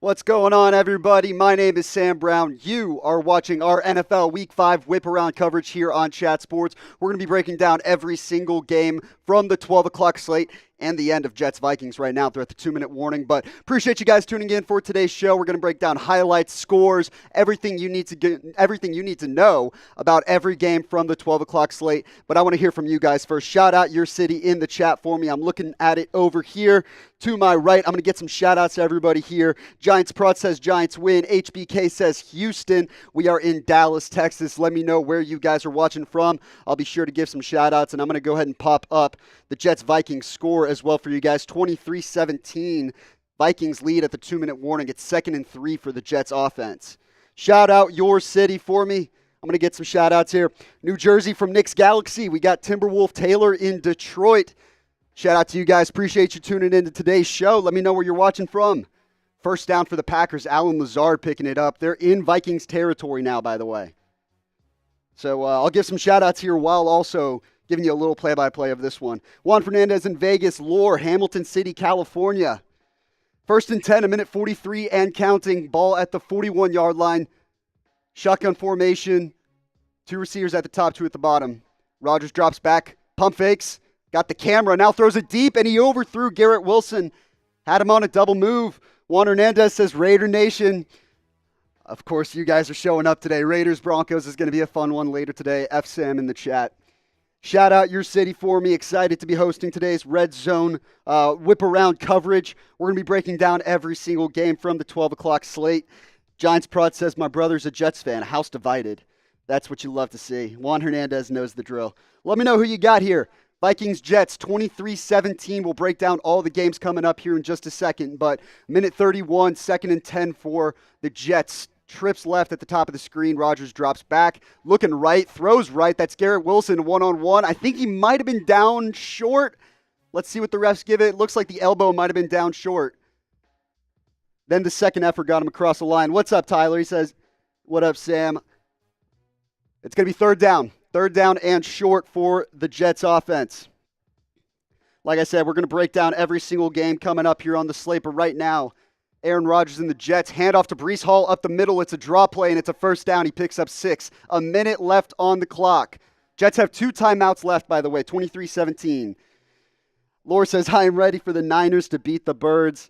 What's going on, everybody? My name is Sam Brown. You are watching our NFL Week 5 Whip Around coverage here on Chat Sports. We're going to be breaking down every single game from the 12 o'clock slate and the end of Jets-Vikings right now throughout the 2-minute warning. But appreciate you guys tuning in for today's show. We're going to break down highlights, scores, everything you need to know about every game from the 12 o'clock slate. But I want to hear from you guys first. Shout out your city in the chat for me. I'm looking at it over here to my right. I'm going to get some shout outs to everybody here. Giants Prod says Giants win. HBK says Houston. We are in Dallas, Texas. Let me know where you guys are watching from. I'll be sure to give some shout outs, and I'm going to go ahead and pop up the Jets-Vikings score as well for you guys. 23-17. Vikings lead at the 2-minute warning. It's 2nd and 3 for the Jets offense. Shout out your city for me. I'm going to get some shout outs here. New Jersey from Knicks Galaxy. We got Timberwolf Taylor in Detroit. Shout out to you guys. Appreciate you tuning into today's show. Let me know where you're watching from. First down for the Packers. Alan Lazard picking it up. They're in Vikings territory now, by the way. So I'll give some shout outs here while also giving you a little play-by-play of this one. Juan Fernandez in Vegas. Lore, Hamilton City, California. 1st and 10, a minute 43 and counting. Ball at the 41-yard line. Shotgun formation. 2 receivers at the top, 2 at the bottom. Rodgers drops back. Pump fakes. Got the camera. Now throws it deep, and he overthrew Garrett Wilson. Had him on a double move. Juan Hernandez says Raider Nation. Of course, you guys are showing up today. Raiders Broncos is going to be a fun one later today. F Sam in the chat. Shout out your city for me. Excited to be hosting today's Red Zone Whip Around coverage. We're going to be breaking down every single game from the 12 o'clock slate. Giants Prod says, my brother's a Jets fan. House divided. That's what you love to see. Juan Hernandez knows the drill. Let me know who you got here. Vikings Jets 23-17. We'll break down all the games coming up here in just a second. But minute 31, 2nd and 10 for the Jets. Trips left at the top of the screen. Rodgers drops back. Looking right. Throws right. That's Garrett Wilson one-on-one. I think he might have been down short. Let's see what the refs give it. Looks like the elbow might have been down short. Then the second effort got him across the line. What's up, Tyler? He says, what up, Sam? It's going to be 3rd down. 3rd down and short for the Jets offense. Like I said, we're going to break down every single game coming up here on the slate. But right now, Aaron Rodgers and the Jets. Handoff to Breece Hall up the middle. It's a draw play, and it's a 1st down. He picks up 6. A minute left on the clock. Jets have 2 timeouts left, by the way, 23-17. Lore says, I am ready for the Niners to beat the Birds.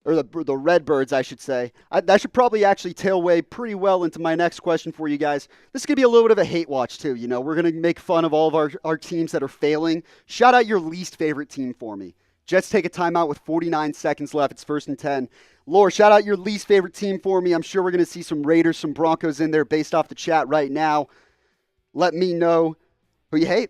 Or the Redbirds, I should say. That should probably actually tail way pretty well into my next question for you guys. This is going to be a little bit of a hate watch, too. You know, we're going to make fun of all of our teams that are failing. Shout out your least favorite team for me. Jets take a timeout with 49 seconds left. It's 1st and 10. Lore, shout out your least favorite team for me. I'm sure we're going to see some Raiders, some Broncos in there based off the chat right now. Let me know who you hate.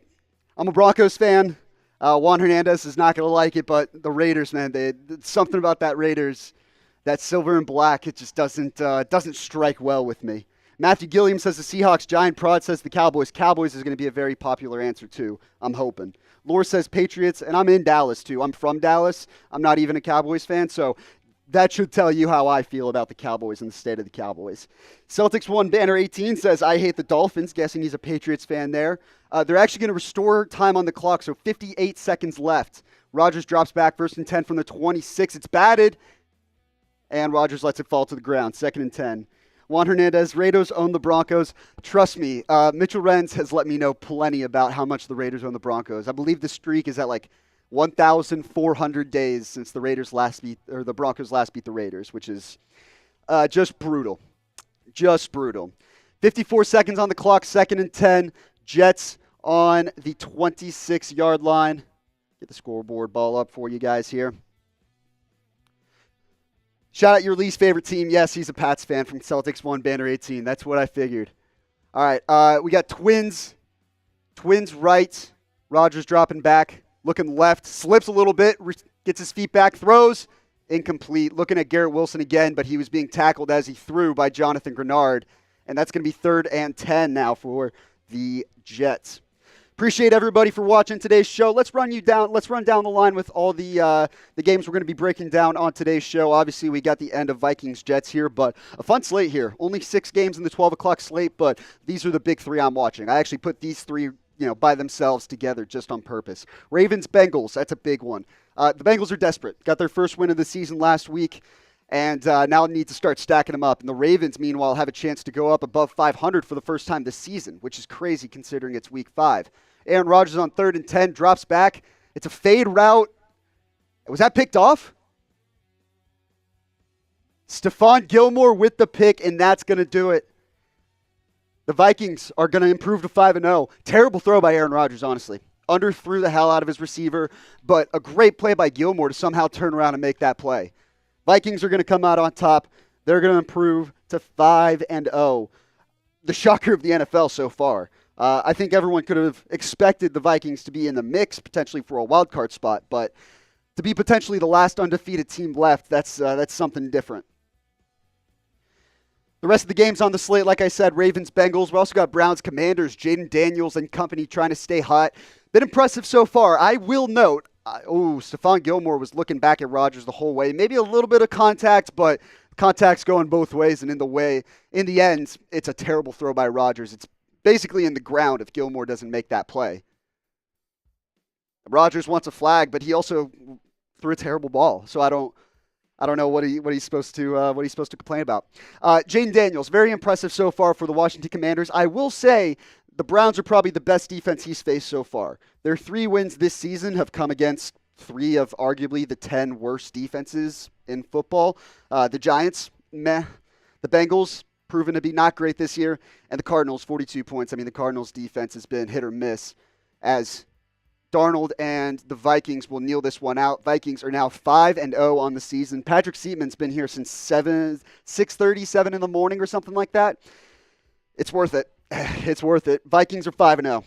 I'm a Broncos fan. Juan Hernandez is not going to like it, but the Raiders, man, something about that Raiders, that silver and black, it just doesn't strike well with me. Matthew Gilliam says the Seahawks. Giant Prod says the Cowboys. Cowboys is going to be a very popular answer, too. I'm hoping. Lore says Patriots, and I'm in Dallas, too. I'm from Dallas. I'm not even a Cowboys fan, so that should tell you how I feel about the Cowboys and the state of the Cowboys. Celtics 1 Banner 18 says, I hate the Dolphins. Guessing he's a Patriots fan there. They're actually going to restore time on the clock, so 58 seconds left. Rodgers drops back, 1st and 10 from the 26. It's batted, and Rodgers lets it fall to the ground. 2nd and 10. Juan Hernandez, Raiders own the Broncos. Trust me, Mitchell Renz has let me know plenty about how much the Raiders own the Broncos. I believe the streak is at like 1,400 days since the Broncos last beat the Raiders, which is just brutal. Just brutal. 54 seconds on the clock, 2nd and 10. Jets on the 26-yard line. Get the scoreboard ball up for you guys here. Shout out your least favorite team. Yes, he's a Pats fan from Celtics 1 Banner 18. That's what I figured. All right, we got Twins. Twins right. Rodgers dropping back. Looking left, slips a little bit, gets his feet back, throws, incomplete. Looking at Garrett Wilson again, but he was being tackled as he threw by Jonathan Grenard. And that's going to be 3rd and 10 now for the Jets. Appreciate everybody for watching today's show. Let's run down the line with all the games we're going to be breaking down on today's show. Obviously, we got the end of Vikings-Jets here, but a fun slate here. Only 6 games in the 12 o'clock slate, but these are the big 3 I'm watching. I actually put these 3 by themselves together just on purpose. Ravens-Bengals, that's a big one. The Bengals are desperate. Got their first win of the season last week. and now need to start stacking them up. And the Ravens, meanwhile, have a chance to go up above 500 for the first time this season, which is crazy considering it's week 5. Aaron Rodgers on 3rd and 10, drops back. It's a fade route. Was that picked off? Stephon Gilmore with the pick, and that's going to do it. The Vikings are going to improve to 5-0. Terrible throw by Aaron Rodgers, honestly. Underthrew the hell out of his receiver, but a great play by Gilmore to somehow turn around and make that play. Vikings are going to come out on top. They're going to improve to 5-0. The shocker of the NFL so far. I think everyone could have expected the Vikings to be in the mix, potentially for a wild card spot, but to be potentially the last undefeated team left, that's something different. The rest of the games on the slate, like I said, Ravens, Bengals. We also got Browns, Commanders, Jayden Daniels and company trying to stay hot. Been impressive so far. I will note, Stephon Gilmore was looking back at Rodgers the whole way. Maybe a little bit of contact, but contact's going both ways. And in the end, it's a terrible throw by Rodgers. It's basically in the ground if Gilmore doesn't make that play. Rodgers wants a flag, but he also threw a terrible ball. So I don't know what he's supposed to complain about. Jayden Daniels, very impressive so far for the Washington Commanders. I will say the Browns are probably the best defense he's faced so far. Their 3 wins this season have come against 3 of arguably the 10 worst defenses in football. The Giants, meh. The Bengals, proven to be not great this year. And the Cardinals, 42 points. I mean, the Cardinals' defense has been hit or miss as Darnold and the Vikings will kneel this one out. Vikings are now 5-0 on the season. Patrick Seaman's been here since 6:37 in the morning or something like that. It's worth it. It's worth it. Vikings are 5-0.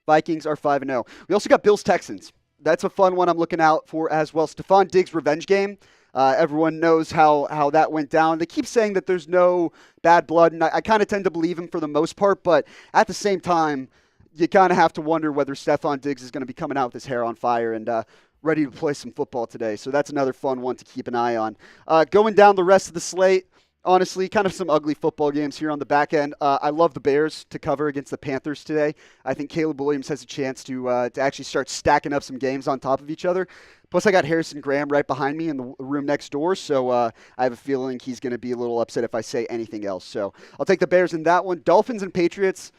Vikings are 5-0. We also got Bills-Texans. That's a fun one I'm looking out for as well. Stephon Diggs' revenge game. Everyone knows how that went down. They keep saying that there's no bad blood, and I kind of tend to believe him for the most part, but at the same time, you kind of have to wonder whether Stephon Diggs is going to be coming out with his hair on fire and ready to play some football today. So that's another fun one to keep an eye on. Going down the rest of the slate, honestly, kind of some ugly football games here on the back end. I love the Bears to cover against the Panthers today. I think Caleb Williams has a chance to actually start stacking up some games on top of each other. Plus, I got Harrison Graham right behind me in the room next door, so I have a feeling he's going to be a little upset if I say anything else. So I'll take the Bears in that one. Dolphins and Patriots.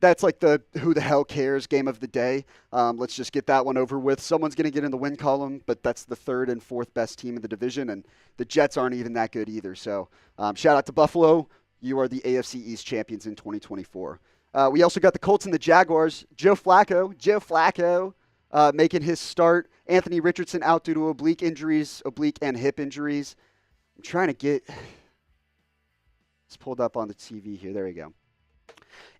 That's like the who the hell cares game of the day. Let's just get that one over with. Someone's going to get in the win column, but that's the 3rd and 4th best team in the division, and the Jets aren't even that good either. So shout out to Buffalo. You are the AFC East champions in 2024. We also got the Colts and the Jaguars. Joe Flacco making his start. Anthony Richardson out due to oblique and hip injuries. I'm trying to get it's pulled up on the TV here. There we go.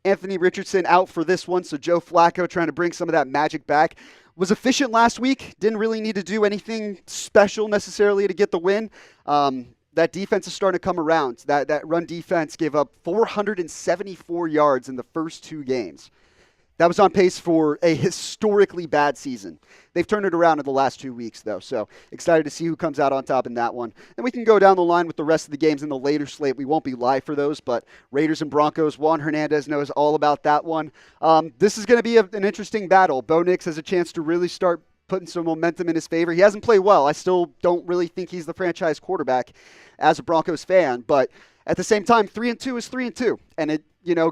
Anthony Richardson out for this one, so Joe Flacco trying to bring some of that magic back. Was efficient last week. Didn't really need to do anything special necessarily to get the win. That defense is starting to come around. That run defense gave up 474 yards in the first 2 games. That was on pace for a historically bad season. They've turned it around in the last 2 weeks, though, so excited to see who comes out on top in that one. And we can go down the line with the rest of the games in the later slate. We won't be live for those, but Raiders and Broncos, Juan Hernandez knows all about that one. This is going to be an interesting battle. Bo Nix has a chance to really start putting some momentum in his favor. He hasn't played well. I still don't really think he's the franchise quarterback as a Broncos fan, but at the same time, 3-2 is 3-2, and it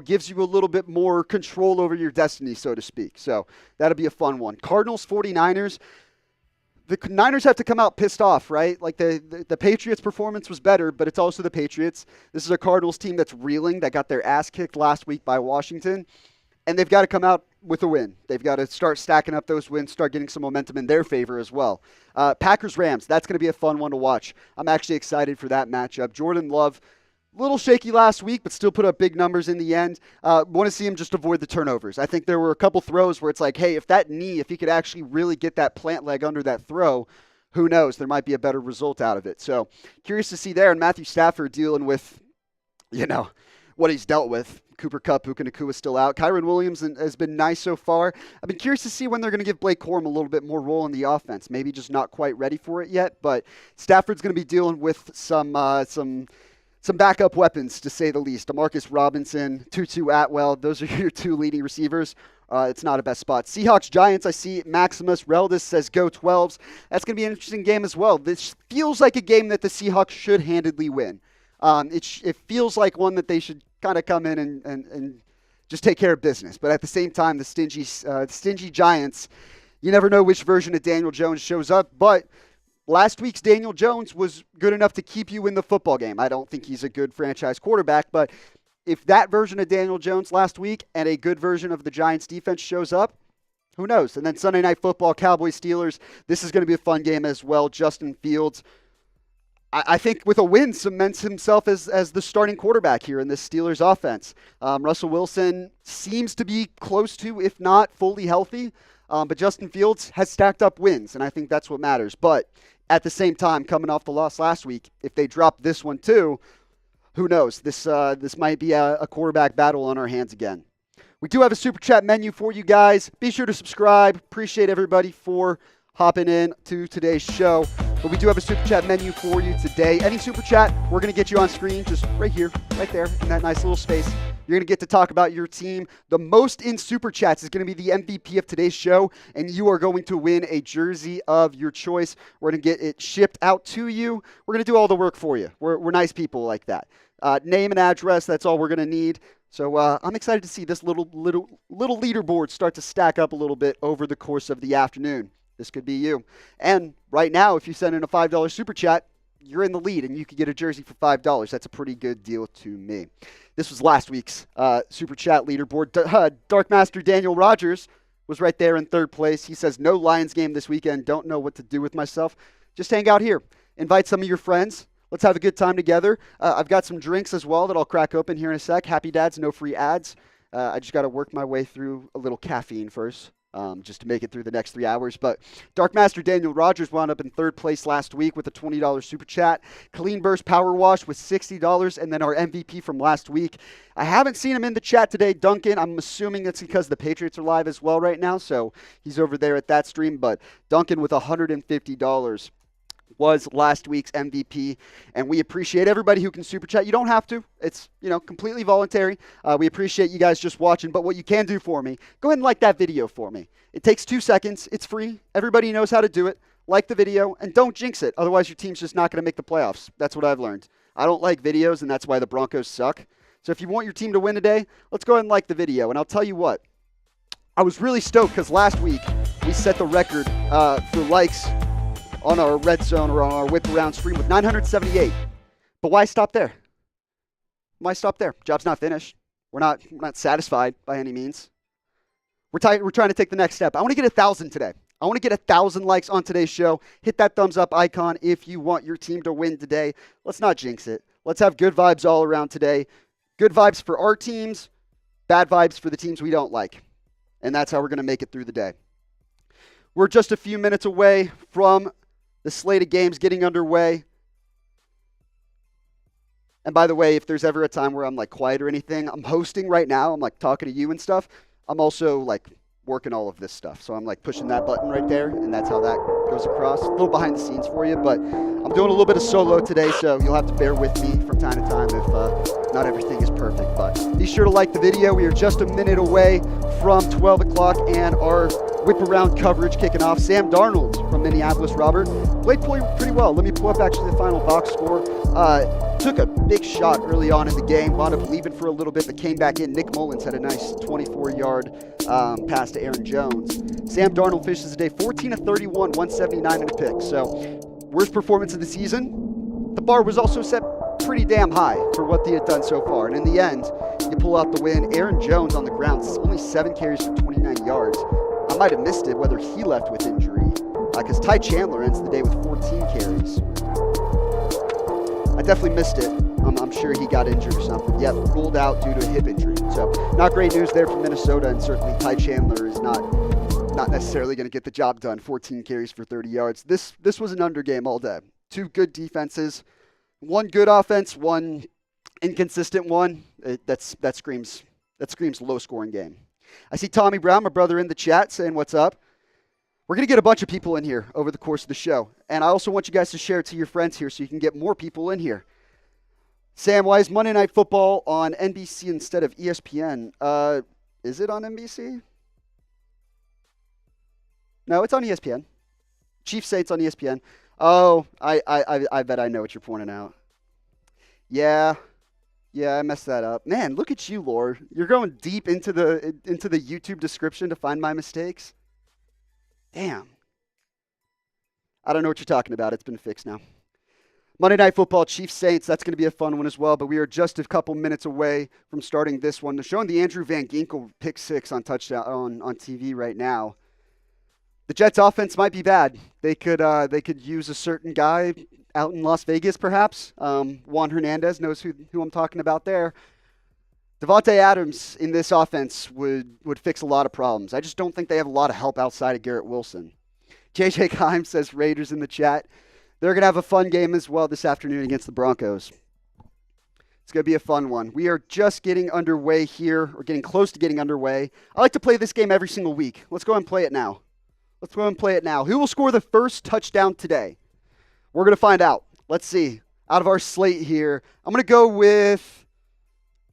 gives you a little bit more control over your destiny, so to speak. So that'll be a fun one. Cardinals, 49ers. The Niners have to come out pissed off, right? Like the Patriots' performance was better, but it's also the Patriots. This is a Cardinals team that's reeling, that got their ass kicked last week by Washington, and they've got to come out with a win. They've got to start stacking up those wins, start getting some momentum in their favor as well. Packers-Rams, that's going to be a fun one to watch. I'm actually excited for that matchup. Jordan Love, a little shaky last week, but still put up big numbers in the end. Want to see him just avoid the turnovers. I think there were a couple throws where it's like, hey, if he could actually really get that plant leg under that throw, who knows? There might be a better result out of it. So curious to see there. And Matthew Stafford dealing with, what he's dealt with. Cooper Kupp, Puka Nacua is still out. Kyron Williams has been nice so far. I've been curious to see when they're going to give Blake Corum a little bit more role in the offense. Maybe just not quite ready for it yet, but Stafford's going to be dealing with some backup weapons, to say the least. Demarcus Robinson, Tutu Atwell, those are your 2 leading receivers. It's not a best spot. Seahawks Giants, I see Maximus Reldis says go 12s. That's going to be an interesting game as well. This feels like a game that the Seahawks should handedly win. It feels like one that they should kind of come in and just take care of business. But at the same time, the stingy Giants, you never know which version of Daniel Jones shows up. But last week's Daniel Jones was good enough to keep you in the football game. I don't think he's a good franchise quarterback, but if that version of Daniel Jones last week and a good version of the Giants defense shows up, who knows? And then Sunday Night Football, Cowboys-Steelers. This is going to be a fun game as well. Justin Fields, I think with a win, cements himself as the starting quarterback here in this Steelers offense. Russell Wilson seems to be close to, if not fully healthy, but Justin Fields has stacked up wins, and I think that's what matters. But at the same time, coming off the loss last week, if they drop this one too, who knows? This might be a quarterback battle on our hands again. We do have a Super Chat menu for you guys. Be sure to subscribe. Appreciate everybody for hopping in to today's show. But we do have a Super Chat menu for you today. Any Super Chat, we're going to get you on screen just right here, right there, in that nice little space. You're going to get to talk about your team. The most in Super Chats is going to be the MVP of today's show, and you are going to win a jersey of your choice. We're going to get it shipped out to you. We're going to do all the work for you. We're nice people like that. Name and address, that's all we're going to need. So I'm excited to see this little leaderboard start to stack up a little bit over the course of the afternoon. This could be you. And right now, if you send in a $5 Super Chat, you're in the lead, and you could get a jersey for $5. That's a pretty good deal to me. This was last week's Super Chat leaderboard. Dark Master Daniel Rodgers was right there in third place. He says, no Lions game this weekend. Don't know what to do with myself. Just hang out here. Invite some of your friends. Let's have a good time together. I've got some drinks as well that I'll crack open here in a sec. Happy dads, no free ads. I just got to work my way through a little caffeine first. Just to make it through the next 3 hours. But Dark Master Daniel Rodgers wound up in third place last week with a $20 Super Chat. Clean Burst Power Wash with $60. And then our MVP from last week. I haven't seen him in the chat today, Duncan. I'm assuming that's because the Patriots are live as well right now. So he's over there at that stream. But Duncan with $150 was last week's MVP, and we appreciate everybody who can super chat. You don't have to. It's, completely voluntary. We appreciate you guys just watching, but what you can do for me, go ahead and like that video for me. It takes 2 seconds. It's free. Everybody knows how to do it. Like the video, and don't jinx it. Otherwise, your team's just not going to make the playoffs. That's what I've learned. I don't like videos, and that's why the Broncos suck. So if you want your team to win today, let's go ahead and like the video, and I'll tell you what. I was really stoked because last week we set the record for likes on our RedZone or on our Whip Around stream with 978. But why stop there? Why stop there? Job's not finished. We're not satisfied by any means. We're trying to take the next step. I want to get 1,000 today. I want to get 1,000 likes on today's show. Hit that thumbs up icon if you want your team to win today. Let's not jinx it. Let's have good vibes all around today. Good vibes for our teams, bad vibes for the teams we don't like. And that's how we're going to make it through the day. We're just a few minutes away from the slate of games getting underway. And by the way, if there's ever a time where I'm quiet or anything, I'm hosting right now. I'm talking to you and stuff. I'm also working all of this stuff. So I'm pushing that button right there, and that's how that goes across. A little behind the scenes for you, but I'm doing a little bit of solo today, so you'll have to bear with me from time to time if not everything is perfect. But be sure to like the video. We are just a minute away from 12 o'clock and our whip around coverage kicking off. Sam Darnold from Minneapolis, Robert, played pretty well. Let me pull up actually the final box score. Took a big shot early on in the game, wound up leaving for a little bit, but came back in. Nick Mullins had a nice 24-yard pass to Aaron Jones. Sam Darnold finishes the day 14 of 31, 179 and a pick. So, worst performance of the season. The bar was also set pretty damn high for what they had done so far. And in the end, you pull out the win. Aaron Jones on the ground, only 7 carries for 29 yards. I might have missed it whether he left with injury, because Ty Chandler ends the day with 14 carries. I definitely missed it. I'm sure he got injured or something. Yep, ruled out due to a hip injury. So not great news there for Minnesota, and certainly Ty Chandler is not necessarily going to get the job done. 14 carries for 30 yards. This was an under game all day. 2 good defenses, 1 good offense, 1 inconsistent one. That screams low scoring game. I see Tommy Brown, my brother, in the chat saying what's up. We're going to get a bunch of people in here over the course of the show. And I also want you guys to share it to your friends here so you can get more people in here. Sam, why is Monday Night Football on NBC instead of ESPN? Is it on NBC? No, it's on ESPN. Chiefs Saints on ESPN. Oh, I bet I know what you're pointing out. Yeah, I messed that up. Man, look at you, Lord. You're going deep into the YouTube description to find my mistakes. Damn. I don't know what you're talking about. It's been fixed now. Monday Night Football, Chiefs Saints. That's going to be a fun one as well. But we are just a couple minutes away from starting this one. They're showing the Andrew Van Ginkel pick six on touchdown on TV right now. The Jets' offense might be bad. They could use a certain guy out in Las Vegas, perhaps. Juan Hernandez knows who I'm talking about there. Devontae Adams in this offense would fix a lot of problems. I just don't think they have a lot of help outside of Garrett Wilson. JJ Keim says Raiders in the chat. They're going to have a fun game as well this afternoon against the Broncos. It's going to be a fun one. We are just getting underway here, or getting close to getting underway. I like to play this game every single week. Let's go ahead and play it now. Who will score the first touchdown today? We're going to find out. Let's see. Out of our slate here, I'm going to go with,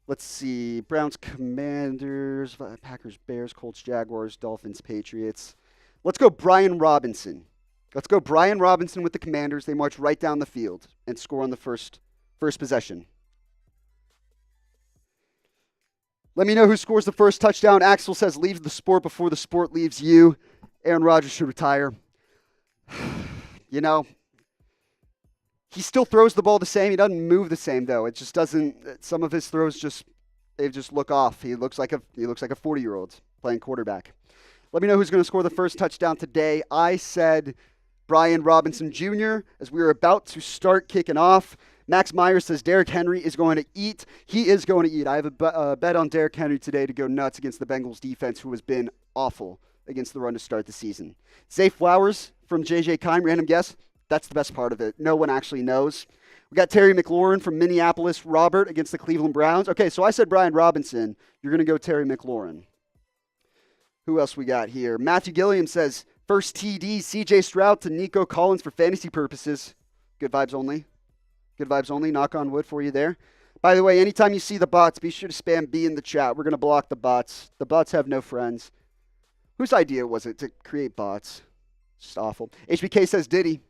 let's see, Browns, Commanders, Packers, Bears, Colts, Jaguars, Dolphins, Patriots. Let's go Brian Robinson. Let's go Brian Robinson with the Commanders. They march right down the field and score on the first possession. Let me know who scores the first touchdown. Axel says leave the sport before the sport leaves you. Aaron Rodgers should retire. You know, he still throws the ball the same. He doesn't move the same, though. It just doesn't. Some of his throws they just look off. He looks like a 40-year-old playing quarterback. Let me know who's going to score the first touchdown today. I said Brian Robinson Jr. as we are about to start kicking off. Max Meyer says Derrick Henry is going to eat. He is going to eat. I have a bet on Derrick Henry today to go nuts against the Bengals defense, who has been awful against the run to start the season. Zay Flowers from JJ Keim, random guess. That's the best part of it. No one actually knows. We got Terry McLaurin from Minneapolis, Robert against the Cleveland Browns. Okay, so I said Brian Robinson. You're going to go Terry McLaurin. Who else we got here? Matthew Gilliam says, first TD, CJ Stroud to Nico Collins for fantasy purposes. Good vibes only. Good vibes only. Knock on wood for you there. By the way, anytime you see the bots, be sure to spam B in the chat. We're going to block the bots. The bots have no friends. Whose idea was it to create bots? It's just awful. HBK says Diddy.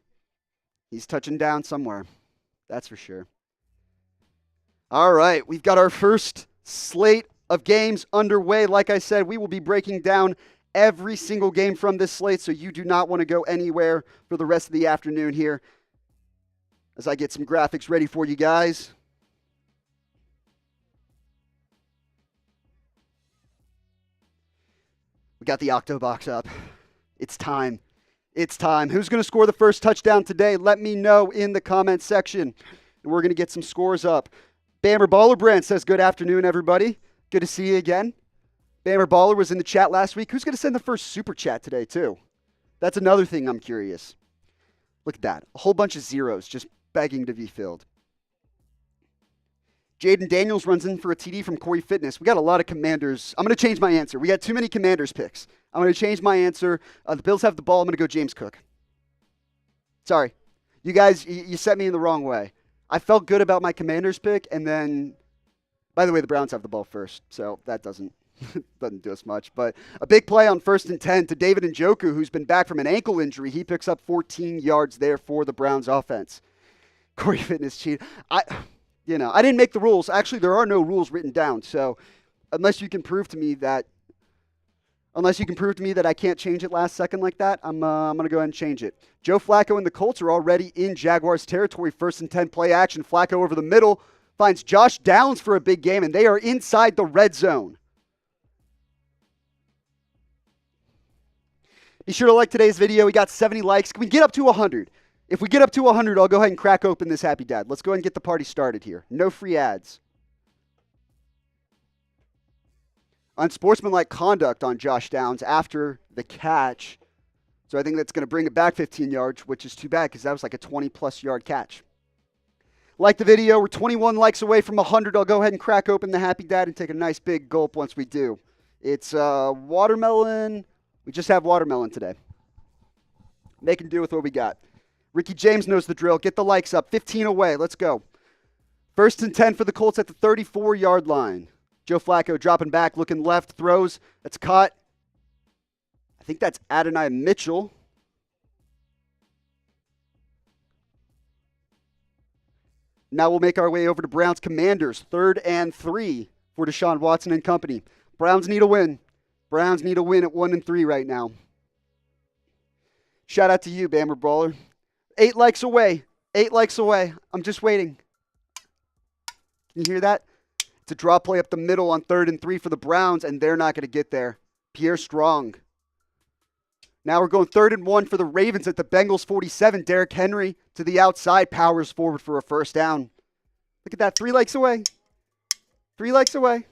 He's touching down somewhere. That's for sure. All right, we've got our first slate of games underway. Like I said, we will be breaking down every single game from this slate, so you do not want to go anywhere for the rest of the afternoon here as I get some graphics ready for you guys. We got the Octobox up. It's time. It's time. Who's going to score the first touchdown today? Let me know in the comments section. And we're going to get some scores up. Bammer Baller Brand says, good afternoon, everybody. Good to see you again. Bammer Baller was in the chat last week. Who's going to send the first super chat today, too? That's another thing I'm curious. Look at that. A whole bunch of zeros just begging to be filled. Jayden Daniels runs in for a TD from Corey Fitness. We got a lot of Commanders. I'm going to change my answer. We got too many Commanders picks. I'm going to change my answer. The Bills have the ball. I'm going to go James Cook. Sorry. You guys, you set me in the wrong way. I felt good about my Commanders pick, and then, by the way, the Browns have the ball first, so that doesn't do us much. But a big play on 1st and 10 to David Njoku, who's been back from an ankle injury. He picks up 14 yards there for the Browns offense. Corey Fitness cheat. I didn't make the rules. Actually, there are no rules written down. So unless you can prove to me that I can't change it last second like that, I'm going to go ahead and change it. Joe Flacco and the Colts are already in Jaguars territory. 1st and 10 play action. Flacco over the middle finds Josh Downs for a big game, and they are inside the red zone. Be sure to like today's video. We got 70 likes. Can we get up to 100? If we get up to 100, I'll go ahead and crack open this Happy Dad. Let's go ahead and get the party started here. No free ads. Unsportsmanlike conduct on Josh Downs after the catch. So I think that's going to bring it back 15 yards, which is too bad because that was like a 20-plus yard catch. Like the video. We're 21 likes away from 100. I'll go ahead and crack open the Happy Dad and take a nice big gulp once we do. It's watermelon. We just have watermelon today. Making do with what we got. Ricky James knows the drill. Get the likes up. 15 away. Let's go. 1st and 10 for the Colts at the 34-yard line. Joe Flacco dropping back, looking left, throws. That's caught. I I think that's Adonai Mitchell. Now we'll make our way over to Browns Commanders. 3rd and 3 for Deshaun Watson and company. Browns need a win. Browns need a win at 1-3 right now. Shout out to you, Bammer Brawler. 8 likes away. 8 likes away. I'm just waiting. Can you hear that? It's a draw play up the middle on 3rd and 3 for the Browns, and they're not going to get there. Pierre Strong. Now we're going 3rd and 1 for the Ravens at the Bengals 47. Derrick Henry to the outside, powers forward for a first down. Look at that, 3 likes away. 3 likes away.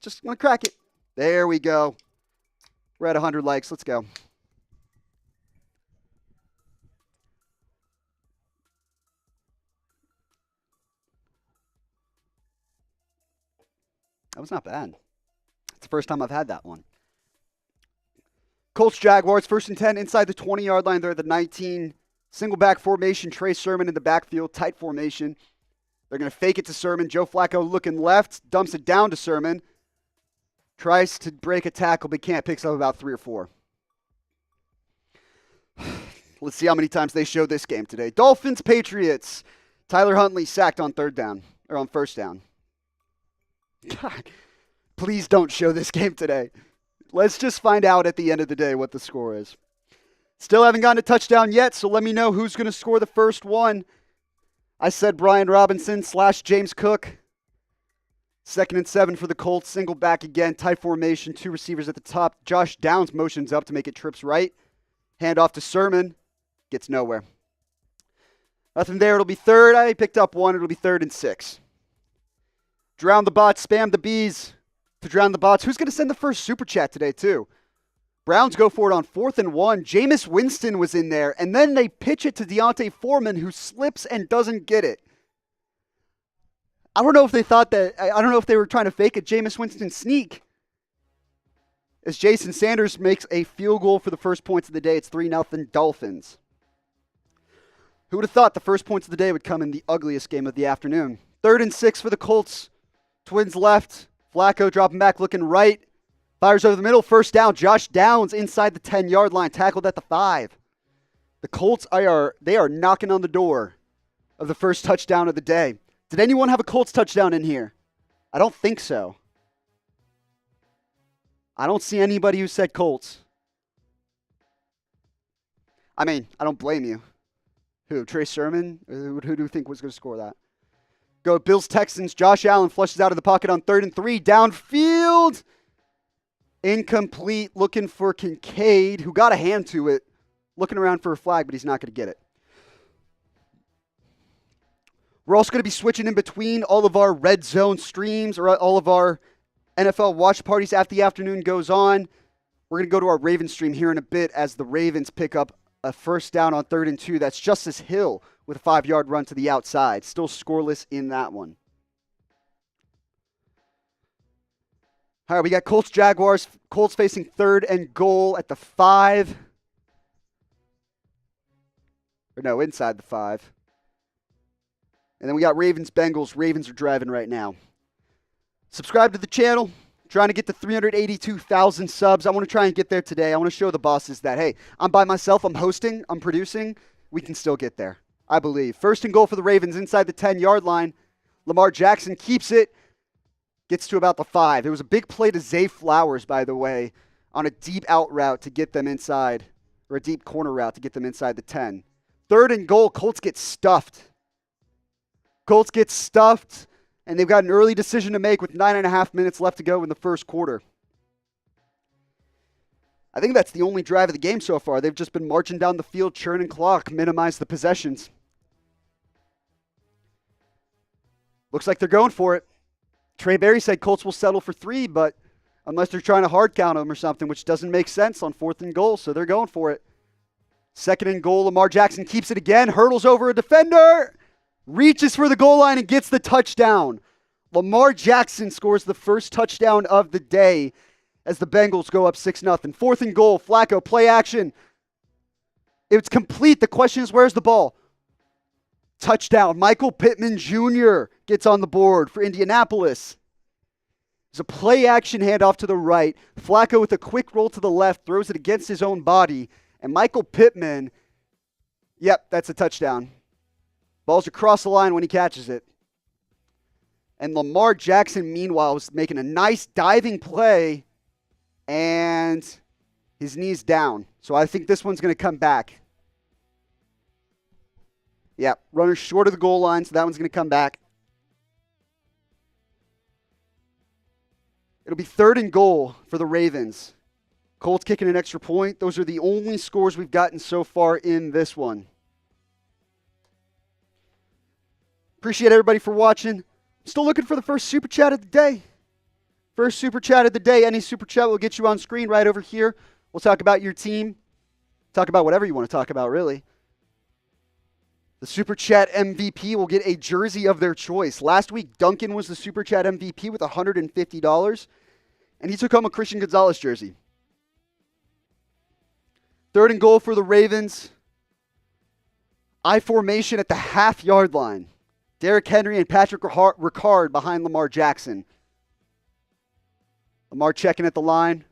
Just want to crack it. There we go. We're at 100 likes. Let's go. That was not bad. It's the first time I've had that one. Colts Jaguars, 1st and 10 inside the 20-yard line. They're at the 19. Single back formation. Trey Sermon in the backfield. Tight formation. They're going to fake it to Sermon. Joe Flacco looking left. Dumps it down to Sermon. Tries to break a tackle, but can't. Picks up about 3 or 4. Let's see how many times they show this game today. Dolphins Patriots. Tyler Huntley sacked on 3rd down. Or on 1st down. God, please don't show this game today. Let's just find out at the end of the day what the score is. Still haven't gotten a touchdown yet, so let me know who's going to score the first one. I said Brian Robinson / James Cook. 2nd and 7 for the Colts. Single back again. Tight formation. 2 receivers at the top. Josh Downs motions up to make it trips right. Hand off to Sermon. Gets nowhere. Nothing there. It'll be 3rd. I picked up 1. It'll be 3rd and 6. Drown the bots. Spam the bees. To drown the bots. Who's going to send the first super chat today, too? Browns go for it on 4th and 1. Jameis Winston was in there, and then they pitch it to Deontay Foreman, who slips and doesn't get it. I don't know if they thought that, I don't know if they were trying to fake a Jameis Winston sneak. As Jason Sanders makes a field goal for the first points of the day, it's 3-0 Dolphins. Who would have thought the first points of the day would come in the ugliest game of the afternoon? 3rd and 6 for the Colts. Twins left. Flacco dropping back, looking right. Fires over the middle. First down. Josh Downs inside the 10-yard line. Tackled at the 5. The Colts they are knocking on the door of the first touchdown of the day. Did anyone have a Colts touchdown in here? I don't think so. I don't see anybody who said Colts. I mean, I don't blame you. Who? Trey Sermon? Who do you think was going to score that? Go Bills Texans. Josh Allen flushes out of the pocket on 3rd and 3. Downfield. Incomplete. Looking for Kincaid, who got a hand to it. Looking around for a flag, but he's not going to get it. We're also going to be switching in between all of our Red Zone streams or all of our NFL watch parties after the afternoon goes on. We're going to go to our Ravens stream here in a bit as the Ravens pick up a first down on 3rd and 2. That's Justice Hill with a 5-yard run to the outside. Still scoreless in that one. All right, we got Colts Jaguars. Colts facing 3rd and goal at the 5. Or no, inside the 5. And then we got Ravens Bengals. Ravens are driving right now. Subscribe to the channel. Trying to get to 382,000 subs. I want to try and get there today. I want to show the bosses that, hey, I'm by myself. I'm hosting. I'm producing. We can still get there, I believe. 1st and goal for the Ravens inside the 10-yard line. Lamar Jackson keeps it. Gets to about the 5. It was a big play to Zay Flowers, by the way, on a deep out route to get them inside, or a deep corner route to get them inside the 10. 3rd and goal. Colts get stuffed. Colts get stuffed. And they've got an early decision to make with 9.5 minutes left to go in the first quarter. I think that's the only drive of the game so far. They've just been marching down the field, churning clock, minimize the possessions. Looks like they're going for it. Trey Berry said Colts will settle for 3, but unless they're trying to hard count them or something, which doesn't make sense on 4th and goal, so they're going for it. 2nd and goal, Lamar Jackson keeps it again, hurdles over a defender. Reaches for the goal line and gets the touchdown. Lamar Jackson scores the first touchdown of the day as the Bengals go up 6-0. 4th and goal, Flacco, play action. It's complete. The question is, where's the ball? Touchdown. Michael Pittman Jr. gets on the board for Indianapolis. There's a play action handoff to the right. Flacco with a quick roll to the left, throws it against his own body. And Michael Pittman, yep, that's a touchdown. Ball's across the line when he catches it. And Lamar Jackson, meanwhile, was making a nice diving play, and his knee's down. So I think this one's going to come back. Yeah, runner short of the goal line, so that one's going to come back. It'll be 3rd and goal for the Ravens. Colts kicking an extra point. Those are the only scores we've gotten so far in this one. Appreciate everybody for watching. Still looking for the first Super Chat of the day. First Super Chat of the day. Any Super Chat will get you on screen right over here. We'll talk about your team. Talk about whatever you want to talk about, really. The Super Chat MVP will get a jersey of their choice. Last week, Duncan was the Super Chat MVP with $150, and he took home a Christian Gonzalez jersey. 3rd and goal for the Ravens. I formation at the half-yard line. Derrick Henry and Patrick Ricard behind Lamar Jackson. Lamar checking at the line.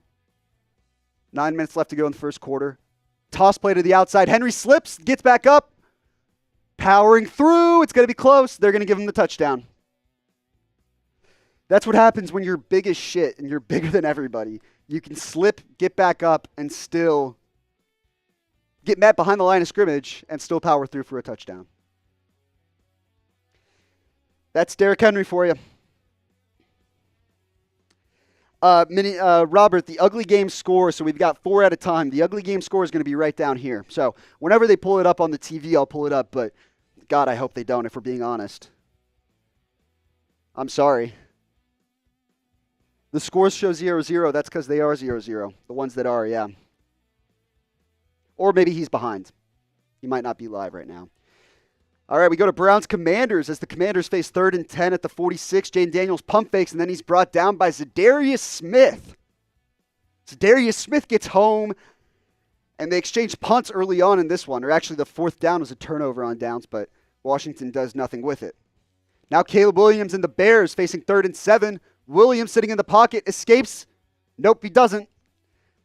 9 minutes left to go in the first quarter. Toss play to the outside. Henry slips, gets back up. Powering through. It's going to be close. They're going to give him the touchdown. That's what happens when you're big as shit and you're bigger than everybody. You can slip, get back up, and still get met behind the line of scrimmage and still power through for a touchdown. That's Derrick Henry for you. Robert, the ugly game score, so we've got 4 at a time. The ugly game score is going to be right down here. So whenever they pull it up on the TV, I'll pull it up, but God, I hope they don't, if we're being honest. I'm sorry. The scores show 0-0. That's because they are 0-0. The ones that are, yeah. Or maybe he's behind. He might not be live right now. All right, we go to Browns Commanders as the Commanders face 3rd and 10 at the 46. Jayden Daniels pump fakes, and then he's brought down by Zadarius Smith. Zadarius Smith gets home, and they exchange punts early on in this one. Or actually, the 4th down was a turnover on downs, but Washington does nothing with it. Now Caleb Williams and the Bears facing 3rd and 7. Williams sitting in the pocket, escapes. Nope, he doesn't.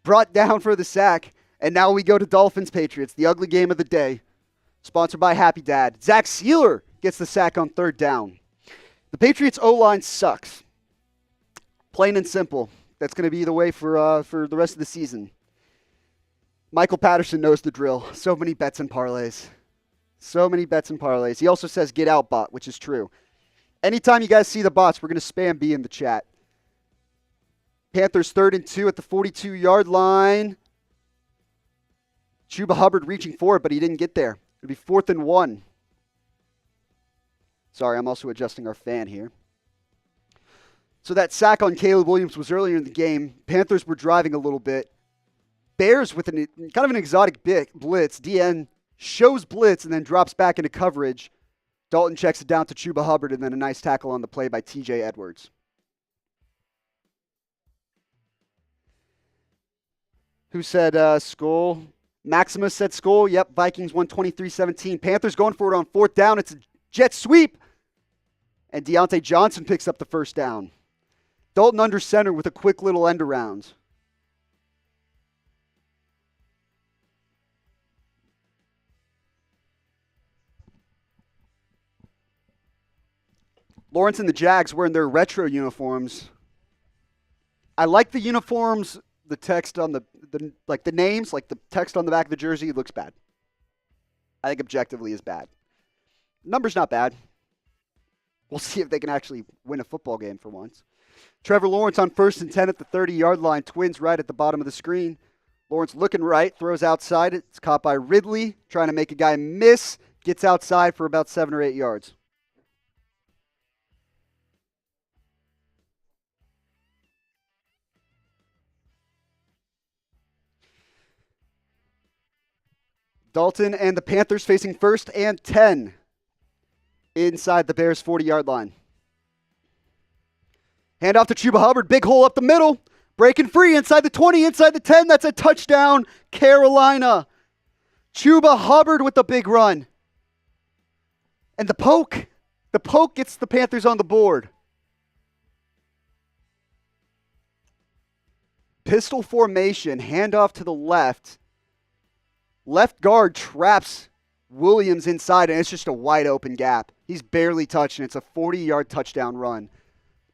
Brought down for the sack. And now we go to Dolphins Patriots, the ugly game of the day. Sponsored by Happy Dad. Zach Sealer gets the sack on 3rd down. The Patriots O-line sucks. Plain and simple. That's going to be the way for the rest of the season. Michael Patterson knows the drill. So many bets and parlays. So many bets and parlays. He also says get out bot, which is true. Anytime you guys see the bots, we're going to spam B in the chat. Panthers 3rd and 2 at the 42-yard line. Chuba Hubbard reaching for it, but he didn't get there. It'll be 4th and 1. Sorry, I'm also adjusting our fan here. So that sack on Caleb Williams was earlier in the game. Panthers were driving a little bit. Bears with kind of an exotic blitz. DN shows blitz and then drops back into coverage. Dalton checks it down to Chuba Hubbard, and then a nice tackle on the play by TJ Edwards. Who said Skull? Maximus said Skull. Yep, Vikings won 23-17. Panthers going for it on 4th down. It's a jet sweep. And Deontay Johnson picks up the 1st down. Dalton under center with a quick little end around. Lawrence and the Jags wearing their retro uniforms. I like the uniforms. The text on the names, like the text on the back of the jersey, it looks bad. I think objectively is bad. Number's not bad. We'll see if they can actually win a football game for once. Trevor Lawrence on 1st and 10 at the 30-yard line. Twins right at the bottom of the screen. Lawrence looking right, throws outside. It's caught by Ridley, trying to make a guy miss. Gets outside for about 7 or 8 yards. Dalton and the Panthers facing 1st and 10 inside the Bears' 40-yard line. Hand off to Chuba Hubbard. Big hole up the middle. Breaking free inside the 20, inside the 10. That's a touchdown, Carolina. Chuba Hubbard with the big run. And the poke. The poke gets the Panthers on the board. Pistol formation, handoff to the left. Left guard traps Williams inside, and it's just a wide open gap. He's barely touching. It's a 40-yard touchdown run.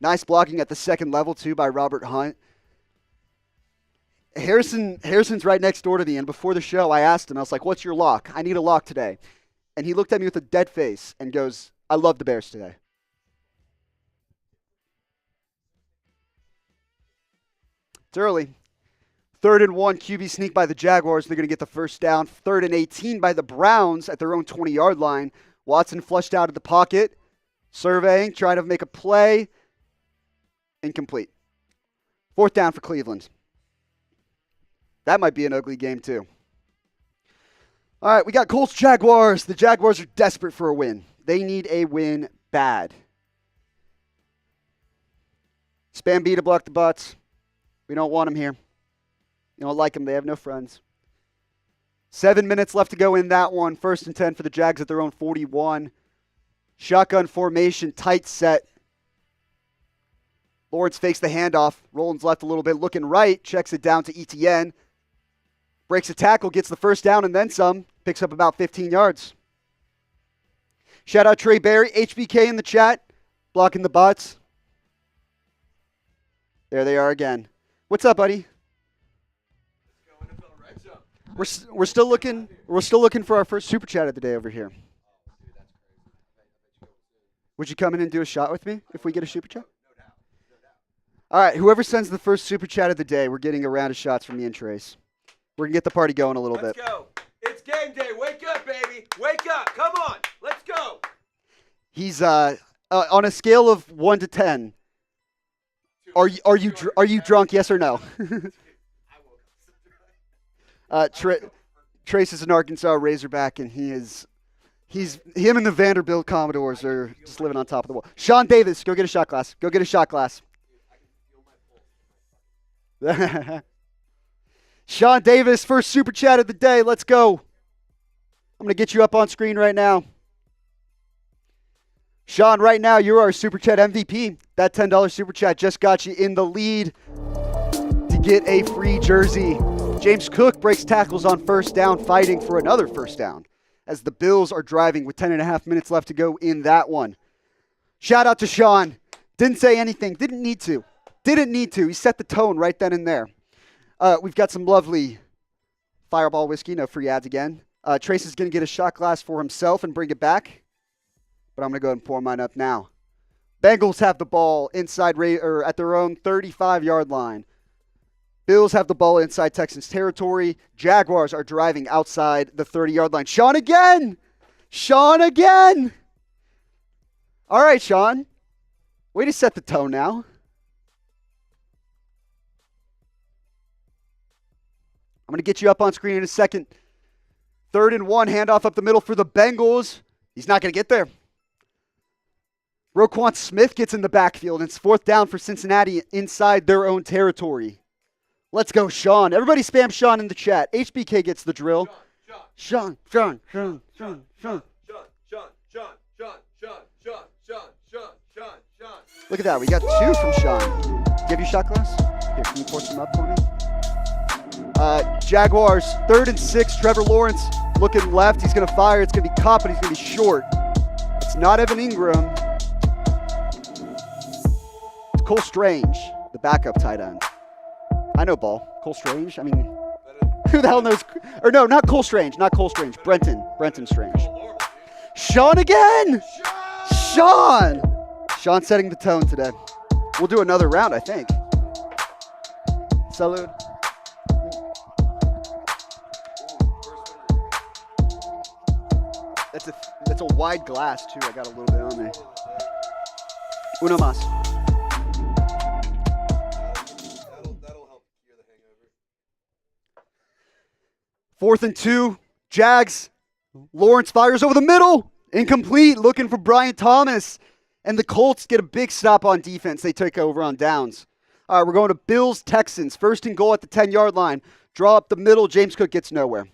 Nice blocking at the second level, too, by Robert Hunt. Harrison's right next door to me, and before the show, I asked him, I was like, what's your lock? I need a lock today. And he looked at me with a dead face and goes, I love the Bears today. It's early. 3rd and 1, QB sneak by the Jaguars. They're going to get the first down. 3rd and 18 by the Browns at their own 20-yard line. Watson flushed out of the pocket, surveying, trying to make a play. Incomplete. 4th down for Cleveland. That might be an ugly game, too. All right, we got Colts-Jaguars. The Jaguars are desperate for a win. They need a win bad. Spam B to block the butts. We don't want them here. You don't like them. They have no friends. 7 minutes left to go in that one. 1st and 10 for the Jags at their own 41. Shotgun formation, tight set. Lawrence fakes the handoff. Rollins left a little bit, looking right. Checks it down to Etienne. Breaks a tackle, gets the first down and then some. Picks up about 15 yards. Shout out Trey Berry, HBK in the chat. Blocking the butts. There they are again. What's up, buddy? We're still looking for our first super chat of the day over here. Would you come in and do a shot with me if we get a super chat? All right, whoever sends the first super chat of the day, we're getting a round of shots from me and Trace. We're going to get the party going a little bit. Let's go. It's game day. Wake up, baby. Wake up. Come on. Let's go. He's on a scale of 1 to 10. Are you drunk? Yes or no? Trace is an Arkansas Razorback, and him and the Vanderbilt Commodores are just living on top of the wall. Sean Davis, go get a shot glass. Go get a shot glass. Sean Davis, first super chat of the day. Let's go. I'm going to get you up on screen right now. Sean, right now, you're our super chat MVP. That $10 super chat just got you in the lead to get a free jersey. James Cook breaks tackles on first down, fighting for another first down as the Bills are driving with 10.5 minutes left to go in that one. Shout out to Sean. Didn't say anything. Didn't need to. He set the tone right then and there. We've got some lovely Fireball whiskey. No free ads again. Trace is going to get a shot glass for himself and bring it back. But I'm going to go ahead and pour mine up now. Bengals have the ball inside at their own 35-yard line. Bills have the ball inside Texans territory. Jaguars are driving outside the 30-yard line. Sean again! All right, Sean. Way to set the tone now. I'm going to get you up on screen in a second. 3rd and 1, handoff up the middle for the Bengals. He's not going to get there. Roquan Smith gets in the backfield. It's 4th down for Cincinnati inside their own territory. Let's go, Sean. Everybody spam Sean in the chat. HBK gets the drill. Sean. Look at that. We got 2 from Sean. Give you a shot glass? Here, can you pour some up for me? Jaguars, 3rd and 6. Trevor Lawrence looking left. He's going to fire. It's going to be caught, but he's going to be short. It's not Evan Ingram. It's Cole Strange, the backup tight end. I know ball. Cole Strange. I mean, who the hell knows? Or no, not Cole Strange. Brenton Strange. Sean again. Sean setting the tone today. We'll do another round, I think. Salud. That's a wide glass, too. I got a little bit on there. Uno mas. That'll help cure the hangover. 4th and 2. Jags. Lawrence fires over the middle. Incomplete. Looking for Brian Thomas. And the Colts get a big stop on defense. They take over on downs. All right, we're going to Bills-Texans. 1st and goal at the 10-yard line. Draw up the middle. James Cook gets nowhere.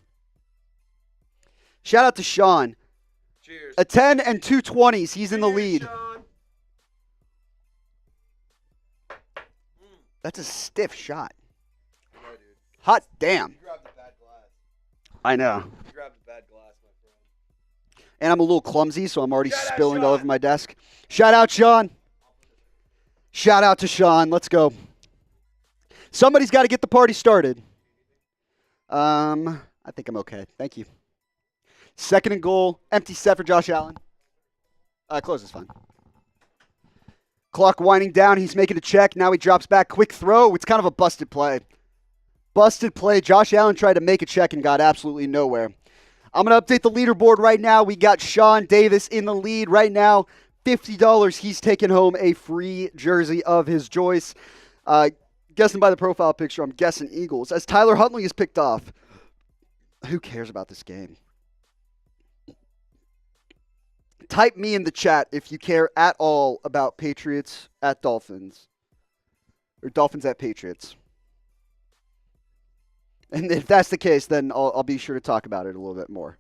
Shout out to Sean. Cheers. A 10 and 2 20s. He's in the lead. Sean. That's a stiff shot. Hot damn. You grabbed a bad glass. I know. You grabbed a bad glass, my friend. And I'm a little clumsy, so I'm already Shout out, spilling all Sean. over my desk. Shout out, Sean. Shout out to Sean. Let's go. Somebody's got to get the party started. I think I'm okay. Thank you. Second and goal. Empty set for Josh Allen. Close is fine. Clock winding down. He's making a check. Now he drops back. Quick throw. It's kind of a busted play. Busted play. Josh Allen tried to make a check and got absolutely nowhere. I'm going to update the leaderboard right now. We got Sean Davis in the lead right now. $50. He's taking home a free jersey of his choice. Guessing by the profile picture, I'm guessing Eagles. As Tyler Huntley is picked off. Who cares about this game? Type me in the chat if you care at all about Patriots at Dolphins. Or Dolphins at Patriots. And if that's the case, then I'll be sure to talk about it a little bit more.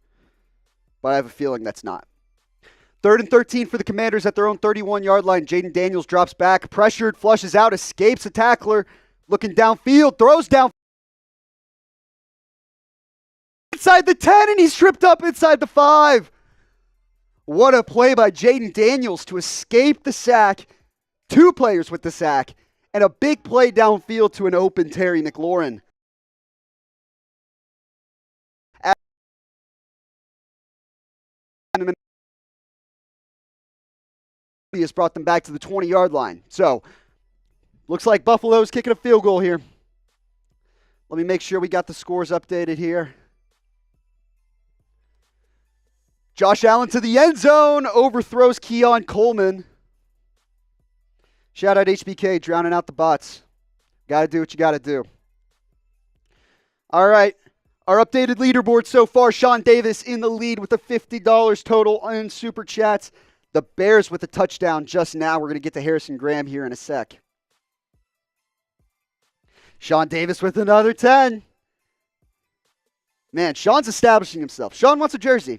But I have a feeling that's not. 3rd and 13 for the Commanders at their own 31-yard line. Jayden Daniels drops back, pressured, flushes out, escapes a tackler, looking downfield, throws down inside the 10, and he's tripped up inside the 5. What a play by Jayden Daniels to escape the sack. 2 players with the sack, and a big play downfield to an open Terry McLaurin. He has brought them back to the 20-yard line. So, looks like Buffalo's kicking a field goal here. Let me make sure we got the scores updated here. Josh Allen to the end zone, overthrows Keon Coleman. Shout out HBK, drowning out the bots. Got to do what you got to do. All right, our updated leaderboard so far, Sean Davis in the lead with a $50 total in Super Chats. The Bears with a touchdown just now. We're going to get to Harrison Graham here in a sec. Sean Davis with another 10. Man, Sean's establishing himself. Sean wants a jersey.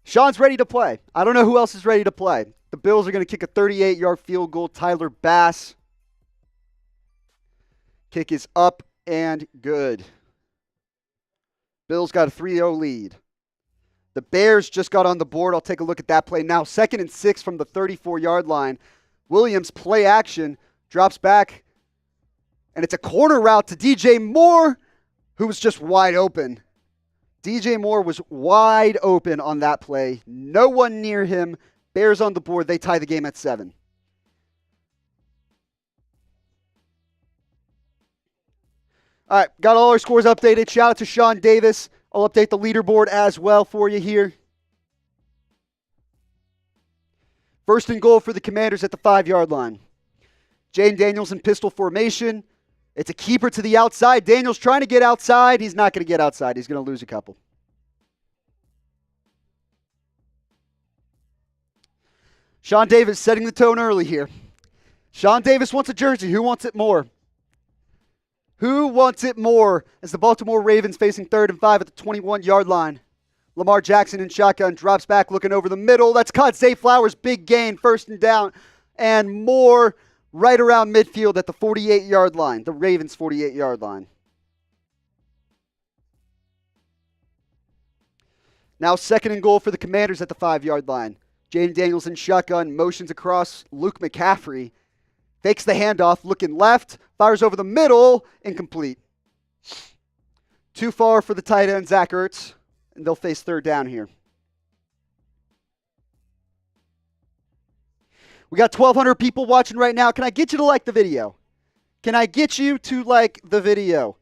Sean's ready to play. I don't know who else is ready to play. The Bills are going to kick a 38-yard field goal. Tyler Bass. Kick is up and good. Bills got a 3-0 lead. The Bears just got on the board. I'll take a look at that play now. 2nd and 6 from the 34-yard line. Williams play action. Drops back. And it's a corner route to DJ Moore, who was just wide open. DJ Moore was wide open on that play. No one near him. Bears on the board. They tie the game at 7. All right, got all our scores updated. Shout out to Sean Davis. I'll update the leaderboard as well for you here. 1st and goal for the Commanders at the 5-yard line. Jayden Daniels in pistol formation. It's a keeper to the outside. Daniels trying to get outside. He's not going to get outside. He's going to lose a couple. Sean Davis setting the tone early here. Sean Davis wants a jersey. Who wants it more? Who wants it more as the Baltimore Ravens facing 3rd and 5 at the 21-yard line? Lamar Jackson in shotgun drops back looking over the middle. That's caught. Zay Flowers, big gain, 1st and down. And more right around midfield at the 48-yard line, the Ravens' 48-yard line. Now 2nd and goal for the Commanders at the 5-yard line. Jayden Daniels in shotgun, motions across Luke McCaffrey. Fakes the handoff, looking left, fires over the middle, incomplete. Too far for the tight end, Zach Ertz, and they'll face 3rd down here. We got 1,200 people watching right now. Can I get you to like the video? Can I get you to like the video?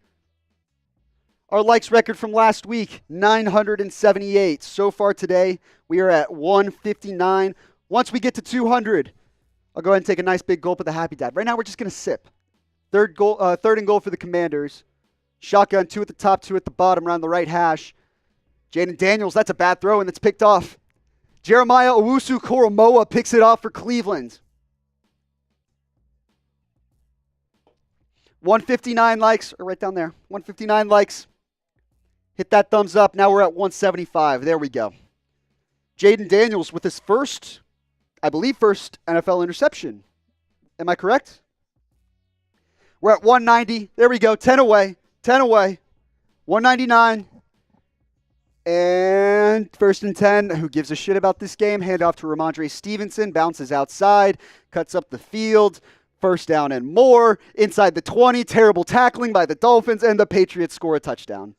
Our likes record from last week, 978. So far today, we are at 159. Once we get to 200, I'll go ahead and take a nice big gulp of the Happy Dad. Right now, we're just going to sip. 3rd and goal for the Commanders. Shotgun, 2 at the top, 2 at the bottom, around the right hash. Jayden Daniels, that's a bad throw, and it's picked off. Jeremiah Owusu-Koramoah picks it off for Cleveland. 159 likes, or right down there. 159 likes. Hit that thumbs up. Now we're at 175. There we go. Jayden Daniels with his first NFL interception. Am I correct? We're at 190. There we go. 10 away. 10 away. 199. And first and 10. Who gives a shit about this game? Hand off to Ramondre Stevenson. Bounces outside. Cuts up the field. First down and more. Inside the 20. Terrible tackling by the Dolphins. And the Patriots score a touchdown.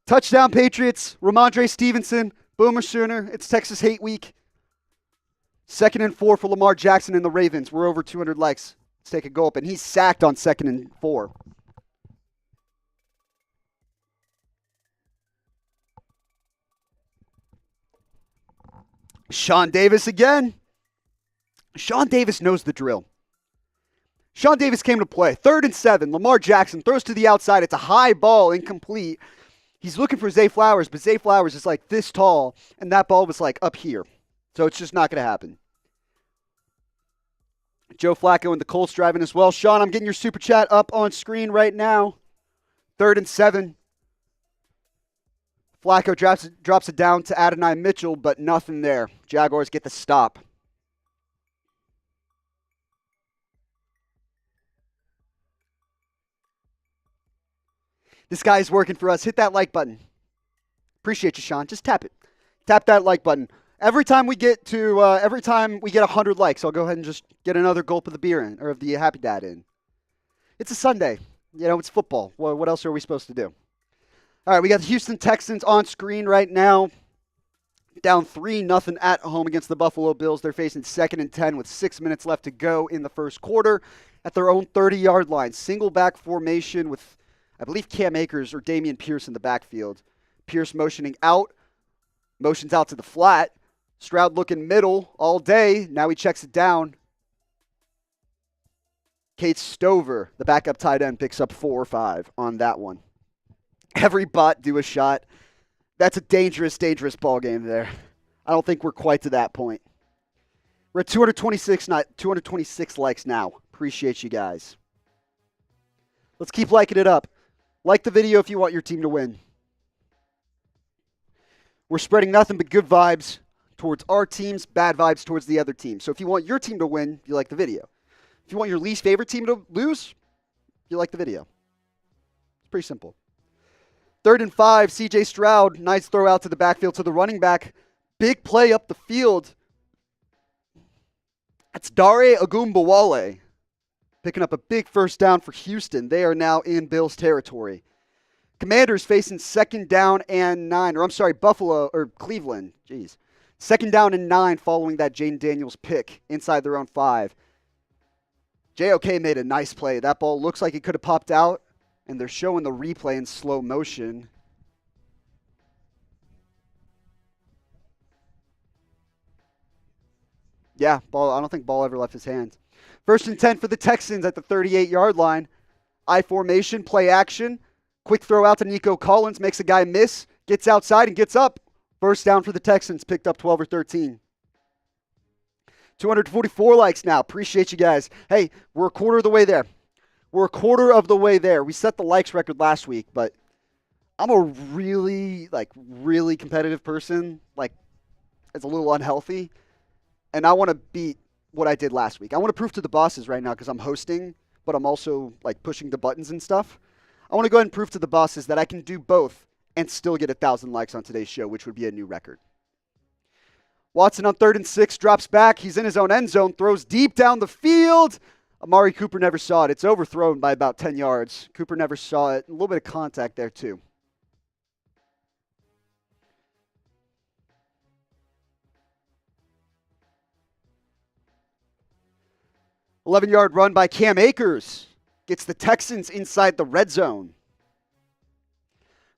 Touchdown Patriots. Ramondre Stevenson. Boomer Sooner. It's Texas Hate Week. 2nd and 4 for Lamar Jackson and the Ravens. We're over 200 likes. Let's take a gulp. And he's sacked on 2nd and 4. Sean Davis again. Sean Davis knows the drill. Sean Davis came to play. 3rd and 7. Lamar Jackson throws to the outside. It's a high ball, incomplete. He's looking for Zay Flowers, but Zay Flowers is like this tall, and that ball was like up here. So it's just not going to happen. Joe Flacco and the Colts driving as well. Sean, I'm getting your super chat up on screen right now. 3rd and 7. Flacco drops it down to Adonai Mitchell, but nothing there. Jaguars get the stop. This guy's working for us. Hit that like button. Appreciate you, Sean. Just tap it. Tap that like button. Every time we get 100 likes, I'll go ahead and just get another gulp of the beer in, or of the Happy Dad in. It's a Sunday. You know, it's football. Well, what else are we supposed to do? All right, we got the Houston Texans on screen right now. Down 3-0 at home against the Buffalo Bills. They're facing 2nd and 10 with 6 minutes left to go in the first quarter at their own 30-yard line. Single back formation with, I believe, Cam Akers or Dameon Pierce in the backfield. Pierce motioning out. Motions out to the flat. Stroud looking middle all day. Now he checks it down. Kate Stover, the backup tight end, picks up 4 or 5 on that one. Every bot do a shot. That's a dangerous, dangerous ball game there. I don't think we're quite to that point. We're at 226 likes now. Appreciate you guys. Let's keep liking it up. Like the video if you want your team to win. We're spreading nothing but good vibes towards our teams, bad vibes towards the other team. So if you want your team to win, you like the video. If you want your least favorite team to lose, you like the video. It's pretty simple. 3rd and 5, CJ Stroud. Nice throw out to the backfield to the running back. Big play up the field. That's Dare Ogunbowale picking up a big first down for Houston. They are now in Bills territory. Commanders facing 2nd down and 9. Cleveland. Jeez. 2nd down and 9 following that Jayden Daniels pick inside their own 5. JOK made a nice play. That ball looks like it could have popped out, and they're showing the replay in slow motion. Yeah, I don't think ball ever left his hands. 1st and 10 for the Texans at the 38-yard line. I formation, play action. Quick throw out to Nico Collins, makes a guy miss, gets outside and gets up. First down for the Texans, picked up 12 or 13. 244 likes now. Appreciate you guys. Hey, we're a quarter of the way there. We set the likes record last week, but I'm a really competitive person. Like, it's a little unhealthy. And I want to beat what I did last week. I want to prove to the bosses right now because I'm hosting, but I'm also like pushing the buttons and stuff. I want to go ahead and prove to the bosses that I can do both and still get 1,000 likes on today's show, which would be a new record. Watson on 3rd and 6, drops back. He's in his own end zone, throws deep down the field. Amari Cooper never saw it. It's overthrown by about 10 yards. Cooper never saw it. A little bit of contact there, too. $11-yard run by Cam Akers. Gets the Texans inside the red zone.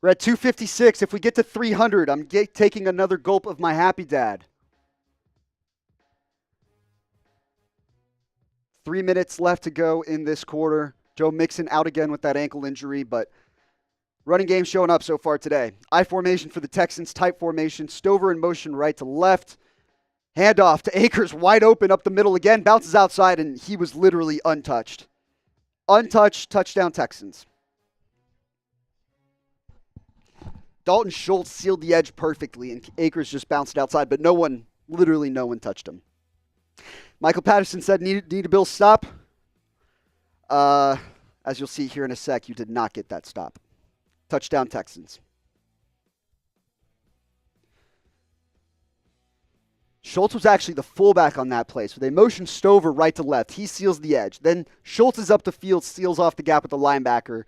We're at 256. If we get to 300, I'm taking another gulp of my Happy Dad. 3 minutes left to go in this quarter. Joe Mixon out again with that ankle injury, but running game showing up so far today. I formation for the Texans, tight formation. Stover in motion right to left. Handoff to Akers, wide open up the middle again. Bounces outside, and he was literally untouched. Untouched, touchdown Texans. Dalton Schultz sealed the edge perfectly, and Akers just bounced outside, but literally no one touched him. Michael Patterson said, need a Bills stop. As you'll see here in a sec, you did not get that stop. Touchdown Texans. Schultz was actually the fullback on that play, so they motioned Stover right to left. He seals the edge. Then Schultz is up the field, steals off the gap with the linebacker.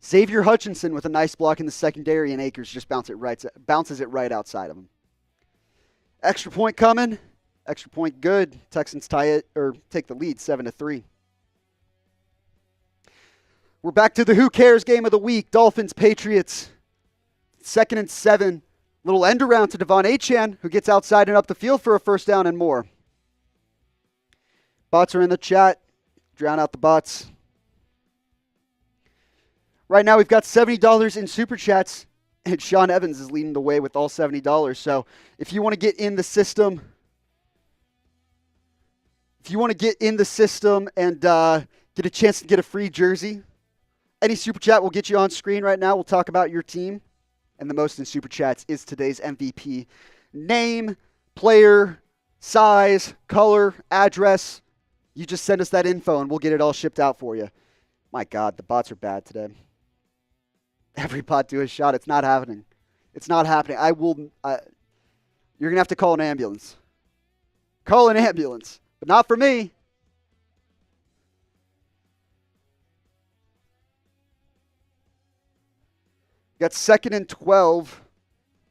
Xavier Hutchinson with a nice block in the secondary, and Akers just bounces it right outside of him. Extra point coming. Extra point good. Texans tie it or take the lead 7-3. We're back to the who cares game of the week. Dolphins, Patriots. 2nd and 7. Little end around to Devon Achane, who gets outside and up the field for a first down and more. Bots are in the chat. Drown out the bots. Right now we've got $70 in Super Chats, and Sean Evans is leading the way with all $70. So if you want to get in the system, and get a chance to get a free jersey, any Super Chat will get you on screen right now. We'll talk about your team. And the most in Super Chats is today's MVP. Name, player, size, color, address. You just send us that info and we'll get it all shipped out for you. My God, the bots are bad today. Every bot do a shot. It's not happening. It's not happening. You're going to have to call an ambulance. Call an ambulance. But not for me. Got 2nd and 12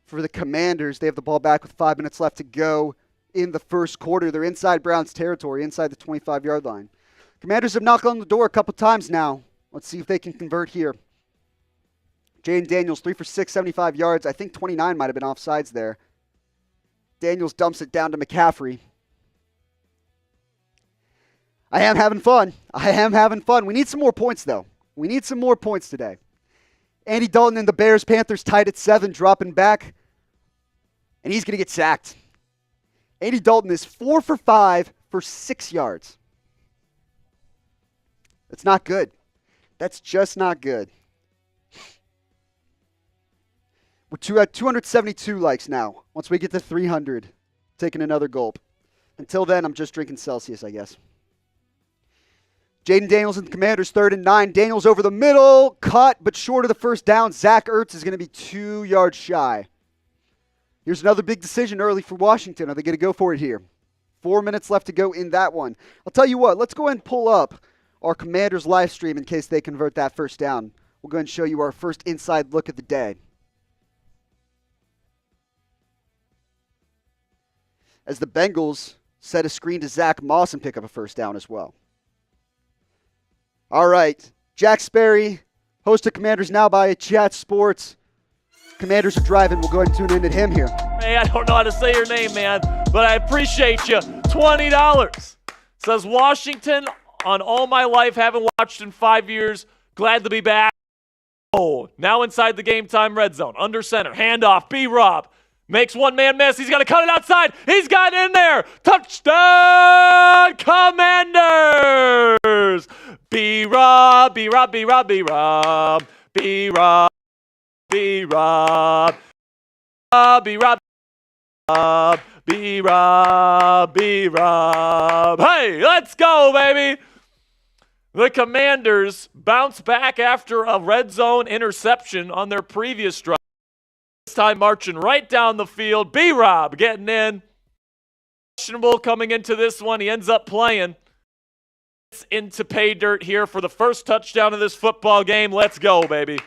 for the Commanders. They have the ball back with 5 minutes left to go in the first quarter. They're inside Browns territory, inside the 25-yard line. Commanders have knocked on the door a couple times now. Let's see if they can convert here. Jayden Daniels, 3 for 6, 75 yards. I think 29 might have been offsides there. Daniels dumps it down to McCaffrey. I am having fun. We need some more points, though. We need some more points today. Andy Dalton and the Bears-Panthers tied at 7, dropping back. And he's going to get sacked. Andy Dalton is 4 for 5 for 6 yards. That's not good. That's just not good. We're at 272 likes now. Once we get to 300, taking another gulp. Until then, I'm just drinking Celsius, I guess. Jayden Daniels and the Commanders, 3rd and 9. Daniels over the middle, caught but short of the first down. Zach Ertz is going to be 2 yards shy. Here's another big decision early for Washington. Are they going to go for it here? 4 minutes left to go in that one. I'll tell you what, let's go ahead and pull up our Commanders live stream in case they convert that first down. We'll go ahead and show you our first inside look of the day. As the Bengals set a screen to Zach Moss and pick up a first down as well. All right, Jack Sperry, host of Commanders Now by Chat Sports. Commanders are driving. We'll go ahead and tune in at him here. Hey, I don't know how to say your name, man, but I appreciate you. $20. Says Washington, on all my life, haven't watched in 5 years. Glad to be back. Oh, now inside the game time red zone. Under center, handoff, B-Rob. Makes one man miss. He's going to cut it outside. He's got it in there. Touchdown, Commanders. B-Rob, B-Rob, B-Rob, B-Rob. B-Rob, B-Rob. B-Rob, B-Rob, B-Rob. Hey, let's go, baby. The Commanders bounce back after a red zone interception on their previous drive. This time marching right down the field. B-Rob getting in. Questionable coming into this one. He ends up playing. It's into pay dirt here for the first touchdown of this football game. Let's go, baby.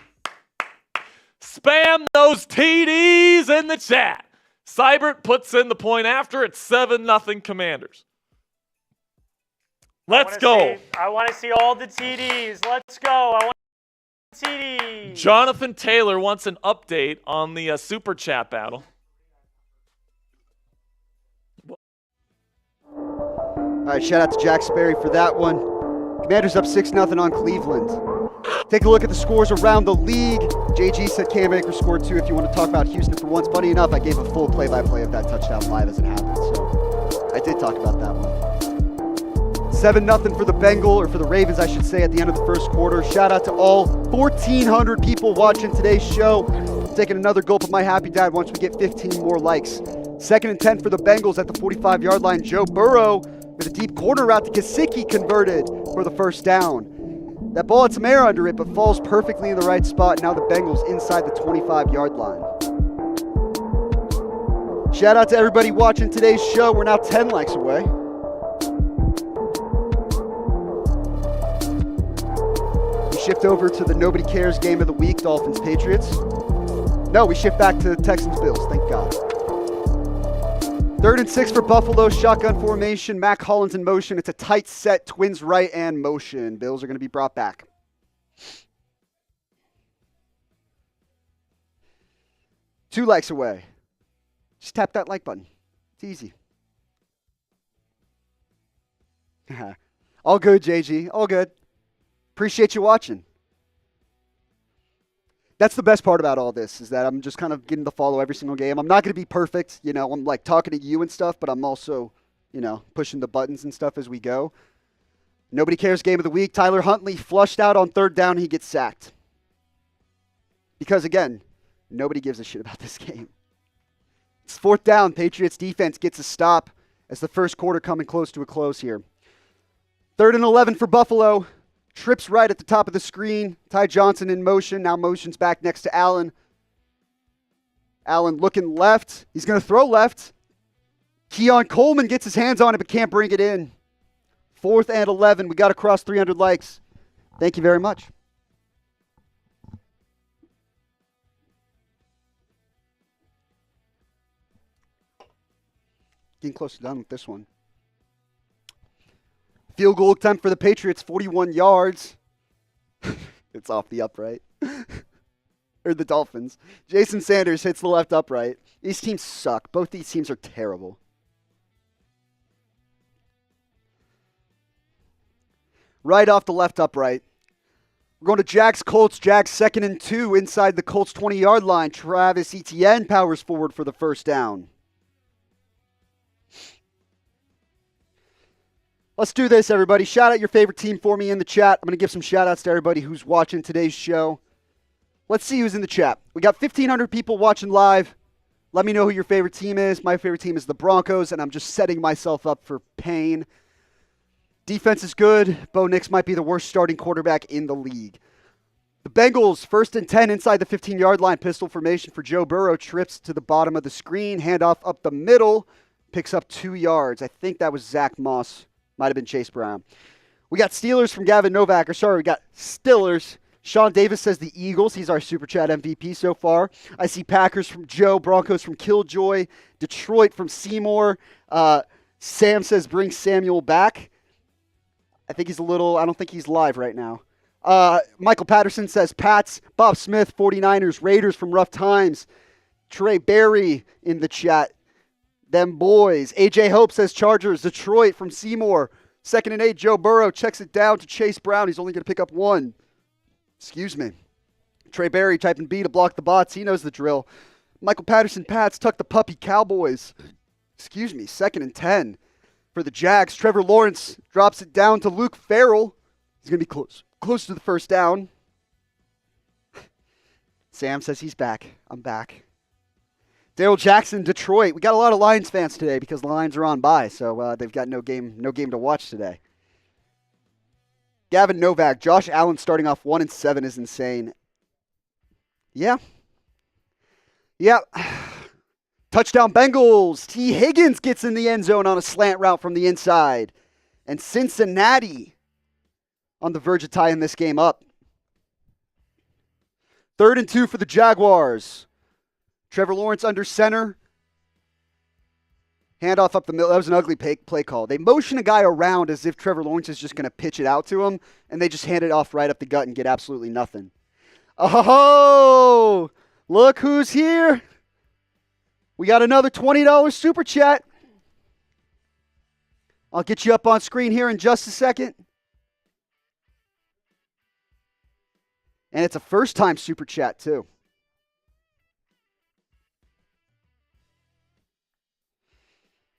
Spam those TDs in the chat. Seibert puts in the point after. It's 7-0 Commanders. Let's go. I want to see all the TDs. Let's go. I want TDs. Jonathan Taylor wants an update on the Super Chat battle. All right, shout out to Jack Sperry for that one. Commanders up 6-0 on Cleveland. Take a look at the scores around the league. JG said Cam Akers scored 2 if you want to talk about Houston for once. Funny enough, I gave a full play-by-play of that touchdown live as it happened, so I did talk about that one. 7-0 for the for the Ravens, I should say, at the end of the first quarter. Shout out to all 1,400 people watching today's show. I'm taking another gulp of my Happy Dad once we get 15 more likes. 2nd and 10 for the Bengals at the 45-yard line. Joe Burrow With a deep corner route to Gesicki, converted for the first down. That ball had some air under it, but falls perfectly in the right spot. Now the Bengals inside the 25-yard line. Shout out to everybody watching today's show. We're now 10 likes away. We shift over to the nobody cares game of the week, Dolphins-Patriots. No, we shift back to Texans-Bills, thank God. 3rd and 6 for Buffalo, shotgun formation. Mac Hollins in motion. It's a tight set, Twins right and motion. Bills are going to be brought back. Two likes away. Just tap that like button. It's easy. All good, JG. All good. Appreciate you watching. That's the best part about all this, is that I'm just kind of getting to follow every single game. I'm not going to be perfect. You know, I'm like talking to you and stuff, but I'm also, you know, pushing the buttons and stuff as we go. Nobody cares game of the week. Tyler Huntley flushed out on 3rd down. He gets sacked. Because, again, nobody gives a shit about this game. It's 4th down. Patriots defense gets a stop as the first quarter coming close to a close here. 3rd and 11 for Buffalo. Trips right at the top of the screen. Ty Johnson in motion. Now motion's back next to Allen. Allen looking left. He's going to throw left. Keon Coleman gets his hands on it but can't bring it in. 4th and 11. We got to cross 300 likes. Thank you very much. Getting close to done with this one. Field goal attempt for the Patriots, 41 yards. It's off the upright. Or the Dolphins. Jason Sanders hits the left upright. These teams suck. Both these teams are terrible. Right off the left upright. We're going to Jags Colts. Jags 2nd and 2 inside the Colts 20-yard line. Travis Etienne powers forward for the first down. Let's do this, everybody. Shout out your favorite team for me in the chat. I'm going to give some shout outs to everybody who's watching today's show. Let's see who's in the chat. We got 1,500 people watching live. Let me know who your favorite team is. My favorite team is the Broncos, and I'm just setting myself up for pain. Defense is good. Bo Nix might be the worst starting quarterback in the league. The Bengals, 1st and 10 inside the 15-yard line. Pistol formation for Joe Burrow. Trips to the bottom of the screen. Handoff up the middle. Picks up 2 yards. I think that was Zach Moss. Might have been Chase Brown. We got Steelers from Gavin Novak. We got Stillers. Sean Davis says the Eagles. He's our Super Chat MVP so far. I see Packers from Joe. Broncos from Killjoy. Detroit from Seymour. Sam says bring Samuel back. I think he's I don't think he's live right now. Michael Patterson says Pats. Bob Smith, 49ers. Raiders from Rough Times. Trey Berry in the chat. Them boys. AJ Hope says Chargers. Detroit from Seymour. 2nd and 8. Joe Burrow checks it down to Chase Brown. He's only going to pick up 1. Excuse me. Trey Berry typing B to block the bots. He knows the drill. Michael Patterson Pats tuck the puppy Cowboys. Excuse me. 2nd and 10 for the Jags. Trevor Lawrence drops it down to Luke Farrell. He's going to be close to the first down. Sam says he's back. I'm back. Daryl Jackson, Detroit. We got a lot of Lions fans today because the Lions are on bye, so they've got no game to watch today. Gavin Novak, Josh Allen starting off 1-7 is insane. Yeah. Touchdown Bengals. T. Higgins gets in the end zone on a slant route from the inside. And Cincinnati on the verge of tying this game up. 3rd and 2 for the Jaguars. Trevor Lawrence under center. Handoff up the middle. That was an ugly play call. They motion a guy around as if Trevor Lawrence is just going to pitch it out to him, and they just hand it off right up the gut and get absolutely nothing. Oh, look who's here. We got another $20 super chat. I'll get you up on screen here in just a second. And it's a first-time super chat, too.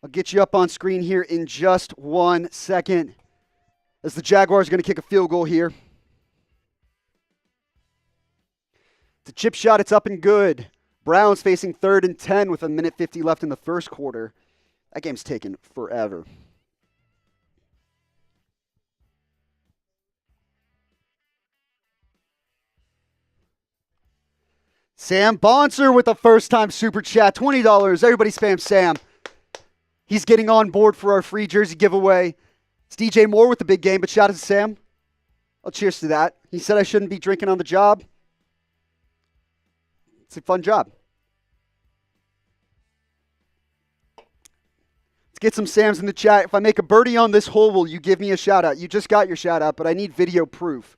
I'll get you up on screen here in just 1 second as the Jaguars are going to kick a field goal here. It's a chip shot. It's up and good. Browns facing 3rd and 10 with 1:50 left in the first quarter. That game's taken forever. Sam Bonser with a first-time super chat, $20. Everybody spam Sam. He's getting on board for our free jersey giveaway. It's DJ Moore with the big game, but shout out to Sam. Well, cheers to that. He said I shouldn't be drinking on the job. It's a fun job. Let's get some Sams in the chat. If I make a birdie on this hole, will you give me a shout-out? You just got your shout-out, but I need video proof.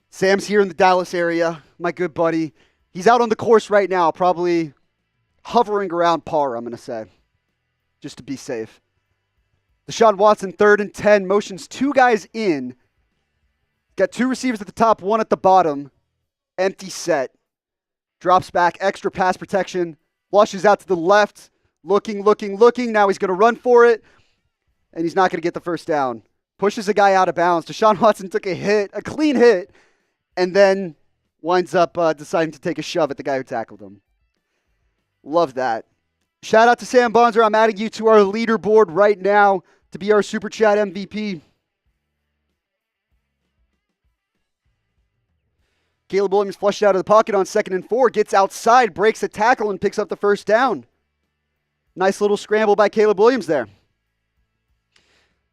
Sam's here in the Dallas area, my good buddy. He's out on the course right now, probably hovering around par, I'm going to say, just to be safe. Deshaun Watson, 3rd and 10, motions 2 guys in. Got 2 receivers at the top, 1 at the bottom. Empty set. Drops back, extra pass protection. Flushes out to the left. Looking. Now he's going to run for it. And he's not going to get the first down. Pushes a guy out of bounds. Deshaun Watson took a hit, a clean hit, and then winds up deciding to take a shove at the guy who tackled him. Love that. Shout out to Sam Bonser. I'm adding you to our leaderboard right now to be our Super Chat MVP. Caleb Williams flushed out of the pocket on 2nd and 4, gets outside, breaks a tackle, and picks up the first down. Nice little scramble by Caleb Williams there.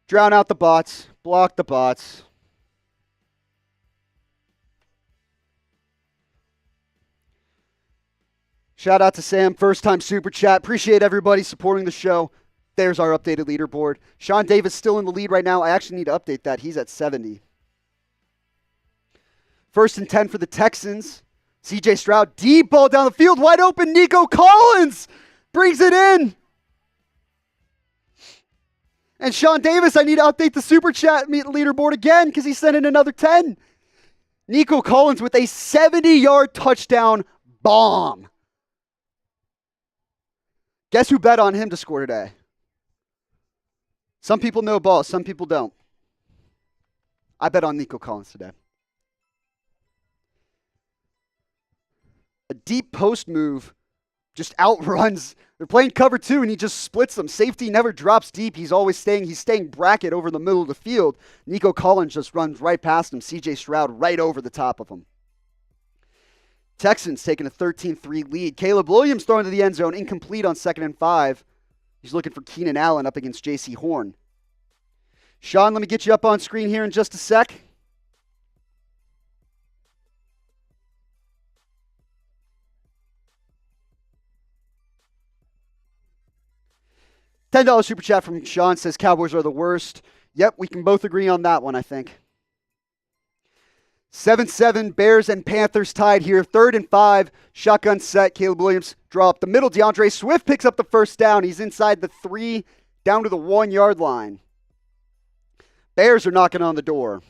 Drown out the bots, block the bots. Shout out to Sam, first time super chat. Appreciate everybody supporting the show. There's our updated leaderboard. Sean Davis still in the lead right now. I actually need to update that. He's at 70. 1st and 10 for the Texans. CJ Stroud, deep ball down the field, wide open. Nico Collins brings it in. And Sean Davis, I need to update the super chat leaderboard again because he sent in another 10. Nico Collins with a 70-yard touchdown bomb. Guess who bet on him to score today? Some people know ball, some people don't. I bet on Nico Collins today. A deep post move just outruns. They're playing cover 2 and he just splits them. Safety never drops deep. He's staying bracket over the middle of the field. Nico Collins just runs right past him. CJ Stroud right over the top of him. Texans taking a 13-3 lead. Caleb Williams throwing to the end zone, incomplete on 2nd and 5. He's looking for Keenan Allen up against J.C. Horn. Sean, let me get you up on screen here in just a sec. $10 super chat from Sean says Cowboys are the worst. Yep, we can both agree on that one, I think. 7-7, Bears and Panthers tied here. 3rd and 5, shotgun set. Caleb Williams draw up the middle. DeAndre Swift picks up the first down. He's inside the 3, down to the 1-yard line. Bears are knocking on the door.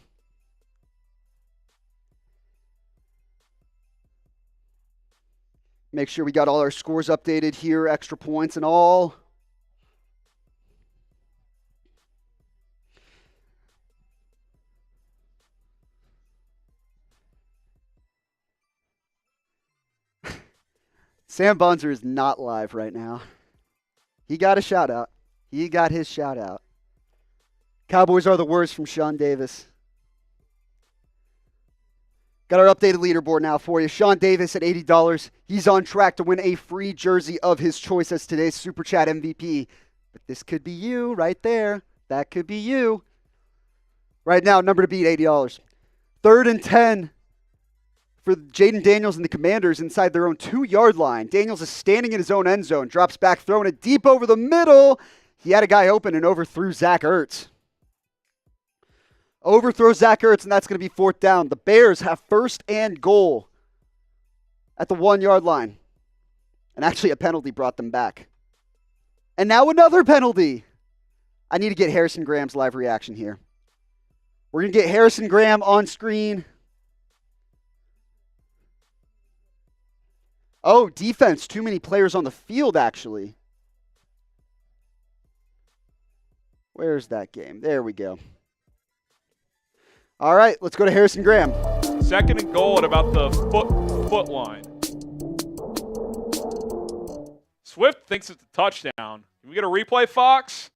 Make sure we got all our scores updated here, extra points and all. Sam Bonser is not live right now. He got a shout out. He got his shout out. Cowboys are the worst from Sean Davis. Got our updated leaderboard now for you. Sean Davis at $80. He's on track to win a free jersey of his choice as today's Super Chat MVP. But this could be you right there. That could be you. Right now, number to beat, $80. 3rd and 10 for Jayden Daniels and the Commanders inside their own 2-yard line. Daniels is standing in his own end zone. Drops back, throwing it deep over the middle. He had a guy open and overthrew Zach Ertz. Overthrows Zach Ertz, and that's going to be 4th down. The Bears have 1st and goal at the 1-yard line. And actually a penalty brought them back. And now another penalty. I need to get Harrison Graham's live reaction here. We're going to get Harrison Graham on screen. Oh, defense. Too many players on the field, actually. Where's that game? There we go. All right, let's go to Harrison Graham. 2nd and goal at about the foot line. Swift thinks it's a touchdown. Can we get a replay, Fox?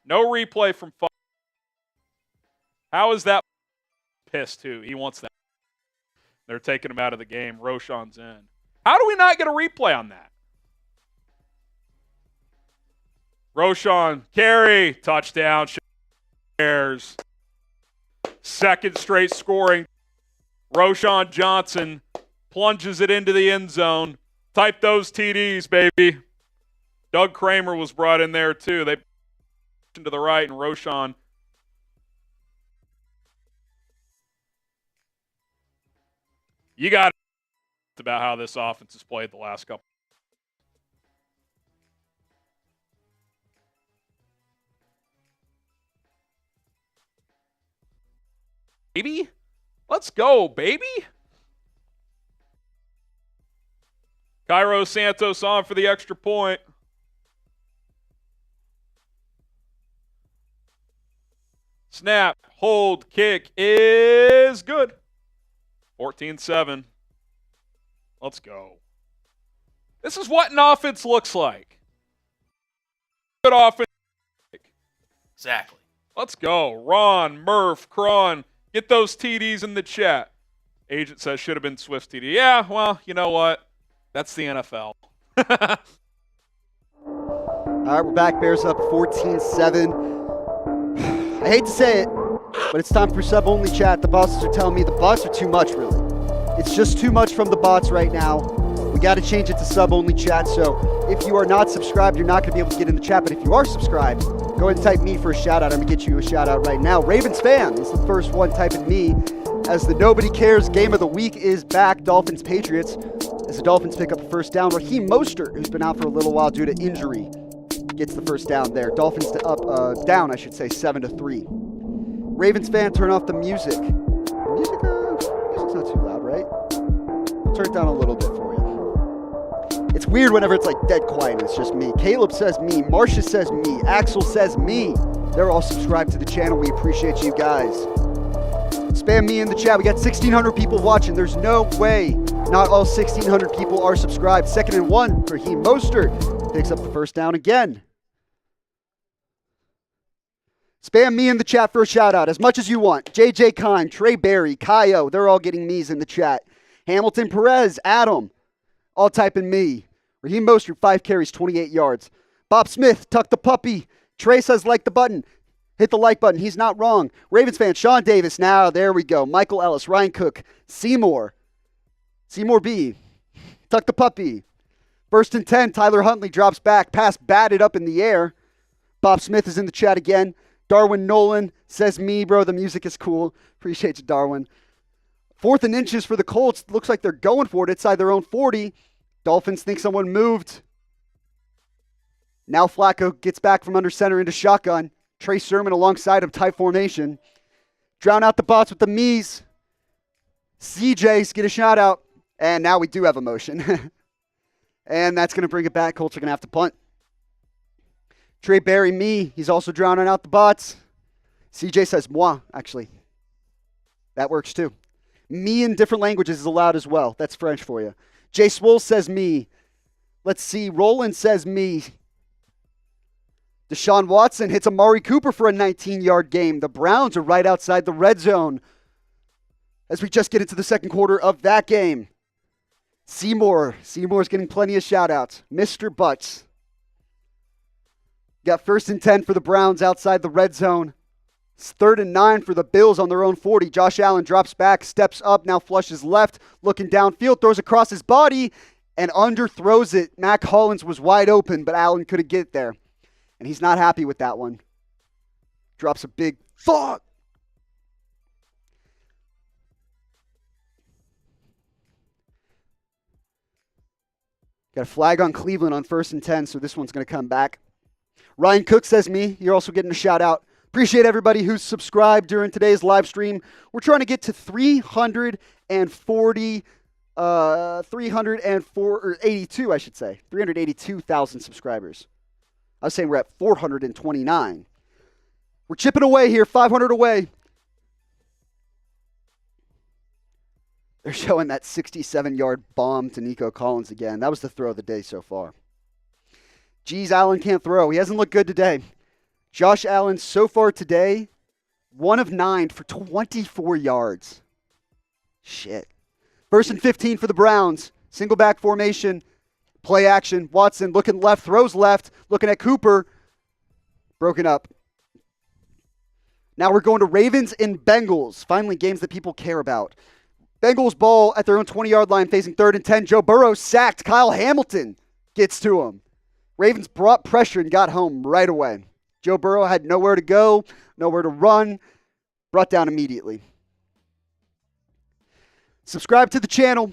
No replay from Fox. How is that pissed, too? He wants that. They're taking him out of the game. Roshan's in. How do we not get a replay on that? Roshan, carry, touchdown, Bears. Second straight scoring. Roshan Johnson plunges it into the end zone. Type those TDs, baby. Doug Kramer was brought in there, too. They to the right, and Roshan. You got to about how this offense has played the last couple. Baby? Let's go, baby. Cairo Santos on for the extra point. Snap, hold, kick is good. 14-7. Let's go. This is what an offense looks like. Good offense. Exactly. Let's go. Ron, Murph, Cron. Get those TDs in the chat. Agent says should have been Swift TD. Yeah, well, you know what? That's the NFL. All right, we're back. Bears up 14-7. I hate to say it, but it's time for sub-only chat. The bosses are telling me the bots are too much, really. It's just too much from the bots right now. We got to change it to sub-only chat. So if you are not subscribed, you're not going to be able to get in the chat. But if you are subscribed, go ahead and type me for a shout-out. I'm going to get you a shout-out right now. Ravens fan is the first one typing me as the Nobody Cares Game of the Week is back. Dolphins-Patriots as the Dolphins pick up a first down. Raheem Mostert, who's been out for a little while due to injury, gets the first down there. Dolphins down, 7-3. Ravens fan, turn off the music. Music's not too loud, right? I'll turn it down a little bit for you. It's weird whenever it's like dead quiet and it's just me. Caleb says me. Marcia says me. Axel says me. They're all subscribed to the channel. We appreciate you guys. Spam me in the chat. We got 1,600 people watching. There's no way not all 1,600 people are subscribed. 2nd and 1. Raheem Mostert picks up the first down again. Spam me in the chat for a shout-out as much as you want. JJ Kime, Trey Berry, Kaio, they're all getting me's in the chat. Hamilton Perez, Adam, all typing me. Raheem Mostert, 5 carries, 28 yards. Bob Smith, tuck the puppy. Trey says like the button. Hit the like button. He's not wrong. Ravens fan, Sean Davis, now there we go. Michael Ellis, Ryan Cook, Seymour B, tuck the puppy. 1st and 10, Tyler Huntley drops back. Pass batted up in the air. Bob Smith is in the chat again. Darwin Nolan says me, bro. The music is cool. Appreciate you, Darwin. 4th and inches for the Colts. Looks like they're going for it inside their own 40. Dolphins think someone moved. Now Flacco gets back from under center into shotgun. Trey Sermon alongside him, tight formation. Drown out the bots with the me's. CJ's get a shout out. And now we do have a motion. And that's going to bring it back. Colts are going to have to punt. Trey Berry, me. He's also drowning out the bots. CJ says moi, actually. That works too. Me in different languages is allowed as well. That's French for you. Jay Swoll says me. Let's see. Roland says me. Deshaun Watson hits Amari Cooper for a 19-yard game. The Browns are right outside the red zone as we just get into the second quarter of that game. Seymour's getting plenty of shout-outs. Mr. Butts. Got 1st and 10 for the Browns outside the red zone. It's 3rd and 9 for the Bills on their own 40. Josh Allen drops back, steps up, now flushes left, looking downfield, throws across his body, and underthrows it. Mac Hollins was wide open, but Allen couldn't get there. And he's not happy with that one. Drops a big thought. Got a flag on Cleveland on 1st and 10, so this one's going to come back. Ryan Cook says me. You're also getting a shout out. Appreciate everybody who's subscribed during today's live stream. We're trying to get to 382,000 subscribers. I was saying we're at 429. We're chipping away here, 500 away. They're showing that 67-yard bomb to Nico Collins again. That was the throw of the day so far. Geez, Allen can't throw. He hasn't looked good today. Josh Allen so far today, 1 of 9 for 24 yards. Shit. First and 15 for the Browns. Single back formation. Play action. Watson looking left, throws left. Looking at Cooper. Broken up. Now we're going to Ravens and Bengals. Finally, games that people care about. Bengals ball at their own 20-yard line facing 3rd and 10. Joe Burrow sacked. Kyle Hamilton gets to him. Ravens brought pressure and got home right away. Joe Burrow had nowhere to go, nowhere to run. Brought down immediately. Subscribe to the channel.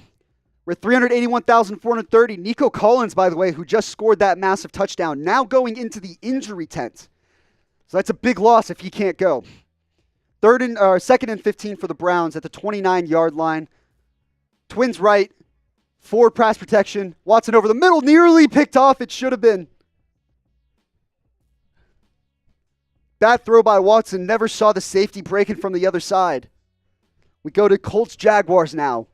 We're at 381,430. Nico Collins, by the way, who just scored that massive touchdown, now going into the injury tent. So that's a big loss if he can't go. 2nd and 15 for the Browns at the 29-yard line. Twins right. Forward pass protection. Watson over the middle. Nearly picked off. It should have been. Bad throw by Watson. Never saw the safety breaking from the other side. We go to Colts-Jaguars now.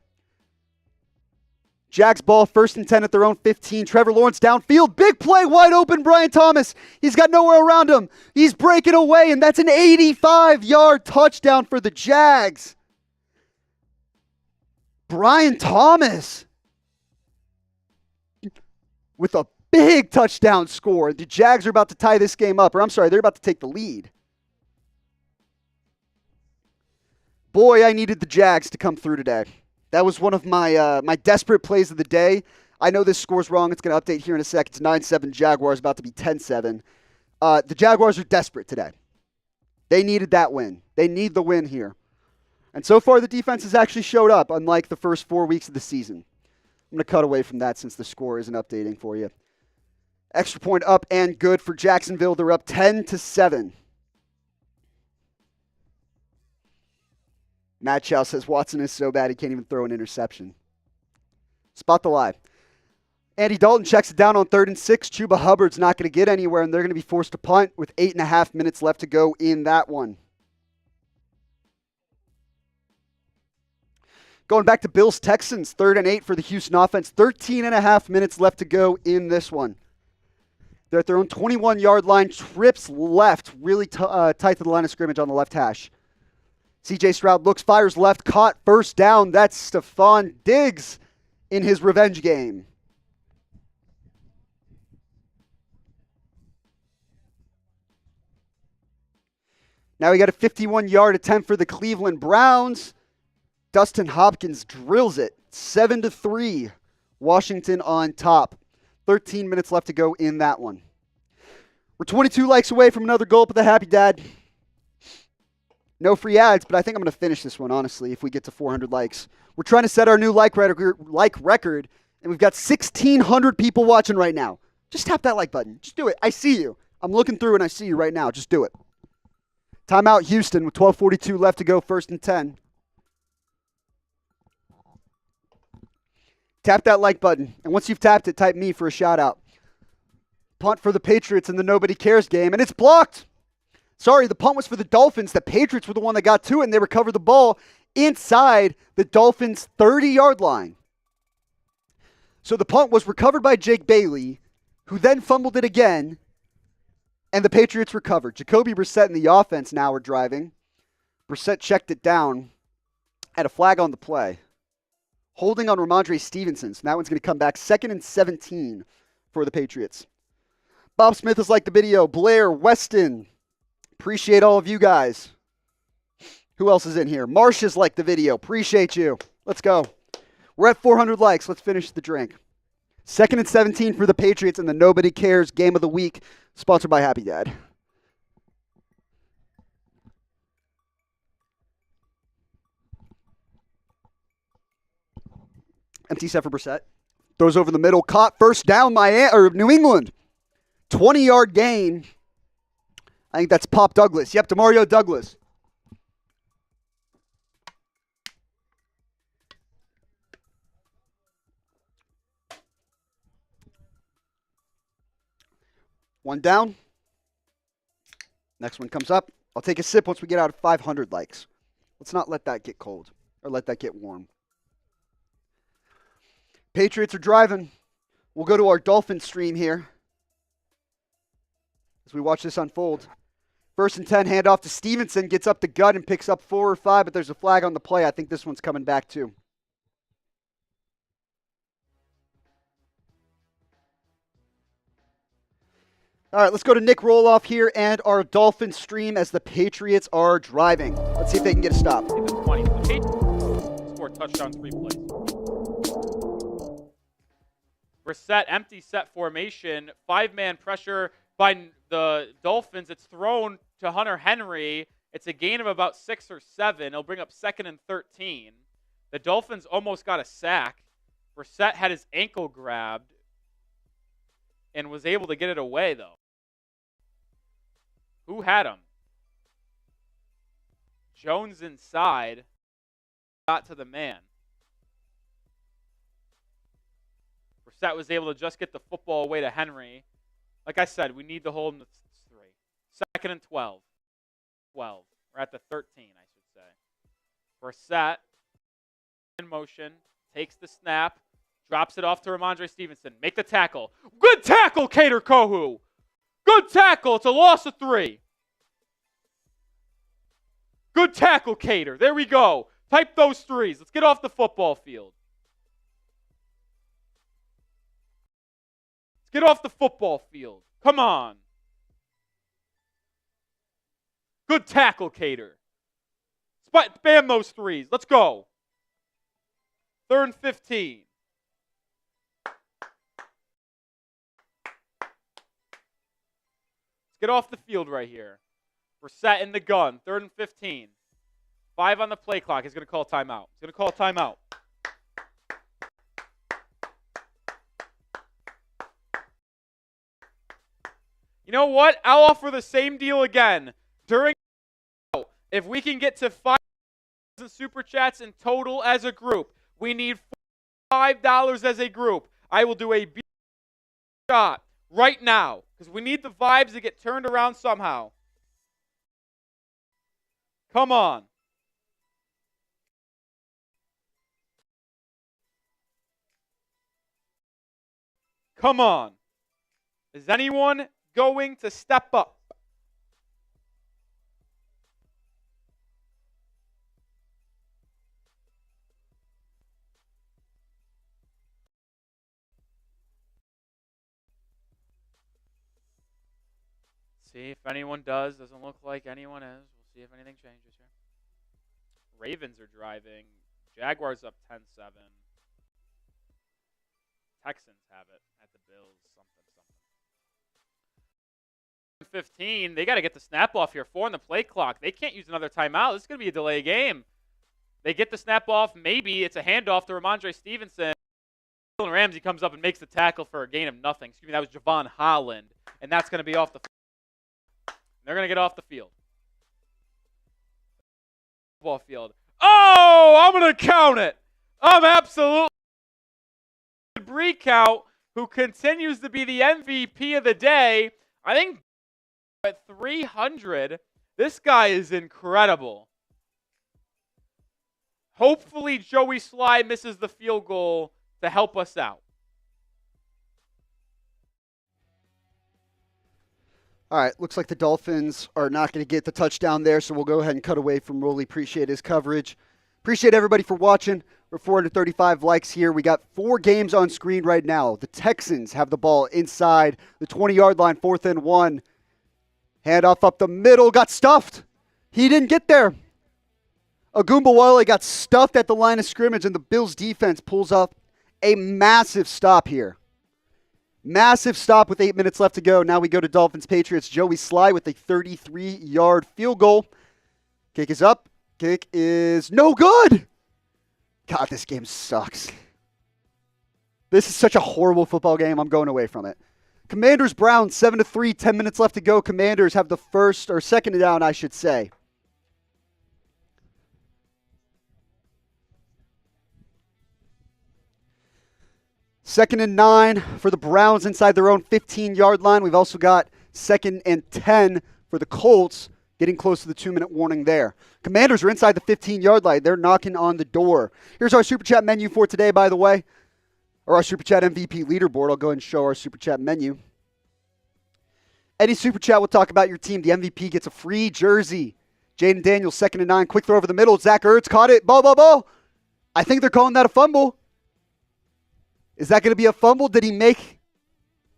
Jags ball, 1st and 10 at their own 15. Trevor Lawrence downfield. Big play, wide open. Brian Thomas. He's got nowhere around him. He's breaking away, and that's an 85-yard touchdown for the Jags. Brian Thomas with a big touchdown score. The Jags are about to tie this game up. Or I'm sorry, they're about to take the lead. Boy, I needed the Jags to come through today. That was one of my my desperate plays of the day. I know this score's wrong. It's going to update here in a sec. It's 9-7 Jaguars, about to be 10-7. The Jaguars are desperate today. They needed that win. They need the win here. And so far, the defense has actually showed up, unlike the first 4 weeks of the season. I'm going to cut away from that since the score isn't updating for you. Extra point up and good for Jacksonville. They're up 10-7. Matt Chow says Watson is so bad he can't even throw an interception. Spot the lie. Andy Dalton checks it down on 3rd and 6. Chuba Hubbard's not going to get anywhere, and they're going to be forced to punt with 8.5 minutes left to go in that one. Going back to Bills-Texans, 3rd and 8 for the Houston offense. 13.5 minutes left to go in this one. They're at their own 21-yard line. Trips left, really tight to the line of scrimmage on the left hash. CJ Stroud looks, fires left, caught, first down. That's Stephon Diggs in his revenge game. Now we got a 51-yard attempt for the Cleveland Browns. Dustin Hopkins drills it. 7-3. Washington on top. 13 minutes left to go in that one. We're 22 likes away from another gulp of the Happy Dad. No free ads, but I think I'm going to finish this one, honestly, if we get to 400 likes. We're trying to set our new like record, and we've got 1,600 people watching right now. Just tap that like button. Just do it. I see you. I'm looking through, and I see you right now. Just do it. Timeout Houston with 12:42 left to go, 1st and 10. Tap that like button, and once you've tapped it, type me for a shout-out. Punt for the Patriots in the Nobody Cares game, and it's blocked. Sorry, the punt was for the Dolphins. The Patriots were the one that got to it, and they recovered the ball inside the Dolphins' 30-yard line. So the punt was recovered by Jake Bailey, who then fumbled it again, and the Patriots recovered. Jacoby Brissett and the offense now are driving. Brissett checked it down, had a flag on the play. Holding on Ramondre Stevenson, so that one's going to come back. 2nd and 17 for the Patriots. Bob Smith has liked the video. Blair, Weston. Appreciate all of you guys. Who else is in here? Marcia's liked the video. Appreciate you. Let's go. We're at 400 likes. Let's finish the drink. 2nd and 17 for the Patriots in the Nobody Cares Game of the Week, sponsored by Happy Dad. Empty set for Brissett. Throws over the middle. Caught, first down, New England. 20-yard gain. I think that's Pop Douglas. Yep, DeMario Douglas. One down. Next one comes up. I'll take a sip once we get out of 500 likes. Let's not let that get cold or let that get warm. Patriots are driving. We'll go to our Dolphin stream here as we watch this unfold. First and 10, handoff to Stevenson, gets up the gut and picks up 4 or 5, but there's a flag on the play. I think this one's coming back too. All right, let's go to Nick Roloff here and our Dolphins stream as the Patriots are driving. Let's see if they can get a stop. 20. The Patriots scored touchdown 3 plays. Brissett, empty set formation, 5-man pressure by the Dolphins. It's thrown to Hunter Henry. It's a gain of about 6 or 7. It'll bring up 2nd and 13. The Dolphins almost got a sack. Brissett had his ankle grabbed and was able to get it away, though. Who had him? Jones inside. Got to the man. Brissett was able to just get the football away to Henry. Like I said, we need to hold him to 3. 2nd and 12. 12. We're at the 13, I should say. Brissett in motion, takes the snap, drops it off to Ramondre Stevenson. Make the tackle. Good tackle, Kader Kohu. Good tackle. It's a loss of 3. Good tackle, Kader. There we go. Type those 3s. Let's get off the football field. Let's get off the football field. Come on. Good tackle, Kader. Spam those 3s. Let's go. 3rd and 15. Get off the field right here. Brissett in the gun. 3rd and 15. 5 on the play clock. He's going to call timeout. He's going to call timeout. You know what? I'll offer the same deal again. If we can get to 5 super chats in total as a group, we need $5 as a group. I will do a shot right now because we need the vibes to get turned around somehow. Come on. Come on. Is anyone going to step up? See if anyone does. Doesn't look like anyone is. We'll see if anything changes here. Ravens are driving. Jaguars up 10-7. Texans have it at the Bills. Something. 15. They got to get the snap off here. 4 on the play clock. They can't use another timeout. This is going to be a delay game. They get the snap off. Maybe it's a handoff to Ramondre Stevenson. Ramsey comes up and makes the tackle for a gain of nothing. Excuse me, that was Javon Holland. And that's going to be off the field. They're going to get off the field. Football field. Oh, I'm going to count it. I'm absolutely. Bree count, who continues to be the MVP of the day. I think at 300, this guy is incredible. Hopefully, Joey Sly misses the field goal to help us out. All right, looks like the Dolphins are not going to get the touchdown there, so we'll go ahead and cut away from Rolly. Appreciate his coverage. Appreciate everybody for watching. We're 435 likes here. We got 4 games on screen right now. The Texans have the ball inside the 20-yard line, 4th and 1. Handoff up the middle, got stuffed. He didn't get there. Agumbawale got stuffed at the line of scrimmage, and the Bills defense pulls up a massive stop here. Massive stop with 8 minutes left to go. Now we go to Dolphins-Patriots. Joey Sly with a 33-yard field goal. Kick is up. Kick is no good. God, this game sucks. This is such a horrible football game. I'm going away from it. Commanders-Browns, 7-3, 10 minutes left to go. Commanders have the first or second down, I should say. Second and 9 for the Browns inside their own 15-yard line. We've also got 2nd and 10 for the Colts, getting close to the 2-minute warning there. Commanders are inside the 15-yard line. They're knocking on the door. Here's our Super Chat menu for today, by the way, or our Super Chat MVP leaderboard. I'll go ahead and show our Super Chat menu. Any super chat, we'll talk about your team. The MVP gets a free jersey. Jayden Daniels, 2nd and 9. Quick throw over the middle. Zach Ertz caught it. Ball. I think they're calling that a fumble. Is that going to be a fumble? Did he make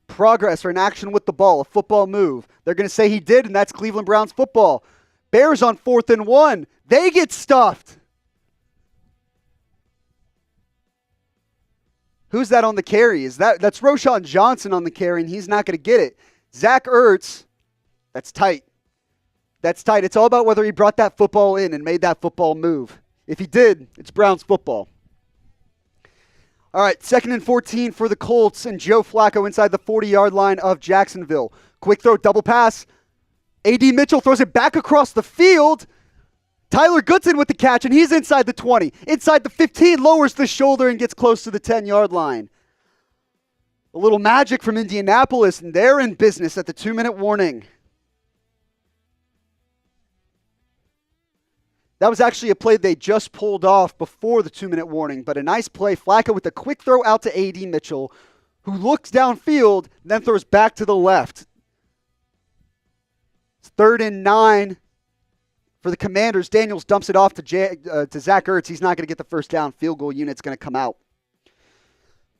progress or an action with the ball, a football move? They're going to say he did, and that's Cleveland Browns football. Bears on 4th and 1. They get stuffed. Who's that on the carry? That's Roschon Johnson on the carry, and he's not going to get it. Zach Ertz, that's tight. That's tight. It's all about whether he brought that football in and made that football move. If he did, it's Browns football. All right, 2nd and 14 for the Colts, and Joe Flacco inside the 40-yard line of Jacksonville. Quick throw, double pass. A.D. Mitchell throws it back across the field. Tyler Goodson with the catch, and he's inside the 20. Inside the 15, lowers the shoulder and gets close to the 10-yard line. A little magic from Indianapolis, and they're in business at the 2-minute warning. That was actually a play they just pulled off before the 2-minute warning, but a nice play. Flacco with a quick throw out to A.D. Mitchell, who looks downfield, then throws back to the left. It's 3rd and 9 for the Commanders. Daniels dumps it off to Zach Ertz. He's not going to get the first down. Field goal unit's going to come out.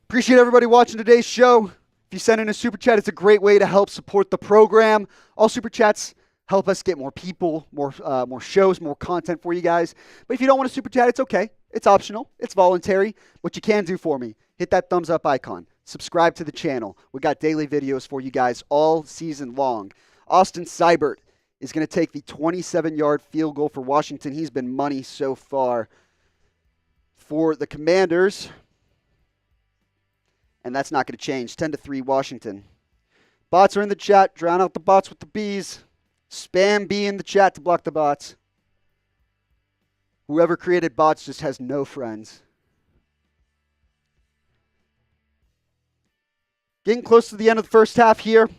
Appreciate everybody watching today's show. If you send in a super chat, it's a great way to help support the program. All super chats help us get more people, more shows, more content for you guys. But if you don't want to super chat, it's okay. It's optional. It's voluntary. What you can do for me, hit that thumbs up icon. Subscribe to the channel. We got daily videos for you guys all season long. Austin Seibert is going to take the 27-yard field goal for Washington. He's been money so far for the Commanders. And that's not going to change. 10-3 Washington. Bots are in the chat. Drown out the bots with the bees. Spam B in the chat to block the bots. Whoever created bots just has no friends. Getting close to the end of the first half here.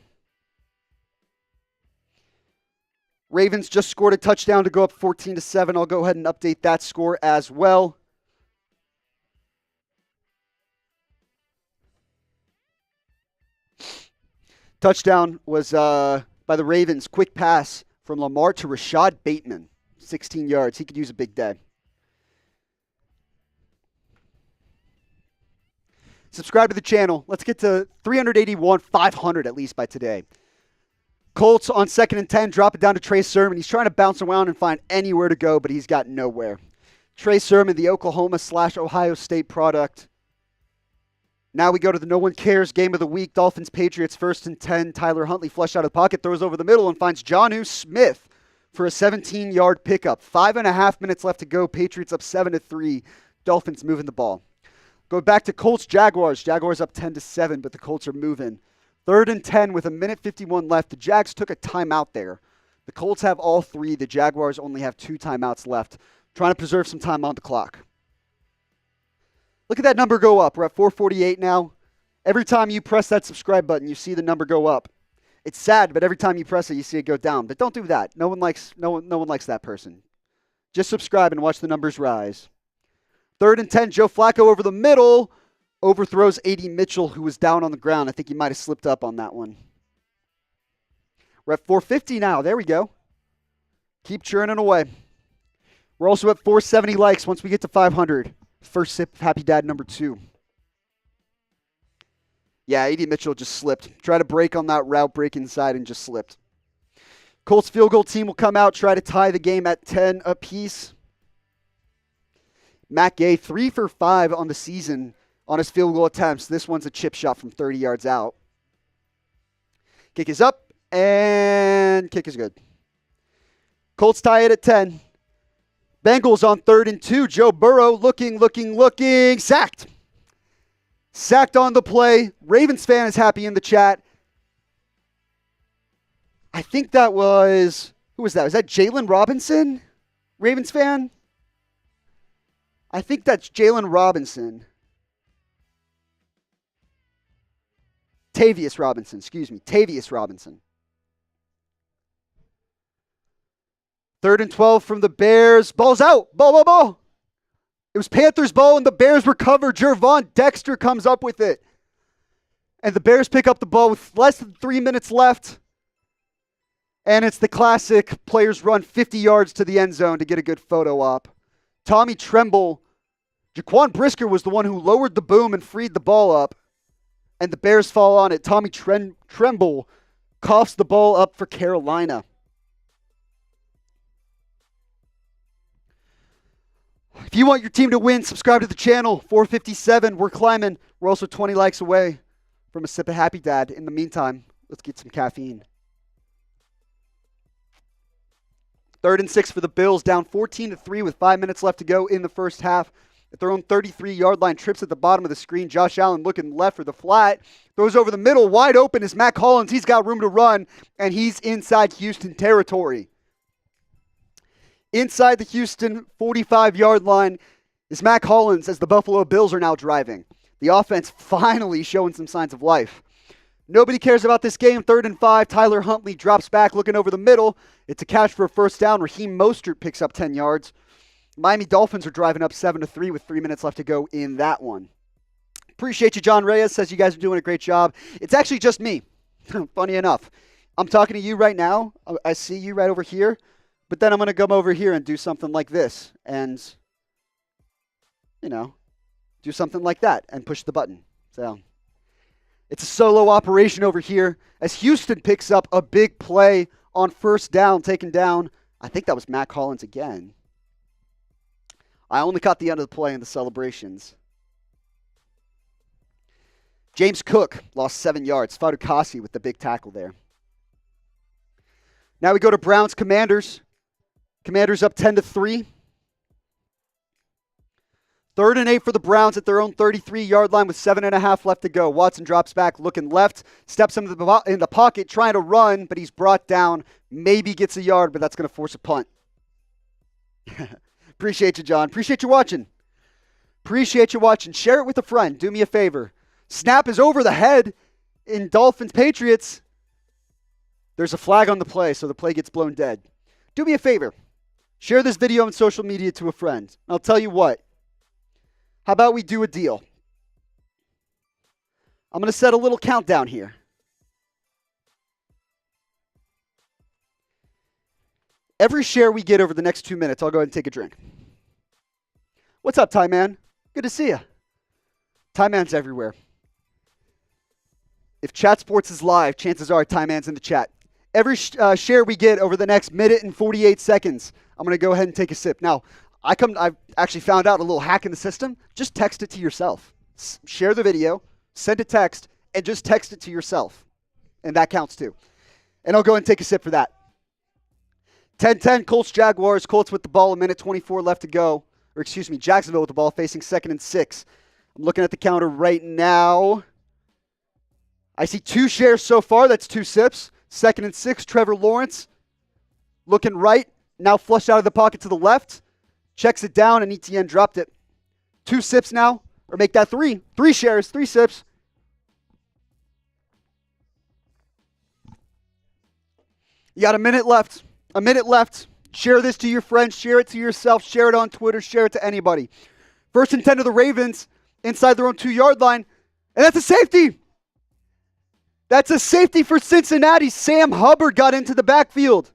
Ravens just scored a touchdown to go up 14-7. I'll go ahead and update that score as well. Touchdown was by the Ravens. Quick pass from Lamar to Rashad Bateman. 16 yards. He could use a big day. Subscribe to the channel. Let's get to 381, 500 at least by today. Colts on 2nd and 10. Drop it down to Trey Sermon. He's trying to bounce around and find anywhere to go, but he's got nowhere. Trey Sermon, the Oklahoma/Ohio State product. Now we go to the no one cares game of the week. Dolphins, Patriots, 1st and 10. Tyler Huntley flushed out of the pocket, throws over the middle, and finds Jonnu Smith for a 17-yard pickup. 5.5 minutes left to go. Patriots up 7-3. Dolphins moving the ball. Go back to Colts, Jaguars. Jaguars up 10-7, but the Colts are moving. 3rd and 10 with 1:51 left. The Jags took a timeout there. The Colts have all 3. The Jaguars only have 2 timeouts left. Trying to preserve some time on the clock. Look at that number go up. We're at 448 now. Every time you press that subscribe button, you see the number go up. It's sad, but every time you press it, you see it go down. But don't do that. No one likes that person. Just subscribe and watch the numbers rise. 3rd and 10, Joe Flacco over the middle. Overthrows A.D. Mitchell, who was down on the ground. I think he might have slipped up on that one. We're at 450 now. There we go. Keep churning away. We're also at 470 likes once we get to 500. First sip of Happy Dad number 2. Yeah, A.D. Mitchell just slipped. Try to break on that route, break inside, and just slipped. Colts field goal team will come out, try to tie the game at 10 apiece. Matt Gay, 3 for 5 on the season on his field goal attempts. This one's a chip shot from 30 yards out. Kick is up, and kick is good. Colts tie it at 10. Bengals on 3rd and 2. Joe Burrow looking. Sacked. Sacked on the play. Ravens fan is happy in the chat. I think that was, who was that? Was that Jalen Robinson? Ravens fan? I think that's Jalen Robinson. Tavius Robinson, excuse me. Tavius Robinson. 3rd and 12 from the Bears. Ball's out. Ball. It was Panthers ball, and the Bears recover. Jervon Dexter comes up with it. And the Bears pick up the ball with less than 3 minutes left. And it's the classic players run 50 yards to the end zone to get a good photo op. Tommy Tremble, Jaquan Brisker was the one who lowered the boom and freed the ball up. And the Bears fall on it. Tommy Tremble coughs the ball up for Carolina. If you want your team to win, subscribe to the channel. 457, we're climbing. We're also 20 likes away from a sip of Happy Dad. In the meantime, let's get some caffeine. 3rd and 6 for the Bills, down 14-3 with 5 minutes left to go in the first half. At their own 33-yard line, trips at the bottom of the screen. Josh Allen looking left for the flat. Throws over the middle, wide open is Matt Collins. He's got room to run, and he's inside Houston territory. Inside the Houston 45-yard line is Matt Collins as the Buffalo Bills are now driving. The offense finally showing some signs of life. Nobody cares about this game. 3rd and 5. Tyler Huntley drops back looking over the middle. It's a catch for a first down. Raheem Mostert picks up 10 yards. Miami Dolphins are driving up 7-3 with 3 minutes left to go in that one. Appreciate you, John Reyes. Says you guys are doing a great job. It's actually just me. Funny enough. I'm talking to you right now. I see you right over here. But then I'm going to come over here and do something like this. And, do something like that and push the button. So it's a solo operation over here as Houston picks up a big play on first down, taken down. I think that was Matt Collins again. I only caught the end of the play in the celebrations. James Cook lost 7 yards. Fadukasi with the big tackle there. Now we go to Browns Commanders. Commanders up 10-3. 3rd and 8 for the Browns at their own 33-yard line with 7.5 left to go. Watson drops back, looking left, steps in the pocket, trying to run, but he's brought down. Maybe gets a yard, but that's going to force a punt. Appreciate you, John. Appreciate you watching. Appreciate you watching. Share it with a friend. Do me a favor. Snap is over the head in Dolphins-Patriots. There's a flag on the play, so the play gets blown dead. Do me a favor. Share this video on social media to a friend. I'll tell you what. How about we do a deal? I'm going to set a little countdown here. Every share we get over the next 2 minutes, I'll go ahead and take a drink. What's up, Ty Man? Good to see you. Ty Man's everywhere. If Chat Sports is live, chances are Ty Man's in the chat. Every share we get over the next minute and 48 seconds, I'm going to go ahead and take a sip. Now, I've actually found out a little hack in the system. Just text it to yourself. Share the video, send a text, and just text it to yourself. And that counts too. And I'll go ahead and take a sip for that. 10-10, Colts, Jaguars. Colts with the ball, 1:24 left to go. Or excuse me, Jacksonville with the ball, facing 2nd and 6. I'm looking at the counter right now. I see 2 shares so far. That's 2 sips. 2nd and 6, Trevor Lawrence. Looking right, now flushed out of the pocket to the left. Checks it down, and ETN dropped it. 2 sips now, or make that 3. 3 shares, 3 sips. You got a minute left. A minute left. Share this to your friends. Share it to yourself. Share it on Twitter. Share it to anybody. 1st and 10 of the Ravens inside their own 2-yard line. And that's a safety. That's a safety for Cincinnati. Sam Hubbard got into the backfield.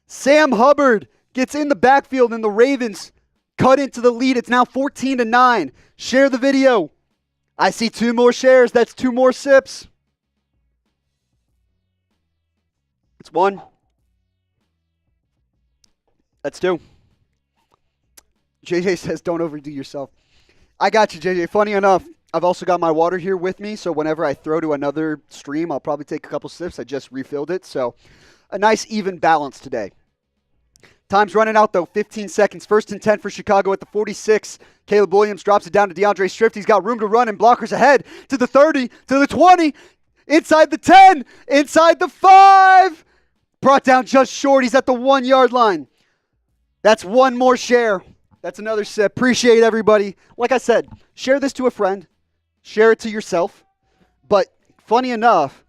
Sam Hubbard gets in the backfield, and the Ravens cut into the lead. It's now 14-9. Share the video. I see 2 more shares. That's 2 more sips. It's 1. That's 2. JJ says, don't overdo yourself. I got you, JJ. Funny enough, I've also got my water here with me, so whenever I throw to another stream, I'll probably take a couple sips. I just refilled it, so a nice even balance today. Time's running out, though. 15 seconds. 1st and 10 for Chicago at the 46. Caleb Williams drops it down to DeAndre Swift. He's got room to run, and blockers ahead to the 30, to the 20, inside the 10, inside the 5. Brought down just short. He's at the 1-yard line. That's 1 more share. That's another sip. Appreciate everybody. Like I said, share this to a friend. Share it to yourself. But funny enough,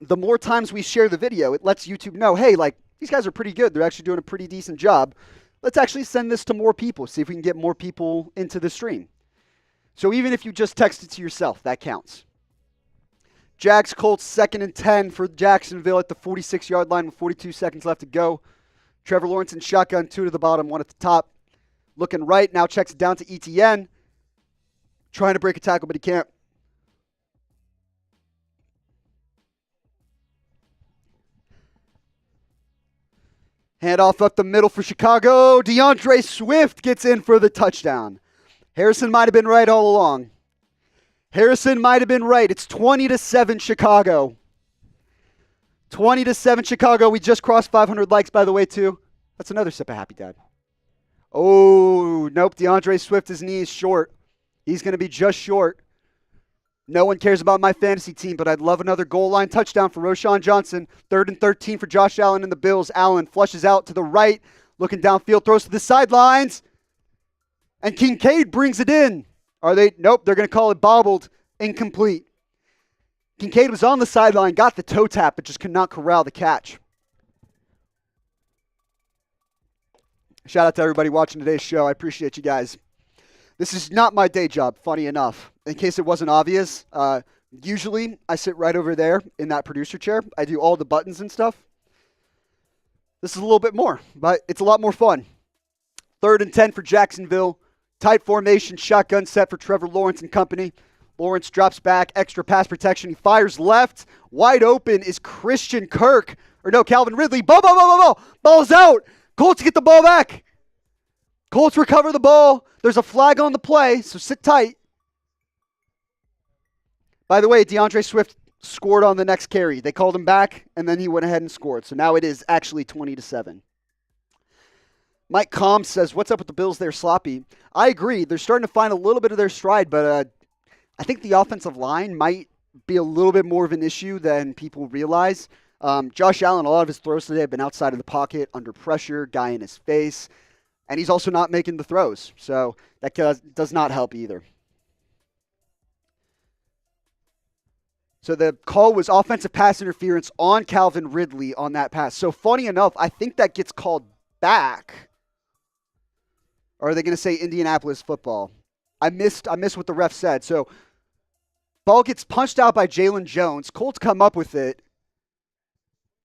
the more times we share the video, it lets YouTube know, hey, like, these guys are pretty good. They're actually doing a pretty decent job. Let's actually send this to more people. See if we can get more people into the stream. So even if you just text it to yourself, that counts. Jags Colts 2nd and 10 for Jacksonville at the 46-yard line with 42 seconds left to go. Trevor Lawrence in shotgun, 2 to the bottom, 1 at the top. Looking right, now checks it down to ETN. Trying to break a tackle, but he can't. Handoff up the middle for Chicago. DeAndre Swift gets in for the touchdown. Harrison might have been right all along. Harrison might have been right. It's 20-7 Chicago. 20-7 Chicago. We just crossed 500 likes, by the way, too. That's another sip of Happy Dad. Oh, nope. DeAndre Swift, his knee is short. He's going to be just short. No one cares about my fantasy team, but I'd love another goal line touchdown for Roschon Johnson. 3rd and 13 for Josh Allen and the Bills. Allen flushes out to the right, looking downfield, throws to the sidelines. And Kincaid brings it in. Are they? Nope, they're going to call it bobbled, incomplete. Kincaid was on the sideline, got the toe tap, but just could not corral the catch. Shout out to everybody watching today's show. I appreciate you guys. This is not my day job, funny enough. In case it wasn't obvious, usually I sit right over there in that producer chair. I do all the buttons and stuff. This is a little bit more, but it's a lot more fun. 3rd and 10 for Jacksonville. Tight formation, shotgun set for Trevor Lawrence and company. Lawrence drops back, extra pass protection. He fires left. Wide open is Christian Kirk. Or no, Calvin Ridley. Ball's out. Colts get the ball back. Colts recover the ball. There's a flag on the play, so sit tight. By the way, DeAndre Swift scored on the next carry. They called him back, and then he went ahead and scored. So now it is actually 20-7. Mike Combs says, what's up with the Bills? They're sloppy. I agree. They're starting to find a little bit of their stride, but I think the offensive line might be a little bit more of an issue than people realize. Josh Allen, a lot of his throws today have been outside of the pocket, under pressure, guy in his face, and he's also not making the throws. So that does not help either. So the call was offensive pass interference on Calvin Ridley on that pass. So funny enough, I think that gets called back. Or are they going to say Indianapolis football? I missed what the ref said. So ball gets punched out by Jalen Jones. Colts come up with it.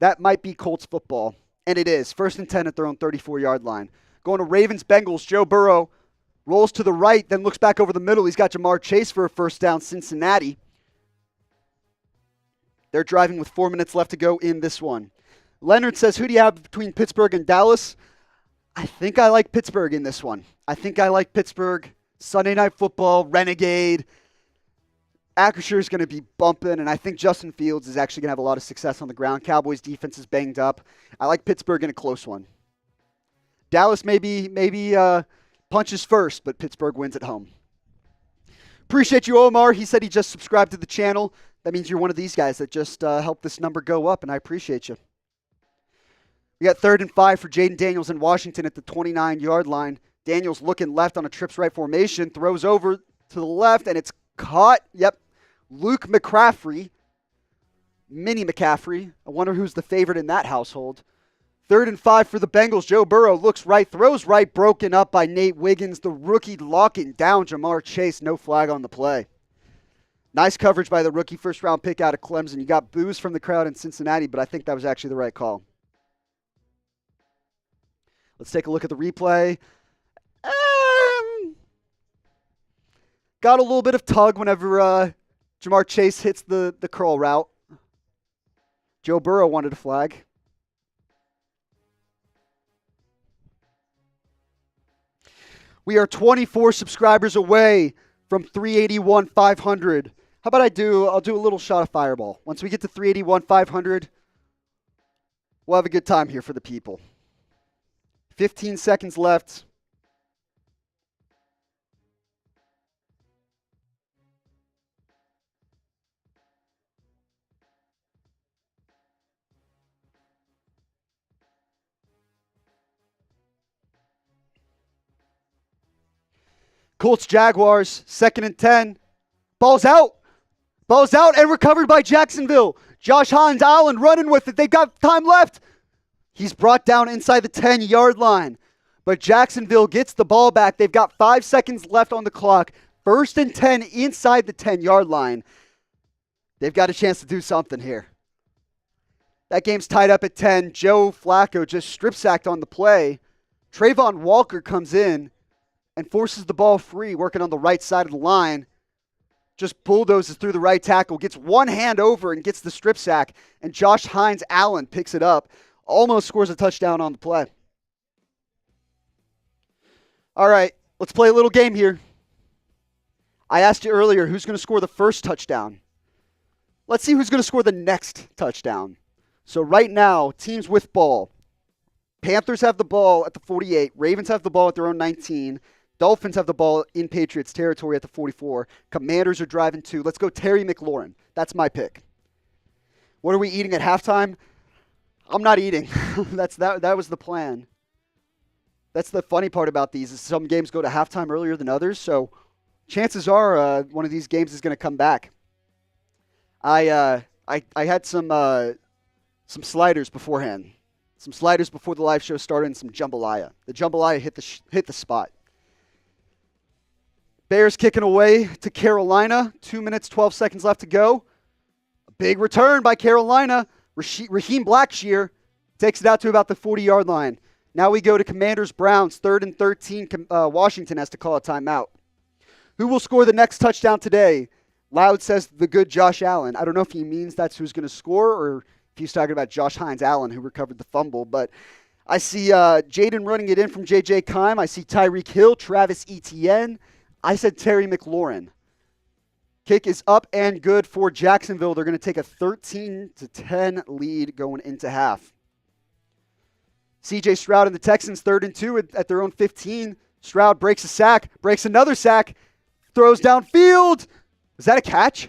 That might be Colts football. And it is. 1st and 10 at their own 34-yard line. Going to Ravens-Bengals. Joe Burrow rolls to the right, then looks back over the middle. He's got Jamar Chase for a first down. Cincinnati. They're driving with 4 minutes left to go in this one. Leonard says, who do you have between Pittsburgh and Dallas? I think I like Pittsburgh in this one. I think I like Pittsburgh. Sunday Night Football, Renegade. Acrisure is going to be bumping, and I think Justin Fields is actually going to have a lot of success on the ground. Cowboys' defense is banged up. I like Pittsburgh in a close one. Dallas maybe punches first, but Pittsburgh wins at home. Appreciate you, Omar. He said he just subscribed to the channel. That means you're one of these guys that just helped this number go up, and I appreciate you. We got 3rd and 5 for Jayden Daniels in Washington at the 29-yard line. Daniels looking left on a trips right formation, throws over to the left, and it's caught. Yep, Luke McCaffrey, Mini McCaffrey. I wonder who's the favorite in that household. 3rd and 5 for the Bengals. Joe Burrow looks right, throws right, broken up by Nate Wiggins. The rookie locking down Jamar Chase. No flag on the play. Nice coverage by the rookie first-round pick out of Clemson. You got boos from the crowd in Cincinnati, but I think that was actually the right call. Let's take a look at the replay. Got a little bit of tug whenever Jamar Chase hits the curl route. Joe Burrow wanted a flag. We are 24 subscribers away from 381,500. How about I'll do a little shot of Fireball. Once we get to 381,500, we'll have a good time here for the people. 15 seconds left. Colts Jaguars, 2nd and 10. Ball's out. Ball's out and recovered by Jacksonville. Josh Hines Allen running with it. They got time left. He's brought down inside the 10-yard line. But Jacksonville gets the ball back. They've got 5 seconds left on the clock. 1st and 10 inside the 10-yard line. They've got a chance to do something here. That game's tied up at 10. Joe Flacco just strip sacked on the play. Trayvon Walker comes in and forces the ball free, working on the right side of the line. Just bulldozes through the right tackle, gets one hand over and gets the strip sack. And Josh Hines Allen picks it up. Almost scores a touchdown on the play. All right, let's play a little game here. I asked you earlier who's going to score the first touchdown. Let's see who's going to score the next touchdown. So right now, teams with ball. Panthers have the ball at the 48. Ravens have the ball at their own 19. Dolphins have the ball in Patriots territory at the 44. Commanders are driving 2. Let's go Terry McLaurin. That's my pick. What are we eating at halftime? I'm not eating. That was the plan. That's the funny part about these is some games go to halftime earlier than others. So chances are one of these games is going to come back. I had some sliders beforehand. Some sliders before the live show started and some jambalaya. The jambalaya hit the spot. Bears kicking away to Carolina. 2 minutes, 12 seconds left to go. A big return by Carolina. Raheem Blackshear takes it out to about the 40-yard line. Now we go to Commanders-Browns. 3rd and 13. Washington has to call a timeout. Who will score the next touchdown today? Loud says the good Josh Allen. I don't know if he means that's who's going to score or if he's talking about Josh Hines Allen, who recovered the fumble. But I see Jayden running it in from J.J. Kime. I see Tyreek Hill, Travis Etienne. I said Terry McLaurin. Kick is up and good for Jacksonville. They're going to take a 13-10 lead going into half. CJ Stroud and the Texans 3rd and 2 at their own 15. Stroud breaks a sack, breaks another sack, throws downfield. Is that a catch?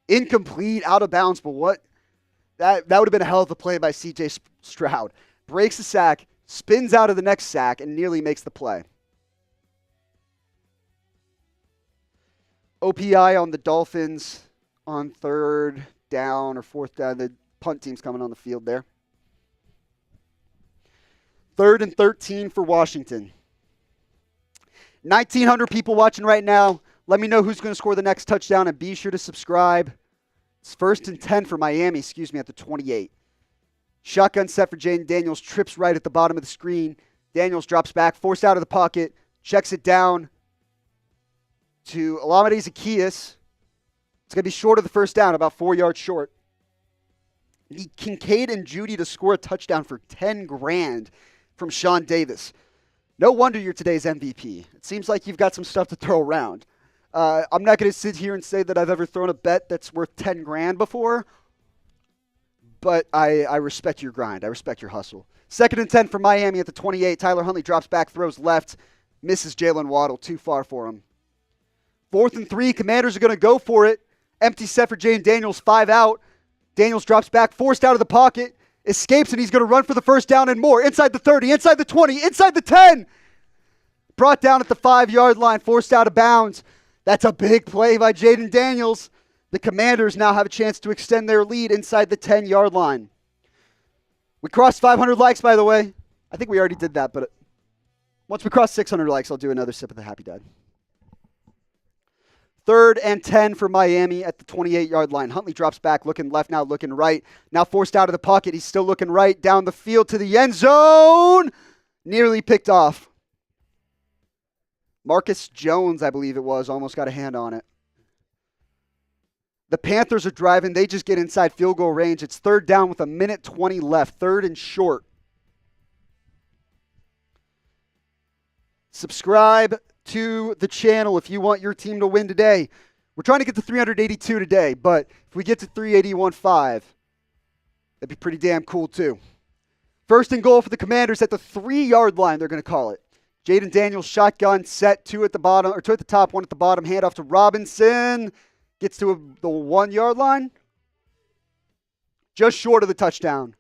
Incomplete, out of bounds, but what? That would have been a hell of a play by CJ Stroud. Breaks the sack, spins out of the next sack, and nearly makes the play. OPI on the Dolphins on 3rd down or 4th down. The punt team's coming on the field there. 3rd and 13 for Washington. 1,900 people watching right now. Let me know who's going to score the next touchdown, and be sure to subscribe. It's 1st and 10 for Miami, at the 28. Shotgun set for Jayden Daniels, trips right at the bottom of the screen. Daniels drops back, forced out of the pocket, checks it down to Olamide Zaccheaus. It's going to be short of the first down, about 4 yards short. Need Kincaid and Judy to score a touchdown for $10,000 from Sean Davis. No wonder you're today's MVP. It seems like you've got some stuff to throw around. I'm not going to sit here and say that I've ever thrown a bet that's worth $10,000 before, but I respect your grind. I respect your hustle. 2nd and 10 for Miami at the 28. Tyler Huntley drops back, throws left, misses Jalen Waddle, too far for him. 4th and 3, Commanders are going to go for it. Empty set for Jayden Daniels, 5 out. Daniels drops back, forced out of the pocket, escapes, and he's going to run for the first down and more. Inside the 30, inside the 20, inside the 10. Brought down at the 5-yard line, forced out of bounds. That's a big play by Jayden Daniels. The Commanders now have a chance to extend their lead inside the 10-yard line. We crossed 500 likes, by the way. I think we already did that, but once we cross 600 likes, I'll do another sip of the Happy Dad. 3rd and 10 for Miami at the 28-yard line. Huntley drops back, looking left, now looking right. Now forced out of the pocket. He's still looking right. Down the field to the end zone. Nearly picked off. Marcus Jones, I believe it was, almost got a hand on it. The Panthers are driving. They just get inside field goal range. It's 3rd down with 1:20 left. 3rd and short. Subscribe to the channel if you want your team to win today. We're trying to get to 382 today, but if we get to 381.5, that'd be pretty damn cool too. 1st and goal for the Commanders at the 3-yard line, they're going to call it. Jayden Daniels shotgun set, 2 at the bottom, or 2 at the top, 1 at the bottom. Hand off to Robinson. Gets to the 1-yard line. Just short of the touchdown.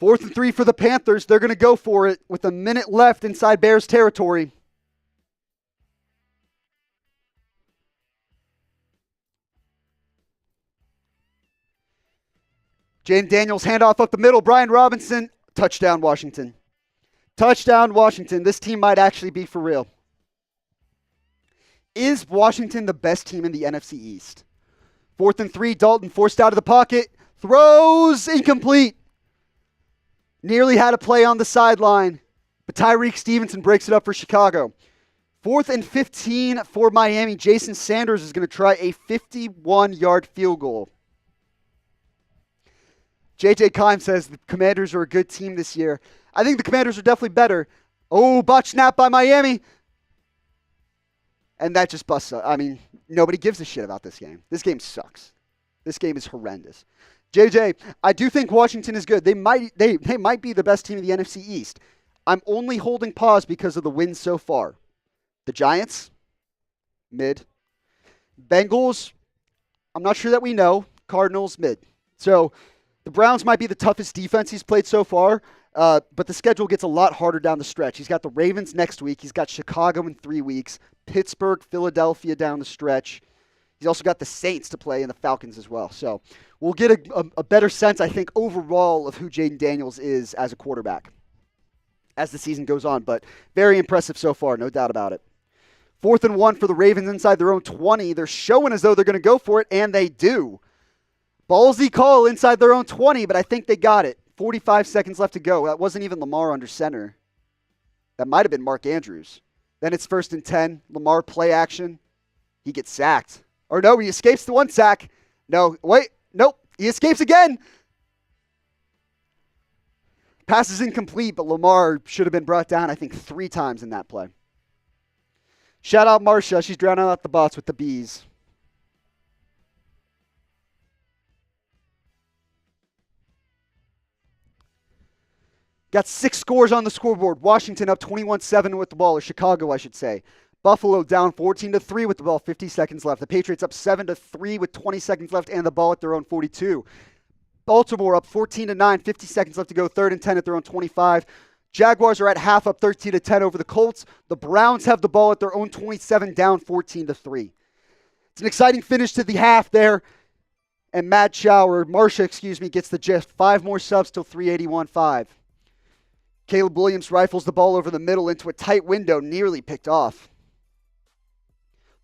4th and 3 for the Panthers. They're going to go for it with a minute left inside Bears territory. Jayden Daniels handoff up the middle. Brian Robinson. Touchdown, Washington. Touchdown, Washington. This team might actually be for real. Is Washington the best team in the NFC East? 4th and 3, Dalton forced out of the pocket. Throws incomplete. Nearly had a play on the sideline, but Tyreek Stevenson breaks it up for Chicago. 4th and 15 for Miami. Jason Sanders is going to try a 51-yard field goal. JJ Kime says the Commanders are a good team this year. I think the Commanders are definitely better. Oh, botch snap by Miami. And that just busts up. I mean, nobody gives a shit about this game. This game sucks. This game is horrendous. JJ, I do think Washington is good. They might be the best team in the NFC East. I'm only holding pause because of the wins so far. The Giants, mid. Bengals, I'm not sure that we know. Cardinals, mid. So the Browns might be the toughest defense he's played so far, but the schedule gets a lot harder down the stretch. He's got the Ravens next week. He's got Chicago in 3 weeks. Pittsburgh, Philadelphia down the stretch. He's also got the Saints to play and the Falcons as well. So we'll get a better sense, I think, overall of who Jayden Daniels is as a quarterback as the season goes on. But very impressive so far, no doubt about it. 4th and 1 for the Ravens inside their own 20. They're showing as though they're going to go for it, and they do. Ballsy call inside their own 20, but I think they got it. 45 seconds left to go. That wasn't even Lamar under center. That might have been Mark Andrews. Then it's 1st and 10. Lamar play action. He gets sacked. Or no, he escapes the 1 sack. No, wait. Nope. He escapes again. Pass is incomplete, but Lamar should have been brought down, I think, 3 times in that play. Shout out Marsha. She's drowning out the bots with the bees. Got 6 scores on the scoreboard. Washington up 21-7 with the ball, or Chicago, I should say. Buffalo down 14-3 with the ball, 50 seconds left. The Patriots up 7-3 with 20 seconds left and the ball at their own 42. Baltimore up 14-9, 50 seconds left to go, 3rd and 10 at their own 25. Jaguars are at half up 13-10 over the Colts. The Browns have the ball at their own 27, down 14-3. It's an exciting finish to the half there. And Marsha, gets the gist. 5 more subs till 381-5. Caleb Williams rifles the ball over the middle into a tight window, nearly picked off.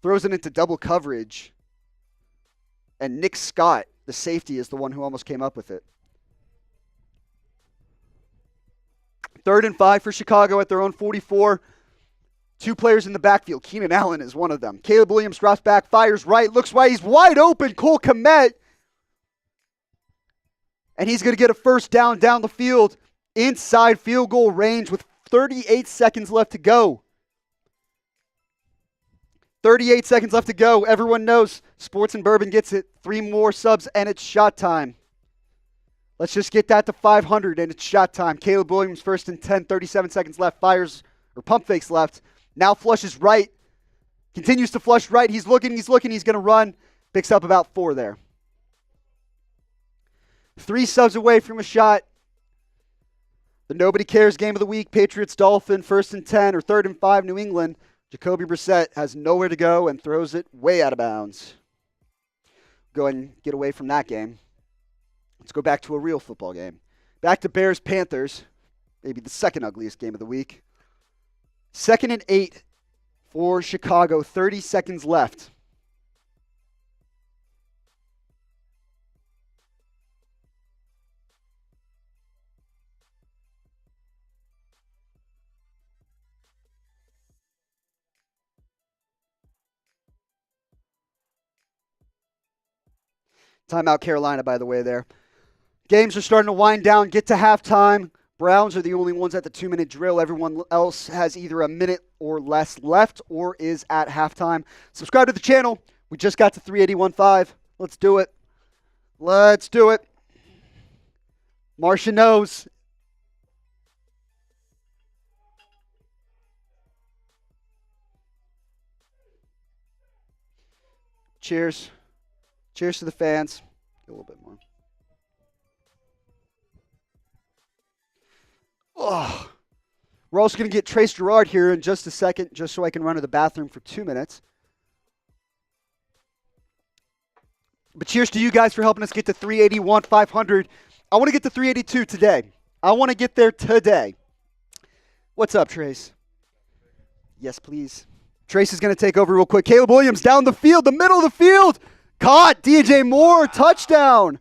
Throws it into double coverage. And Nick Scott, the safety, is the one who almost came up with it. 3rd and 5 for Chicago at their own 44. 2 players in the backfield. Keenan Allen is one of them. Caleb Williams drops back, fires right, looks right. He's wide open. Cole Kmet. And he's going to get a first down the field. Inside field goal range with 38 seconds left to go. 38 seconds left to go. Everyone knows Sports and Bourbon gets it. 3 more subs and it's shot time. Let's just get that to 500 and it's shot time. Caleb Williams 1st and 10, 37 seconds left. Fires, or pump fakes left. Now flushes right. Continues to flush right. He's looking. He's going to run. Picks up about 4 there. 3 subs away from a shot. The nobody cares game of the week. Patriots, Dolphins, 1st and 10 or 3rd and 5, New England. Jacoby Brissett has nowhere to go and throws it way out of bounds. Go ahead and get away from that game. Let's go back to a real football game. Back to Bears-Panthers. Maybe the second ugliest game of the week. 2nd and 8 for Chicago. 30 seconds left. Timeout Carolina, by the way, there. Games are starting to wind down, get to halftime. Browns are the only ones at the 2-minute drill. Everyone else has either a minute or less left or is at halftime. Subscribe to the channel. We just got to 381.5. Let's do it. Let's do it. Marcia knows. Cheers. Cheers to the fans. Get a little bit more. Oh. We're also going to get Trace Gerard here in just a second, just so I can run to the bathroom for 2 minutes. But cheers to you guys for helping us get to 381, 500. I want to get to 382 today. I want to get there today. What's up, Trace? Yes, please. Trace is going to take over real quick. Caleb Williams down the field, the middle of the field. Caught. DJ Moore, touchdown.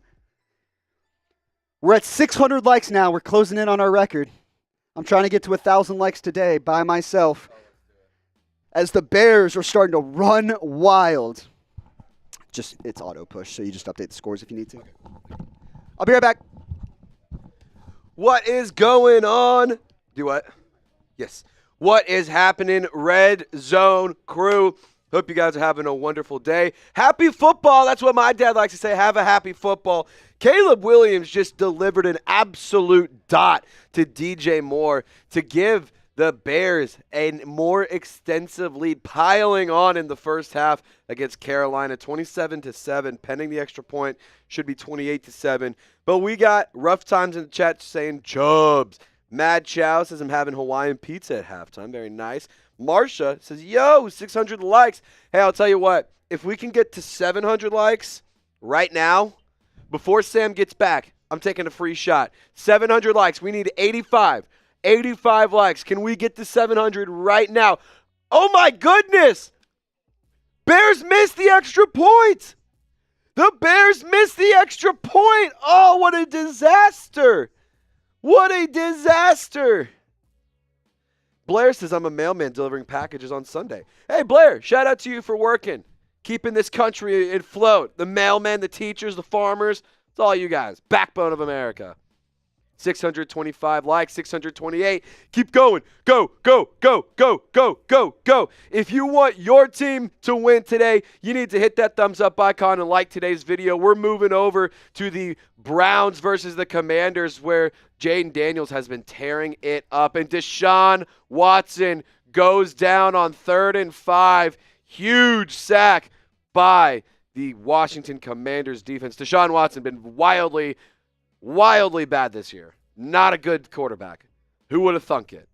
We're at 600 likes now. We're closing in on our record. I'm trying to get to 1,000 likes today by myself. As the Bears are starting to run wild. It's auto push, so you just update the scores if you need to. I'll be right back. What is going on? Do what? Yes. What is happening, Red Zone crew? Hope you guys are having a wonderful day. Happy football. That's what my dad likes to say. Have a happy football. Caleb Williams just delivered an absolute dot to DJ Moore to give the Bears a more extensive lead, piling on in the first half against Carolina, 27-7, pending the extra point, should be 28-7. But we got rough times in the chat saying Chubbs. Mad Chow says I'm having Hawaiian pizza at halftime. Very nice. Marsha says, yo, 600 likes. Hey, I'll tell you what. If we can get to 700 likes right now, before Sam gets back, I'm taking a free shot. 700 likes. We need 85. 85 likes. Can we get to 700 right now? Oh, my goodness. Bears missed the extra point. The Bears missed the extra point. Oh, what a disaster. What a disaster. Blair says, I'm a mailman delivering packages on Sunday. Hey, Blair, shout out to you for working, keeping this country afloat. The mailmen, the teachers, the farmers, it's all you guys. Backbone of America. 625 likes, 628. Keep going. Go, go, go, go, go, go, go. If you want your team to win today, you need to hit that thumbs up icon and like today's video. We're moving over to the Browns versus the Commanders, where Jayden Daniels has been tearing it up. And Deshaun Watson goes down on 3rd and 5. Huge sack by the Washington Commanders defense. Deshaun Watson been wildly bad this year. Not a good quarterback. Who would have thunk it?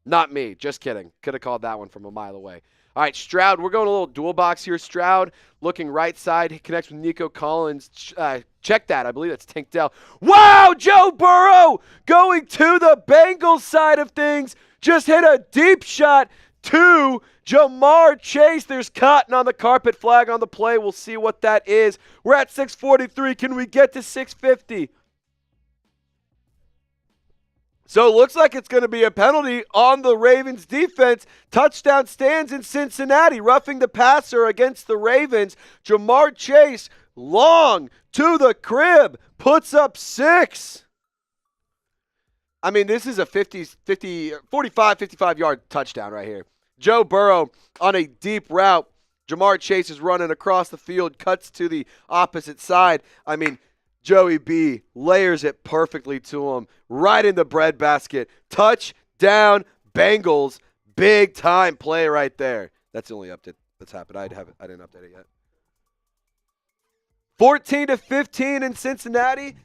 Not me. Just kidding. Could have called that one from a mile away. All right, Stroud. We're going a little dual box here. Stroud looking right side. He connects with Nico Collins. Check that. I believe that's Tank Dell. Wow, Joe Burrow going to the Bengals side of things. Just hit a deep shot to Jamar Chase. There's cotton on the carpet, flag on the play. We'll see what that is. We're at 643. Can we get to 650? So it looks like it's going to be a penalty on the Ravens defense. Touchdown stands in Cincinnati, roughing the passer against the Ravens. Jamar Chase, long to the crib, puts up 6. I mean, this is a 45-yard touchdown right here. Joe Burrow on a deep route. Jamar Chase is running across the field, cuts to the opposite side. I mean, Joey B layers it perfectly to him, right in the breadbasket. Touchdown, Bengals. Big time play right there. That's the only update that's happened. I didn't update it yet. 14-15 in Cincinnati.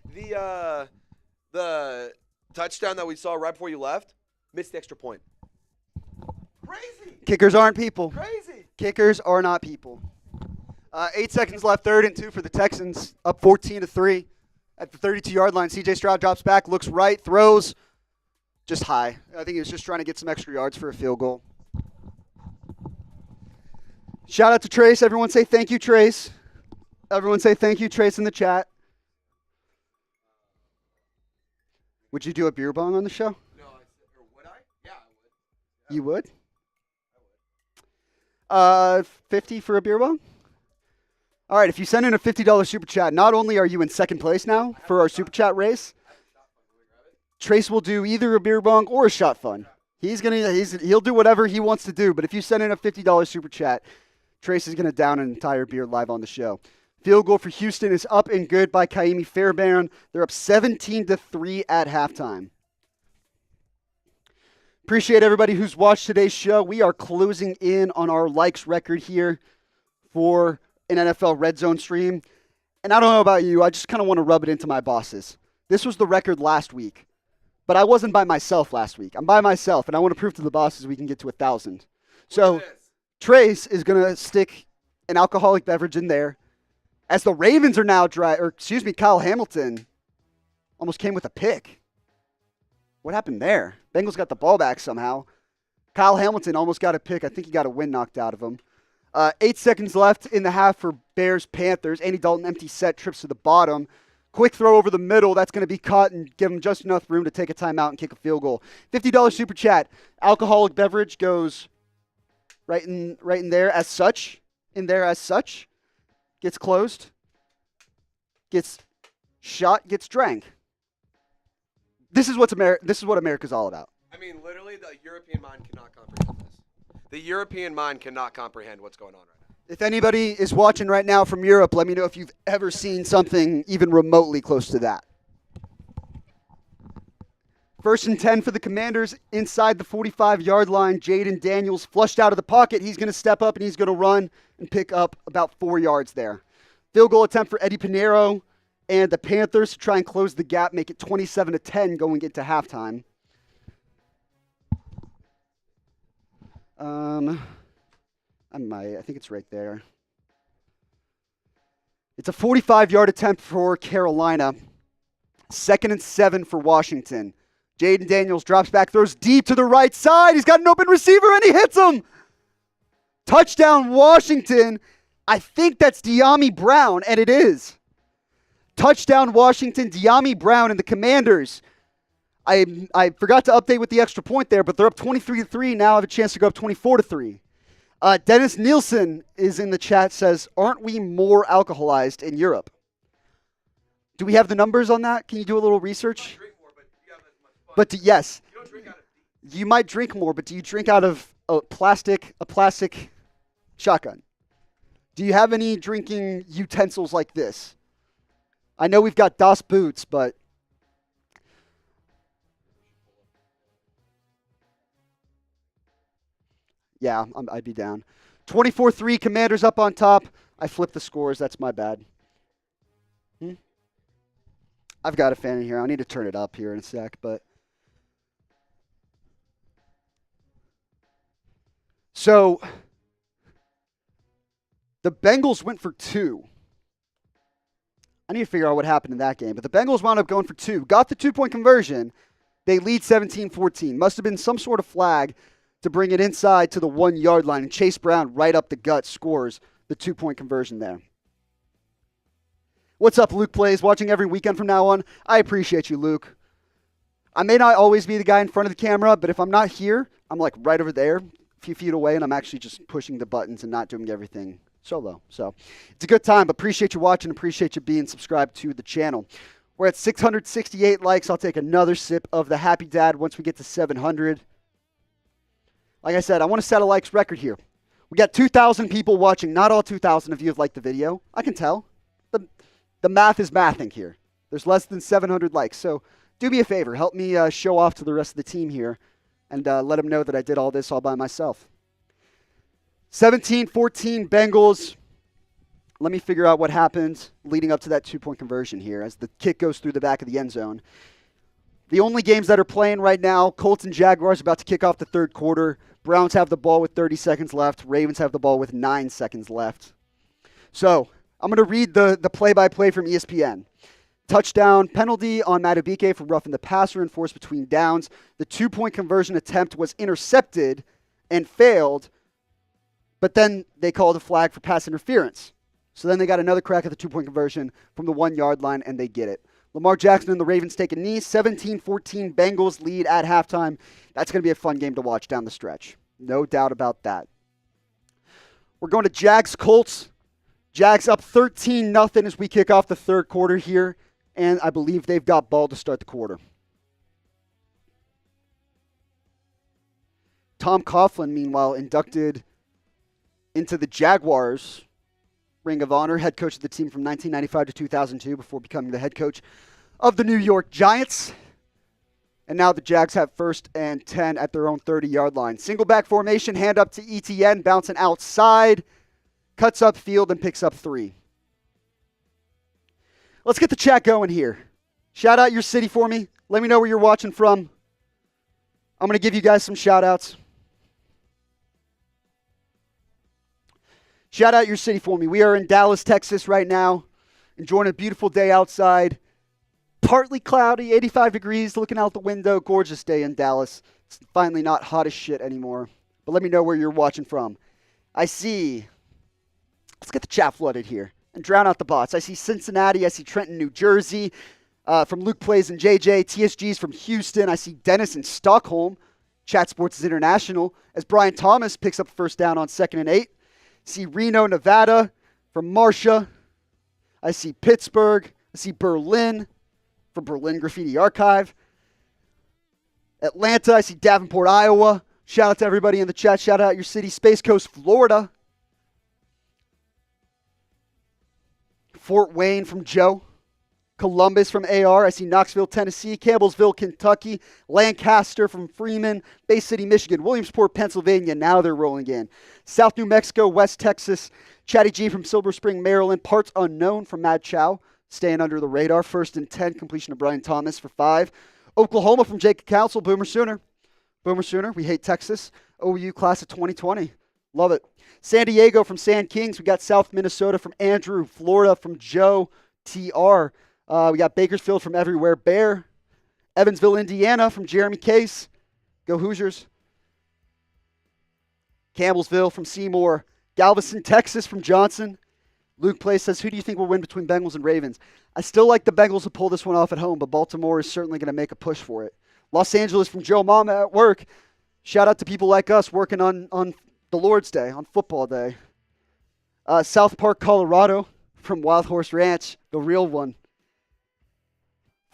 The touchdown that we saw right before you left, missed the extra point. Crazy. Kickers aren't people. Crazy. Kickers are not people. 8 seconds left, 3rd and 2 for the Texans, up 14-3 at the 32-yard line. CJ Stroud drops back, looks right, throws just high. I think he was just trying to get some extra yards for a field goal. Shout out to Trace. Everyone say thank you, Trace. Everyone say thank you, Trace, in the chat. Would you do a beer bong on the show? No, would I? Yeah, I would. You would? I would. 50 for a beer bong? All right, if you send in a $50 super chat, not only are you in second place now for our super chat race, Trace will do either a beer bong or a shot fun. He'll do whatever he wants to do, but if you send in a $50 super chat, Trace is going to down an entire beer live on the show. Field goal for Houston is up and good by Kaimi Fairbairn. They're up 17-3 at halftime. Appreciate everybody who's watched today's show. We are closing in on our likes record here for an NFL RedZone stream. And I don't know about you, I just kind of want to rub it into my bosses. This was the record last week, but I wasn't by myself last week. I'm by myself, and I want to prove to the bosses we can get to 1,000. So Trace is going to stick an alcoholic beverage in there. As the Ravens are now Kyle Hamilton almost came with a pick. What happened there? Bengals got the ball back somehow. Kyle Hamilton almost got a pick. I think he got a win knocked out of him. 8 seconds left in the half for Bears-Panthers. Andy Dalton, empty set, trips to the bottom. Quick throw over the middle. That's going to be cut and give him just enough room to take a timeout and kick a field goal. $50 super chat. Alcoholic beverage goes right in there as such. In there as such. Gets closed. Gets shot. Gets drank. This is what America's all about. I mean, literally, the European mind cannot comprehend this. The European mind cannot comprehend what's going on right now. If anybody is watching right now from Europe, let me know if you've ever seen something even remotely close to that. 1st and 10 for the Commanders inside the 45-yard line. Jayden Daniels flushed out of the pocket. He's going to step up and he's going to run and pick up about 4 yards there. Field goal attempt for Eddie Pinheiro and the Panthers to try and close the gap, make it 27-10 going into halftime. I think it's right there. It's a 45-yard attempt for Carolina. 2nd and 7 for Washington. Jayden Daniels drops back, throws deep to the right side. He's got an open receiver, and he hits him. Touchdown, Washington. I think that's Dyami Brown, and it is. Touchdown, Washington, Dyami Brown, and the Commanders. I forgot to update with the extra point there, but they're up 23-3. Now have a chance to go up 24-3. Dennis Nielsen is in the chat, says, aren't we more alcoholized in Europe? Do we have the numbers on that? Can you do a little research? Yes. You might drink more, but do you drink out of a plastic shotgun? Do you have any drinking utensils like this? I know we've got Das Boots, but yeah, I'd be down. 24-3, Commanders up on top. I flipped the scores. That's my bad. I've got a fan in here. I need to turn it up here in a sec, but so the Bengals went for 2. I need to figure out what happened in that game, but the Bengals wound up going for 2. Got the 2-point conversion. They lead 17-14. Must have been some sort of flag to bring it inside to the 1-yard line, and Chase Brown right up the gut scores the 2-point conversion there. What's up, Luke Plays? Watching every weekend from now on. I appreciate you, Luke. I may not always be the guy in front of the camera, but if I'm not here, I'm like right over there, a few feet away, and I'm actually just pushing the buttons and not doing everything solo. So it's a good time. Appreciate you watching. Appreciate you being subscribed to the channel. We're at 668 likes. I'll take another sip of the Happy Dad once we get to 700. Like I said, I want to set a likes record here. We got 2,000 people watching. Not all 2,000 of you have liked the video. I can tell. The math is mathing here. There's less than 700 likes. So do me a favor. Help me show off to the rest of the team here and let them know that I did all this all by myself. 17-14 Bengals. Let me figure out what happened leading up to that 2-point conversion here as the kick goes through the back of the end zone. The only games that are playing right now, Colts and Jaguars about to kick off the third quarter. Browns have the ball with 30 seconds left. Ravens have the ball with 9 seconds left. So I'm going to read the play-by-play from ESPN. Touchdown penalty on Madubuike for roughing the passer enforced between downs. The 2-point conversion attempt was intercepted and failed, but then they called a flag for pass interference. So then they got another crack at the 2-point conversion from the 1-yard line, and they get it. Lamar Jackson and the Ravens take a knee. 17-14 Bengals lead at halftime. That's going to be a fun game to watch down the stretch. No doubt about that. We're going to Jags-Colts. Jags up 13-0 as we kick off the third quarter here, and I believe they've got ball to start the quarter. Tom Coughlin, meanwhile, inducted into the Jaguars Ring of Honor, head coach of the team from 1995 to 2002 before becoming the head coach of the New York Giants. And now the Jags have 1st and 10 at their own 30-yard line. Single back formation, hand up to ETN, bouncing outside, cuts up field and picks up 3. Let's get the chat going here. Shout out your city for me. Let me know where you're watching from. I'm going to give you guys some shout outs. Shout out your city for me. We are in Dallas, Texas right now, enjoying a beautiful day outside. Partly cloudy, 85 degrees, looking out the window. Gorgeous day in Dallas. It's finally not hot as shit anymore. But let me know where you're watching from. I see. Let's get the chat flooded here and drown out the bots. I see Cincinnati. I see Trenton, New Jersey. From Luke Plays and JJ. TSG's from Houston. I see Dennis in Stockholm. Chat Sports is international. As Brian Thomas picks up first down on 2nd and 8. See Reno, Nevada from Marcia. I see Pittsburgh. I see Berlin from Berlin Graffiti Archive. Atlanta. I see Davenport, Iowa. Shout out to everybody in the chat. Shout out your city. Space Coast, Florida. Fort Wayne from Joe. Columbus from AR. I see Knoxville, Tennessee. Campbellsville, Kentucky. Lancaster from Freeman. Bay City, Michigan. Williamsport, Pennsylvania. Now they're rolling in. South New Mexico, West Texas. Chatty G from Silver Spring, Maryland. Parts unknown from Mad Chow. Staying under the radar. 1st and 10. Completion of Brian Thomas for 5. Oklahoma from Jacob Council. Boomer Sooner. Boomer Sooner. We hate Texas. OU class of 2020. Love it. San Diego from Sand Kings. We got South Minnesota from Andrew. Florida from Joe TR. We got Bakersfield from Everywhere Bear. Evansville, Indiana from Jeremy Case. Go Hoosiers. Campbellsville from Seymour. Galveston, Texas from Johnson. Luke Place says, who do you think will win between Bengals and Ravens? I still like the Bengals to pull this one off at home, but Baltimore is certainly going to make a push for it. Los Angeles from Joe Mama at work. Shout out to people like us working on the Lord's Day, on football day. South Park, Colorado from Wild Horse Ranch, the real one.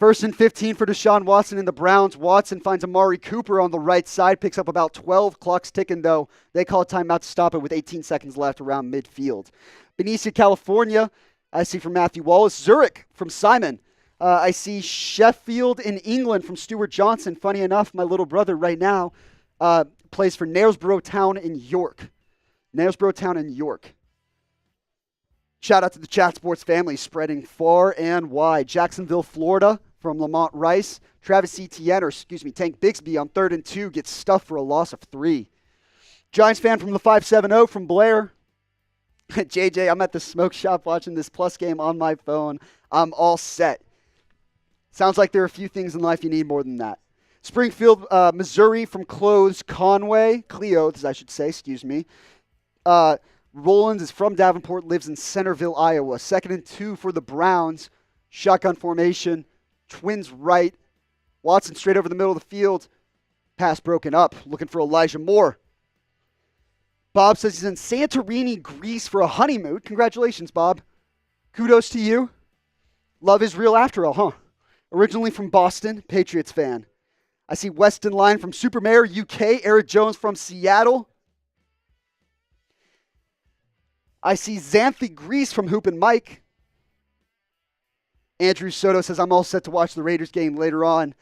1st and 15 for Deshaun Watson and the Browns. Watson finds Amari Cooper on the right side, picks up about 12. Clock's ticking, though. They call a timeout to stop it with 18 seconds left around midfield. Benicia, California, I see from Matthew Wallace. Zurich from Simon. I see Sheffield in England from Stuart Johnson. Funny enough, my little brother right now plays for Knaresborough Town in York. Knaresborough Town in York. Shout out to the Chat Sports family spreading far and wide. Jacksonville, Florida from Lamont Rice. Travis Etienne, Tank Bixby on 3rd and 2 gets stuffed for a loss of 3. Giants fan from the 570 from Blair. JJ, I'm at the smoke shop watching this Plus game on my phone. I'm all set. Sounds like there are a few things in life you need more than that. Springfield, Missouri from Clothes Cleo's, I should say, excuse me. Rollins is from Davenport, lives in Centerville, Iowa. 2nd and 2 for the Browns. Shotgun formation. Twins right. Watson straight over the middle of the field. Pass broken up. Looking for Elijah Moore. Bob says he's in Santorini, Greece for a honeymoon. Congratulations, Bob. Kudos to you. Love is real after all, huh? Originally from Boston, Patriots fan. I see Weston Line from Supermare, UK. Eric Jones from Seattle. I see Xanthi Grease from Hoop and Mike. Andrew Soto says, I'm all set to watch the Raiders game later on.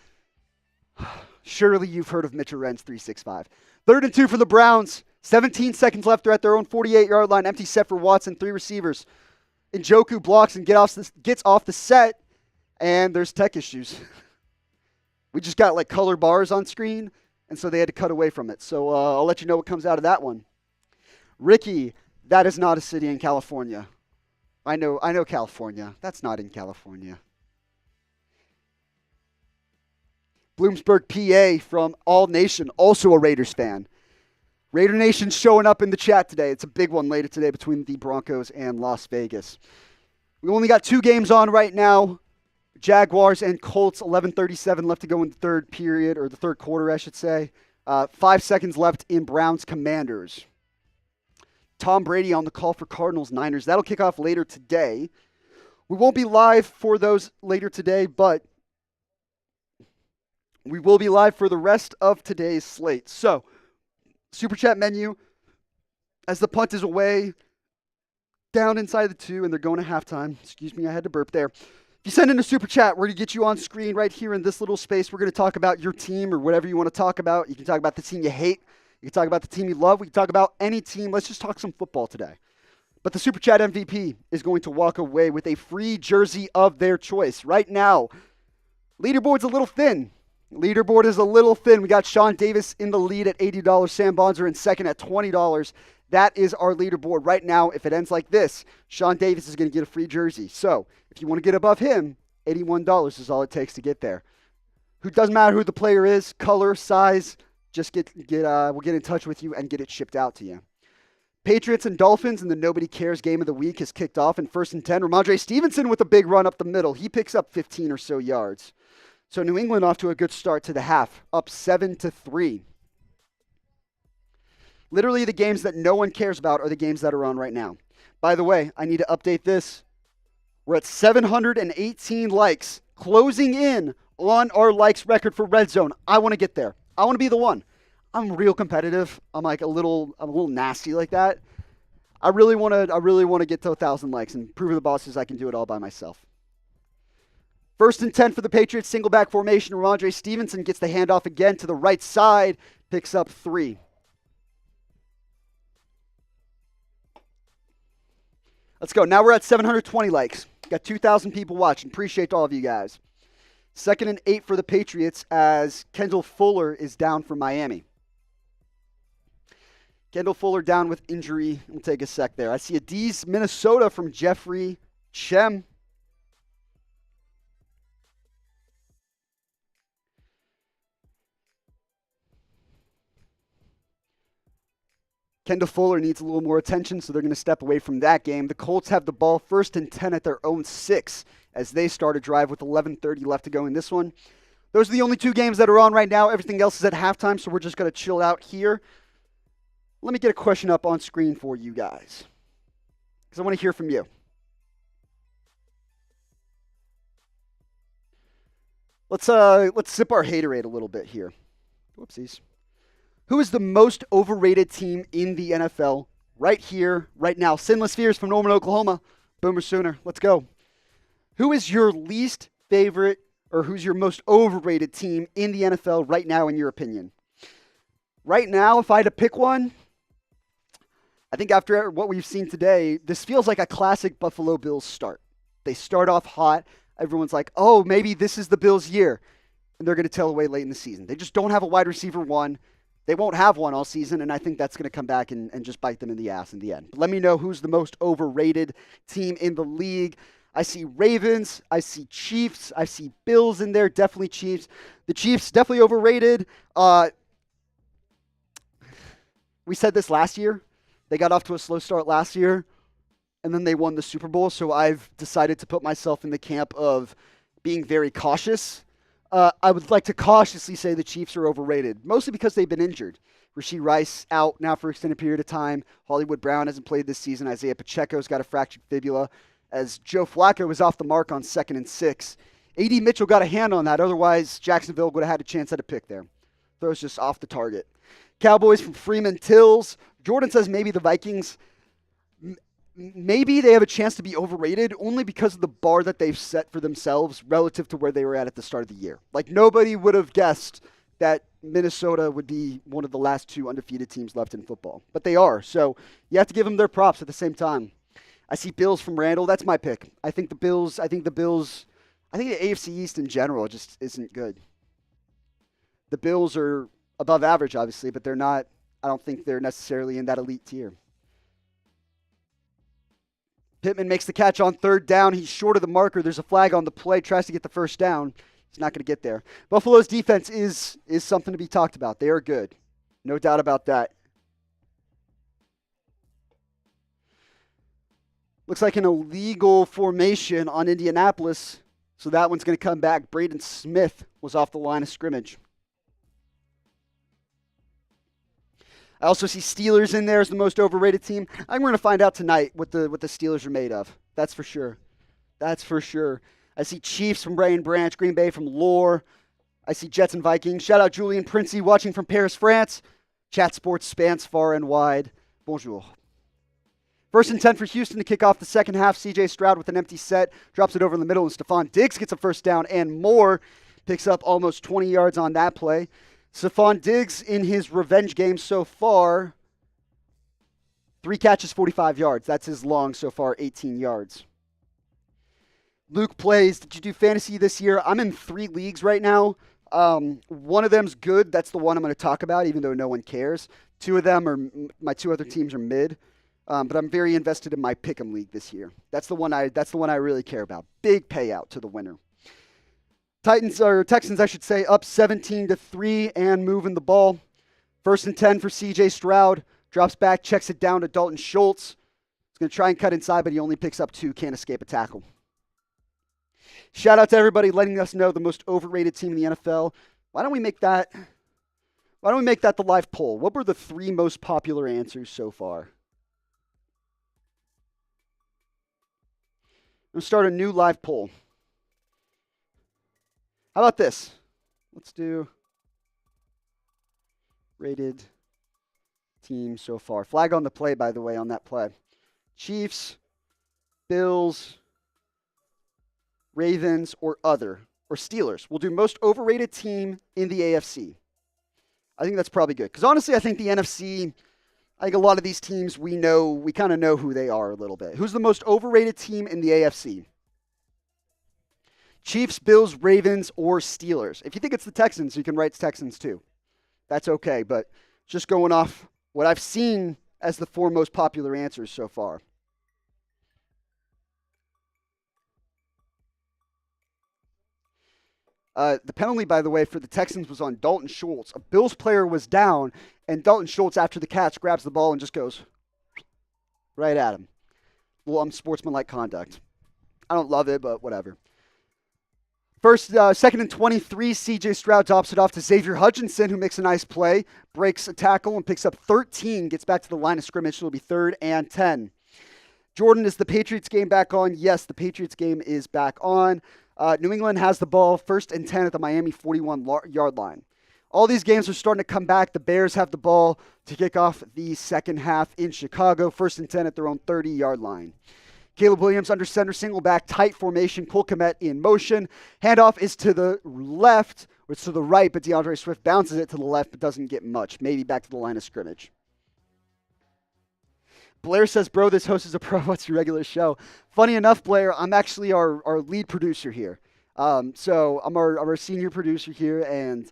Surely you've heard of Mitch Arens 365. 3rd and 2 for the Browns. 17 seconds left. They're at their own 48-yard line. Empty set for Watson. 3 receivers. Njoku blocks and gets off the set. And there's tech issues. We just got like color bars on screen. And so they had to cut away from it. So I'll let you know what comes out of that one. Ricky, that is not a city in California. I know California. That's not in California. Bloomsburg, PA from All Nation, also a Raiders fan. Raider Nation showing up in the chat today. It's a big one later today between the Broncos and Las Vegas. We only got 2 games on right now. Jaguars and Colts, 11:37 left to go in the third period, or the third quarter, I should say. 5 seconds left in Browns Commanders. Tom Brady on the call for Cardinals Niners. That'll kick off later today. We won't be live for those later today, but we will be live for the rest of today's slate. So, Super Chat menu, as the punt is away, down inside the 2, and they're going to halftime. Excuse me, I had to burp there. If you send in a Super Chat, we're going to get you on screen right here in this little space. We're going to talk about your team or whatever you want to talk about. You can talk about the team you hate. You can talk about the team you love. We can talk about any team. Let's just talk some football today. But the Super Chat MVP is going to walk away with a free jersey of their choice. Right now, leaderboard's a little thin. Leaderboard is a little thin. We got Sean Davis in the lead at $80. Sam Bonzer in second at $20. That is our leaderboard right now. If it ends like this, Sean Davis is going to get a free jersey. So if you want to get above him, $81 is all it takes to get there. It doesn't matter who the player is, color, size, Just we'll get in touch with you and get it shipped out to you. Patriots and Dolphins in the Nobody Cares game of the week has kicked off in 1st and 10. Ramondre Stevenson with a big run up the middle. He picks up 15 or so yards. So New England off to a good start to the half, up 7-3. Literally the games that no one cares about are the games that are on right now. By the way, I need to update this. We're at 718 likes, closing in on our likes record for Red Zone. I want to get there. I want to be the one. I'm real competitive. I'm a little nasty like that. I really want to get to 1,000 likes and prove to the bosses I can do it all by myself. 1st and 10 for the Patriots, single back formation. Ramondre Stevenson gets the handoff again to the right side, picks up 3. Let's go. Now we're at 720 likes. Got 2,000 people watching. Appreciate all of you guys. 2nd and 8 for the Patriots as Kendall Fuller is down for Miami. Kendall Fuller down with injury. We'll take a sec there. I see a D's Minnesota from Jeffrey Chem. Kendall Fuller needs a little more attention, so they're going to step away from that game. The Colts have the ball 1st and 10 at their own 6 as they start a drive with 11:30 left to go in this one. Those are the only 2 games that are on right now. Everything else is at halftime, so we're just going to chill out here. Let me get a question up on screen for you guys because I want to hear from you. Let's sip our haterade a little bit here. Whoopsies. Who is the most overrated team in the NFL right here, right now? Sinless Fears from Norman, Oklahoma. Boomer Sooner. Let's go. Who is your least favorite or who's your most overrated team in the NFL right now in your opinion? Right now, if I had to pick one, I think after what we've seen today, this feels like a classic Buffalo Bills start. They start off hot. Everyone's like, oh, maybe this is the Bills' year. And they're going to tail away late in the season. They just don't have a wide receiver one. They won't have one all season, and I think that's going to come back and just bite them in the ass in the end. But let me know who's the most overrated team in the league. I see Ravens. I see Chiefs. I see Bills in there. Definitely Chiefs. The Chiefs, definitely overrated. We said this last year. They got off to a slow start last year, and then they won the Super Bowl. So I've decided to put myself in the camp of being very cautious. I would like to cautiously say the Chiefs are overrated, mostly because they've been injured. Rashee Rice out now for an extended period of time. Hollywood Brown hasn't played this season. Isaiah Pacheco's got a fractured fibula. As Joe Flacco was off the mark on 2nd and 6. A.D. Mitchell got a hand on that. Otherwise, Jacksonville would have had a chance at a pick there. Throws just off the target. Cowboys from Freeman Tills. Jordan says maybe the Vikings, maybe they have a chance to be overrated only because of the bar that they've set for themselves relative to where they were at the start of the year. Like nobody would have guessed that Minnesota would be one of the last 2 undefeated teams left in football. But they are. So you have to give them their props at the same time. I see Bills from Randall. That's my pick. I think the AFC East in general just isn't good. The Bills are above average, obviously, but they're not. I don't think they're necessarily in that elite tier. Pittman makes the catch on 3rd down. He's short of the marker. There's a flag on the play. Tries to get the 1st down. He's not going to get there. Buffalo's defense is something to be talked about. They are good. No doubt about that. Looks like an illegal formation on Indianapolis. So that one's going to come back. Braden Smith was off the line of scrimmage. I also see Steelers in there as the most overrated team. I'm going to find out tonight what the Steelers are made of. That's for sure. That's for sure. I see Chiefs from Brian Branch, Green Bay from Lore. I see Jets and Vikings. Shout out Julian Princey watching from Paris, France. Chat Sports spans far and wide. Bonjour. 1st and 10 for Houston to kick off the second half. CJ Stroud with an empty set. Drops it over in the middle, and Stephon Diggs gets a 1st down and more. Picks up almost 20 yards on that play. Stephon Diggs in his revenge game so far, 3 catches, 45 yards. That's his long so far, 18 yards. Luke plays. Did you do fantasy this year? I'm in 3 leagues right now. One of them's good. That's the one I'm going to talk about, even though no one cares. 2 of them are my 2 other teams are mid. But I'm very invested in my Pick'em league this year. That's the one I really care about. Big payout to the winner. Texans, I should say, up 17-3 and moving the ball. First and 10 for CJ Stroud. Drops back, checks it down to Dalton Schultz. He's going to try and cut inside, but he only picks up 2. Can't escape a tackle. Shout out to everybody letting us know the most overrated team in the NFL. Why don't we make that the live poll? What were the 3 most popular answers so far? I'm going to start a new live poll. How about this? Let's do rated team so far. Flag on the play, by the way, on that play. Chiefs, Bills, Ravens, or other, or Steelers. We'll do most overrated team in the AFC. I think that's probably good. Because honestly, I think the NFC, I think a lot of these teams we kind of know who they are a little bit. Who's the most overrated team in the AFC? Chiefs, Bills, Ravens, or Steelers. If you think it's the Texans, you can write Texans too. That's okay, but just going off what I've seen as the 4 most popular answers so far. The penalty, by the way, for the Texans was on Dalton Schultz. A Bills player was down, and Dalton Schultz, after the catch, grabs the ball and just goes right at him. Well, unsportsmanlike conduct. I don't love it, but whatever. Second and 23, CJ Stroud drops it off to Xavier Hutchinson, who makes a nice play, breaks a tackle, and picks up 13, gets back to the line of scrimmage, so it'll be 3rd and 10. Jordan, is the Patriots game back on? Yes, the Patriots game is back on. New England has the ball, 1st and 10 at the Miami 41-yard line. All these games are starting to come back. The Bears have the ball to kick off the second half in Chicago, 1st and 10 at their own 30-yard line. Caleb Williams under center, single back, tight formation. Cole Kmet in motion. Handoff is to the left, or it's to the right, but DeAndre Swift bounces it to the left, but doesn't get much. Maybe back to the line of scrimmage. Blair says, bro, this host is a pro. What's your regular show? Funny enough, Blair, I'm actually our lead producer here. So I'm our senior producer here, and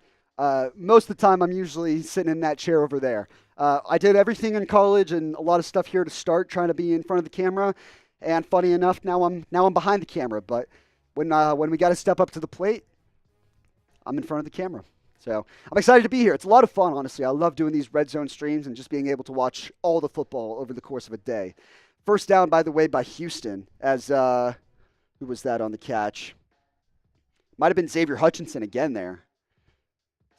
most of the time I'm usually sitting in that chair over there. I did everything in college and a lot of stuff here to start, trying to be in front of the camera. And funny enough, now I'm behind the camera. But when we got to step up to the plate, I'm in front of the camera. So I'm excited to be here. It's a lot of fun, honestly. I love doing these Red Zone streams and just being able to watch all the football over the course of a day. First down, by the way, by Houston. As who was that on the catch? Might have been Xavier Hutchinson again there.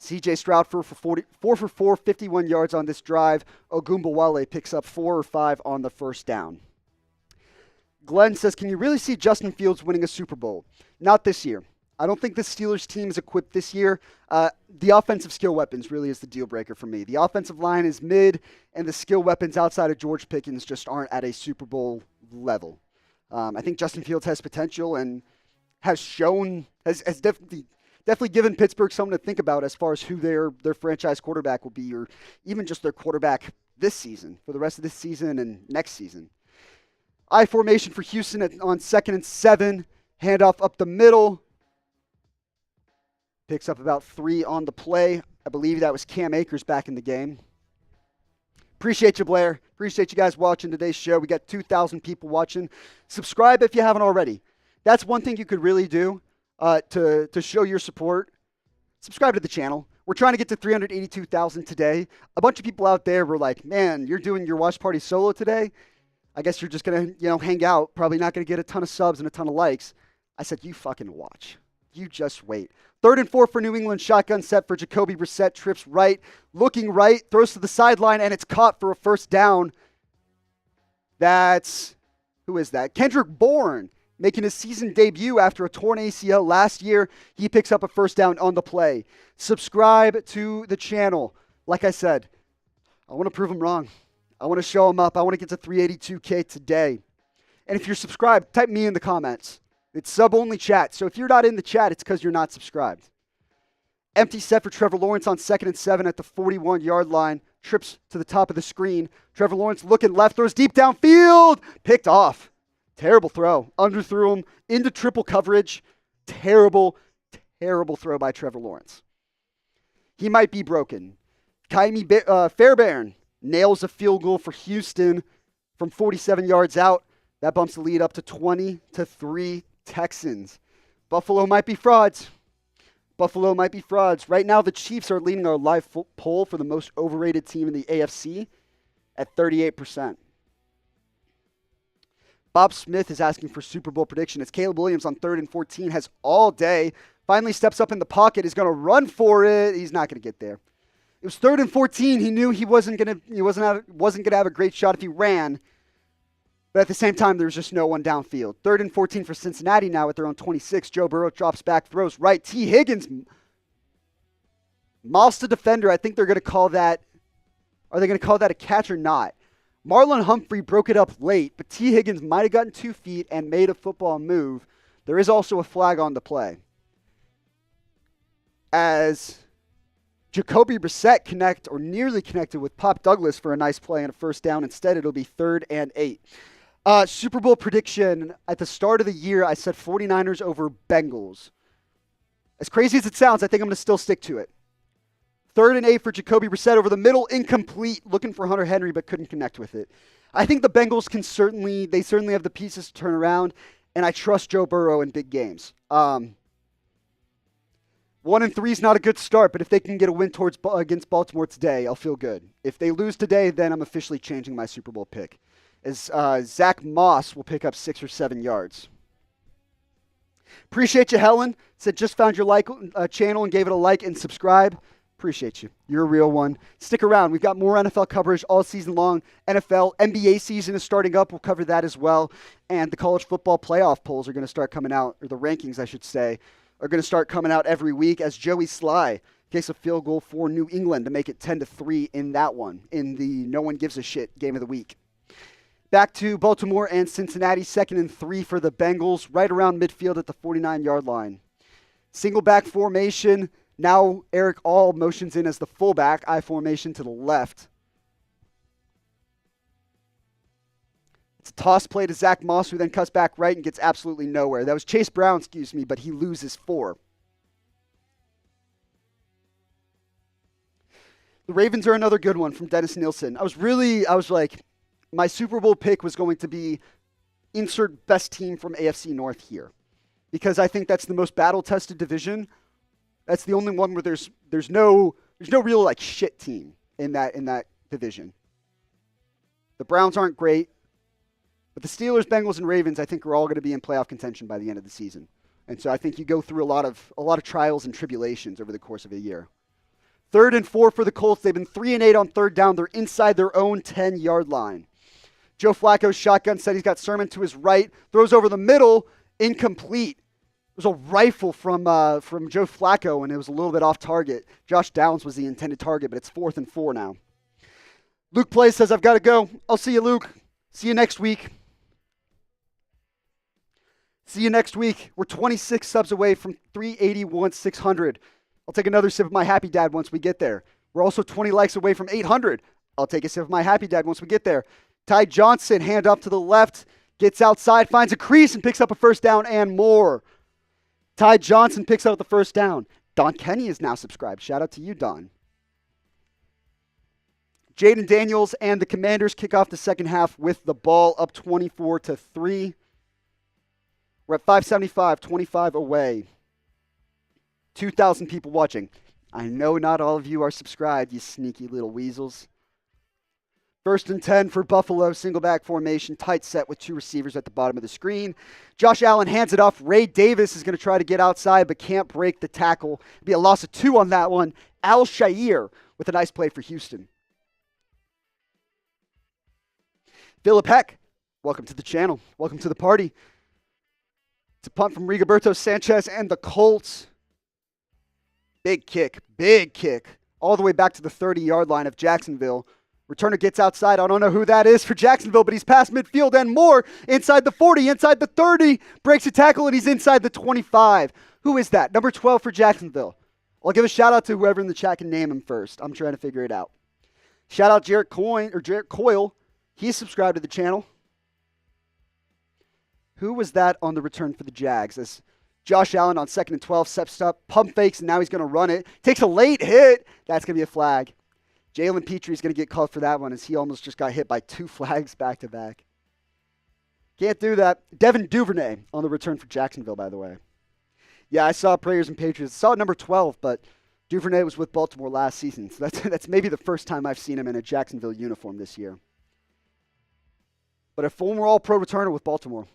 CJ Stroud 4 for 4, 51 yards on this drive. Ogunbowale picks up 4 or 5 on the first down. Glenn says, can you really see Justin Fields winning a Super Bowl? Not this year. I don't think the Steelers team is equipped this year. The offensive skill weapons really is the deal breaker for me. The offensive line is mid, and the skill weapons outside of George Pickens just aren't at a Super Bowl level. I think Justin Fields has potential and has definitely given Pittsburgh something to think about as far as who their franchise quarterback will be, or even just their quarterback this season, for the rest of this season and next season. I formation for Houston on 2nd and 7. Handoff up the middle. Picks up about 3 on the play. I believe that was Cam Akers back in the game. Appreciate you, Blair. Appreciate you guys watching today's show. We got 2,000 people watching. Subscribe if you haven't already. That's one thing you could really do to show your support. Subscribe to the channel. We're trying to get to 382,000 today. A bunch of people out there were like, man, you're doing your watch party solo today? I guess you're just going to, hang out. Probably not going to get a ton of subs and a ton of likes. I said, you fucking watch. You just wait. 3rd and 4 for New England. Shotgun set for Jacoby Brissett. Trips right. Looking right. Throws to the sideline, and it's caught for a first down. Who is that? Kendrick Bourne, making his season debut after a torn ACL last year. He picks up a first down on the play. Subscribe to the channel. Like I said, I want to prove them wrong. I want to show them up. I want to get to 382K today. And if you're subscribed, type me in the comments. It's sub-only chat. So if you're not in the chat, it's because you're not subscribed. Empty set for Trevor Lawrence on 2nd and 7 at the 41-yard line. Trips to the top of the screen. Trevor Lawrence looking left, throws deep downfield. Picked off. Terrible throw. Underthrew him into triple coverage. Terrible throw by Trevor Lawrence. He might be broken. Kaimi Fairbairn nails a field goal for Houston from 47 yards out. That bumps the lead up to 20-3 Texans. Buffalo might be frauds. Buffalo might be frauds. Right now, the Chiefs are leading our live poll for the most overrated team in the AFC at 38%. Bob Smith is asking for Super Bowl prediction. It's Caleb Williams on 3rd and 14, has all day. Finally steps up in the pocket, is going to run for it. He's not going to get there. It was 3rd and 14. He knew he wasn't going to have a great shot if he ran. But at the same time, there's just no one downfield. 3rd and 14 for Cincinnati now at their own 26. Joe Burrow drops back, throws right. T. Higgins mouths the defender. I think they're going to call that. Are they going to call that a catch or not? Marlon Humphrey broke it up late, but T. Higgins might have gotten 2 feet and made a football move. There is also a flag on the play. As Jacoby Brissett nearly connected with Pop Douglas for a nice play and a first down. Instead, it'll be 3rd and 8. Super Bowl prediction. At the start of the year, I said 49ers over Bengals. As crazy as it sounds, I think I'm going to still stick to it. 3rd and 8 for Jacoby Brissett over the middle, incomplete, looking for Hunter Henry, but couldn't connect with it. I think the Bengals certainly have the pieces to turn around, and I trust Joe Burrow in big games. 1-3 is not a good start, but if they can get a win against Baltimore today, I'll feel good. If they lose today, then I'm officially changing my Super Bowl pick, as Zach Moss will pick up 6 or 7 yards. Appreciate you, Helen. Said just found your channel and gave it a like and subscribe. Appreciate you. You're a real one. Stick around. We've got more NFL coverage all season long. NFL, NBA season is starting up. We'll cover that as well. And the college football playoff polls are going to start coming out, or the rankings, I should say, are going to start coming out every week as Joey Sly takes a field goal for New England to make it 10-3 in that one, in the no one gives a shit game of the week. Back to Baltimore and Cincinnati, 2nd and 3 for the Bengals, right around midfield at the 49-yard line. Single back formation. Now Eric All motions in as the fullback, I formation to the left. It's a toss play to Zach Moss, who then cuts back right and gets absolutely nowhere. That was Chase Brown, but he loses 4. The Ravens are another good one from Dennis Nielsen. I was like, my Super Bowl pick was going to be insert best team from AFC North here, because I think that's the most battle-tested division. That's the only one where there's no real like shit team in that division. The Browns aren't great, but the Steelers, Bengals, and Ravens I think are all going to be in playoff contention by the end of the season. And so I think you go through a lot of trials and tribulations over the course of a year. 3rd and 4 for the Colts. They've been 3 and 8 on 3rd down. They're inside their own 10-yard line. Joe Flacco's shotgun set. He's got Sermon to his right, throws over the middle, incomplete. It was a rifle from Joe Flacco, and it was a little bit off target. Josh Downs was the intended target, but it's 4th and 4 now. Luke Plays says, I've got to go. I'll see you, Luke. See you next week. See you next week. We're 26 subs away from 381, 600. I'll take another sip of my Happy Dad once we get there. We're also 20 likes away from 800. I'll take a sip of my Happy Dad once we get there. Ty Johnson, hand up to the left, gets outside, finds a crease, and picks up a first down and more. Ty Johnson picks up the first down. Don Kenny is now subscribed. Shout out to you, Don. Jayden Daniels and the Commanders kick off the second half with the ball up 24-3. We're at 575, 25 away. 2,000 people watching. I know not all of you are subscribed, you sneaky little weasels. 1st and 10 for Buffalo, single back formation, tight set with 2 receivers at the bottom of the screen. Josh Allen hands it off. Ray Davis is going to try to get outside, but can't break the tackle. It'll be a loss of 2 on that one. Al Shair with a nice play for Houston. Philip Heck, welcome to the channel. Welcome to the party. It's a punt from Rigoberto Sanchez and the Colts. Big kick, all the way back to the 30-yard line of Jacksonville. Returner gets outside. I don't know who that is for Jacksonville, but he's past midfield and more. Inside the 40, inside the 30. Breaks a tackle, and he's inside the 25. Who is that? Number 12 for Jacksonville. I'll give a shout-out to whoever in the chat can name him first. I'm trying to figure it out. Shout-out Jarrett Coyle. He's subscribed to the channel. Who was that on the return for the Jags? As Josh Allen on 2nd and 12 steps up, pump fakes, and now he's going to run it. Takes a late hit. That's going to be a flag. Jalen Petrie is going to get called for that one as he almost just got hit by 2 flags back-to-back. Can't do that. Devin Duvernay on the return for Jacksonville, by the way. Yeah, I saw Prayers and Patriots. Saw number 12, but Duvernay was with Baltimore last season. So that's maybe the first time I've seen him in a Jacksonville uniform this year. But a former All-Pro returner with Baltimore.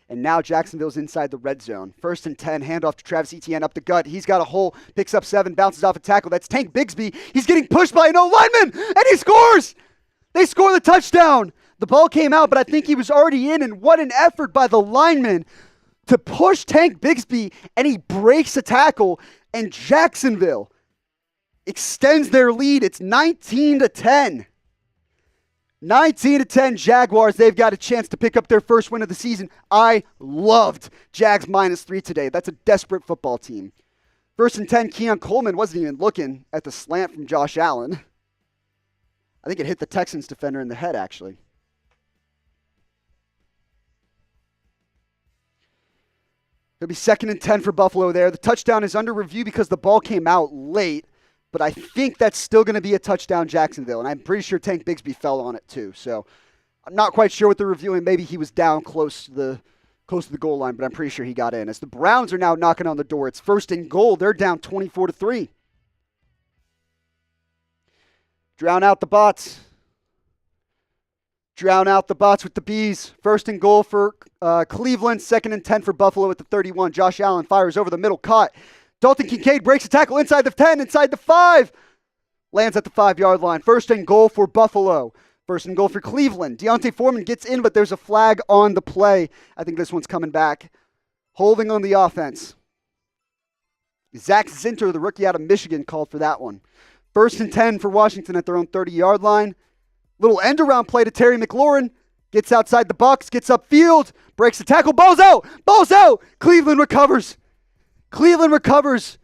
And now Jacksonville's inside the red zone. 1st and 10, handoff to Travis Etienne up the gut. He's got a hole, picks up 7, bounces off a tackle. That's Tank Bigsby. He's getting pushed by an O-lineman, and he scores! They score the touchdown. The ball came out, but I think he was already in, and what an effort by the lineman to push Tank Bigsby, and he breaks a tackle, and Jacksonville extends their lead. It's 19-10. 19-10 Jaguars. They've got a chance to pick up their first win of the season. I loved Jags -3 today. That's a desperate football team. 1st and 10, Keon Coleman wasn't even looking at the slant from Josh Allen. I think it hit the Texans defender in the head, actually. It'll be 2nd and 10 for Buffalo there. The touchdown is under review because the ball came out late, but I think that's still going to be a touchdown Jacksonville, and I'm pretty sure Tank Bigsby fell on it too. So I'm not quite sure what they're reviewing. Maybe he was down close to the goal line, but I'm pretty sure he got in. As the Browns are now knocking on the door, it's 1st and goal. They're down 24-3. Drown out the bots. Drown out the bots with the bees. 1st and goal for Cleveland. 2nd and 10 for Buffalo at the 31. Josh Allen fires over the middle. Caught. Dalton Kincaid breaks a tackle inside the 10, inside the 5. Lands at the 5-yard line. 1st and goal for Buffalo. 1st and goal for Cleveland. Deontay Foreman gets in, but there's a flag on the play. I think this one's coming back. Holding on the offense. Zach Zinter, the rookie out of Michigan, called for that one. 1st and 10 for Washington at their own 30-yard line. Little end-around play to Terry McLaurin. Gets outside the box, gets upfield, breaks the tackle, ball's out! Ball's out! Cleveland recovers. Cleveland recovers.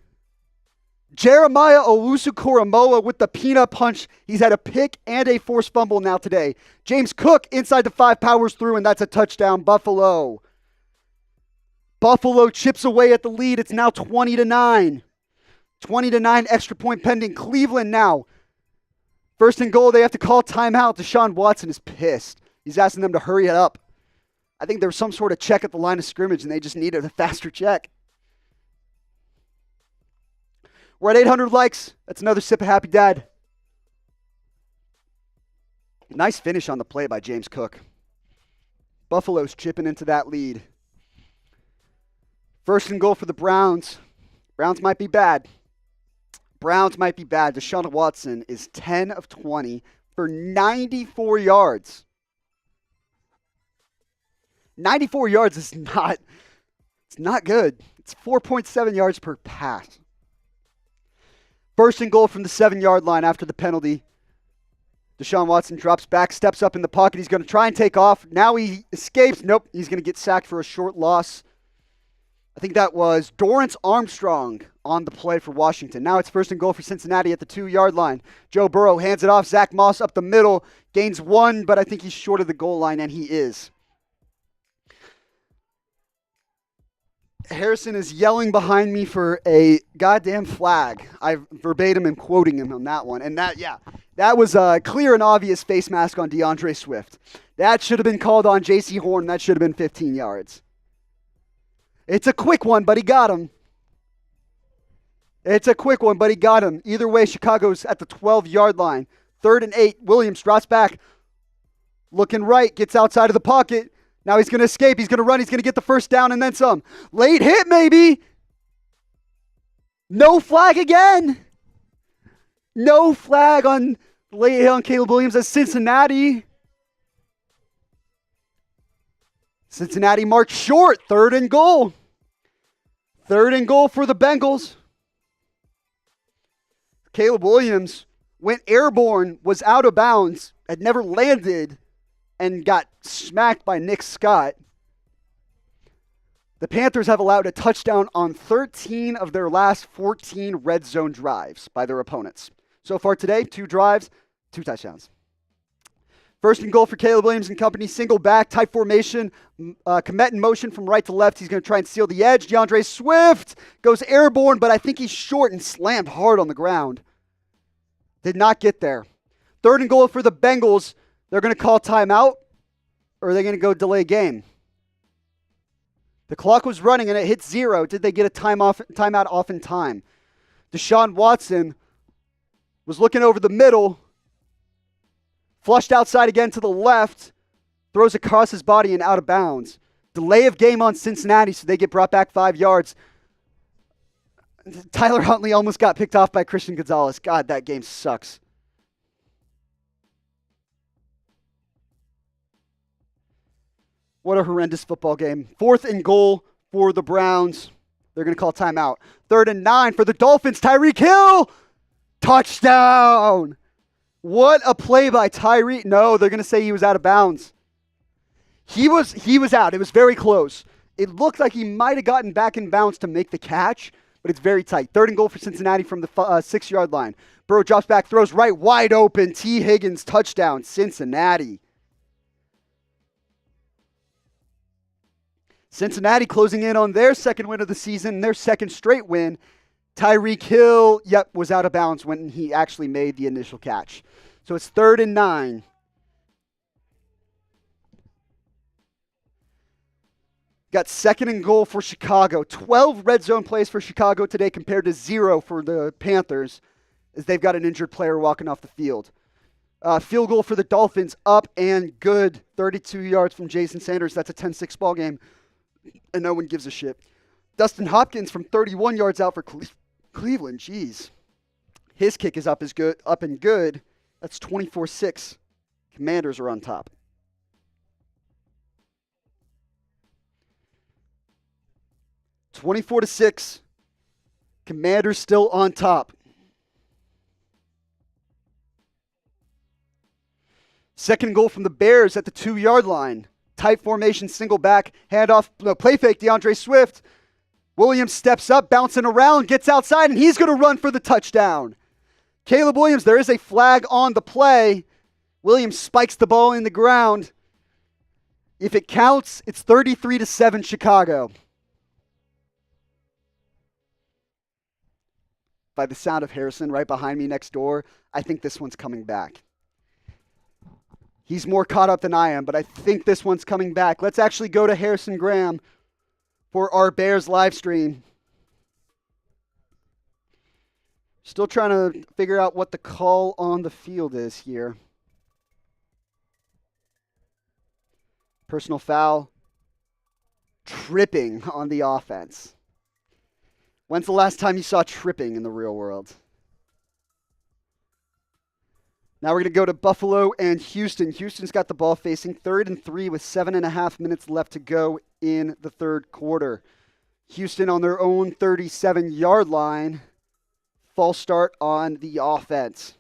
Jeremiah Owusu-Koramoah with the peanut punch. He's had a pick and a forced fumble now today. James Cook inside the 5 powers through, and that's a touchdown, Buffalo. Buffalo chips away at the lead. It's now 20-9. 20-9, extra point pending. Cleveland now. 1st and goal, they have to call timeout. Deshaun Watson is pissed. He's asking them to hurry it up. I think there was some sort of check at the line of scrimmage, and they just needed a faster check. We're at 800 likes. That's another sip of Happy Dad. Nice finish on the play by James Cook. Buffalo's chipping into that lead. 1st and goal for the Browns. Browns might be bad. Deshaun Watson is 10 of 20 for 94 yards. 94 yards is not good. It's 4.7 yards per pass. 1st and goal from the 7-yard line after the penalty. Deshaun Watson drops back, steps up in the pocket. He's going to try and take off. Now he escapes. Nope, he's going to get sacked for a short loss. I think that was Dorrance Armstrong on the play for Washington. Now it's 1st and goal for Cincinnati at the 2-yard line. Joe Burrow hands it off. Zach Moss up the middle. Gains 1, but I think he's short of the goal line, and he is. Harrison is yelling behind me for a goddamn flag. I verbatim am quoting him on that one. And that was a clear and obvious face mask on DeAndre Swift. That should have been called on J.C. Horn. That should have been 15 yards. It's a quick one, but he got him. Either way, Chicago's at the 12-yard line. 3rd and 8. Williams drops back. Looking right. Gets outside of the pocket. Now he's going to escape. He's going to run. He's going to get the 1st down and then some. Late hit, maybe. No flag again. No flag on late hit on Caleb Williams as Cincinnati. Cincinnati marked short. 3rd and goal. 3rd and goal for the Bengals. Caleb Williams went airborne, was out of bounds, had never landed, and got smacked by Nick Scott. The Panthers have allowed a touchdown on 13 of their last 14 red zone drives by their opponents. So far today, 2 drives, 2 touchdowns. 1st and goal for Caleb Williams and company. Single back, tight formation. Komet in motion from right to left. He's going to try and seal the edge. DeAndre Swift goes airborne, but I think he's short and slammed hard on the ground. Did not get there. 3rd and goal for the Bengals. They're going to call timeout, or are they going to go delay game? The clock was running and it hit 0. Did they get a timeout off in time? Deshaun Watson was looking over the middle, flushed outside again to the left, throws across his body and out of bounds. Delay of game on Cincinnati, so they get brought back 5 yards. Tyler Huntley almost got picked off by Christian Gonzalez. God, that game sucks. What a horrendous football game. 4th and goal for the Browns. They're going to call timeout. 3rd and 9 for the Dolphins. Tyreek Hill. Touchdown. What a play by Tyreek. No, they're going to say he was out of bounds. He was out. It was very close. It looked like he might have gotten back in bounds to make the catch, but it's very tight. 3rd and goal for Cincinnati from the 6-yard line. Burrow drops back, throws right, wide open. T. Higgins, touchdown, Cincinnati. Cincinnati closing in on their 2nd win of the season, their 2nd straight win. Tyreek Hill, was out of bounds when he actually made the initial catch. So it's 3rd and 9. Got 2nd and goal for Chicago. 12 red zone plays for Chicago today compared to 0 for the Panthers, as they've got an injured player walking off the field. Field goal for the Dolphins, up and good. 32 yards from Jason Sanders. That's a 10-6 ball game, and no one gives a shit. Dustin Hopkins from 31 yards out for Cleveland. Jeez. His kick is up and good. That's 24-6. Commanders are on top. 24-6. Commanders still on top. 2nd goal from the Bears at the 2-yard line. Tight formation, single back, handoff, play fake, DeAndre Swift. Williams steps up, bouncing around, gets outside, and he's going to run for the touchdown. Caleb Williams, there is a flag on the play. Williams spikes the ball in the ground. If it counts, it's 33-7 Chicago. By the sound of Harrison right behind me next door, I think this one's coming back. He's more caught up than I am, but I think this one's coming back. Let's actually go to Harrison Graham for our Bears live stream. Still trying to figure out what the call on the field is here. Personal foul. Tripping on the offense. When's the last time you saw tripping in the real world? Now we're going to go to Buffalo and Houston. Houston's got the ball facing 3rd and 3 with 7.5 minutes left to go in the 3rd quarter. Houston on their own 37-yard line. False start on the offense.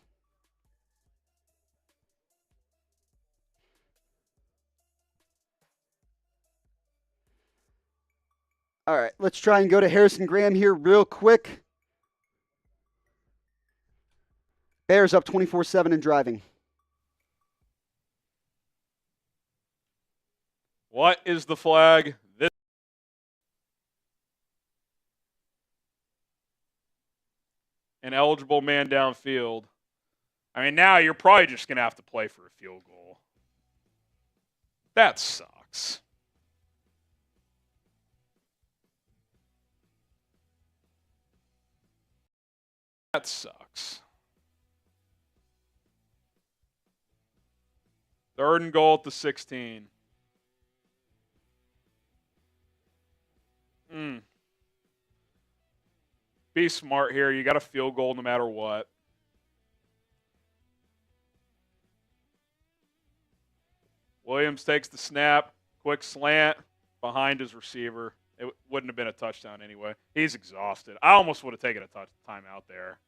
All right, let's try and go to Harrison Graham here real quick. Bears up 24-7 and driving. What is the flag? An eligible man downfield. I mean, now you're probably just going to have to play for a field goal. That sucks. That sucks. 3rd and goal at the 16. Be smart here. You got a field goal no matter what. Williams takes the snap. Quick slant behind his receiver. It wouldn't have been a touchdown anyway. He's exhausted. I almost would have taken a timeout there.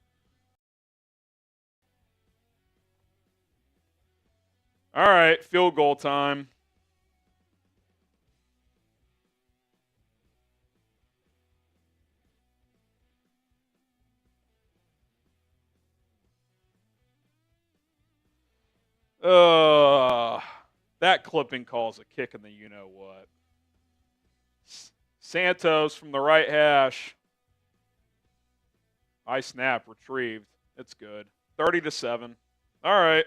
All right, field goal time. That clipping calls a kick in the you-know-what. Santos from the right hash. High snap, retrieved. It's good. 30-7. All right.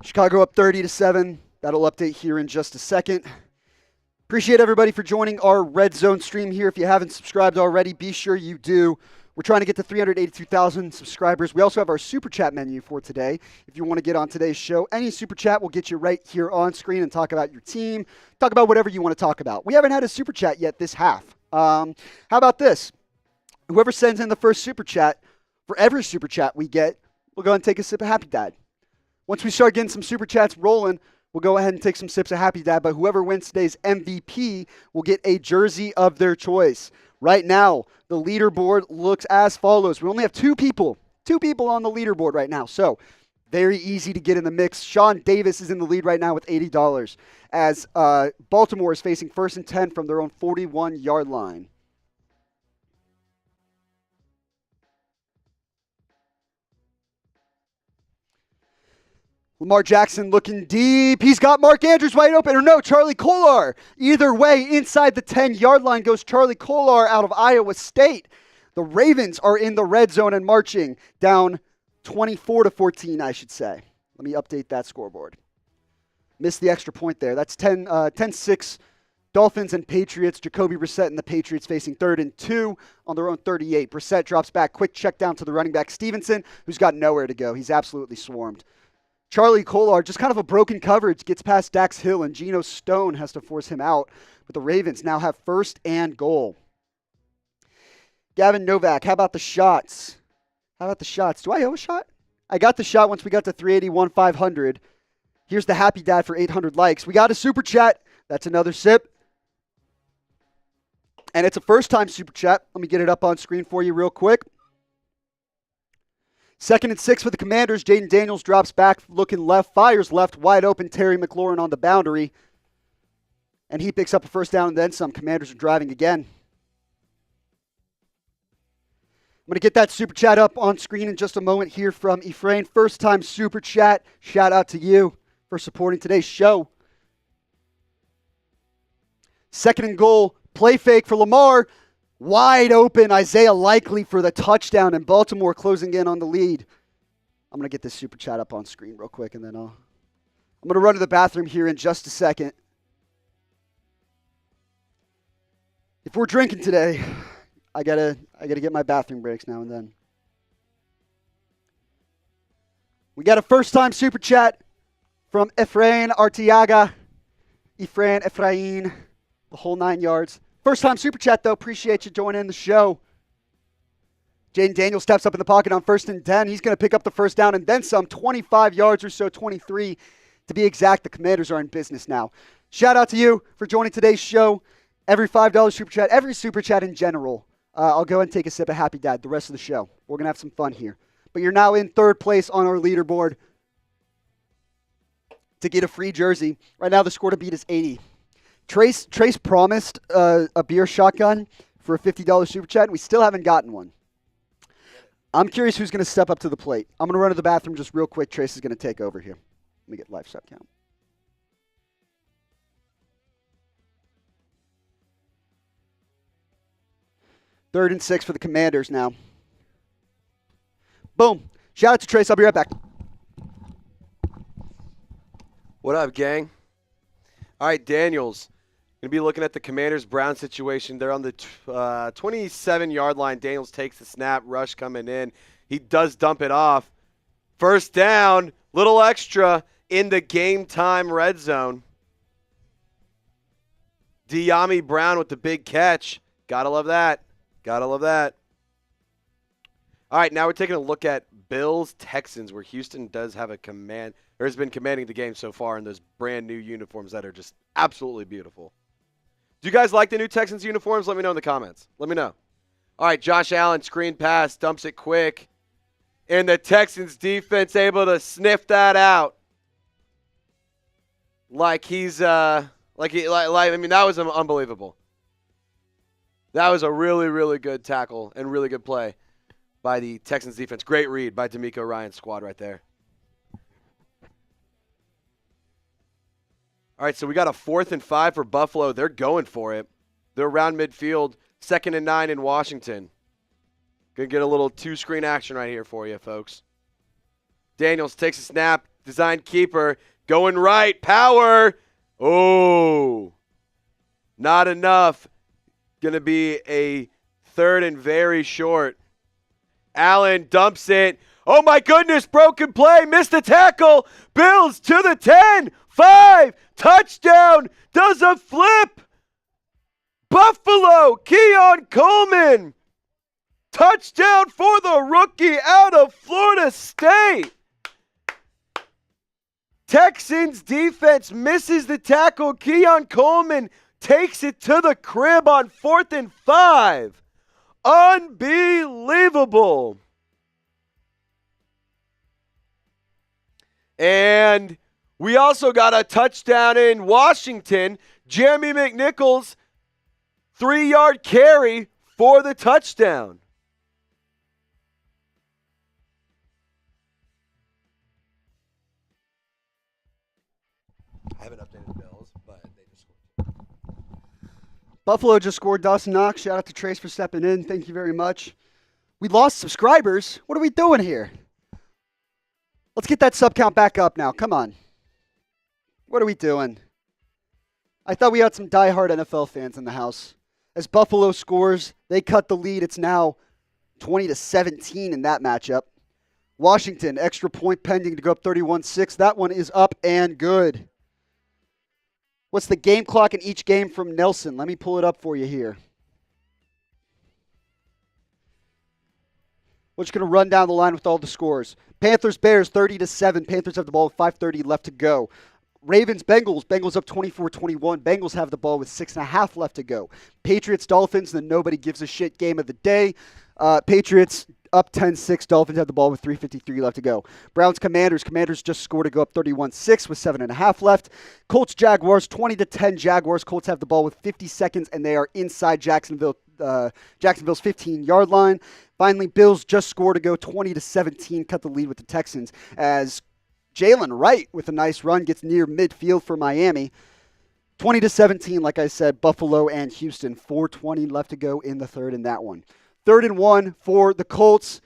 Chicago up 30-7. That'll update here in just a second. Appreciate everybody for joining our Red Zone stream here. If you haven't subscribed already, be sure you do. We're trying to get to 382,000 subscribers. We also have our Super Chat menu for today. If you want to get on today's show, any Super Chat will get you right here on screen and talk about your team, talk about whatever you want to talk about. We haven't had a Super Chat yet this half. How about this? Whoever sends in the first Super Chat, for every Super Chat we get, we'll go ahead and take a sip of Happy Dad. Once we start getting some Super Chats rolling, we'll go ahead and take some sips of Happy Dad, but whoever wins today's MVP will get a jersey of their choice. Right now, the leaderboard looks as follows. We only have two people on the leaderboard right now, so very easy to get in the mix. Sean Davis is in the lead right now with $80 as Baltimore is facing 1st and 10 from their own 41-yard line. Lamar Jackson looking deep. He's got Mark Andrews wide open. Or no, Charlie Kolar. Either way, inside the 10-yard line goes Charlie Kolar out of Iowa State. The Ravens are in the red zone and marching down 24-14, I should say. Let me update that scoreboard. Missed the extra point there. That's 10-6 Dolphins and Patriots. Jacoby Brissett and the Patriots facing 3rd and 2 on their own 38. Brissett drops back. Quick check down to the running back Stevenson, who's got nowhere to go. He's absolutely swarmed. Charlie Kolar, just kind of a broken coverage, gets past Dax Hill, and Geno Stone has to force him out. But the Ravens now have 1st and goal. Gavin Novak, how about the shots? Do I owe a shot? I got the shot once we got to 381,500. Here's the Happy Dad for 800 likes. We got a Super Chat. That's another sip. And it's a first-time Super Chat. Let me get it up on screen for you real quick. 2nd and 6 for the Commanders. Jayden Daniels drops back, looking left, fires left, wide open. Terry McLaurin on the boundary. And he picks up a first down and then some. Commanders are driving again. I'm going to get that Super Chat up on screen in just a moment here from Ephraim. First time Super Chat. Shout out to you for supporting today's show. 2nd and goal. Play fake for Lamar. Wide open, Isaiah Likely for the touchdown, and Baltimore closing in on the lead. I'm going to get this Super Chat up on screen real quick, and then I'm going to run to the bathroom here in just a second. If we're drinking today, I gotta get my bathroom breaks now and then. We got a first-time Super Chat from Efrain Artiaga. Efrain, the whole 9 yards. First-time Super Chat, though. Appreciate you joining in the show. Jayden Daniels steps up in the pocket on 1st and 10. He's going to pick up the first down and then some, 25 yards or so, 23 to be exact. The Commanders are in business now. Shout out to you for joining today's show. Every $5 Super Chat, every Super Chat in general. I'll go and take a sip of Happy Dad the rest of the show. We're going to have some fun here. But you're now in 3rd place on our leaderboard to get a free jersey. Right now, the score to beat is 80. Trace promised a beer shotgun for a $50 Super Chat, and we still haven't gotten one. I'm curious who's going to step up to the plate. I'm going to run to the bathroom just real quick. Trace is going to take over here. Let me get live step count. Third and 6 for the Commanders now. Boom. Shout out to Trace. I'll be right back. What up, gang? All right, Daniels. Going to be looking at the Commanders-Brown situation. They're on the 27-yard line. Daniels takes the snap. Rush coming in. He does dump it off. First down. Little extra in the game-time red zone. De'Ami Brown with the big catch. Gotta love that. Gotta love that. All right, now we're taking a look at Bills-Texans, where Houston does have a command, or has been commanding the game so far in those brand new uniforms that are just absolutely beautiful. Do you guys like the new Texans uniforms? Let me know in the comments. Let me know. All right, Josh Allen, screen pass, dumps it quick. And the Texans defense able to sniff that out. I mean, that was unbelievable. That was a really, really good tackle and really good play by the Texans defense. Great read by D'Amico Ryan's squad right there. All right, so we got a 4th and 5 for Buffalo. They're going for it. They're around midfield. 2nd and 9 in Washington. Going to get a little 2-screen action right here for you, folks. Daniels takes a snap, design keeper. Going right. Power. Oh. Not enough. Going to be a third and very short. Allen dumps it. Oh, my goodness. Broken play. Missed the tackle. Bills to the 10. 5. Touchdown. Does a flip. Buffalo. Keon Coleman. Touchdown for the rookie out of Florida State. Texans defense misses the tackle. Keon Coleman takes it to the crib on 4th and 5. Unbelievable. And we also got a touchdown in Washington. Jeremy McNichols, 3-yard carry for the touchdown. I haven't updated the Bills, but they just scored. Buffalo just scored. Dawson Knox. Shout out to Trace for stepping in. Thank you very much. We lost subscribers. What are we doing here? Let's get that sub count back up now. Come on. What are we doing? I thought we had some diehard NFL fans in the house. As Buffalo scores, they cut the lead. It's now 20-17 in that matchup. Washington, extra point pending to go up 31-6. That one is up and good. What's the game clock in each game from Nelson? Let me pull it up for you here. We're just going to run down the line with all the scores. Panthers-Bears 30-7. Panthers have the ball with 5:30 left to go. Ravens-Bengals. Bengals up 24-21. Bengals have the ball with 6.5 left to go. Patriots-Dolphins, the nobody gives a shit game of the day. Patriots up 10-6. Dolphins have the ball with 3:53 left to go. Browns-Commanders. Commanders just scored to go up 31-6 with 7.5 left. Colts-Jaguars 20-10. Jaguars. Colts have the ball with 50 seconds, and they are inside Jacksonville's 15-yard line. Finally, Bills just scored to go 20-17, cut the lead with the Texans as Jalen Wright with a nice run gets near midfield for Miami. 20-17, like I said, Buffalo and Houston. 4:20 left to go in the third in that one. 3rd and 1 for the Colts.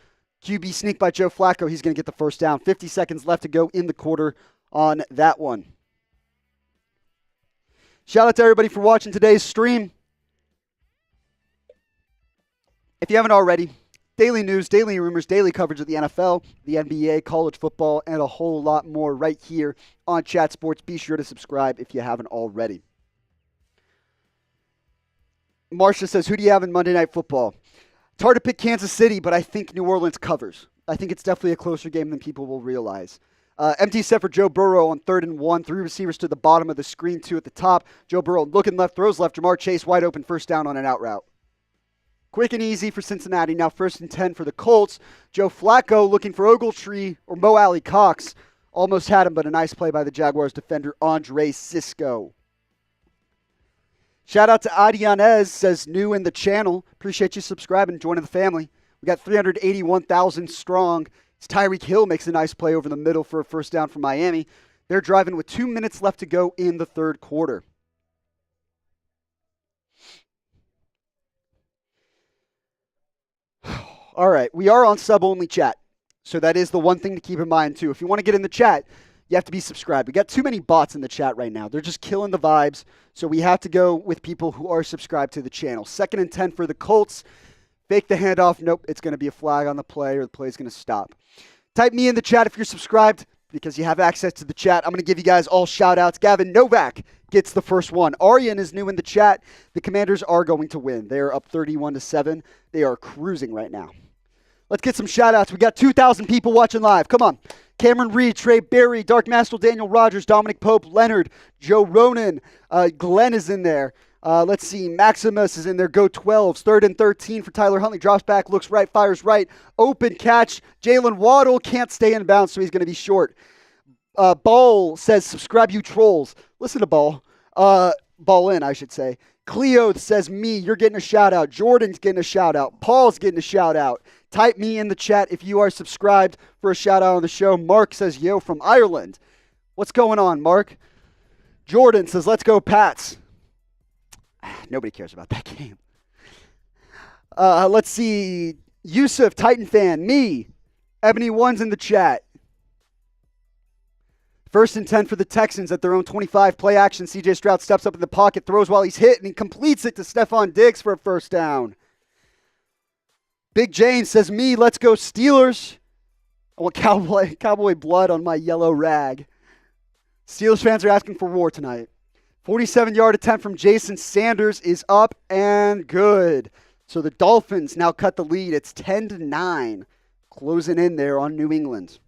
QB sneak by Joe Flacco. He's going to get the first down. 50 seconds left to go in the quarter on that one. Shout out to everybody for watching today's stream. If you haven't already, daily news, daily rumors, daily coverage of the NFL, the NBA, college football, and a whole lot more right here on Chat Sports. Be sure to subscribe if you haven't already. Marcia says, who do you have in Monday Night Football? It's hard to pick Kansas City, but I think New Orleans covers. I think it's definitely a closer game than people will realize. Empty set for Joe Burrow on 3rd and 1. 3 receivers to the bottom of the screen, 2 at the top. Joe Burrow looking left, throws left. Jamar Chase wide open, first down on an out route. Quick and easy for Cincinnati. Now 1st and 10 for the Colts. Joe Flacco looking for Ogletree or Mo Alley Cox. Almost had him, but a nice play by the Jaguars defender, Andre Cisco. Shout out to Adianez, says new in the channel. Appreciate you subscribing and joining the family. We got 381,000 strong. It's Tyreek Hill makes a nice play over the middle for a first down for Miami. They're driving with 2 minutes left to go in the third quarter. All right, we are on sub-only chat, so that is the one thing to keep in mind, too. If you want to get in the chat, you have to be subscribed. We got too many bots in the chat right now. They're just killing the vibes, so we have to go with people who are subscribed to the channel. 2nd and 10 for the Colts. Fake the handoff. Nope, it's going to be a flag on the play, or the play is going to stop. Type me in the chat if you're subscribed, because you have access to the chat. I'm going to give you guys all shout-outs. Gavin Novak gets the first one. Aryan is new in the chat. The Commanders are going to win. They are up 31-7. They are cruising right now. Let's get some shout-outs. We got 2,000 people watching live. Come on. Cameron Reed, Trey Berry, Dark Master, Daniel Rogers, Dominic Pope, Leonard, Joe Ronan. Glenn is in there. Let's see. Maximus is in there. Go 12s. 3rd and 13 for Tyler Huntley. Drops back, looks right, fires right. Open catch. Jalen Waddle can't stay in bounds, so he's going to be short. Ball says, subscribe, you trolls. Listen to Ball. Ball in, I should say. Cleo says, me, you're getting a shout-out. Jordan's getting a shout-out. Paul's getting a shout-out. Type me in the chat if you are subscribed for a shout-out on the show. Mark says, yo, from Ireland. What's going on, Mark? Jordan says, let's go, Pats. Nobody cares about that game. Let's see. Yusuf, Titan fan. Me. Ebony One's in the chat. First and 10 for the Texans at their own 25. Play action. CJ Stroud steps up in the pocket, throws while he's hit, and he completes it to Stephon Diggs for a first down. Big James says, me, let's go Steelers. I want cowboy blood on my yellow rag. Steelers fans are asking for war tonight. 47-yard attempt from Jason Sanders is up and good. So the Dolphins now cut the lead. It's 10-9, closing in there on New England.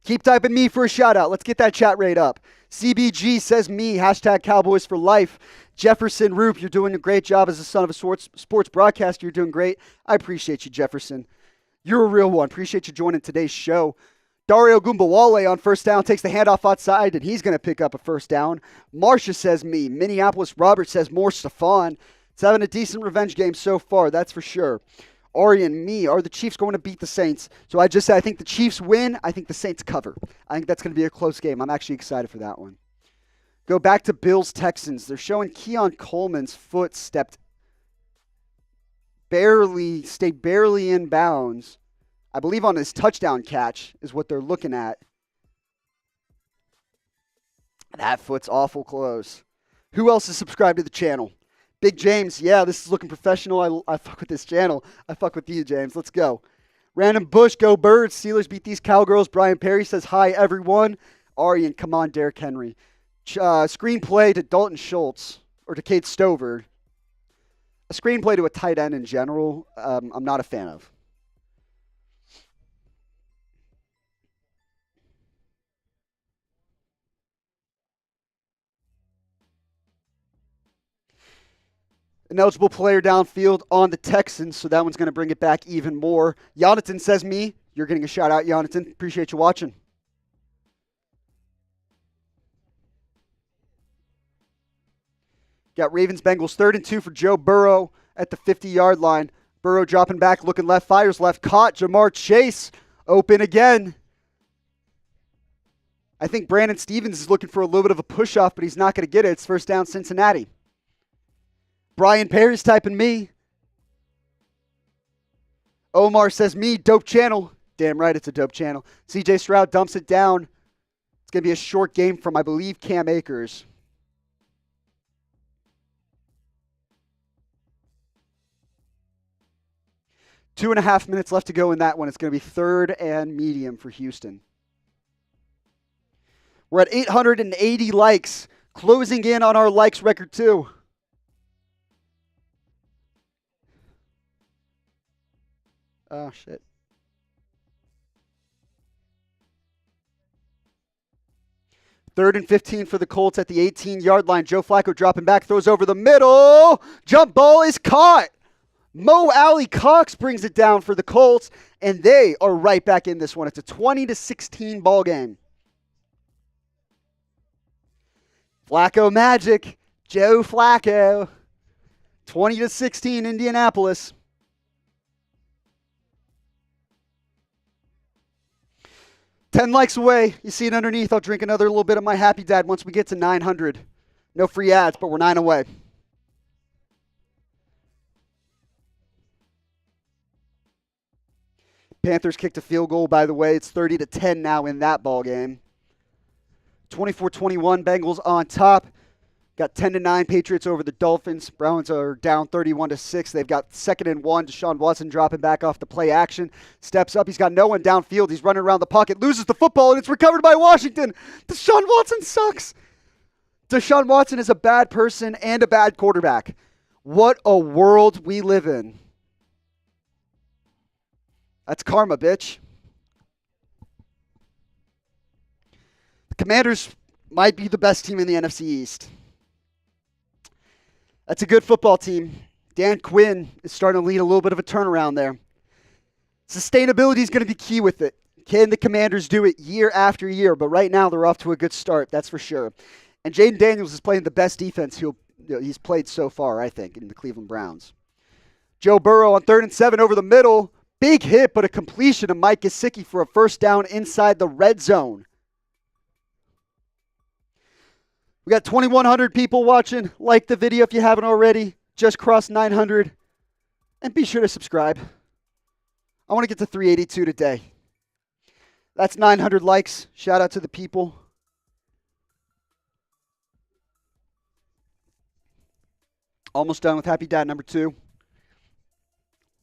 Keep typing me for a shout-out. Let's get that chat rate up. CBG says me, hashtag Cowboys for life. Jefferson Roop, you're doing a great job as a son of a sports broadcaster. You're doing great. I appreciate you, Jefferson. You're a real one. Appreciate you joining today's show. Dario Gumbawale on first down takes the handoff outside, and he's going to pick up a first down. Marcia says me. Minneapolis Robert says more Stephon. It's having a decent revenge game so far, that's for sure. Ari and me, are the Chiefs going to beat the Saints? So I just said I think the Chiefs win. I think the Saints cover. I think that's going to be a close game. I'm actually excited for that one. Go back to Bills-Texans. They're showing Keon Coleman's foot stayed barely in bounds. I believe on his touchdown catch is what they're looking at. That foot's awful close. Who else is subscribed to the channel? Big James, yeah, this is looking professional. I fuck with this channel. I fuck with you, James. Let's go. Random Bush, go Birds. Steelers beat these Cowgirls. Brian Perry says, hi, everyone. Arian, come on, Derrick Henry. Screenplay to Dalton Schultz, or to Kate Stover. A screenplay to a tight end in general, I'm not a fan of. An eligible player downfield on the Texans, so that one's going to bring it back even more. Jonathan says me. You're getting a shout out, Jonathan. Appreciate you watching. Got Ravens-Bengals 3rd and 2 for Joe Burrow at the 50-yard line. Burrow dropping back, looking left, fires left, caught. Jamar Chase open again. I think Brandon Stevens is looking for a little bit of a push-off, but he's not going to get it. It's first down Cincinnati. Brian Perry's typing me. Omar says me, dope channel. Damn right it's a dope channel. CJ Stroud dumps it down. It's going to be a short game from, I believe, Cam Akers. Two and a half minutes left to go in that one. It's going to be 3rd and medium for Houston. We're at 880 likes, closing in on our likes record too. Oh, shit. Third and 15 for the Colts at the 18-yard line. Joe Flacco dropping back, throws over the middle. Jump ball is caught. Mo Alley Cox brings it down for the Colts, and they are right back in this one. It's a 20-16 ball game. Flacco magic. Joe Flacco. 20-16 Indianapolis. $10 likes away. You see it underneath. I'll drink another little bit of my Happy Dad once we get to 900. No free ads, but we're 9 away. Panthers kicked a field goal, by the way. It's 30-10 now in that ball game. 24-21, Bengals on top. Got 10-9 Patriots over the Dolphins. Browns are down 31-6. They've got 2nd and 1. Deshaun Watson dropping back off the play action. Steps up. He's got no one downfield. He's running around the pocket. Loses the football, and it's recovered by Washington. Deshaun Watson sucks. Deshaun Watson is a bad person and a bad quarterback. What a world we live in. That's karma, bitch. The Commanders might be the best team in the NFC East. That's a good football team. Dan Quinn is starting to lead a little bit of a turnaround there. Sustainability is going to be key with it. Can the Commanders do it year after year? But right now they're off to a good start, that's for sure. And Jayden Daniels is playing the best defense he's played so far, I think, in the Cleveland Browns. Joe Burrow on 3rd and 7 over the middle. Big hit, but a completion to Mike Gesicki for a first down inside the red zone. We got 2,100 people watching. Like the video if you haven't already. Just crossed 900. And be sure to subscribe. I want to get to 382 today. That's 900 likes. Shout out to the people. Almost done with Happy Dad number 2.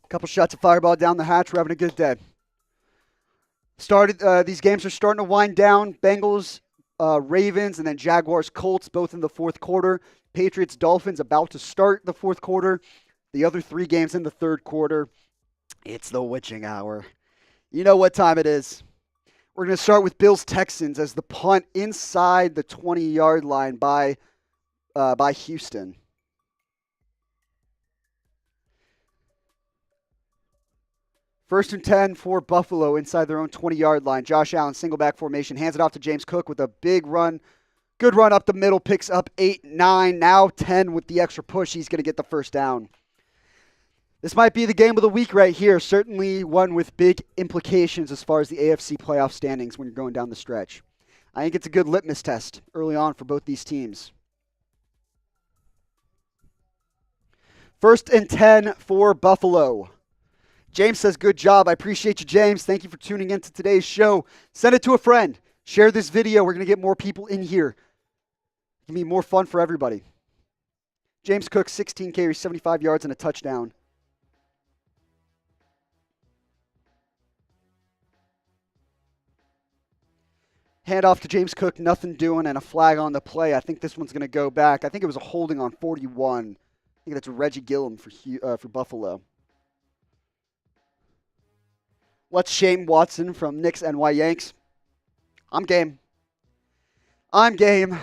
A couple shots of Fireball down the hatch. We're having a good day. These games are starting to wind down. Bengals, Ravens, and then Jaguars, Colts, both in the fourth quarter. Patriots, Dolphins about to start the fourth quarter. The other 3 games in the third quarter. It's the witching hour. You know what time it is. We're going to start with Bills-Texans as the punt inside the 20-yard line by Houston. First and 10 for Buffalo inside their own 20-yard line. Josh Allen, single back formation, hands it off to James Cook with a big run. Good run up the middle, picks up 8, 9, now 10 with the extra push. He's going to get the first down. This might be the game of the week right here. Certainly one with big implications as far as the AFC playoff standings when you're going down the stretch. I think it's a good litmus test early on for both these teams. First and 10 for Buffalo. James says, good job. I appreciate you, James. Thank you for tuning in to today's show. Send it to a friend. Share this video. We're going to get more people in here. It's going to be more fun for everybody. James Cook, 16 carries, 75 yards, and a touchdown. Hand off to James Cook, nothing doing, and a flag on the play. I think this one's going to go back. I think it was a holding on 41. I think that's Reggie Gillum for Buffalo. What's Shane Watson from Knicks NY Yanks? I'm game. I'm game.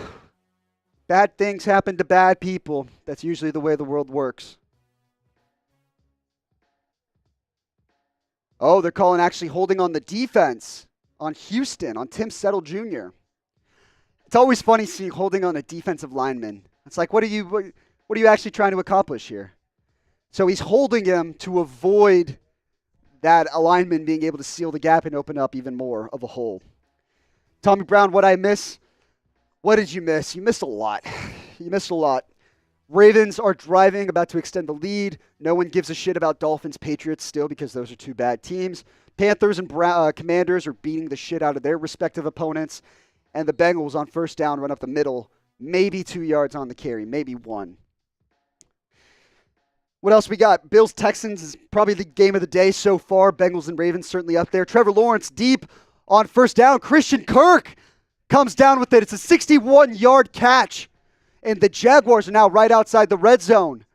Bad things happen to bad people. That's usually the way the world works. Oh, they're calling actually holding on the defense. On Houston, on Tim Settle Jr. It's always funny seeing holding on a defensive lineman. It's like, what are you actually trying to accomplish here? So he's holding him to avoid that lineman being able to seal the gap and open up even more of a hole. Tommy Brown, what I miss? What did you miss? You missed a lot. You missed a lot. Ravens are driving, about to extend the lead. No one gives a shit about Dolphins, Patriots still because those are 2 bad teams. Panthers and Commanders are beating the shit out of their respective opponents. And the Bengals on first down run up the middle. Maybe 2 yards on the carry. Maybe 1. What else we got? Bills-Texans is probably the game of the day so far. Bengals and Ravens certainly up there. Trevor Lawrence deep on first down. Christian Kirk comes down with it. It's a 61-yard catch. And the Jaguars are now right outside the red zone.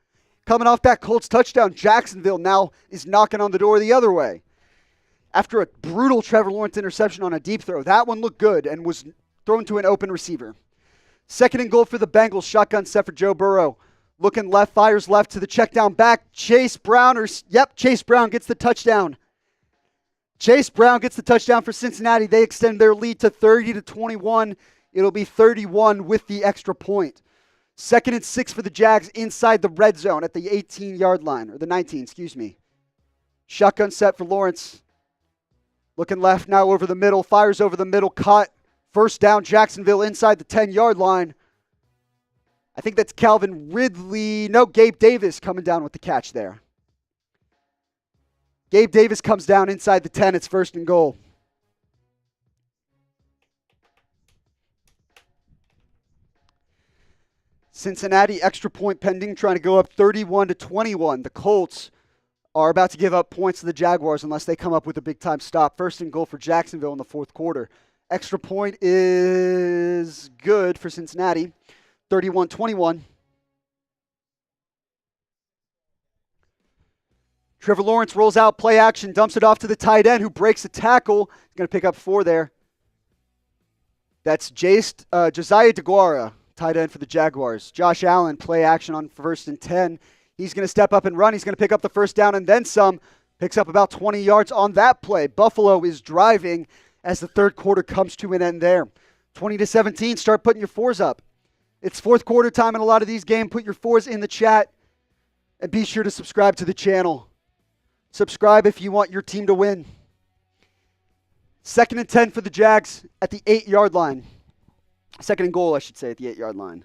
Coming off that Colts touchdown, Jacksonville now is knocking on the door the other way. After a brutal Trevor Lawrence interception on a deep throw, that one looked good and was thrown to an open receiver. Second and goal for the Bengals. Shotgun set for Joe Burrow. Looking left, fires left to the check down back. Chase Brown gets the touchdown. Chase Brown gets the touchdown for Cincinnati. They extend their lead to 30-21. It'll be 31 with the extra point. Second and 6 for the Jags inside the red zone at the 18-yard line, or the 19, excuse me. Shotgun set for Lawrence. Looking left now over the middle, fires over the middle, caught. First down, Jacksonville inside the 10-yard line. I think that's Calvin Ridley. No, Gabe Davis coming down with the catch there. Gabe Davis comes down inside the 10. It's first and goal. Cincinnati extra point pending, trying to go up 31-21. The Colts are about to give up points to the Jaguars unless they come up with a big-time stop. First and goal for Jacksonville in the fourth quarter. Extra point is good for Cincinnati. 31-21. Trevor Lawrence rolls out, play action, dumps it off to the tight end who breaks a tackle. He's going to pick up 4 there. That's Josiah DeGuara, tight end for the Jaguars. Josh Allen, play action on first and 10. He's going to step up and run. He's going to pick up the first down and then some. Picks up about 20 yards on that play. Buffalo is driving as the third quarter comes to an end there. 20-17, start putting your 4s up. It's fourth quarter time in a lot of these games. Put your 4s in the chat. And be sure to subscribe to the channel. Subscribe if you want your team to win. Second and 10 for the Jags at the 8-yard line. Second and goal, I should say, at the 8-yard line.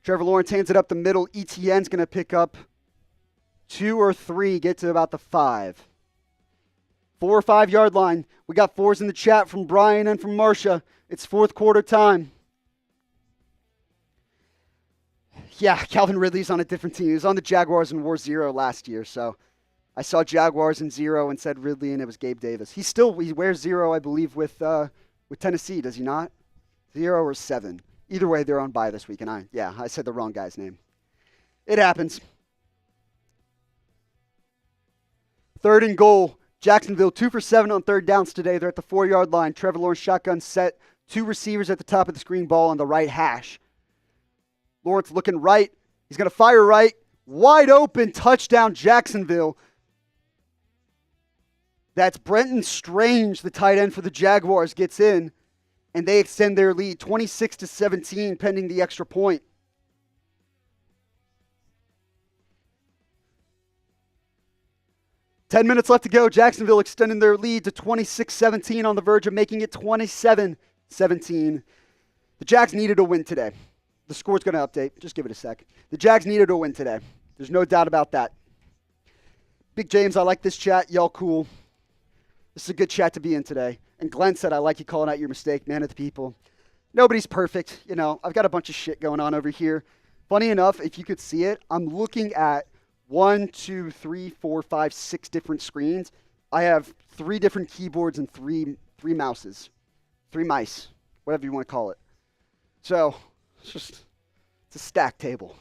Trevor Lawrence hands it up the middle. ETN's going to pick up 2 or 3, get to about the 5. 4 or 5 yard line. We got 4s in the chat from Brian and from Marcia. It's fourth quarter time. Yeah, Calvin Ridley's on a different team. He was on the Jaguars and wore 0 last year, so I saw Jaguars in 0 and said Ridley, and it was Gabe Davis. He wears 0, I believe, with Tennessee, does he not? 0 or 7. Either way, they're on bye this week, and I said the wrong guy's name. It happens. 3rd and goal. Jacksonville 2 for 7 on 3rd downs today. They're at the 4-yard line. Trevor Lawrence shotgun set. 2 receivers at the top of the screen, ball on the right hash. Lawrence looking right. He's going to fire right. Wide open, touchdown Jacksonville. That's Brenton Strange, the tight end for the Jaguars, gets in, and they extend their lead 26-17 pending the extra point. Ten minutes left to go. Jacksonville extending their lead to 26-17 on the verge of making it 27-17. The Jags needed a win today. The score's going to update. Just give it a sec. The Jags needed a win today. There's no doubt about that. Big James, I like this chat. Y'all cool. This is a good chat to be in today. And Glenn said, I like you calling out your mistake, man of the people. Nobody's perfect. You know, I've got a bunch of shit going on over here. Funny enough, if you could see it, I'm looking at 1, 2, 3, 4, 5, 6 different screens. I have 3 different keyboards and three mouses. 3 mice, whatever you want to call it. So, it's a stack table.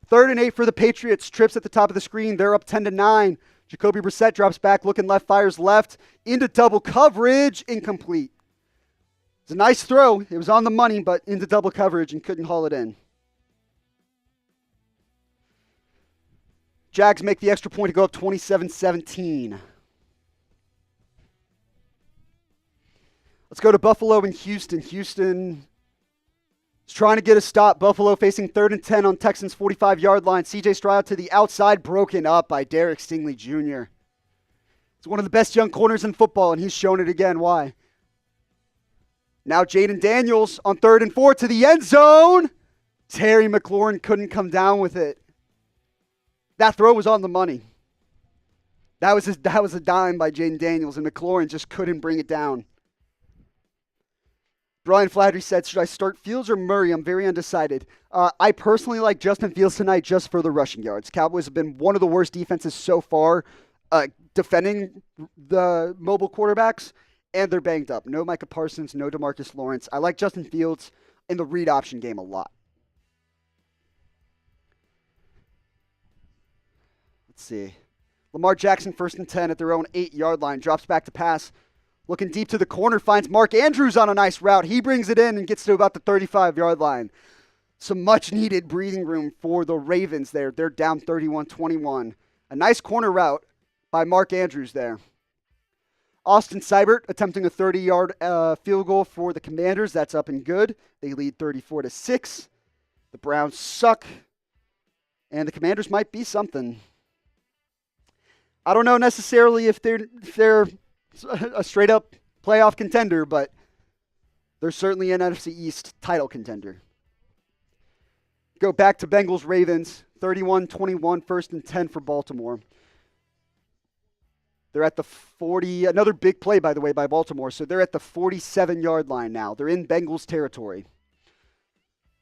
3rd and 8 for the Patriots. Trips at the top of the screen. They're up 10-9. Jacoby Brissett drops back, looking left, fires left. Into double coverage. Incomplete. It's a nice throw. It was on the money, but into double coverage and couldn't haul it in. Jags make the extra point to go up 27-17. Let's go to Buffalo and Houston. Houston is trying to get a stop. Buffalo facing 3rd and 10 on Texans' 45-yard line. CJ Stroud to the outside, broken up by Derek Stingley Jr. He's one of the best young corners in football, and he's shown it again. Why? Now Jayden Daniels on 3rd and 4 to the end zone. Terry McLaurin couldn't come down with it. That throw was on the money. That was a dime by Jayden Daniels, and McLaurin just couldn't bring it down. Brian Flattery said, should I start Fields or Murray? I'm very undecided. I personally like Justin Fields tonight just for the rushing yards. Cowboys have been one of the worst defenses so far defending the mobile quarterbacks, and they're banged up. No Micah Parsons, no DeMarcus Lawrence. I like Justin Fields in the read option game a lot. Let's see. Lamar Jackson 1st and 10 at their own 8-yard line. Drops back to pass. Looking deep to the corner. Finds Mark Andrews on a nice route. He brings it in and gets to about the 35-yard line. Some much-needed breathing room for the Ravens there. They're down 31-21. A nice corner route by Mark Andrews there. Austin Seibert attempting a 30-yard field goal for the Commanders. That's up and good. They lead 34-6. The Browns suck. And the Commanders might be something. I don't know necessarily if they're a straight-up playoff contender, but they're certainly an NFC East title contender. Go back to Bengals Ravens, 31-21, 1st and 10 for Baltimore. They're at the 40, another big play, by the way, by Baltimore. So they're at the 47-yard line now. They're in Bengals territory.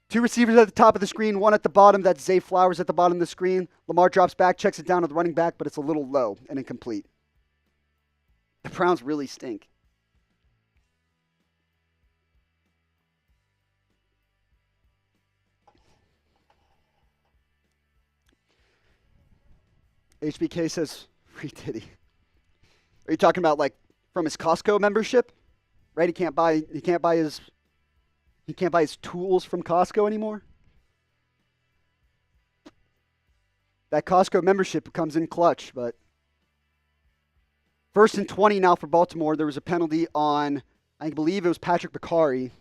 2 receivers at the top of the screen, 1 at the bottom. That's Zay Flowers at the bottom of the screen. Lamar drops back, checks it down to the running back, but it's a little low and incomplete. The Browns really stink. HBK says, free titty. Are you talking about like from his Costco membership? Right? He can't buy his tools from Costco anymore. That Costco membership comes in clutch, but 1st and 20 now for Baltimore. There was a penalty on, I believe it was Patrick Bakari.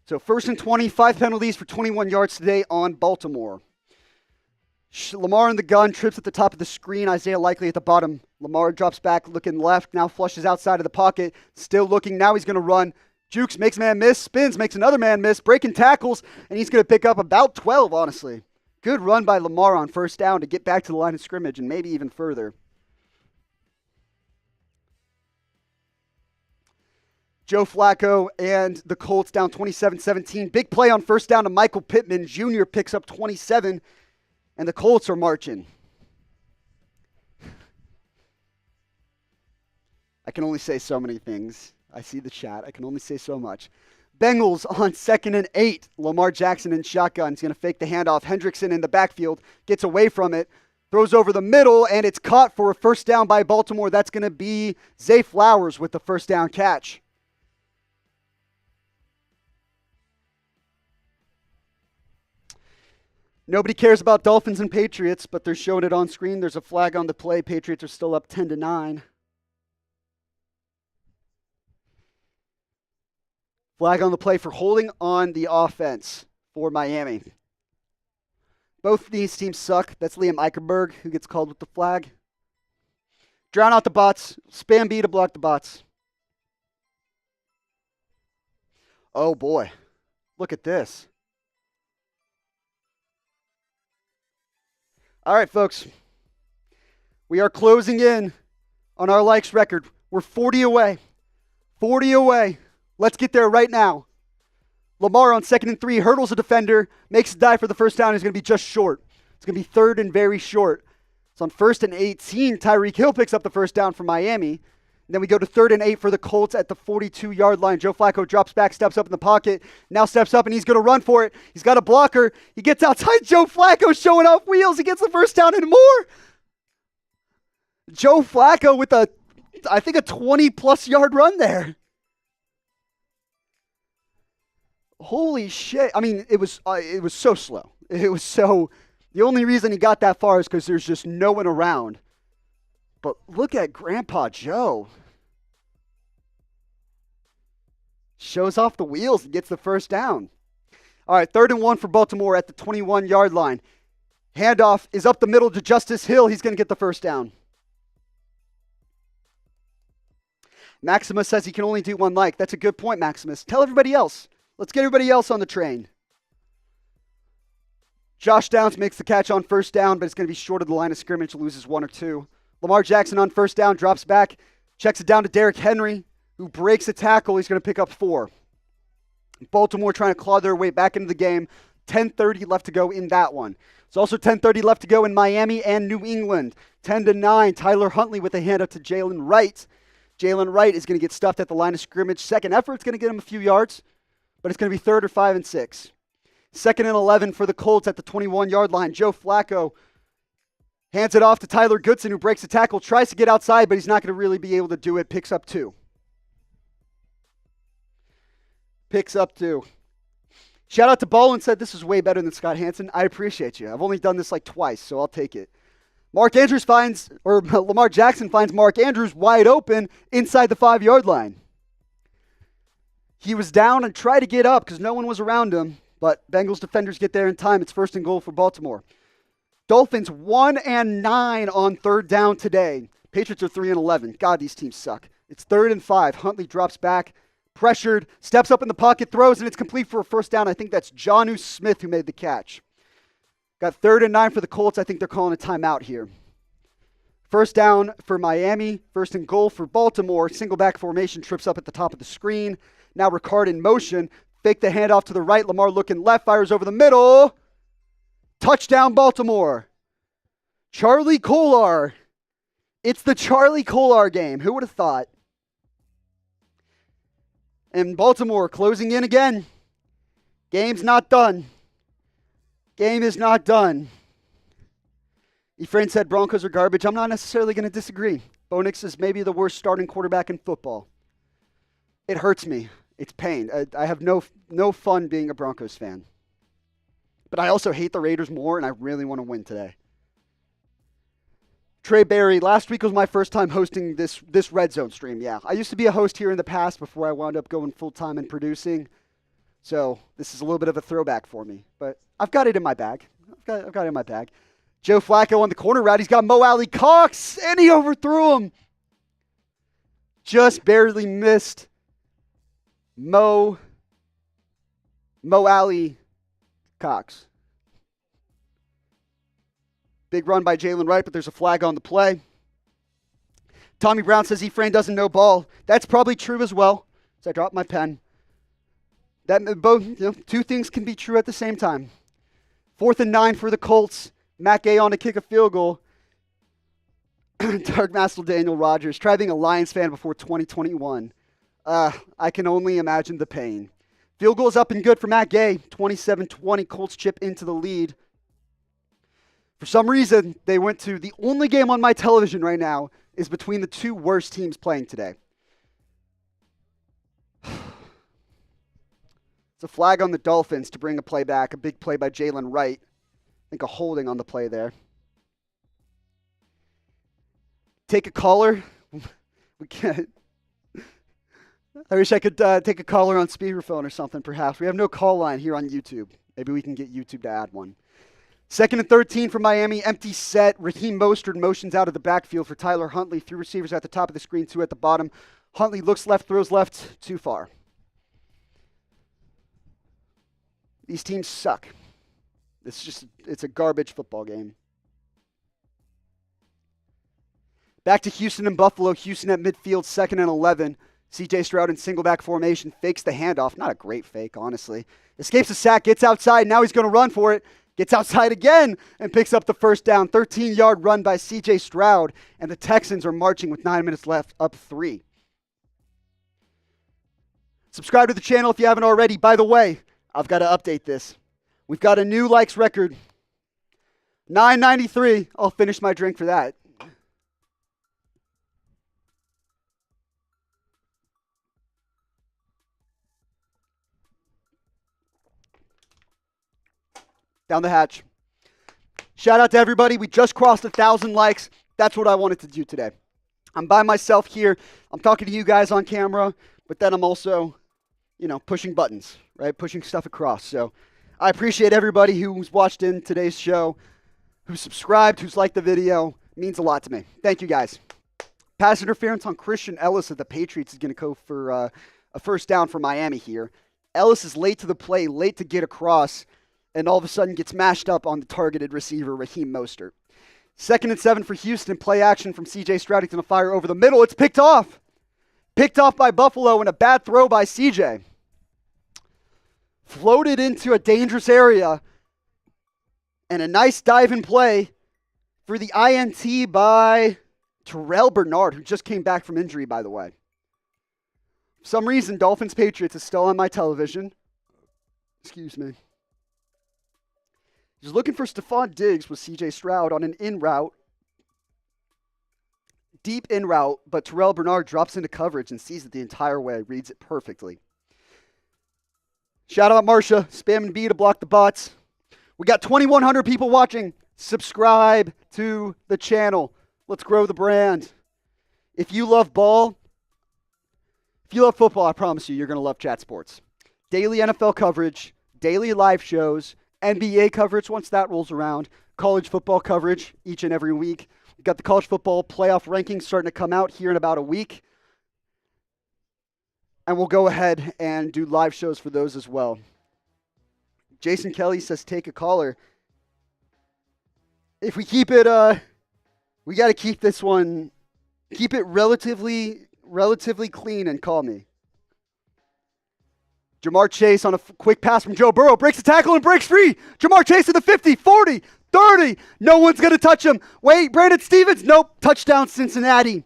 So 1st and 20, 5 penalties for 21 yards today on Baltimore. Lamar in the gun, trips at the top of the screen. Isaiah Likely at the bottom. Lamar drops back, looking left, now flushes outside of the pocket. Still looking, now he's going to run. Jukes makes a man miss, spins, makes another man miss, breaking tackles, and he's going to pick up about 12, honestly. Good run by Lamar on 1st down to get back to the line of scrimmage and maybe even further. Joe Flacco and the Colts down 27-17. Big play on first down to Michael Pittman. Jr. picks up 27, and the Colts are marching. I can only say so many things. I see the chat. I can only say so much. Bengals on 2nd and 8. Lamar Jackson in shotgun. He's going to fake the handoff. Hendrickson in the backfield. Gets away from it. Throws over the middle, and it's caught for a first down by Baltimore. That's going to be Zay Flowers with the first down catch. Nobody cares about Dolphins and Patriots, but they're showing it on screen. There's a flag on the play. Patriots are still up 10-9. Flag on the play for holding on the offense for Miami. Both of these teams suck. That's Liam Eichenberg who gets called with the flag. Drown out the bots. Spam B to block the bots. Oh boy. Look at this. All right, folks. We are closing in on our likes record. We're 40 away. 40 away. Let's get there right now. Lamar on 2nd and 3, hurdles a defender, makes a dive for the first down. He's going to be just short. It's going to be 3rd and very short. It's on 1st and 18. Tyreek Hill picks up the first down for Miami. And then we go to 3rd and 8 for the Colts at the 42-yard line. Joe Flacco drops back, steps up in the pocket, now steps up, and he's going to run for it. He's got a blocker. He gets outside. Joe Flacco showing off wheels. He gets the first down and more. Joe Flacco with I think a 20-plus yard run there. Holy shit. I mean, it was so slow. The only reason he got that far is because there's just no one around. But look at Grandpa Joe. Shows off the wheels and gets the first down. All right, 3rd and 1 for Baltimore at the 21-yard line. Handoff is up the middle to Justice Hill. He's going to get the first down. Maximus says he can only do one like. That's a good point, Maximus. Tell everybody else. Let's get everybody else on the train. Josh Downs makes the catch on first down, but it's going to be short of the line of scrimmage, loses 1 or 2. Lamar Jackson on first down, drops back, checks it down to Derrick Henry, who breaks a tackle. He's going to pick up 4. Baltimore trying to claw their way back into the game. 10:30 left to go in that one. It's also 10:30 left to go in Miami and New England. 10-9, Tyler Huntley with a handoff to Jalen Wright. Jalen Wright is going to get stuffed at the line of scrimmage. Second effort's going to get him a few yards, but it's going to be 3rd or 5 and 6. 2nd and 11 for the Colts at the 21-yard line. Joe Flacco hands it off to Tyler Goodson, who breaks the tackle, tries to get outside, but he's not going to really be able to do it. Picks up 2. Shout out to Ballin, said this is way better than Scott Hansen. I appreciate you. I've only done this like twice, so I'll take it. Lamar Jackson finds Mark Andrews wide open inside the 5-yard line. He was down and tried to get up because no one was around him, but Bengals defenders get there in time. It's 1st and goal for Baltimore. Dolphins 1 and 9 on 3rd down today. Patriots are 3 and 11. God, these teams suck. It's 3rd and 5. Huntley drops back, pressured, steps up in the pocket, throws, and it's complete for a first down. I think that's Jonnu Smith who made the catch. Got 3rd and 9 for the Colts. I think they're calling a timeout here. First down for Miami. 1st and goal for Baltimore. Single back formation, trips up at the top of the screen. Now Ricard in motion. Fake the handoff to the right. Lamar looking left. Fires over the middle. Touchdown Baltimore. Charlie Kolar. It's the Charlie Kolar game. Who would have thought? And Baltimore closing in again. Game's not done. Game is not done. Ephraim said Broncos are garbage. I'm not necessarily going to disagree. Bo Nix is maybe the worst starting quarterback in football. It hurts me. It's pain. I have no fun being a Broncos fan. But I also hate the Raiders more, and I really want to win today. Trey Berry, last week was my first time hosting this RedZone stream. Yeah, I used to be a host here in the past before I wound up going full-time and producing. So this is a little bit of a throwback for me. But I've got it in my bag. I've got it in my bag. Joe Flacco on the corner route. He's got Mo Alley Cox, and he overthrew him. Just barely missed Mo Alley Cox. Big run by Jalen Wright, but there's a flag on the play. Tommy Brown says Ephraim doesn't know ball. That's probably true as well. So I dropped my pen. That both, two things can be true at the same time. 4th and 9 for the Colts. Matt Gay on to kick a field goal. Dark Master Daniel Rodgers. Try being a Lions fan before 2021. I can only imagine the pain. Field goal is up and good for Matt Gay. 27-20. Colts chip into the lead. For some reason, they went to the only game on my television right now is between the two worst teams playing today. It's a flag on the Dolphins to bring a play back. A big play by Jalen Wright. I think a holding on the play there. Take a caller. We can't. I wish I could take a caller on speakerphone or something, perhaps. We have no call line here on YouTube. Maybe we can get YouTube to add one. 2nd and 13 for Miami. Empty set. Raheem Mostert motions out of the backfield for Tyler Huntley. 3 receivers at the top of the screen, 2 at the bottom. Huntley looks left, throws left, too far. These teams suck. It's a garbage football game. Back to Houston and Buffalo. Houston at midfield, 2nd and 11. CJ Stroud in single back formation, fakes the handoff. Not a great fake, honestly. Escapes the sack, gets outside. Now he's going to run for it. Gets outside again and picks up the first down. 13-yard run by CJ Stroud. And the Texans are marching with 9 minutes left, up 3. Subscribe to the channel if you haven't already. By the way, I've got to update this. We've got a new likes record. 993. I'll finish my drink for that. Down the hatch. Shout out to everybody. We just crossed 1,000 likes. That's what I wanted to do today. I'm by myself here. I'm talking to you guys on camera, but then I'm also, pushing buttons, right? Pushing stuff across. So I appreciate everybody who's watched in today's show, who's subscribed, who's liked the video. It means a lot to me. Thank you, guys. Pass interference on Christian Ellis of the Patriots is going to go for a first down for Miami here. Ellis is late to the play, late to get across, and all of a sudden gets mashed up on the targeted receiver, Raheem Mostert. 2nd and 7 for Houston. Play action from CJ Stroud. He's going to fire over the middle. It's picked off. Picked off by Buffalo and a bad throw by CJ. Floated into a dangerous area. And a nice dive and play for the INT by Terrell Bernard, who just came back from injury, by the way. For some reason, Dolphins-Patriots is still on my television. Excuse me. He's looking for Stephon Diggs with CJ Stroud on an in route. Deep in route, but Terrell Bernard drops into coverage and sees it the entire way, reads it perfectly. Shout out Marsha, spamming B to block the bots. We got 2,100 people watching. Subscribe to the channel. Let's grow the brand. If you love ball, if you love football, I promise you're going to love Chat Sports. Daily NFL coverage, daily live shows, NBA coverage once that rolls around, college football coverage each and every week. We've got the college football playoff rankings starting to come out here in about a week. And we'll go ahead and do live shows for those as well. Jason Kelly says take a caller. If we keep it, we got to keep this one, keep it relatively clean and call me. Jamar Chase on a quick pass from Joe Burrow. Breaks the tackle and breaks free. Jamar Chase to the 50, 40, 30. No one's going to touch him. Wait, Brandon Stevens. Nope. Touchdown Cincinnati.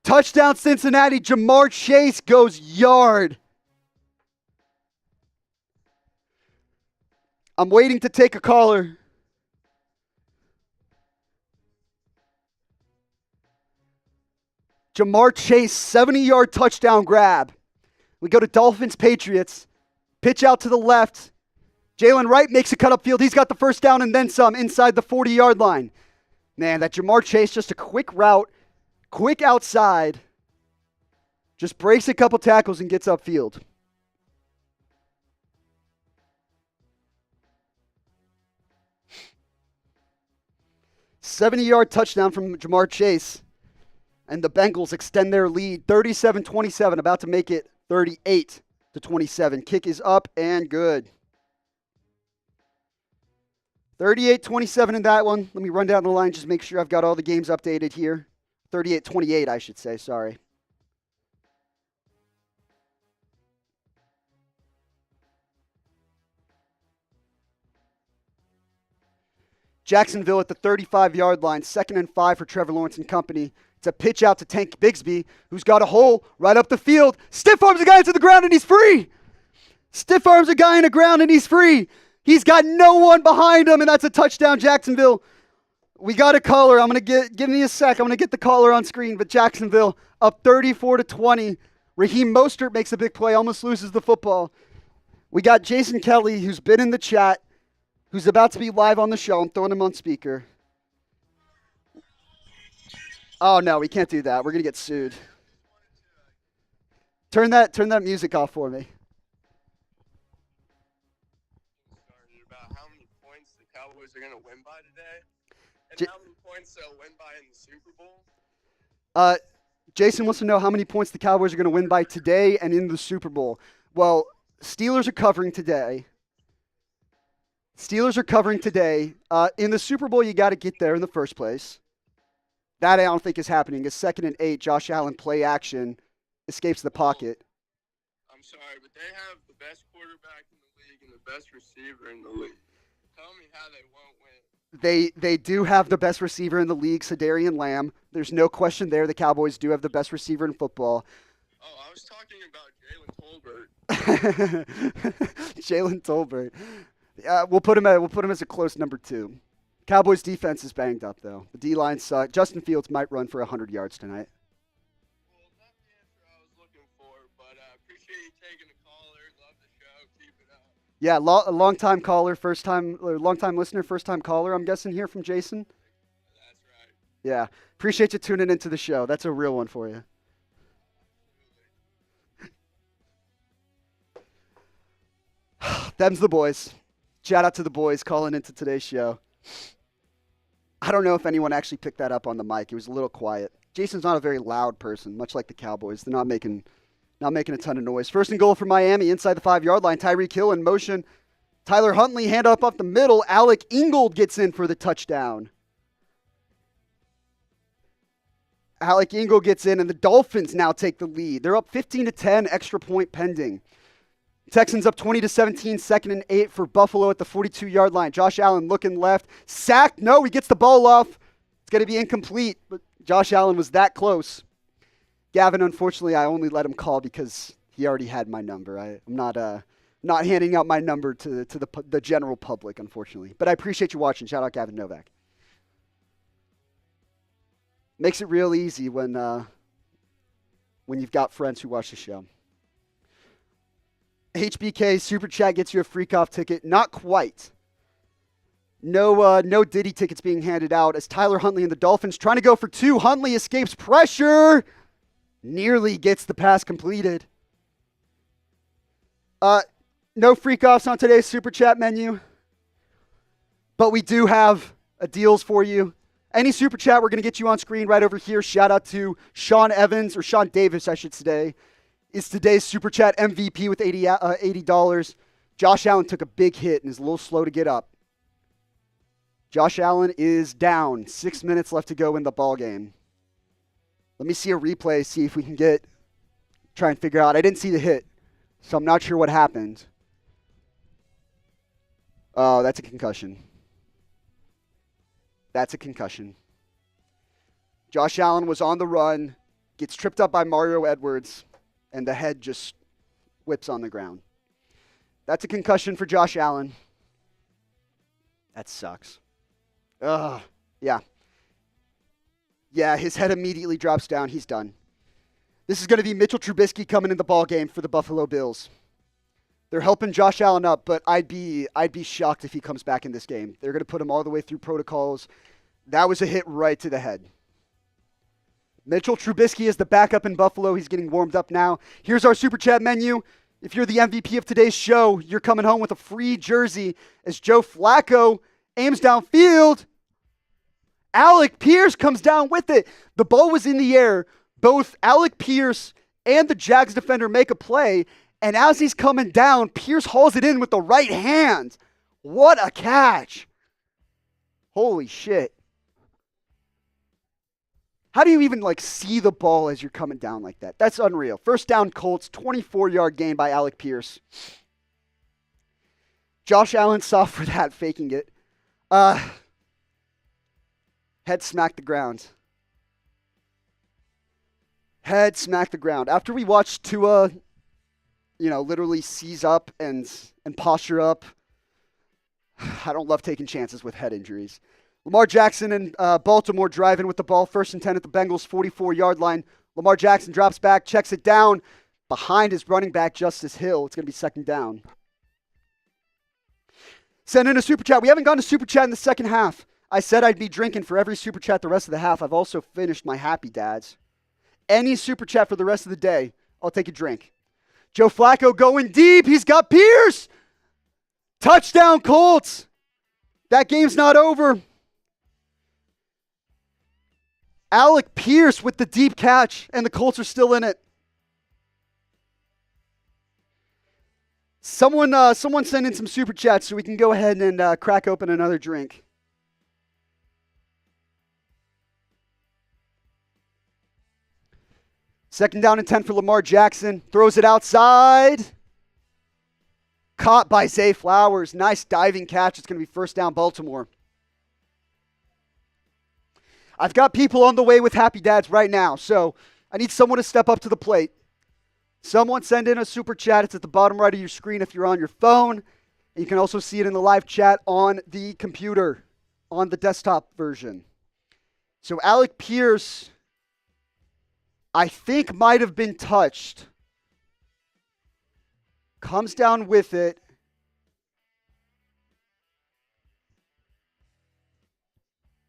Touchdown Cincinnati. Jamar Chase goes yard. I'm waiting to take a caller. Jamar Chase, 70-yard touchdown grab. We go to Dolphins-Patriots. Pitch out to the left. Jalen Wright makes a cut upfield. He's got the first down and then some inside the 40-yard line. Man, that Jamar Chase, just a quick route, quick outside. Just breaks a couple tackles and gets upfield. '70-yard touchdown from Jamar Chase. And the Bengals extend their lead, 37-27, about to make it 38-27. Kick is up and good. 38-27 in that one. Let me run down the line, just make sure I've got all the games updated here. 38-28, I should say, sorry. Jacksonville at the 35-yard line, 2nd and 5 for Trevor Lawrence and company. It's a pitch out to Tank Bigsby, who's got a hole right up the field. Stiff arms a guy into the ground, and he's free. Stiff arms a guy in the ground, and he's free. He's got no one behind him, and that's a touchdown, Jacksonville. We got a caller. Give me a sec. I'm going to get the caller on screen, but Jacksonville up 34-20. Raheem Mostert makes a big play, almost loses the football. We got Jason Kelly, who's been in the chat, who's about to be live on the show. I'm throwing him on speaker. Oh, no, we can't do that. We're going to get sued. Turn that music off for me. About how many points the Cowboys are going to win by today, and how many points they'll win by in the Super Bowl. Jason wants to know how many points the Cowboys are going to win by today and in the Super Bowl. Well, Steelers are covering today. In the Super Bowl, you got to get there in the first place. That I don't think is happening. It's 2nd and 8. Josh Allen play action, escapes the pocket. I'm sorry, but they have the best quarterback in the league and the best receiver in the league. Tell me how they won't win. They do have the best receiver in the league, Sedarian Lamb. There's no question there. The Cowboys do have the best receiver in football. Oh, I was talking about Jalen Tolbert. Jalen Tolbert. We'll put him as a close number 2. Cowboys defense is banged up though. The D-line sucks. Justin Fields might run for 100 yards tonight. Well, not the answer I was looking for, but I appreciate you taking the caller. Love the show. Keep it up. Yeah, a long-time caller, long-time listener, first-time caller, I'm guessing here from Jason. That's right. Yeah, appreciate you tuning into the show. That's a real one for you. Them's the boys. Shout out to the boys calling into today's show. I don't know if anyone actually picked that up on the mic. It was a little quiet. Jason's not a very loud person, much like the Cowboys. They're not making a ton of noise. 1st and goal for Miami inside the 5-yard line. Tyreek Hill in motion. Tyler Huntley hand up the middle. Alec Ingold gets in for the touchdown. Alec Ingold gets in, and the Dolphins now take the lead. They're up 15-10, extra point pending. Texans up 20-17, 2nd and 8 for Buffalo at the 42-yard line. Josh Allen looking left. Sacked. No, he gets the ball off. It's going to be incomplete, but Josh Allen was that close. Gavin, unfortunately, I only let him call because he already had my number. I'm not handing out my number to the general public, unfortunately. But I appreciate you watching. Shout out Gavin Novak. Makes it real easy when you've got friends who watch the show. HBK Super Chat gets you a free Kickoff ticket. Not quite. No Diddy tickets being handed out as Tyler Huntley and the Dolphins trying to go for 2. Huntley escapes pressure. Nearly gets the pass completed. No free Kickoffs on today's Super Chat menu. But we do have deals for you. Any Super Chat, we're going to get you on screen right over here. Shout out to Sean Evans, or Sean Davis, I should say. Is today's Super Chat MVP with $80. Josh Allen took a big hit and is a little slow to get up. Josh Allen is down. 6 minutes left to go in the ball game. Let me see a replay, see if we can try and figure out. I didn't see the hit, so I'm not sure what happened. Oh, that's a concussion. That's a concussion. Josh Allen was on the run, gets tripped up by Mario Edwards, and the head just whips on the ground. That's a concussion for Josh Allen. That sucks. Ugh. Yeah. Yeah, his head immediately drops down. He's done. This is going to be Mitchell Trubisky coming in the ball game for the Buffalo Bills. They're helping Josh Allen up, but I'd be shocked if he comes back in this game. They're going to put him all the way through protocols. That was a hit right to the head. Mitchell Trubisky is the backup in Buffalo. He's getting warmed up now. Here's our Super Chat menu. If you're the MVP of today's show, you're coming home with a free jersey as Joe Flacco aims downfield. Alec Pierce comes down with it. The ball was in the air. Both Alec Pierce and the Jags defender make a play, and as he's coming down, Pierce hauls it in with the right hand. What a catch. Holy shit. How do you even see the ball as you're coming down like that? That's unreal. First down Colts, 24-yard gain by Alec Pierce. Josh Allen saw for that, faking it. Head smack the ground. Head smack the ground. After we watched Tua, literally seize up and posture up, I don't love taking chances with head injuries. Lamar Jackson and Baltimore driving with the ball. 1st and 10 at the Bengals' 44-yard line. Lamar Jackson drops back, checks it down behind his running back, Justice Hill. It's going to be 2nd down. Send in a super chat. We haven't gone to super chat in the second half. I said I'd be drinking for every super chat the rest of the half. I've also finished my Happy Dads. Any super chat for the rest of the day, I'll take a drink. Joe Flacco going deep. He's got Pierce. Touchdown, Colts. That game's not over. Alec Pierce with the deep catch, and the Colts are still in it. Someone send in some super chats so we can go ahead and crack open another drink. Second down and 10 for Lamar Jackson. Throws it outside. Caught by Zay Flowers. Nice diving catch. It's going to be 1st down, Baltimore. I've got people on the way with Happy Dads right now, so I need someone to step up to the plate. Someone send in a super chat. It's at the bottom right of your screen if you're on your phone. And you can also see it in the live chat on the computer, on the desktop version. So Alec Pierce, I think, might have been touched. Comes down with it.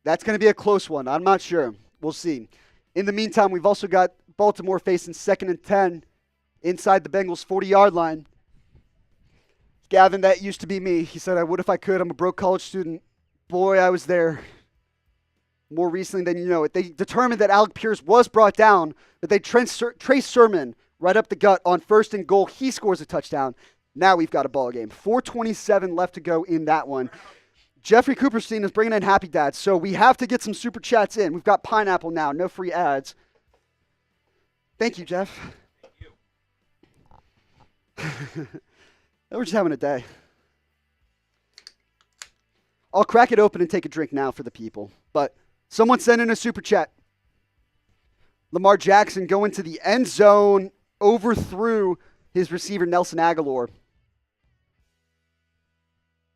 That's going to be a close one. I'm not sure. We'll see. In the meantime, we've also got Baltimore facing 2nd and 10 inside the Bengals' 40-yard line. Gavin, that used to be me. He said, I would if I could. I'm a broke college student. Boy, I was there more recently than you know it. They determined that Alec Pierce was brought down, but they traced Sermon right up the gut on 1st and goal. He scores a touchdown. Now we've got a ball game. 4:27 left to go in that one. Jeffrey Cooperstein is bringing in Happy Dads, so we have to get some super chats in. We've got Pineapple now, no free ads. Thank you, Jeff. Thank you. We're just having a day. I'll crack it open and take a drink now for the people, but someone send in a super chat. Lamar Jackson going to the end zone, overthrew his receiver Nelson Aguilar.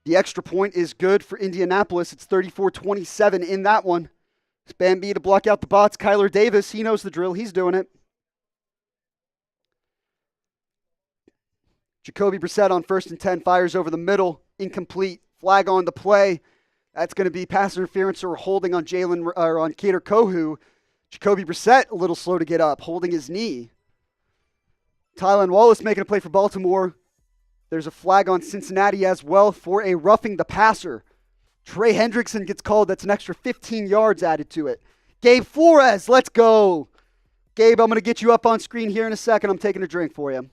The extra point is good for Indianapolis. It's 34-27 in that one. It's Bambi to block out the bots. Kyler Davis, he knows the drill. He's doing it. Jacoby Brissett on 1st and 10 fires over the middle. Incomplete. Flag on the play. That's going to be pass interference or holding on Kader Kohu. Jacoby Brissett a little slow to get up, holding his knee. Tylan Wallace making a play for Baltimore. There's a flag on Cincinnati as well for a roughing the passer. Trey Hendrickson gets called. That's an extra 15 yards added to it. Gabe Flores, let's go. Gabe, I'm going to get you up on screen here in a second. I'm taking a drink for you.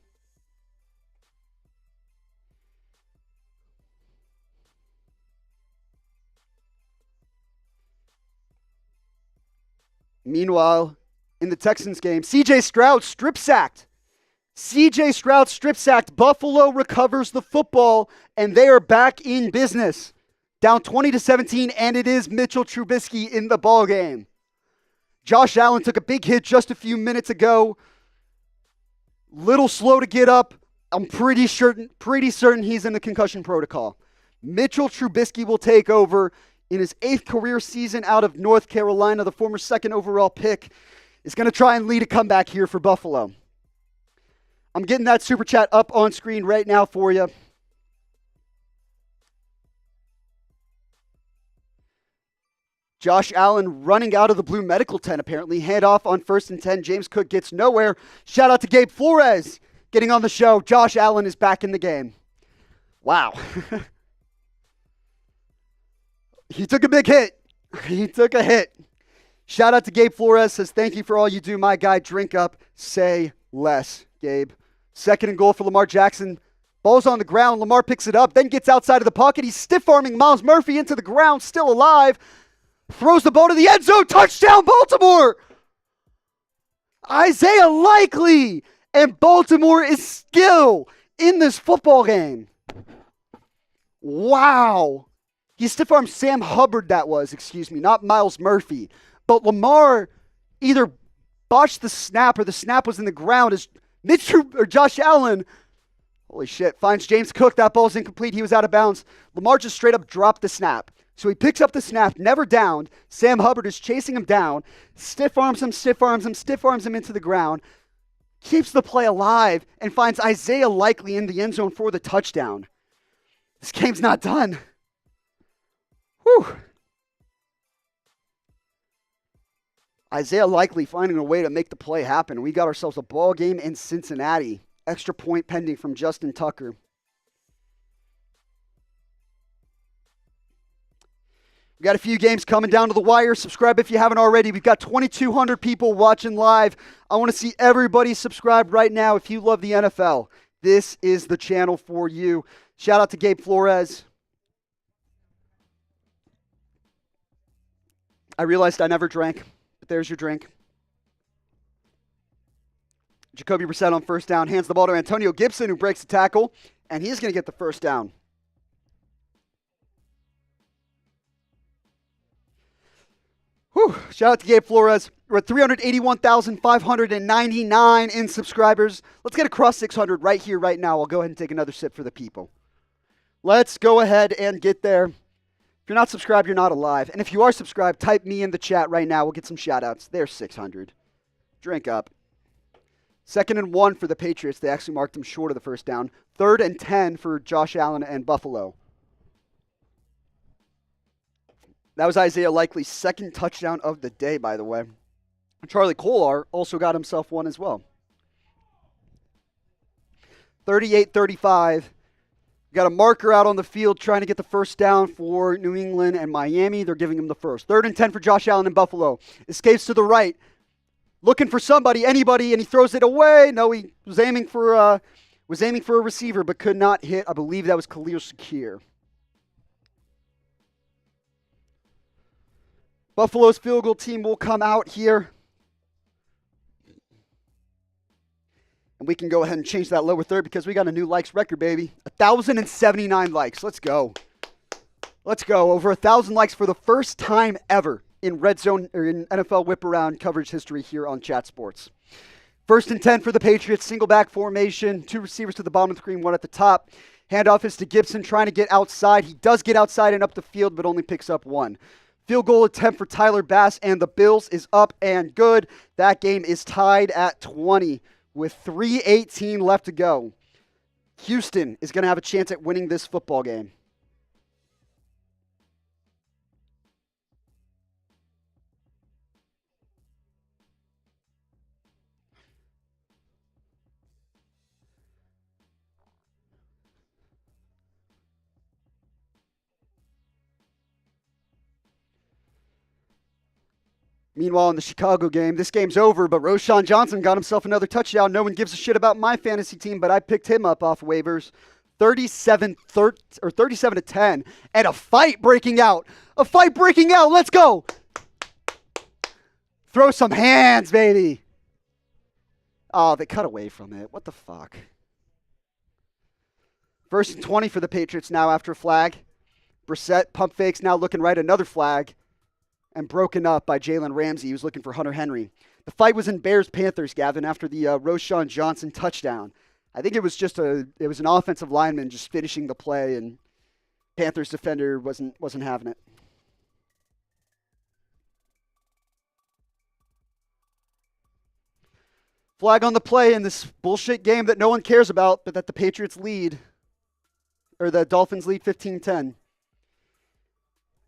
Meanwhile, in the Texans game, CJ Stroud strip sacked. CJ Stroud strip sacked. Buffalo recovers the football, and they are back in business. Down 20-17, and it is Mitchell Trubisky in the ball game. Josh Allen took a big hit just a few minutes ago. Little slow to get up. I'm pretty certain he's in the concussion protocol. Mitchell Trubisky will take over in his 8th career season out of North Carolina. The former 2nd overall pick is going to try and lead a comeback here for Buffalo. I'm getting that super chat up on screen right now for you. Josh Allen running out of the blue medical tent, apparently. Handoff on 1st and 10. James Cook gets nowhere. Shout out to Gabe Flores getting on the show. Josh Allen is back in the game. Wow. He took a big hit. He took a hit. Shout out to Gabe Flores. Says, thank you for all you do, my guy. Drink up. Say less, Gabe. 2nd and goal for Lamar Jackson. Ball's on the ground. Lamar picks it up, then gets outside of the pocket. He's stiff-arming Miles Murphy into the ground, still alive. Throws the ball to the end zone. Touchdown, Baltimore! Isaiah Likely. And Baltimore is still in this football game. Wow. He stiff-armed Sam Hubbard, not Miles Murphy. But Lamar either botched the snap or the snap was in the ground as Josh Allen, holy shit, finds James Cook. That ball's incomplete. He was out of bounds. Lamar just straight up dropped the snap. So he picks up the snap, never downed. Sam Hubbard is chasing him down, stiff-arms him into the ground, keeps the play alive, and finds Isaiah Likely in the end zone for the touchdown. This game's not done. Whew. Isaiah Likely finding a way to make the play happen. We got ourselves a ball game in Cincinnati. Extra point pending from Justin Tucker. We got a few games coming down to the wire. Subscribe if you haven't already. We've got 2,200 people watching live. I want to see everybody subscribe right now if you love the NFL. This is the channel for you. Shout out to Gabe Flores. I realized I never drank, but there's your drink. Jacoby Brissett on first down, hands the ball to Antonio Gibson, who breaks the tackle, and he's going to get the first down. Whew. Shout out to Gabe Flores. We're at 381,599 in subscribers. Let's get across 600 right here, right now. I'll go ahead and take another sip for the people. Let's go ahead and get there. If you're not subscribed, you're not alive. And if you are subscribed, type me in the chat right now. We'll get some shout outs. There's 600. Drink up. 2nd and 1 for the Patriots. They actually marked them short of the first down. 3rd and 10 for Josh Allen and Buffalo. That was Isaiah Likely's second touchdown of the day, by the way. Charlie Kolar also got himself one as well. 38-35. Got a marker out on the field trying to get the first down for New England and Miami. They're giving him the first. 3rd and 10 for Josh Allen in Buffalo. Escapes to the right. Looking for anybody, and he throws it away. No, he was aiming for a receiver, but could not hit. I believe that was Khalil Shakir. Buffalo's field goal team will come out here. And we can go ahead and change that lower third because we got a new likes record, baby. 1,079 likes. Let's go. Let's go. Over 1,000 likes for the first time ever in RedZone or in NFL whip around coverage history here on Chat Sports. 1st and 10 for the Patriots. Single back formation. 2 receivers to the bottom of the screen, 1 at the top. Handoff is to Gibson trying to get outside. He does get outside and up the field, but only picks up 1. Field goal attempt for Tyler Bass and the Bills is up and good. That game is tied at 20 with 3:18 left to go. Houston is going to have a chance at winning this football game. Meanwhile, in the Chicago game, this game's over, but Roschon Johnson got himself another touchdown. No one gives a shit about my fantasy team, but I picked him up off waivers. 37-10, and a fight breaking out. Let's go. Throw some hands, baby. Oh, they cut away from it. What the fuck? 1st and 20 for the Patriots now after a flag. Brissett pump fakes, now looking right, another flag. And broken up by Jalen Ramsey. He was looking for Hunter Henry. The fight was in Bears-Panthers, Gavin, after the Roschon Johnson touchdown. I think it was an offensive lineman just finishing the play, and Panthers defender wasn't having it. Flag on the play in this bullshit game that no one cares about, but that the Patriots lead, or the Dolphins lead 15-10.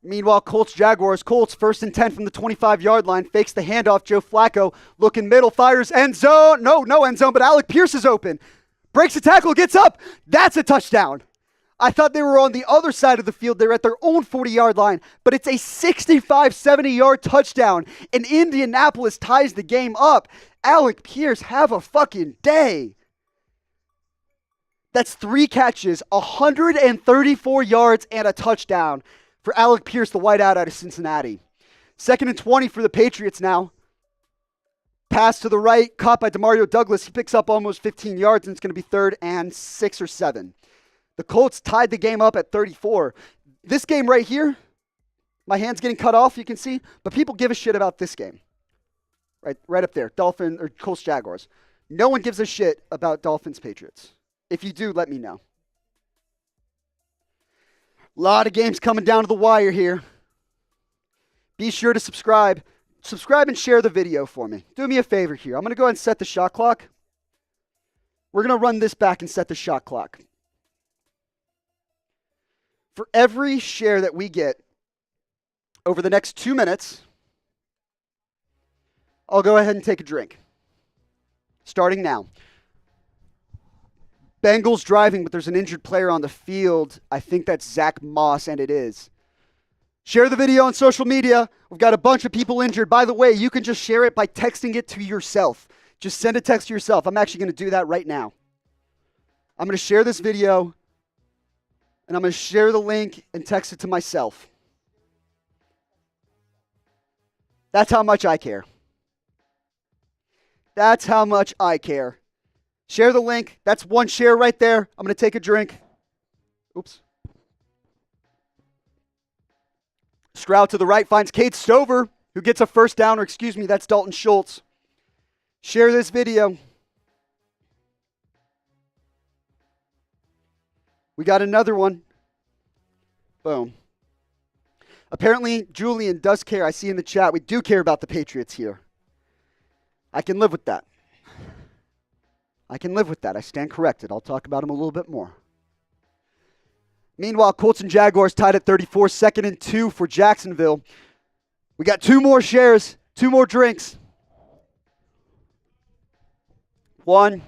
Meanwhile, Colts-Jaguars. Colts 1st and 10 from the 25-yard line. Fakes the handoff. Joe Flacco looking middle. Fires end zone. No end zone, but Alec Pierce is open. Breaks the tackle. Gets up. That's a touchdown. I thought they were on the other side of the field. They're at their own 40-yard line, but it's a 65, 70-yard touchdown, and Indianapolis ties the game up. Alec Pierce, have a fucking day. That's 3 catches, 134 yards, and a touchdown for Alec Pierce, the wideout out of Cincinnati. 2nd and 20 for the Patriots now. Pass to the right, caught by Demario Douglas. He picks up almost 15 yards, and it's going to be 3rd and 6 or 7. The Colts tied the game up at 34. this game right here, my hand's getting cut off, you can see, but people give a shit about this game. Right up there, Dolphins or Colts Jaguars. No one gives a shit about Dolphins Patriots. If you do, let me know. A lot of games coming down to the wire here. Be sure to subscribe. Subscribe and share the video for me. Do me a favor here. I'm going to go ahead and set the shot clock. We're going to run this back and set the shot clock. For every share that we get over the next 2 minutes, I'll go ahead and take a drink. Starting now. Bengals driving, but there's an injured player on the field. I think that's Zach Moss, and it is. Share the video on social media. We've got a bunch of people injured. By the way, you can just share it by texting it to yourself. Just send a text to yourself. I'm actually going to do that right now. I'm going to share this video, and I'm going to share the link and text it to myself. That's how much I care. That's how much I care. Share the link. That's one share right there. I'm going to take a drink. Oops. Stroud to the right finds Cade Stover, who gets a first down, or excuse me, that's Dalton Schultz. Share this video. We got another one. Boom. Apparently, Julian does care. I see in the chat, we do care about the Patriots here. I can live with that. I can live with that. I stand corrected. I'll talk about them a little bit more. Meanwhile, Colts and Jaguars tied at 34, 2nd and 2 for Jacksonville. We got 2 more shares, 2 more drinks. 1,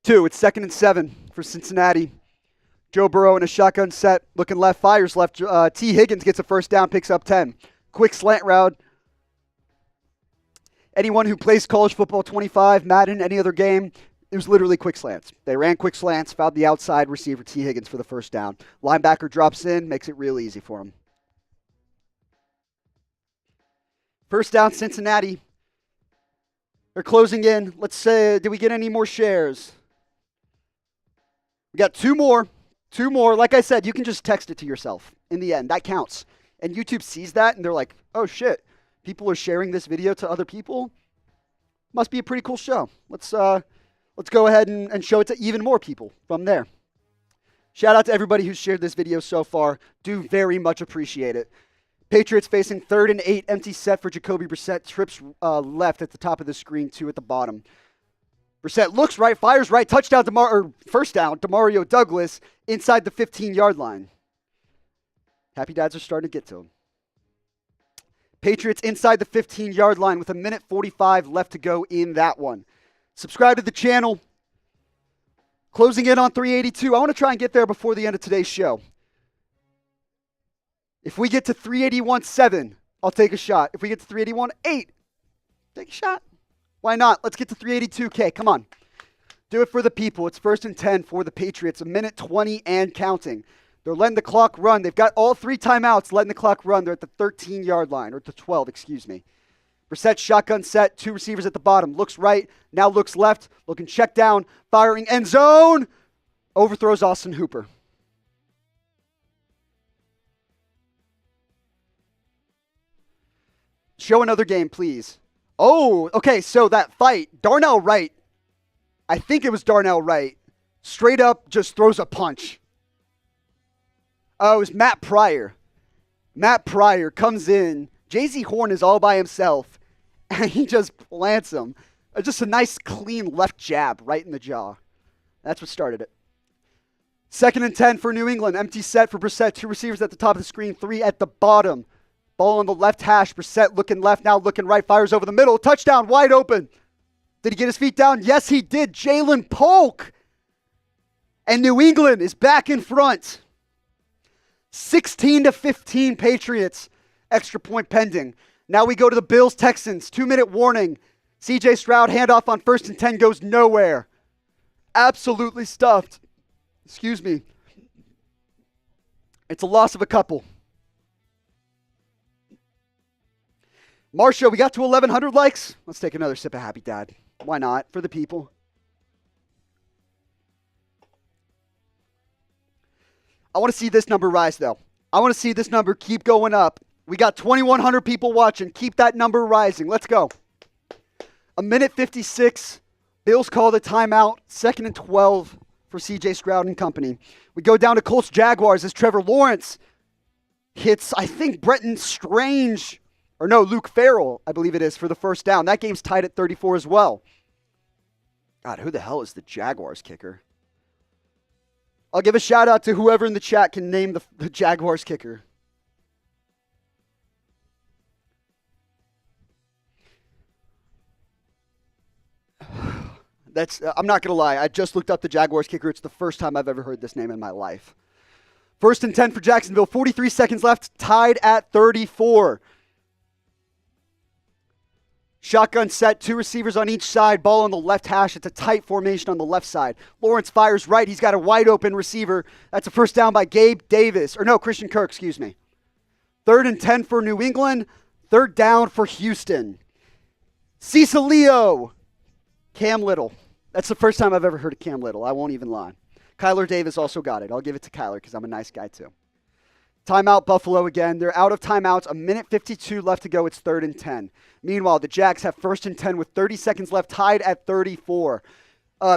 2. It's 2nd and 7 for Cincinnati. Joe Burrow in a shotgun set, looking left, fires left. T. Higgins gets a first down, picks up 10. Quick slant route. Anyone who plays college football 25, Madden, any other game, it was literally quick slants. They ran quick slants, found the outside receiver, T. Higgins, for the first down. Linebacker drops in, makes it real easy for him. First down, Cincinnati. They're closing in. Let's say, did we get any more shares? We got 2 more. 2 more. Like I said, you can just text it to yourself in the end. That counts. And YouTube sees that, and they're like, oh, shit. People are sharing this video to other people. Must be a pretty cool show. Let's go ahead and show it to even more people from there. Shout out to everybody who's shared this video so far. Do very much appreciate it. Patriots facing 3rd and 8. Empty set for Jacoby Brissett. Trips left at the top of the screen, 2 at the bottom. Brissett looks right, fires right. Touchdown, first down, Demario Douglas inside the 15-yard line. Happy dads are starting to get to him. Patriots inside the 15-yard line with 1:45 left to go in that one. Subscribe to the channel. Closing in on 382. I want to try and get there before the end of today's show. If we get to 381.7, I'll take a shot. If we get to 381.8, take a shot. Why not? Let's get to 382K. Come on. Do it for the people. It's 1st and 10 for the Patriots. 1:20 and counting. They're letting the clock run. They've got all 3 timeouts letting the clock run. They're at the 13-yard line, or the 12, excuse me. Brissett shotgun set, 2 receivers at the bottom. Looks right, now looks left, looking check down, firing end zone. Overthrows Austin Hooper. Show another game, please. Oh, okay, so that fight, Darnell Wright, I think it was Darnell Wright, straight up just throws a punch. Oh, it was Matt Pryor. Matt Pryor comes in. J.Z. Horn is all by himself, and he just plants him. Just a nice, clean left jab right in the jaw. That's what started it. 2nd and 10 for New England. Empty set for Brissett. 2 receivers at the top of the screen, 3 at the bottom. Ball on the left hash. Brissett looking left, now looking right. Fires over the middle. Touchdown, wide open. Did he get his feet down? Yes, he did. Jalen Polk. And New England is back in front. 16-15 Patriots. Extra point pending. Now we go to the Bills-Texans. 2-minute warning. CJ Stroud handoff on 1st and 10 goes nowhere. Absolutely stuffed. Excuse me. It's a loss of a couple. Marsha, we got to 1,100 likes. Let's take another sip of Happy Dad. Why not? For the people. I want to see this number rise, though. I want to see this number keep going up. We got 2,100 people watching. Keep that number rising. Let's go. 1:56. Bills call the timeout. 2nd and 12 for CJ Stroud and company. We go down to Colts Jaguars as Trevor Lawrence hits, I think, Brenton Strange, or no, Luke Farrell, I believe it is, for the first down. That game's tied at 34 as well. God, who the hell is the Jaguars kicker? I'll give a shout out to whoever in the chat can name the Jaguars kicker. I'm not going to lie. I just looked up the Jaguars kicker. It's the first time I've ever heard this name in my life. 1st and 10 for Jacksonville. 43 seconds left. Tied at 34. Shotgun set. 2 receivers on each side. Ball on the left hash. It's a tight formation on the left side. Lawrence fires right. He's got a wide open receiver. That's a first down by Christian Kirk, excuse me. 3rd and 10 for New England. 3rd down for Houston. Cecil Leo. Cam Little. That's the first time I've ever heard of Cam Little. I won't even lie. Kyler Davis also got it. I'll give it to Kyler because I'm a nice guy too. Timeout Buffalo again. They're out of timeouts. 1:52 left to go. It's 3rd and 10. Meanwhile, the Jags have 1st and 10 with 30 seconds left, tied at 34.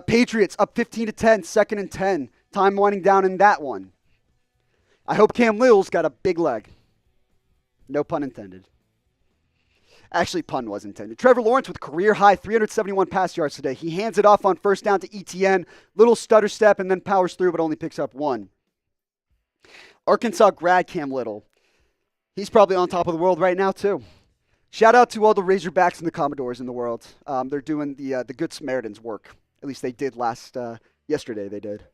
Patriots up 15-10, 2nd and 10. Time winding down in that one. I hope Cam Little's got a big leg. No pun intended. Actually, pun was intended. Trevor Lawrence with career-high 371 pass yards today. He hands it off on first down to ETN. Little stutter step and then powers through, but only picks up 1. Arkansas grad Cam Little. He's probably on top of the world right now, too. Shout out to all the Razorbacks and the Commodores in the world. They're doing the Good Samaritans work. At least they did yesterday they did.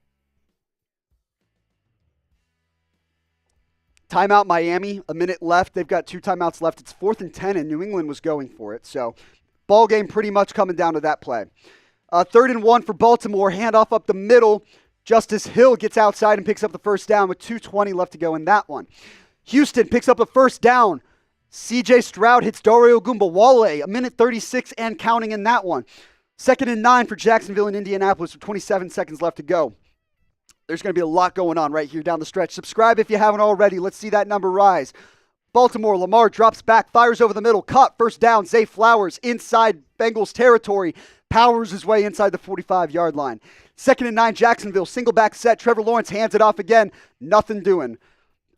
Timeout Miami, a minute left. They've got 2 timeouts left. It's 4th and 10, and New England was going for it. So, ball game pretty much coming down to that play. 3rd and 1 for Baltimore. Handoff up the middle. Justice Hill gets outside and picks up the first down with 2:20 left to go in that one. Houston picks up a first down. CJ Stroud hits Dario Gumbawale. 1:36 and counting in that one. 2nd and 9 for Jacksonville and Indianapolis with 27 seconds left to go. There's going to be a lot going on right here down the stretch. Subscribe if you haven't already. Let's see that number rise. Baltimore, Lamar drops back, fires over the middle, caught, first down. Zay Flowers inside Bengals territory, powers his way inside the 45-yard line. 2nd and 9, Jacksonville, single back set. Trevor Lawrence hands it off again. Nothing doing.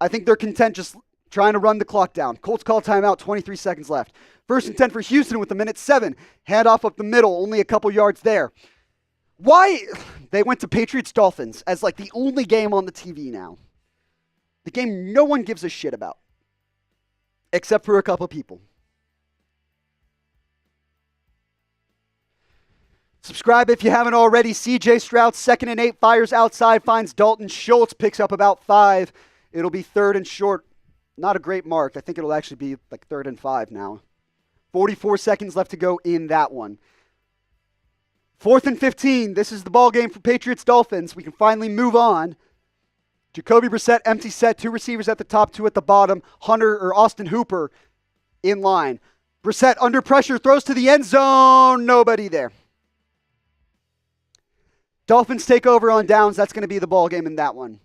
I think they're content just trying to run the clock down. Colts call timeout, 23 seconds left. 1st and 10 for Houston with 1:07. Handoff up the middle, only a couple yards there. Why? They went to Patriots-Dolphins as like the only game on the TV now. The game no one gives a shit about. Except for a couple people. Subscribe if you haven't already. CJ Stroud, 2nd and 8, fires outside, finds Dalton Schultz, picks up about 5. It'll be 3rd and short. Not a great mark. I think it'll actually be like 3rd and 5 now. 44 seconds left to go in that one. 4th and 15. This is the ball game for Patriots-Dolphins. We can finally move on. Jacoby Brissett, empty set. 2 receivers at the top, 2 at the bottom. Hunter or Austin Hooper in line. Brissett under pressure, throws to the end zone. Nobody there. Dolphins take over on downs. That's going to be the ball game in that one.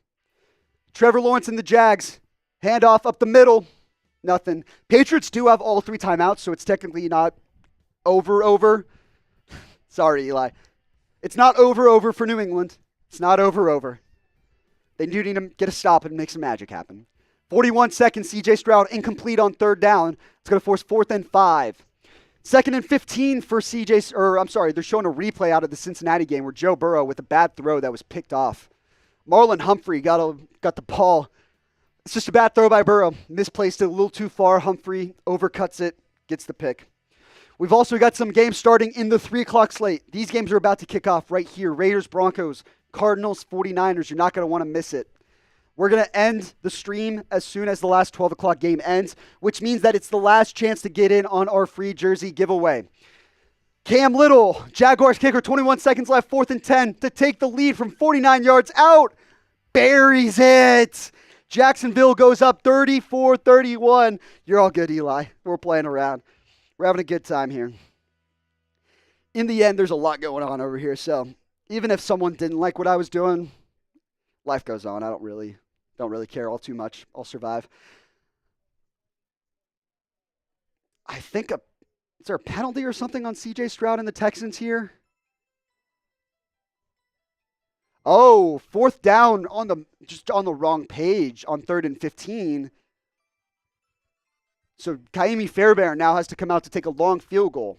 Trevor Lawrence and the Jags. Handoff up the middle. Nothing. Patriots do have all 3 timeouts, so it's technically not over. Sorry, Eli. It's not over for New England. It's not over. They do need to get a stop and make some magic happen. 41 seconds, CJ Stroud incomplete on 3rd down. It's going to force 4th and 5. 2nd and 15 for they're showing a replay out of the Cincinnati game where Joe Burrow with a bad throw that was picked off. Marlon Humphrey got the ball. It's just a bad throw by Burrow. Misplaced it a little too far. Humphrey overcuts it, gets the pick. We've also got some games starting in the 3 o'clock slate. These games are about to kick off right here. Raiders, Broncos, Cardinals, 49ers. You're not going to want to miss it. We're going to end the stream as soon as the last 12 o'clock game ends, which means that it's the last chance to get in on our free jersey giveaway. Cam Little, Jaguars kicker, 21 seconds left, 4th and 10 to take the lead from 49 yards out. Buries it. Jacksonville goes up 34-31. You're all good, Eli. We're playing around. We're having a good time here. In the end, there's a lot going on over here. So even if someone didn't like what I was doing, life goes on. I don't really Don't really care all too much. I'll survive. I think is there a penalty or something on CJ Stroud and the Texans here? Oh, fourth down just on the wrong page on 3rd and 15. So Kaimi Fairbairn now has to come out to take a long field goal.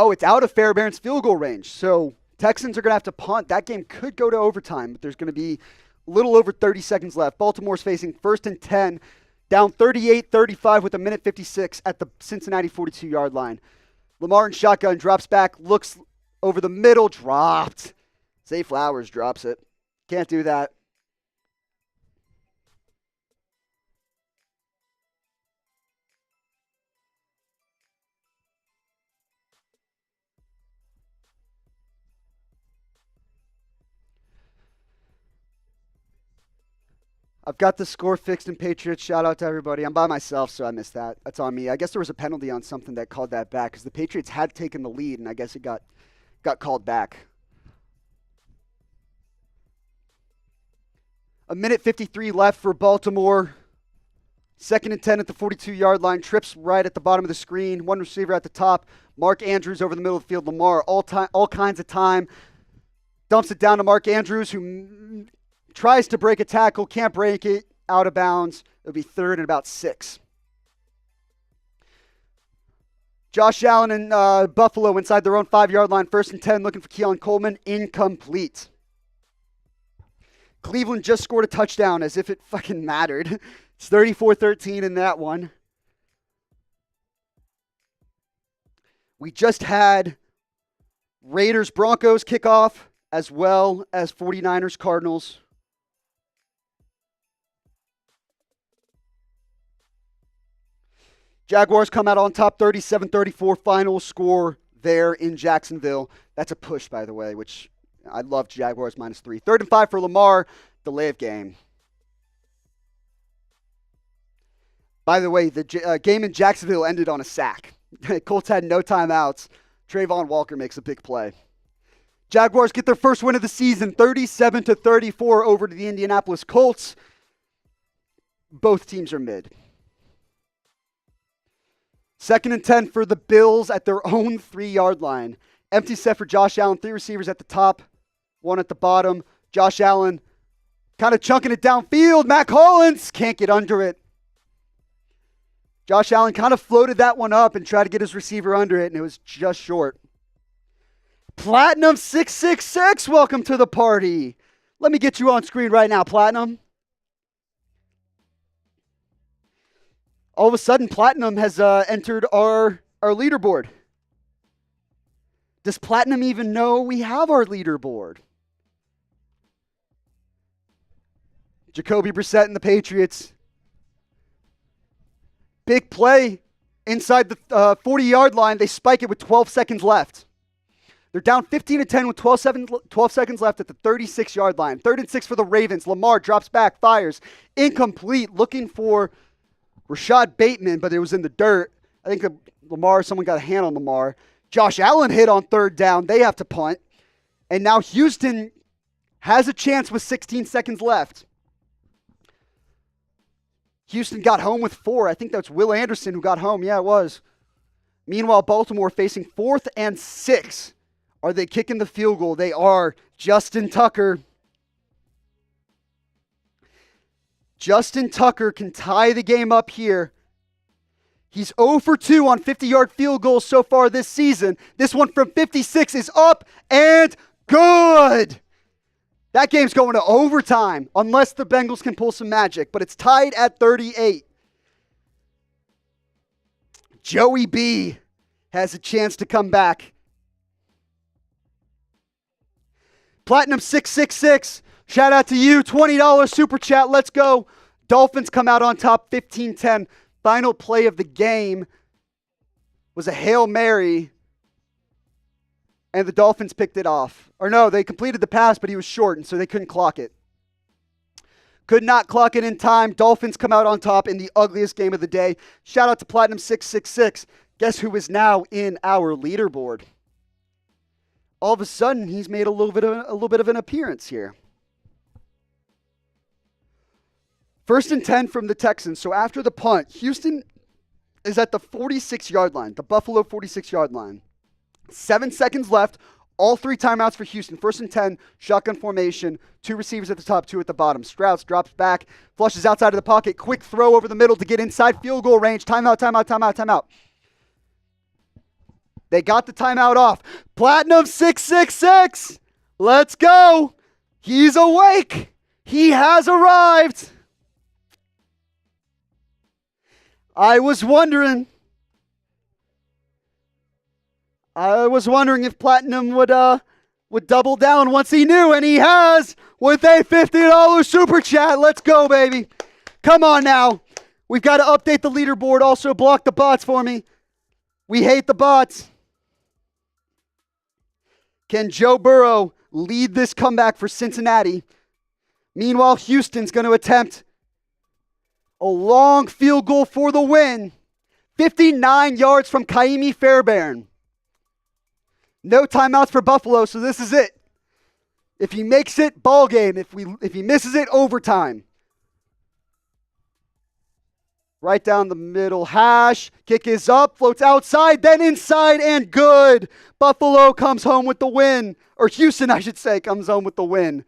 Oh, it's out of Fairbairn's field goal range. So Texans are going to have to punt. That game could go to overtime, but there's going to be a little over 30 seconds left. Baltimore's facing 1st and 10, down 38-35 with 1:56 at the Cincinnati 42-yard line. Lamar in shotgun, drops back, looks over the middle, dropped. Zay Flowers drops it. Can't do that. I've got the score fixed in Patriots. Shout out to everybody. I'm by myself, so I missed that. That's on me. I guess there was a penalty on something that called that back because the Patriots had taken the lead, and I guess it got called back. 1:53 left for Baltimore. 2nd and 10 at the 42-yard line. Trips right at the bottom of the screen. One receiver at the top. Mark Andrews over the middle of the field. Lamar, all kinds of time. Dumps it down to Mark Andrews, who tries to break a tackle, can't break it, out of bounds. It'll be 3rd and about 6. Josh Allen and Buffalo inside their own 5-yard line. 1st and 10, looking for Keon Coleman. Incomplete. Cleveland just scored a touchdown as if it fucking mattered. It's 34-13 in that one. We just had Raiders-Broncos kickoff as well as 49ers-Cardinals. Jaguars come out on top 37-34 final score there in Jacksonville. That's a push, by the way, which I love. Jaguars -3. 3rd and 5 for Lamar. Delay of game. By the way, the game in Jacksonville ended on a sack. Colts had no timeouts. Trayvon Walker makes a big play. Jaguars get their first win of the season, 37-34 over to the Indianapolis Colts. Both teams are mid. 2nd and 10 for the Bills at their own 3-yard line. Empty set for Josh Allen. 3 receivers at the top, 1 at the bottom. Josh Allen kind of chunking it downfield. Matt Collins can't get under it. Josh Allen kind of floated that one up and tried to get his receiver under it, and it was just short. Platinum 666, welcome to the party. Let me get you on screen right now, Platinum. All of a sudden, Platinum has entered our leaderboard. Does Platinum even know we have our leaderboard? Jacoby Brissett and the Patriots. Big play inside the 40-yard line. They spike it with 12 seconds left. They're down 15-10 with 12 seconds left at the 36-yard line. 3rd and 6 for the Ravens. Lamar drops back, fires. Incomplete, looking for Rashad Bateman, but it was in the dirt. I think someone got a hand on Lamar. Josh Allen hit on 3rd down. They have to punt. And now Houston has a chance with 16 seconds left. Houston got home with 4. I think that's Will Anderson who got home. Yeah, it was. Meanwhile, Baltimore facing 4th and 6. Are they kicking the field goal? They are. Justin Tucker. Justin Tucker can tie the game up here. He's 0 for 2 on 50-yard field goals so far this season. This one from 56 is up and good. That game's going to overtime unless the Bengals can pull some magic, but it's tied at 38. Joey B has a chance to come back. Platinum 666, shout out to you. $20 super chat, let's go. Dolphins come out on top 15-10. Final play of the game was a Hail Mary, and the Dolphins picked it off. Or no, they completed the pass, but he was short, and so they couldn't clock it. Could not clock it in time. Dolphins come out on top in the ugliest game of the day. Shout out to Platinum 666. Guess who is now in our leaderboard? All of a sudden, he's made a little bit of an appearance here. 1st and 10 from the Texans. So after the punt, Houston is at the 46-yard line, the Buffalo 46-yard line. 7 seconds left. All 3 timeouts for Houston. 1st and 10, shotgun formation. 2 receivers at the top, 2 at the bottom. Stroud drops back, flushes outside of the pocket. Quick throw over the middle to get inside field goal range. Timeout, timeout, timeout, timeout. They got the timeout off. Platinum 666. Let's go. He's awake. He has arrived. I was wondering if Platinum would double down once he knew, and he has with a $50 super chat. Let's go, baby. Come on now. We've got to update the leaderboard. Also block the bots for me. We hate the bots. Can Joe Burrow lead this comeback for Cincinnati? Meanwhile, Houston's going to attempt a long field goal for the win. 59 yards from Kaimi Fairbairn. No timeouts for Buffalo, so this is it. If he makes it, ball game. If he misses it, overtime. Right down the middle hash. Kick is up, floats outside, then inside, and good. Buffalo comes home with the win. Or Houston, I should say, comes home with the win.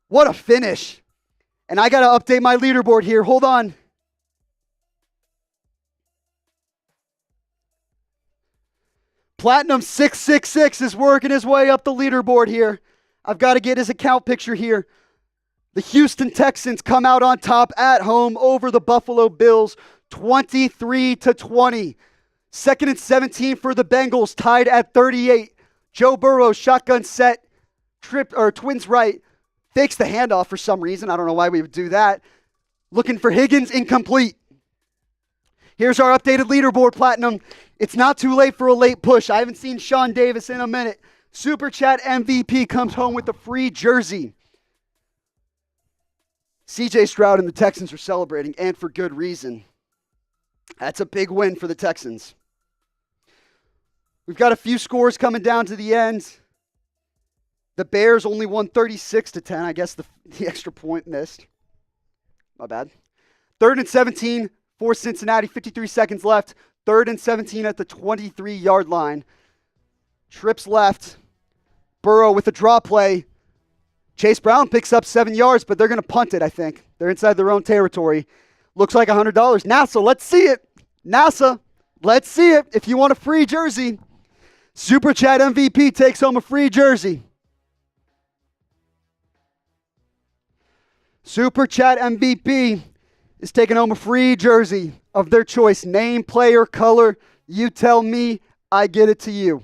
What a finish. And I got to update my leaderboard here. Hold on. Platinum 666 is working his way up the leaderboard here. I've got to get his account picture here. The Houston Texans come out on top at home over the Buffalo Bills, 23-20. 2nd and 17 for the Bengals, tied at 38. Joe Burrow, shotgun set, twins right, fakes the handoff for some reason. I don't know why we would do that. Looking for Higgins, incomplete. Here's our updated leaderboard, Platinum. It's not too late for a late push. I haven't seen Sean Davis in a minute. Super Chat MVP comes home with a free jersey. CJ Stroud and the Texans are celebrating, and for good reason. That's a big win for the Texans. We've got a few scores coming down to the end. The Bears only won 36-10. I guess the extra point missed. My bad. 3rd and 17 for Cincinnati. 53 seconds left. 3rd and 17 at the 23-yard line. Trips left. Burrow with a draw play. Chase Brown picks up 7 yards, but they're going to punt it, I think. They're inside their own territory. Looks like $100. NASA, let's see it. NASA, let's see it. If you want a free jersey, Super Chat MVP takes home a free jersey. Super Chat MVP is taking home a free jersey of their choice. Name, player, color. You tell me, I get it to you.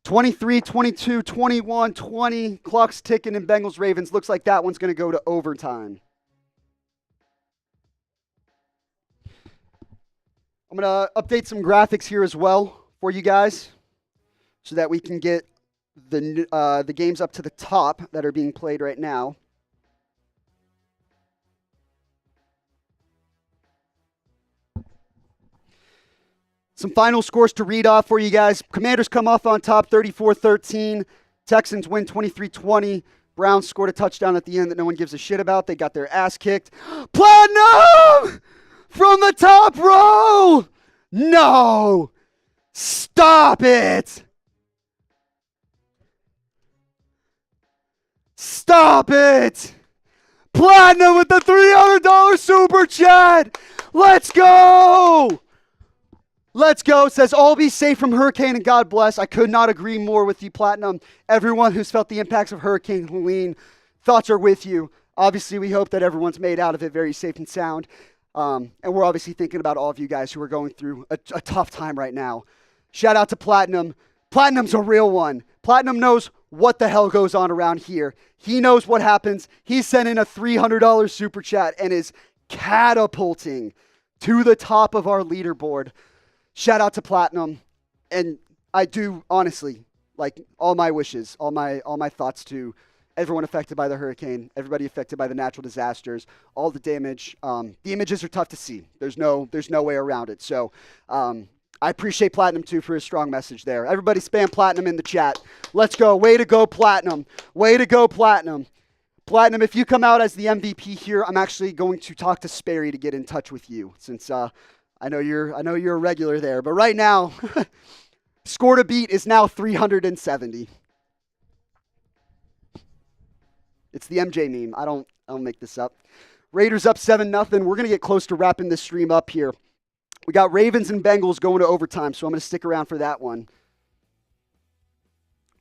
23, 22, 21, 20. Clock's ticking in Bengals Ravens. Looks like that one's going to go to overtime. I'm going to update some graphics here as well for you guys so that we can get the games up to the top that are being played right now. Some final scores to read off for you guys. Commanders come off on top 34-13. Texans win 23-20. Browns scored a touchdown at the end that no one gives a shit about. They got their ass kicked. Platinum! From the top row! No! Stop it! Stop it! Platinum with the $300 super chat! Let's go! Let's go. It says, all be safe from hurricane and God bless. I could not agree more with you, Platinum. Everyone who's felt the impacts of Hurricane Helene, thoughts are with you. Obviously, we hope that everyone's made out of it very safe and sound. And we're obviously thinking about all of you guys who are going through a tough time right now. Shout out to Platinum. Platinum's a real one. Platinum knows what the hell goes on around here. He knows what happens. He's sending a $300 super chat and is catapulting to the top of our leaderboard. Shout out to Platinum. And I do honestly, like, all my wishes, all my thoughts to everyone affected by the hurricane, everybody affected by the natural disasters, all the damage. The images are tough to see. There's no way around it. So I appreciate Platinum, too, for his strong message there. Everybody spam Platinum in the chat. Let's go. Way to go, Platinum. Way to go, Platinum. Platinum, if you come out as the MVP here, I'm actually going to talk to Sperry to get in touch with you, since I know you're a regular there. But right now, score to beat is now 370. It's the MJ meme. I don't make this up. Raiders up 7-0. We're going to get close to wrapping this stream up here. We got Ravens and Bengals going to overtime, so I'm going to stick around for that one.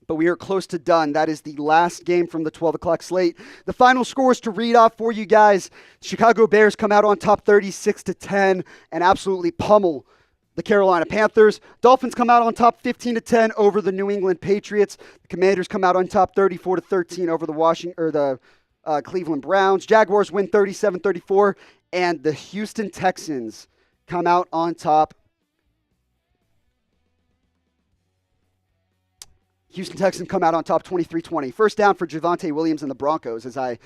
But we are close to done. That is the last game from the 12 o'clock slate. The final scores to read off for you guys. Chicago Bears come out on top 36-10 and absolutely pummel the Carolina Panthers. Dolphins come out on top 15-10 over the New England Patriots. The Commanders come out on top 34-13 over the Cleveland Browns. Jaguars win 37-34, and the Houston Texans come out on top. Houston Texans come out on top 23-20. First down for Javonte Williams and the Broncos as I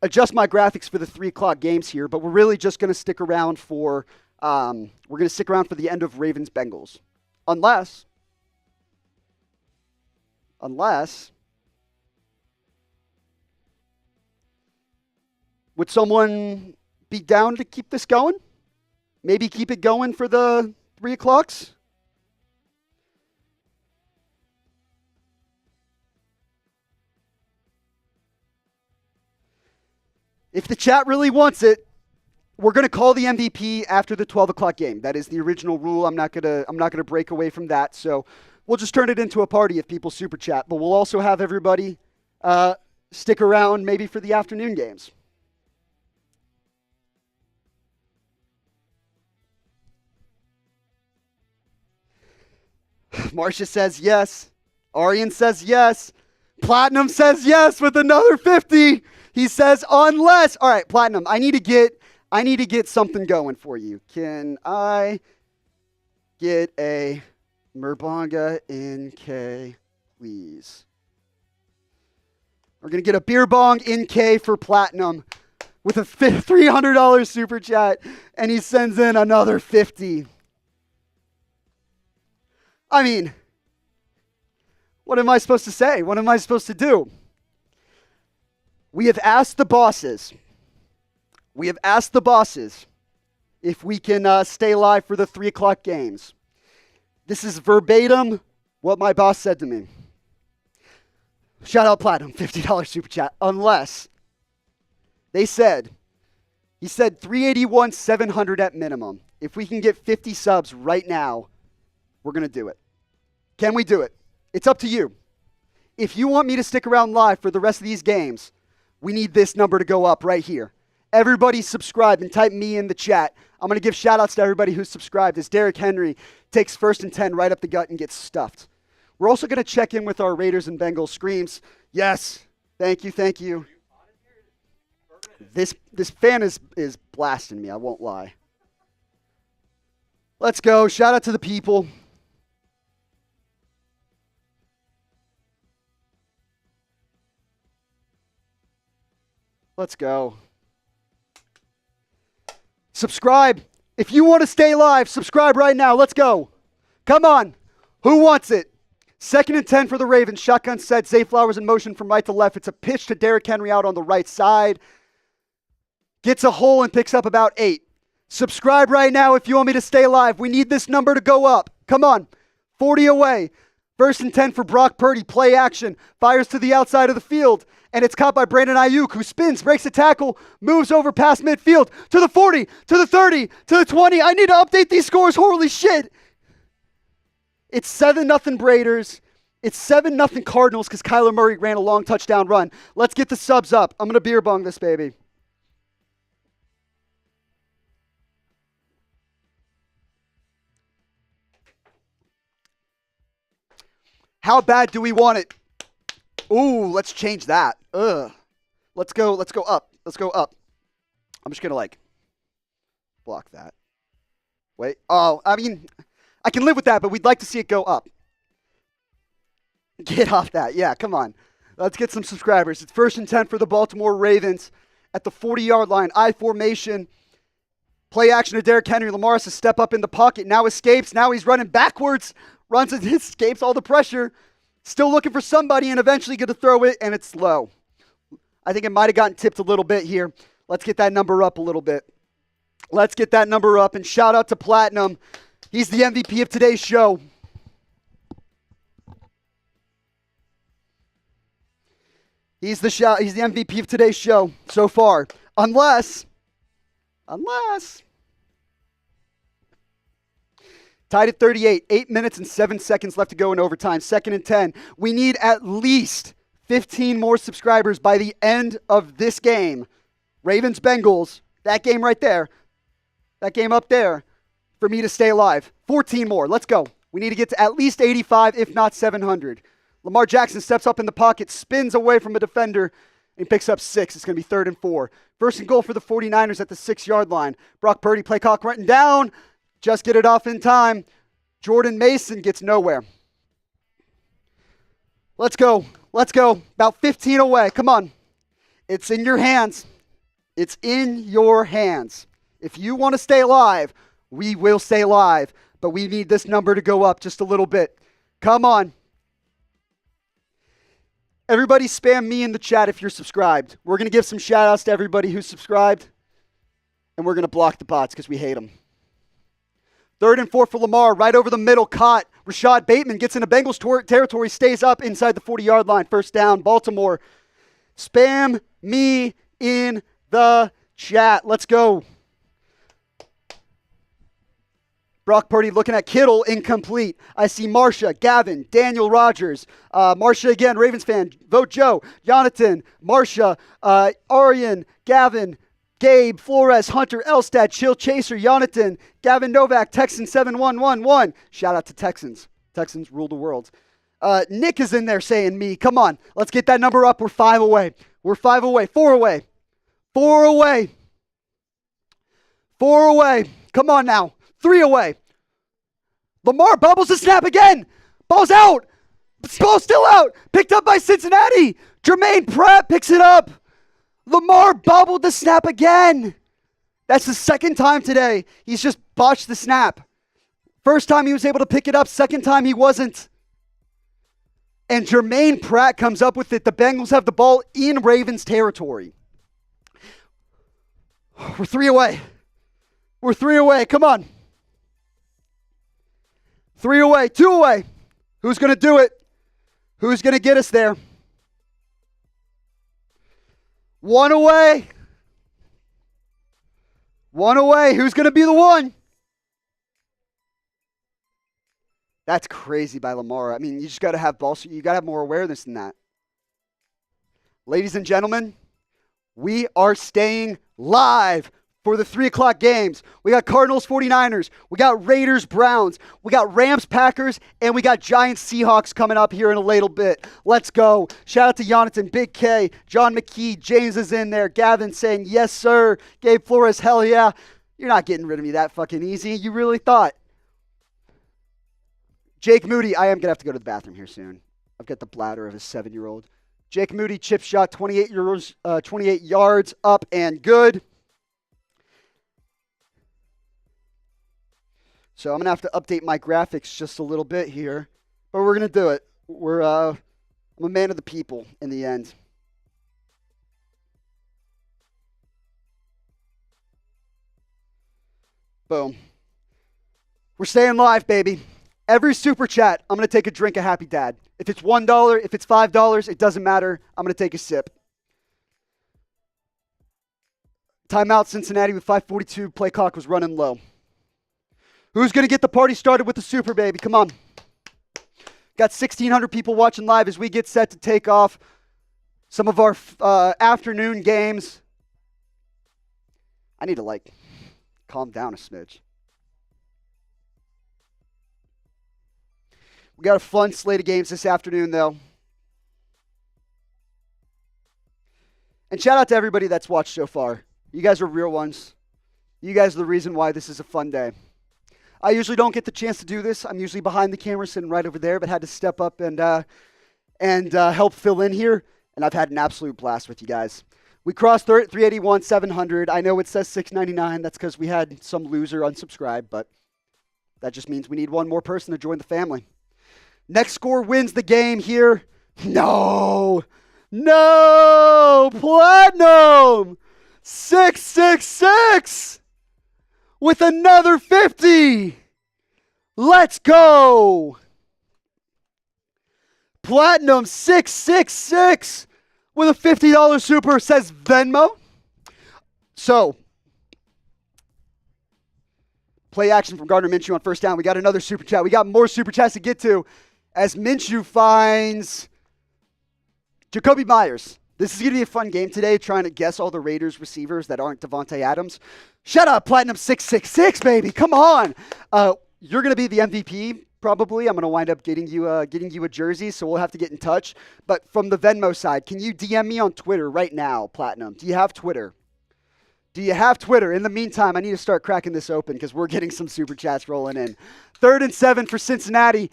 adjust my graphics for the 3 o'clock games here, but we're really just going to stick around for the end of Ravens Bengals. Unless would someone be down to keep this going? Maybe keep it going for the 3 o'clocks? If the chat really wants it, we're going to call the MVP after the 12 o'clock game. That is the original rule. I'm not gonna break away from that. So we'll just turn it into a party if people super chat. But we'll also have everybody stick around maybe for the afternoon games. Marcia says yes. Arian says yes. Platinum says yes with another 50. He says unless. All right, Platinum, I need to get something going for you. Can I get a Merbonga NK, please? We're going to get a beer bong NK for Platinum with a $300 super chat, and he sends in another 50. I mean, what am I supposed to say? What am I supposed to do? We have asked the bosses if we can stay live for the 3 o'clock games. This is verbatim what my boss said to me. Shout out Platinum, $50 super chat. Unless he said 381, 700 at minimum. If we can get 50 subs right now, we're going to do it. Can we do it? It's up to you. If you want me to stick around live for the rest of these games, we need this number to go up right here. Everybody subscribe and type me in the chat. I'm going to give shout-outs to everybody who's subscribed as Derrick Henry takes 1st and 10 right up the gut and gets stuffed. We're also going to check in with our Raiders and Bengals screams. Yes. Thank you. This fan is blasting me, I won't lie. Let's go. Shout out to the people. Let's go. Subscribe. If you want to stay live, subscribe right now. Let's go. Come on. Who wants it? 2nd and 10 for the Ravens. Shotgun set. Zay Flowers in motion from right to left. It's a pitch to Derrick Henry out on the right side. Gets a hole and picks up about 8. Subscribe right now if you want me to stay live. We need this number to go up. Come on. 40 away. 1st and 10 for Brock Purdy. Play action. Fires to the outside of the field. And it's caught by Brandon Ayuk, who spins, breaks a tackle, moves over past midfield, to the 40, to the 30, to the 20. I need to update these scores. Holy shit. It's 7-0 Raiders. It's 7-0 Cardinals because Kyler Murray ran a long touchdown run. Let's get the subs up. I'm going to beer bong this baby. How bad do we want it? Ooh, let's change that. Let's go up. I'm just going to block that. Wait. Oh, I mean, I can live with that, but we'd like to see it go up. Get off that. Yeah, come on. Let's get some subscribers. It's 1st and 10 for the Baltimore Ravens at the 40-yard line. I formation. Play action to Derrick Henry. Lamar has to step up in the pocket. Now escapes. Now he's running backwards. Runs and escapes all the pressure. Still looking for somebody and eventually going to throw it, and it's low. I think it might have gotten tipped a little bit here. Let's get that number up a little bit. Let's get that number up. And shout out to Platinum. He's the MVP of today's show. He's the MVP of today's show so far. Unless. Tied at 38. 8 minutes and 7 seconds left to go in overtime. 2nd and 10. We need at least 15 more subscribers by the end of this game. Ravens-Bengals. That game right there. That game up there. For me to stay alive. 14 more. Let's go. We need to get to at least 85, if not 700. Lamar Jackson steps up in the pocket, spins away from a defender, and picks up 6. It's going to be 3rd and 4. 1st and goal for the 49ers at the 6-yard line. Brock Purdy, play clock running down. Just get it off in time. Jordan Mason gets nowhere. Let's go. Let's go. About 15 away. Come on. It's in your hands. It's in your hands. If you want to stay alive, we will stay alive. But we need this number to go up just a little bit. Come on. Everybody spam me in the chat if you're subscribed. We're going to give some shout outs to everybody who's subscribed. And we're going to block the bots because we hate them. 3rd and 4 for Lamar, right over the middle, caught. Rashad Bateman gets into Bengals territory, stays up inside the 40-yard line. 1st down, Baltimore. Spam me in the chat. Let's go. Brock Purdy looking at Kittle, incomplete. I see Marsha, Gavin, Daniel Rodgers. Marsha again, Ravens fan. Vote Joe, Jonathan, Marsha, Arian, Gavin, Gabe, Flores, Hunter, Elstad, Chill Chaser, Jonathan, Gavin Novak, Texans 7111. Shout out to Texans. Texans rule the world. Nick is in there saying me. Come on, let's get that number up. We're 5 away. We're 5 away. 4 away. 4 away. 4 away. Come on now. 3 away. Lamar bubbles the snap again. Ball's out. Ball's still out. Picked up by Cincinnati. Jermaine Pratt picks it up. Lamar bobbled the snap again. That's the 2nd time today. He's just botched the snap. First time he was able to pick it up. 2nd time he wasn't. And Jermaine Pratt comes up with it. The Bengals have the ball in Ravens territory. We're 3 away. We're 3 away. Come on. 3 away. 2 away. Who's going to do it? Who's going to get us there? 1 away. 1 away. Who's going to be the one? That's crazy by Lamar. I mean, you just got to have ball. You got to have more awareness than that. Ladies and gentlemen, we are staying live for the 3 o'clock games. We got Cardinals 49ers. We got Raiders Browns. We got Rams Packers. And we got Giants Seahawks coming up here in a little bit. Let's go. Shout out to Jonathan, Big K, John McKee. James is in there. Gavin saying, yes, sir. Gabe Flores, hell yeah. You're not getting rid of me that fucking easy. You really thought. Jake Moody. I am going to have to go to the bathroom here soon. I've got the bladder of a 7-year-old. Jake Moody, chip shot, 28 yards, up and good. So I'm going to have to update my graphics just a little bit here. But we're going to do it. I'm a man of the people in the end. Boom. We're staying live, baby. Every super chat, I'm going to take a drink of Happy Dad. If it's $1, if it's $5, it doesn't matter. I'm going to take a sip. Timeout Cincinnati with 5:42. Play clock was running low. Who's going to get the party started with the super, baby? Come on. Got 1,600 people watching live as we get set to take off some of our afternoon games. I need to, calm down a smidge. We got a fun slate of games this afternoon, though. And shout out to everybody that's watched so far. You guys are real ones. You guys are the reason why this is a fun day. I usually don't get the chance to do this. I'm usually behind the camera sitting right over there, but had to step up and and help fill in here, and I've had an absolute blast with you guys. We crossed 381, 700. I know it says 699. That's because we had some loser unsubscribe, but that just means we need one more person to join the family. Next score wins the game here. No, Platinum 666 with another 50. Let's go. Platinum 666 with a $50 super, says Venmo. So, play action from Gardner Minshew on first down. We got another super chat. We got more super chats to get to as Minshew finds Jacoby Myers. This is going to be a fun game today, trying to guess all the Raiders receivers that aren't Devontae Adams. Shut up, Platinum 666, baby. Come on. You're going to be the MVP, probably. I'm going to wind up getting you a jersey, so we'll have to get in touch. But from the Venmo side, can you DM me on Twitter right now, Platinum? Do you have Twitter? In the meantime, I need to start cracking this open because we're getting some super chats rolling in. 3rd and 7 for Cincinnati.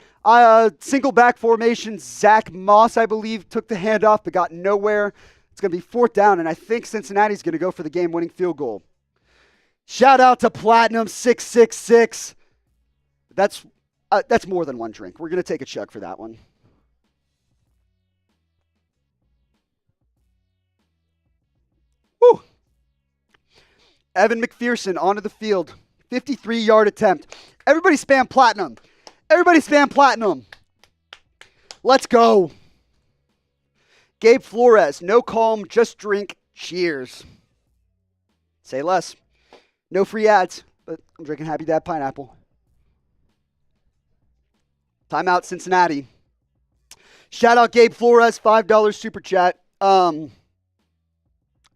Single back formation. Zach Moss, I believe, took the handoff but got nowhere. It's going to be 4th down, and I think Cincinnati's going to go for the game-winning field goal. Shout out to Platinum 666. That's more than one drink. We're going to take a chug for that one. Woo! Evan McPherson onto the field. 53-yard attempt. Everybody spam Platinum. Let's go. Gabe Flores. No calm, just drink. Cheers. Say less. No free ads, but I'm drinking Happy Dad Pineapple. Timeout, Cincinnati. Shout out Gabe Flores, $5 super chat.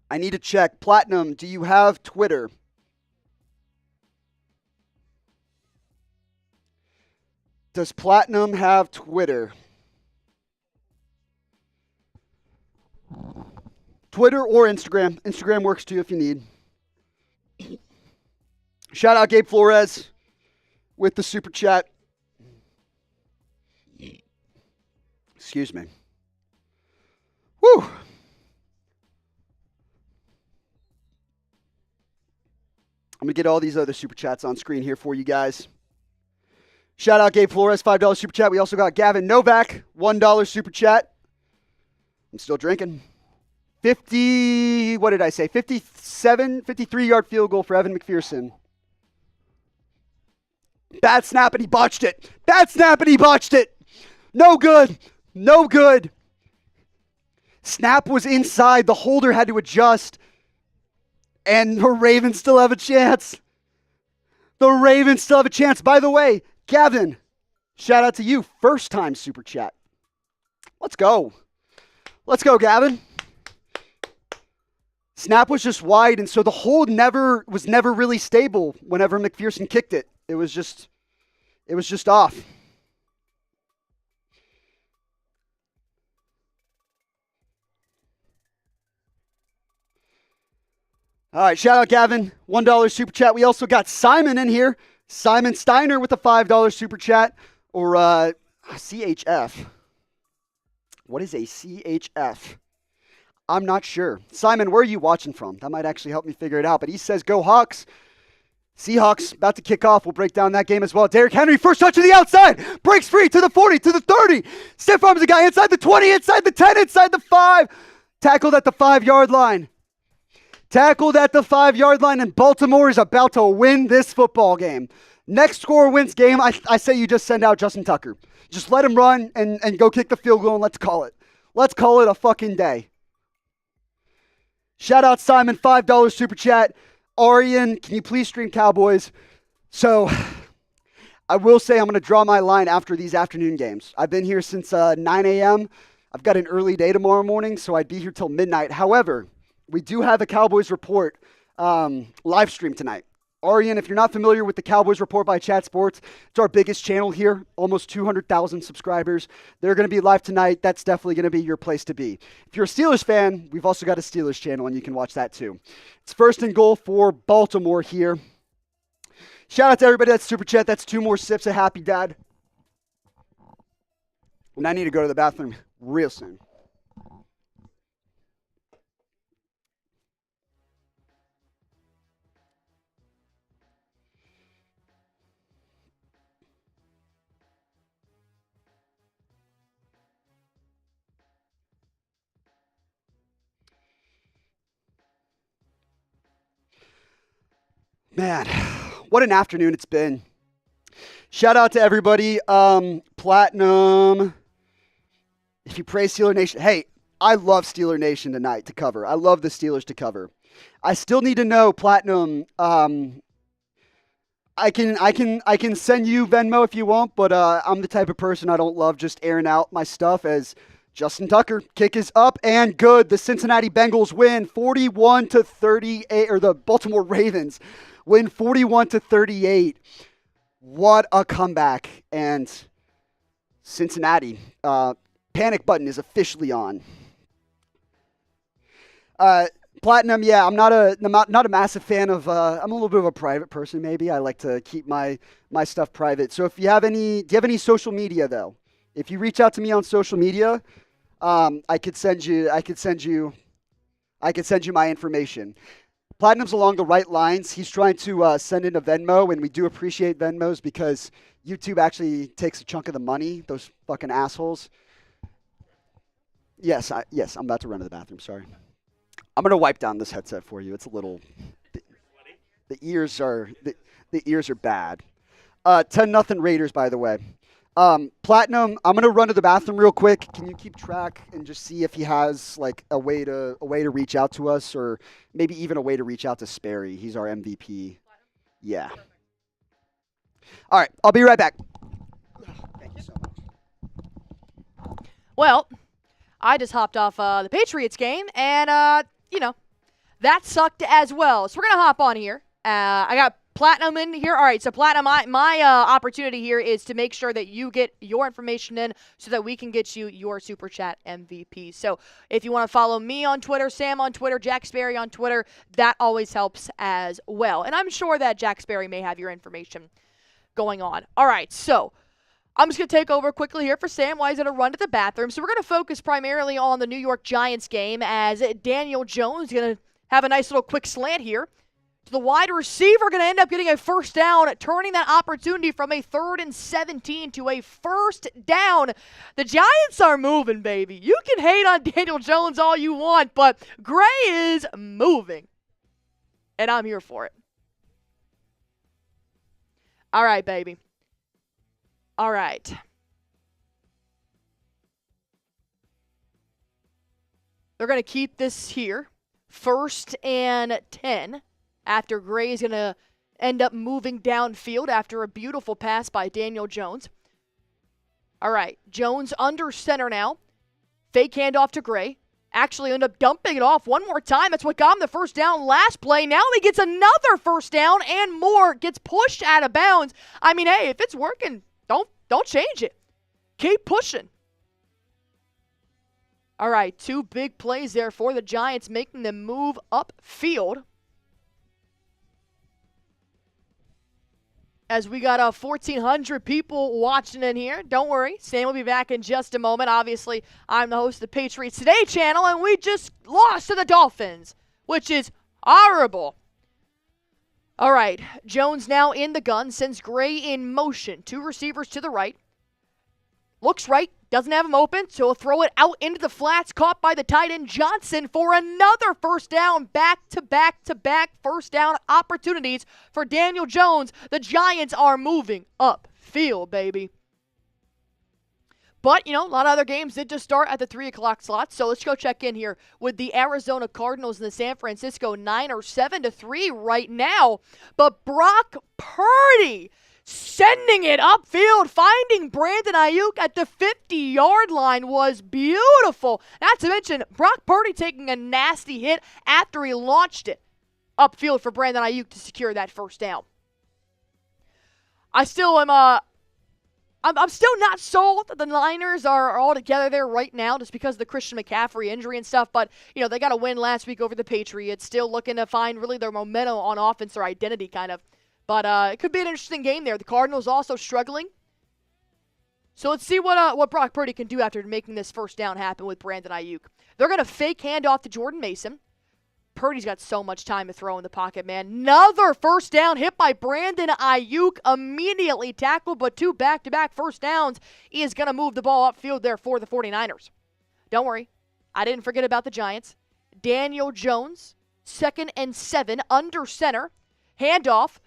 I need to check. Platinum, do you have Twitter? Does Platinum have Twitter? Twitter or Instagram. Instagram works too if you need. Shout out Gabe Flores with the super chat. Excuse me. Woo! I'm going to get all these other super chats on screen here for you guys. Shout out Gabe Flores, $5 super chat. We also got Gavin Novak, $1 super chat. I'm still drinking. 53-yard field goal for Evan McPherson. Bad snap and he botched it. No good. Snap was inside. The holder had to adjust. And the Ravens still have a chance. By the way, Gavin, shout out to you. First time super chat. Let's go, Gavin. Snap was just wide, and so the hold was never really stable whenever McPherson kicked it. It was just off. All right, shout out Gavin, $1 super chat. We also got Simon in here. Simon Steiner with a $5 super chat, or CHF. What is a CHF? I'm not sure. Simon, where are you watching from? That might actually help me figure it out. But he says, go Hawks. Seahawks about to kick off. We'll break down that game as well. Derrick Henry, first touch to the outside. Breaks free to the 40, to the 30. Stiff arms the guy inside the 20, inside the 10, inside the 5. Tackled at the 5-yard line. And Baltimore is about to win this football game. Next score wins game. I say you just send out Justin Tucker. Just let him run and go kick the field goal and let's call it. Let's call it a fucking day. Shout out Simon, $5 super chat. Arian, can you please stream Cowboys? So I will say I'm going to draw my line after these afternoon games. I've been here since 9 a.m. I've got an early day tomorrow morning, so I'd be here till midnight. However, we do have a Cowboys Report live stream tonight. Arian, if you're not familiar with the Cowboys Report by Chat Sports, it's our biggest channel here, almost 200,000 subscribers. They're going to be live tonight. That's definitely going to be your place to be. If you're a Steelers fan, we've also got a Steelers channel, and you can watch that too. It's 1st and goal for Baltimore here. Shout out to everybody that's super chat. That's 2 more sips of Happy Dad. And I need to go to the bathroom real soon. Man, what an afternoon it's been. Shout out to everybody. Platinum. If you praise Steeler Nation, hey, I love Steeler Nation tonight to cover. I love the Steelers to cover. I still need to know, Platinum. I can send you Venmo if you want, but I'm the type of person I don't love just airing out my stuff. As Justin Tucker, kick is up and good. The Cincinnati Bengals win 41-38, or the Baltimore Ravens win 41-38. What a comeback. And Cincinnati, panic button is officially on. Platinum, yeah, I'm not a massive fan of, I'm a little bit of a private person maybe. I like to keep my stuff private. So if you have any, do you have any social media though? If you reach out to me on social media, I could send you my information. Platinum's along the right lines. He's trying to send in a Venmo, and we do appreciate Venmos because YouTube actually takes a chunk of the money, those fucking assholes. Yes, I'm about to run to the bathroom, sorry. I'm going to wipe down this headset for you. It's a little, the ears are bad. 10-0 Raiders, by the way. Platinum, I'm going to run to the bathroom real quick. Can you keep track and just see if he has like a way to reach out to us, or maybe even a way to reach out to Sperry? He's our MVP. Yeah. All right, I'll be right back. Thank you so much. Well, I just hopped off the Patriots game, and, that sucked as well. So we're going to hop on here. I got Platinum in here. All right, so Platinum, my opportunity here is to make sure that you get your information in so that we can get you your Super Chat MVP. So if you want to follow me on Twitter, Sam on Twitter, Jack Sperry on Twitter, that always helps as well. And I'm sure that Jack Sperry may have your information going on. All right, so I'm just going to take over quickly here for Sam while he's going to run to the bathroom. So we're going to focus primarily on the New York Giants game, as Daniel Jones is going to have a nice little quick slant here. The wide receiver going to end up getting a first down, turning that opportunity from a 3rd and 17 to a first down. The Giants are moving, baby. You can hate on Daniel Jones all you want, but Gray is moving. And I'm here for it. All right, baby. All right. They're going to keep this here. 1st and 10. After Gray is going to end up moving downfield after a beautiful pass by Daniel Jones. All right, Jones under center now. Fake handoff to Gray. Actually end up dumping it off one more time. That's what got him the first down last play. Now he gets another first down and more. Gets pushed out of bounds. I mean, hey, if it's working, don't change it. Keep pushing. All right, 2 big plays there for the Giants, making them move upfield. As we got 1,400 people watching in here. Don't worry, Sam will be back in just a moment. Obviously, I'm the host of the Patriots Today channel, and we just lost to the Dolphins, which is horrible. All right, Jones now in the gun, sends Gray in motion. 2 receivers to the right. Looks right, doesn't have him open, so he'll throw it out into the flats, caught by the tight end Johnson for another first down. Back-to-back first down opportunities for Daniel Jones. The Giants are moving upfield, baby. But, a lot of other games did just start at the 3 o'clock slot, so let's go check in here with the Arizona Cardinals and the San Francisco Niners, 7-3 right now. But Brock Purdy sending it upfield, finding Brandon Ayuk at the 50-yard line was beautiful. Not to mention, Brock Purdy taking a nasty hit after he launched it upfield for Brandon Ayuk to secure that first down. I still am, I'm still not sold that the Niners are all together there right now just because of the Christian McCaffrey injury and stuff, but, they got a win last week over the Patriots, still looking to find really their momentum on offense, their identity kind of. But it could be an interesting game there. The Cardinals also struggling So let's see what Brock Purdy can do after making this first down happen with Brandon Ayuk. They're going to fake handoff to Jordan Mason. Purdy's got so much time to throw in the pocket, man. Another first down hit by Brandon Ayuk. Immediately tackled, but 2 back-to-back first downs. He is going to move the ball upfield there for the 49ers. Don't worry. I didn't forget about the Giants. Daniel Jones, 2nd and 7, under center. Handoff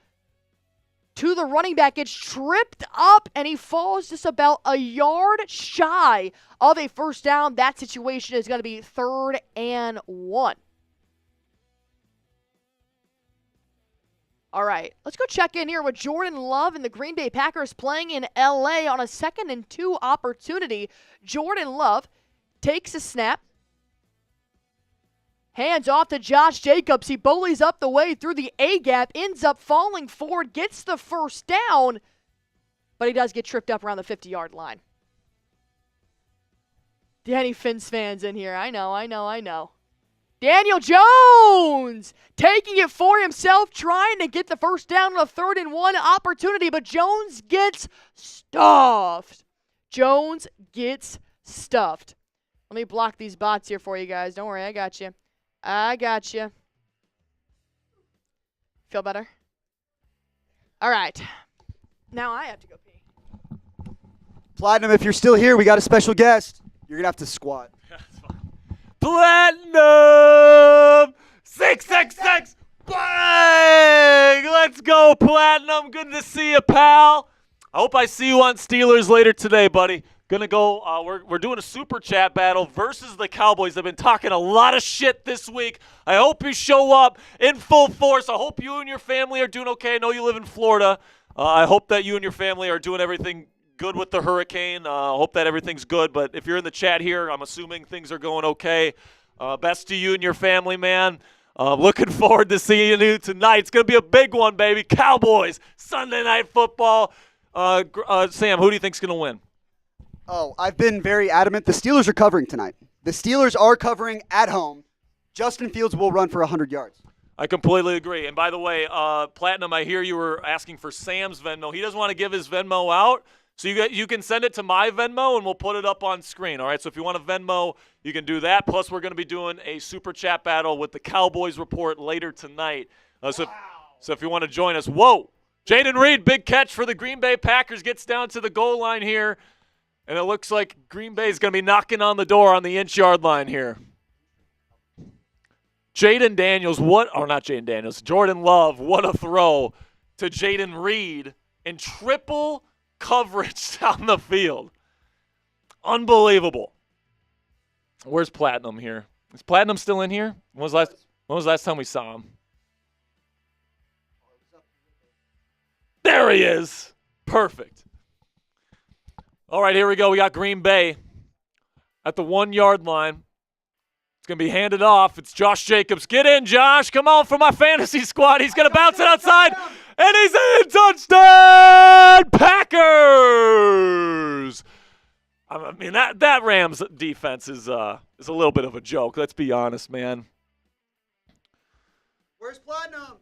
to the running back. Gets tripped up, and he falls just about a yard shy of a first down. That situation is going to be 3rd and 1. All right, let's go check in here with Jordan Love and the Green Bay Packers playing in L.A. on a 2nd and 2 opportunity. Jordan Love takes a snap. Hands off to Josh Jacobs. He bullies up the way through the A-gap, ends up falling forward, gets the first down, but he does get tripped up around the 50-yard line. Danny Fins fans in here. I know. Daniel Jones taking it for himself, trying to get the first down on a 3rd and 1 opportunity, but Jones gets stuffed. Let me block these bots here for you guys. Don't worry, I got you. Feel better? All right. Now I have to go pee. Platinum, if you're still here, we got a special guest. You're going to have to squat. Platinum 666 bang! Let's go, Platinum. Good to see you, pal. I hope I see you on Steelers later today, buddy. Gonna go. We're doing a super chat battle versus the Cowboys. I've been talking a lot of shit this week. I hope you show up in full force. I hope you and your family are doing okay. I know you live in Florida. I hope that you and your family are doing everything good with the hurricane. Hope that everything's good. But if you're in the chat here, I'm assuming things are going okay. Best to you and your family, man. Looking forward to seeing you tonight. It's going to be a big one, baby. Cowboys, Sunday Night Football. Sam, who do you think's going to win? Oh, I've been very adamant. The Steelers are covering tonight. The Steelers are covering at home. Justin Fields will run for 100 yards. I completely agree. And by the way, Platinum, I hear you were asking for Sam's Venmo. He doesn't want to give his Venmo out. So you can send it to my Venmo, and we'll put it up on screen, all right? So if you want a Venmo, you can do that. Plus, we're going to be doing a super chat battle with the Cowboys report later tonight. So if you want to join us, whoa. Jayden Reed, big catch for the Green Bay Packers, gets down to the goal line here. And it looks like Green Bay is going to be knocking on the door on the inch-yard line here. Jayden Daniels, Jordan Love, what a throw to Jayden Reed in triple coverage down the field. Unbelievable. Where's Platinum here? Is Platinum still in here? When was the last time we saw him? There he is. Perfect. All right, here we go. We got Green Bay at the 1-yard line. It's going to be handed off. It's Josh Jacobs. Get in, Josh. Come on for my fantasy squad. He's going to bounce it outside, and he's in. Touchdown, Packers. I mean, that Rams defense is a little bit of a joke. Let's be honest, man. Where's Platinum?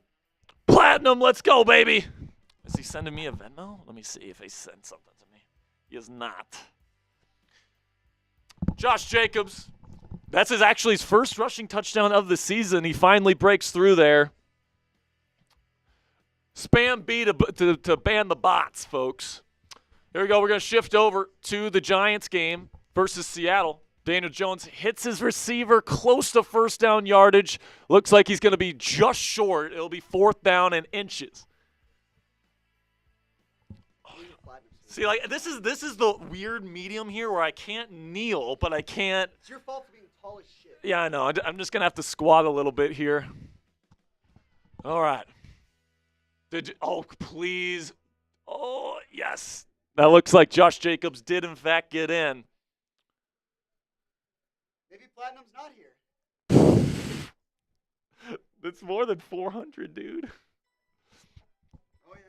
Platinum, let's go, baby. Is he sending me a Venmo? Let me see if he sent something to me. He is not. Josh Jacobs. That's actually his first rushing touchdown of the season. He finally breaks through there. Spam B to ban the bots, folks. Here we go. We're going to shift over to the Giants game versus Seattle. Daniel Jones hits his receiver close to first down yardage. Looks like he's going to be just short. It'll be 4th down and inches. See, like this is the weird medium here where I can't kneel, but I can't. It's your fault for being tall as shit. Yeah, I know. I'm just going to have to squat a little bit here. All right. Oh, please. Oh, yes. That looks like Josh Jacobs did, in fact, get in. Maybe Platinum's not here. That's more than 400, dude. Oh, yeah.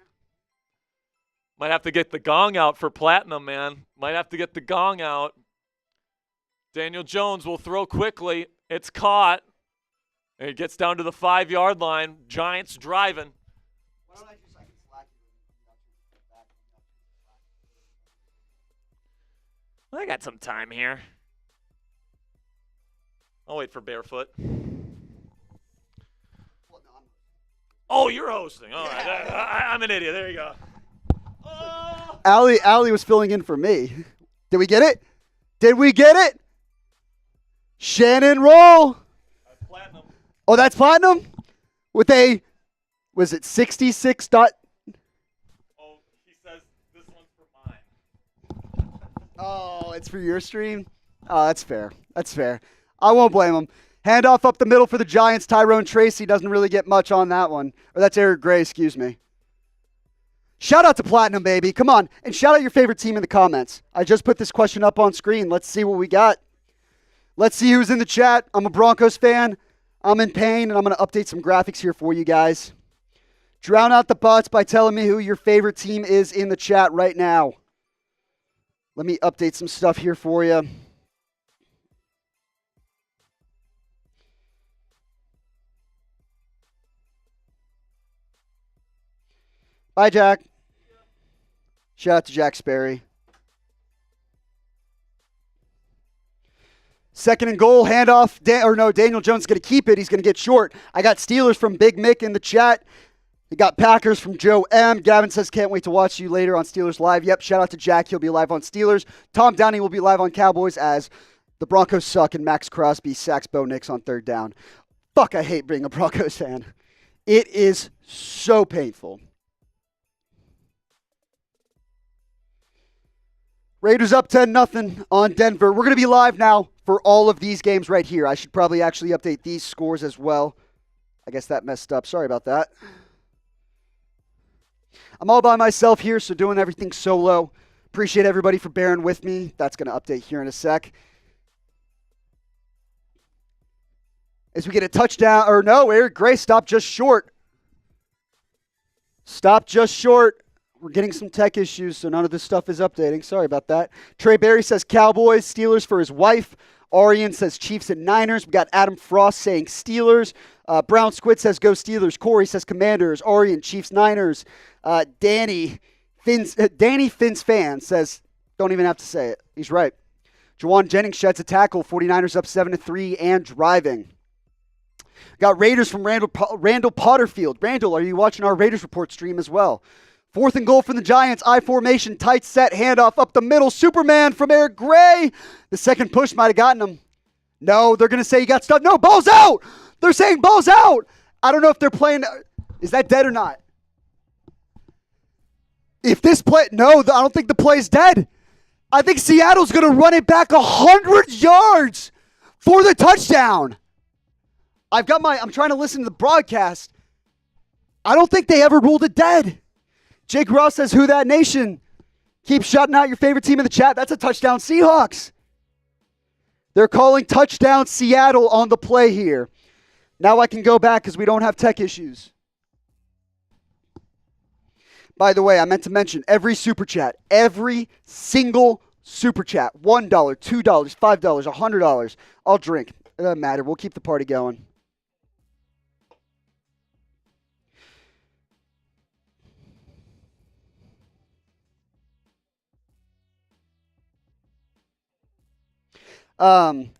Might have to get the gong out for Platinum, man. Might have to get the gong out. Daniel Jones will throw quickly. It's caught. And it gets down to the 5-yard line. Giants driving. Why don't I can slack you? I got some time here. I'll wait for Barefoot. Oh, you're hosting. All right. I'm an idiot. There you go. Oh. Allie was filling in for me. Did we get it? Did we get it? Shannon roll. That's platinum. Oh, that's platinum? With a, was it 66 dot? Oh, he says this one's for mine. Oh, it's for your stream? Oh, that's fair. That's fair. I won't blame him. Handoff up the middle for the Giants. Tyrone Tracy doesn't really get much on that one. Or that's Eric Gray, excuse me. Shout out to Platinum, baby. Come on. And shout out your favorite team in the comments. I just put this question up on screen. Let's see what we got. Let's see who's in the chat. I'm a Broncos fan. I'm in pain, and I'm going to update some graphics here for you guys. Drown out the butts by telling me who your favorite team is in the chat right now. Let me update some stuff here for you. Bye, Jack. Shout out to Jack Sperry. Second and goal, handoff. Daniel Jones is going to keep it. He's going to get short. I got Steelers from Big Mick in the chat. We got Packers from Joe M. Gavin says, can't wait to watch you later on Steelers Live. Yep, shout out to Jack. He'll be live on Steelers. Tom Downey will be live on Cowboys as the Broncos suck and Max Crosby sacks Bo Nix on third down. Fuck, I hate being a Broncos fan. It is so painful. Raiders up 10-0 on Denver. We're going to be live now for all of these games right here. I should probably actually update these scores as well. I guess that messed up. Sorry about that. I'm all by myself here, so doing everything solo. Appreciate everybody for bearing with me. That's going to update here in a sec. As we get a touchdown, or no, Eric Gray stopped just short. Stopped just short. We're getting some tech issues, so none of this stuff is updating. Sorry about that. Trey Berry says Cowboys, Steelers for his wife. Arian says Chiefs and Niners. We got Adam Frost saying Steelers. Brown Squid says go Steelers. Corey says Commanders. Arian, Chiefs, Niners. Danny Fins fan says, don't even have to say it. He's right. Jawan Jennings sheds a tackle. 49ers up 7-3 and driving. Got Raiders from Randall Potterfield. Randall, are you watching our Raiders Report stream as well? Fourth and goal from the Giants. I formation, tight set, handoff up the middle. Superman from Eric Gray. The second push might have gotten him. No, they're going to say he got stuffed. No, ball's out. They're saying ball's out. I don't know if they're playing. Is that dead or not? If this play, no, I don't think the play's dead. I think Seattle's going to run it back 100 yards for the touchdown. I'm trying to listen to the broadcast. I don't think they ever ruled it dead. Jake Ross says, who that nation? Keep shouting out your favorite team in the chat. That's a touchdown Seahawks. They're calling touchdown Seattle on the play here. Now I can go back because we don't have tech issues. By the way, I meant to mention every super chat, every single super chat, $1, $2, $5, $100. I'll drink. It doesn't matter. We'll keep the party going.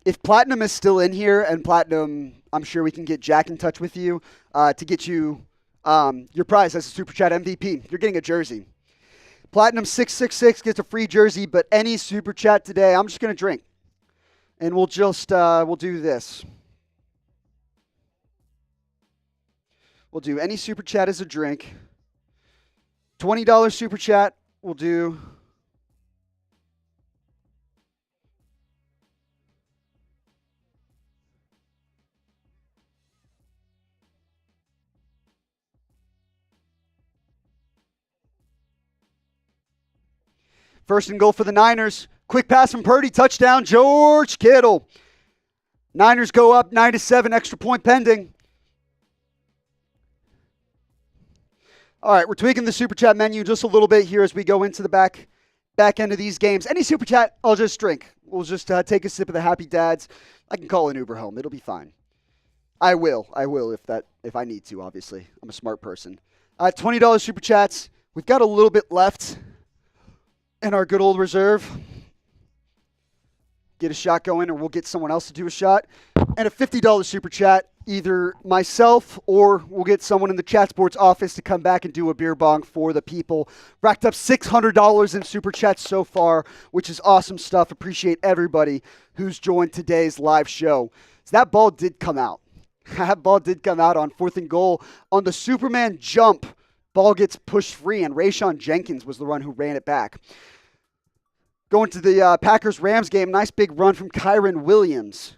If Platinum is still in here, and Platinum, I'm sure we can get Jack in touch with you to get you your prize as a Super Chat MVP. You're getting a jersey. Platinum 666 gets a free jersey, but any Super Chat today, I'm just going to drink. And we'll just, we'll do this. We'll do any Super Chat as a drink. $20 Super Chat, we'll do... First and goal for the Niners. Quick pass from Purdy. Touchdown, George Kittle. Niners go up 9-7. Extra point pending. All right, we're tweaking the Super Chat menu just a little bit here as we go into the back end of these games. Any Super Chat, I'll just drink. We'll just take a sip of the Happy Dads. I can call an Uber home. It'll be fine. I will if I need to, obviously. I'm a smart person. $20 Super Chats. We've got a little bit left in our good old reserve. get a shot going, or we'll get someone else to do a shot. And a $50 super chat, either myself or we'll get someone in the Chat Sports office to come back and do a beer bong for the people. Racked up $600 in super chats so far, which is awesome stuff. Appreciate everybody who's joined today's live show. So that ball did come out. That ball did come out on 4th and goal. On the Superman jump, ball gets pushed free, and Rayshon Jenkins was the one who ran it back. Going to the Packers-Rams game, nice big run from Kyron Williams.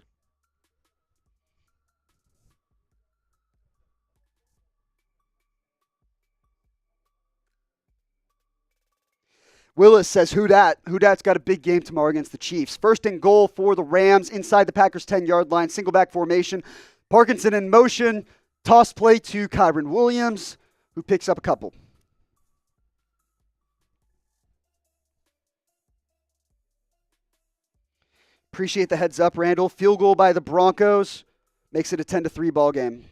Willis says, who dat? Who dat's got a big game tomorrow against the Chiefs. 1st and goal for the Rams inside the Packers' 10-yard line. Single back formation. Parkinson in motion. Toss play to Kyron Williams, who picks up a couple. Appreciate the heads up, Randall. Field goal by the Broncos. Makes it a 10-3 ball game.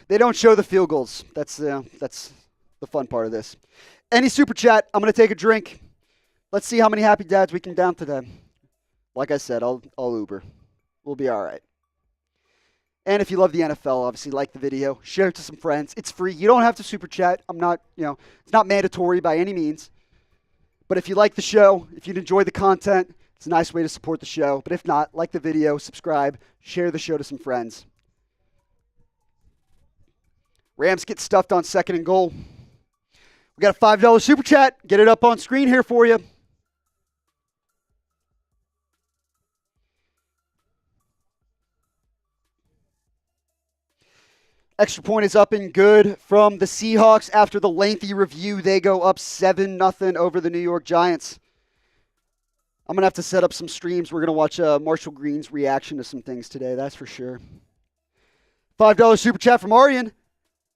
They don't show the field goals. That's the fun part of this. Any super chat, I'm going to take a drink. Let's see how many happy dads we can down today. Like I said, I'll Uber. We'll be all right. And if you love the NFL, obviously like the video, share it to some friends. It's free. You don't have to super chat. I'm not, it's not mandatory by any means. But if you like the show, if you'd enjoy the content, it's a nice way to support the show. But if not, like the video, subscribe, share the show to some friends. Rams get stuffed on 2nd and goal. We got a $5 super chat. Get it up on screen here for you. Extra point is up and good from the Seahawks. After the lengthy review, they go up 7-0 over the New York Giants. I'm going to have to set up some streams. We're going to watch Marshall Green's reaction to some things today, that's for sure. $5 super chat from Arian.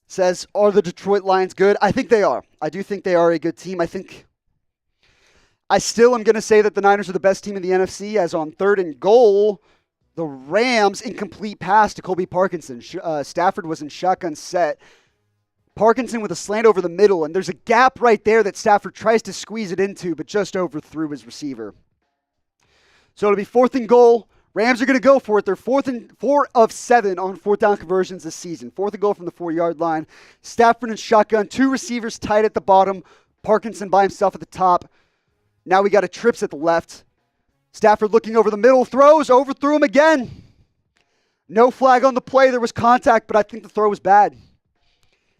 Says, are the Detroit Lions good? I think they are. I do think they are a good team. I still am going to say that the Niners are the best team in the NFC, as on 3rd and goal, the Rams incomplete pass to Colby Parkinson. Stafford was in shotgun set. Parkinson with a slant over the middle, and there's a gap right there that Stafford tries to squeeze it into, but just overthrew his receiver. So it'll be 4th and goal. Rams are going to go for it. They're 4 of 7 on 4th down conversions this season. 4th and goal from the 4-yard line. Stafford in shotgun. 2 receivers tight at the bottom. Parkinson by himself at the top. Now we got a trips at the left. Stafford looking over the middle. Throws. Overthrew him again. No flag on the play. There was contact, but I think the throw was bad.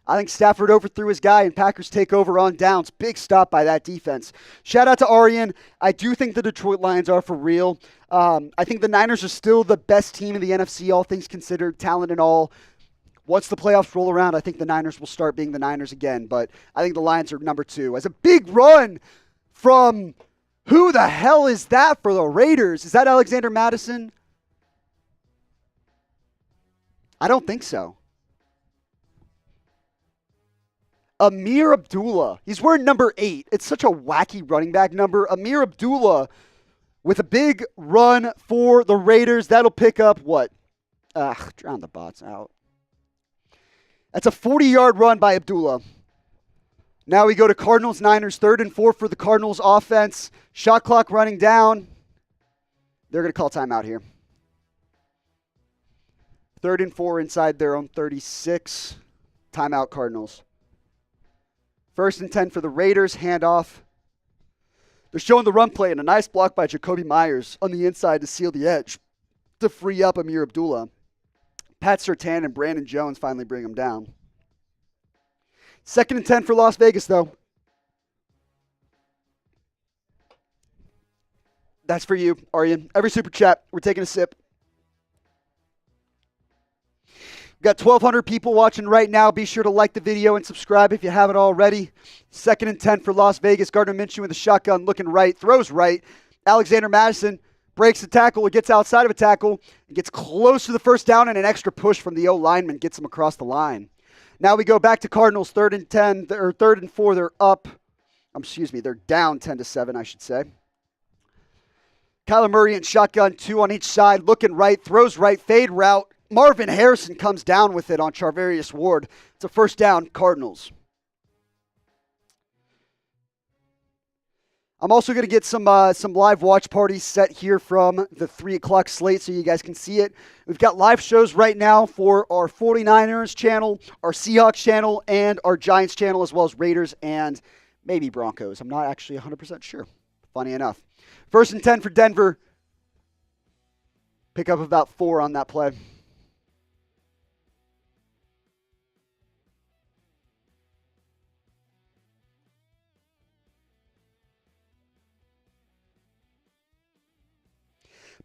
I think Stafford overthrew his guy, and Packers take over on downs. Big stop by that defense. Shout out to Arian. I do think the Detroit Lions are for real. I think the Niners are still the best team in the NFC, all things considered, talent and all. Once the playoffs roll around, I think the Niners will start being the Niners again. But I think the Lions are number 2. As a big run from who the hell is that for the Raiders? Is that Alexander Madison? I don't think so. Amir Abdullah. He's wearing number 8. It's such a wacky running back number. Amir Abdullah with a big run for the Raiders. That'll pick up what? Drown the bots out. That's a 40-yard run by Abdullah. Now we go to Cardinals-Niners. 3rd and 4 for the Cardinals offense. Shot clock running down. They're going to call timeout here. 3rd and 4 inside their own 36. Timeout Cardinals. 1st and 10 for the Raiders. Handoff. They're showing the run play and a nice block by Jacoby Myers on the inside to seal the edge to free up Amir Abdullah. Pat Surtain and Brandon Jones finally bring him down. 2nd and 10 for Las Vegas, though. That's for you, Aryan. Every super chat, we're taking a sip. We've got 1,200 people watching right now. Be sure to like the video and subscribe if you haven't already. 2nd and 10 for Las Vegas. Gardner Minshew with a shotgun looking right. Throws right. Alexander Madison breaks the tackle. It gets outside of a tackle. It gets close to the first down, and an extra push from the O-lineman gets him across the line. Now we go back to Cardinals. 3rd and 10, or 3rd and 4. They're up. They're down 10-7, I should say. Kyler Murray and shotgun, 2 on each side. Looking right. Throws right. Fade route. Marvin Harrison comes down with it on Charvarius Ward. It's a 1st down, Cardinals. I'm also going to get some live watch parties set here from the 3 o'clock slate so you guys can see it. We've got live shows right now for our 49ers channel, our Seahawks channel, and our Giants channel, as well as Raiders and maybe Broncos. I'm not actually 100% sure, funny enough. 1st and 10 for Denver. Pick up about 4 on that play.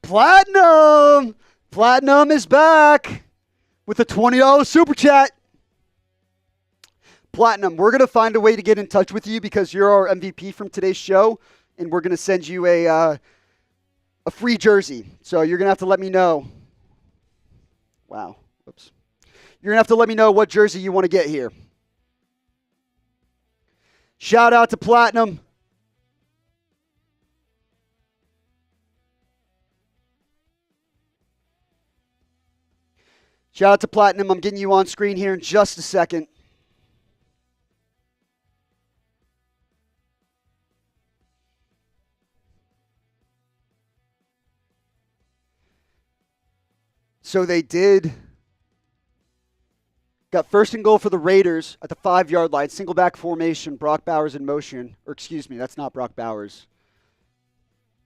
Platinum! Platinum is back with a $20 super chat. Platinum, we're going to find a way to get in touch with you because you're our MVP from today's show, and we're going to send you a free jersey. So you're going to have to let me know. Wow. Whoops. You're going to have to let me know what jersey you want to get here. Shout out to Platinum. Shout out to Platinum. I'm getting you on screen here in just a second. So they did. Got 1st and goal for the Raiders at the 5-yard line. Single back formation. Brock Bowers in motion. Or excuse me, that's not Brock Bowers.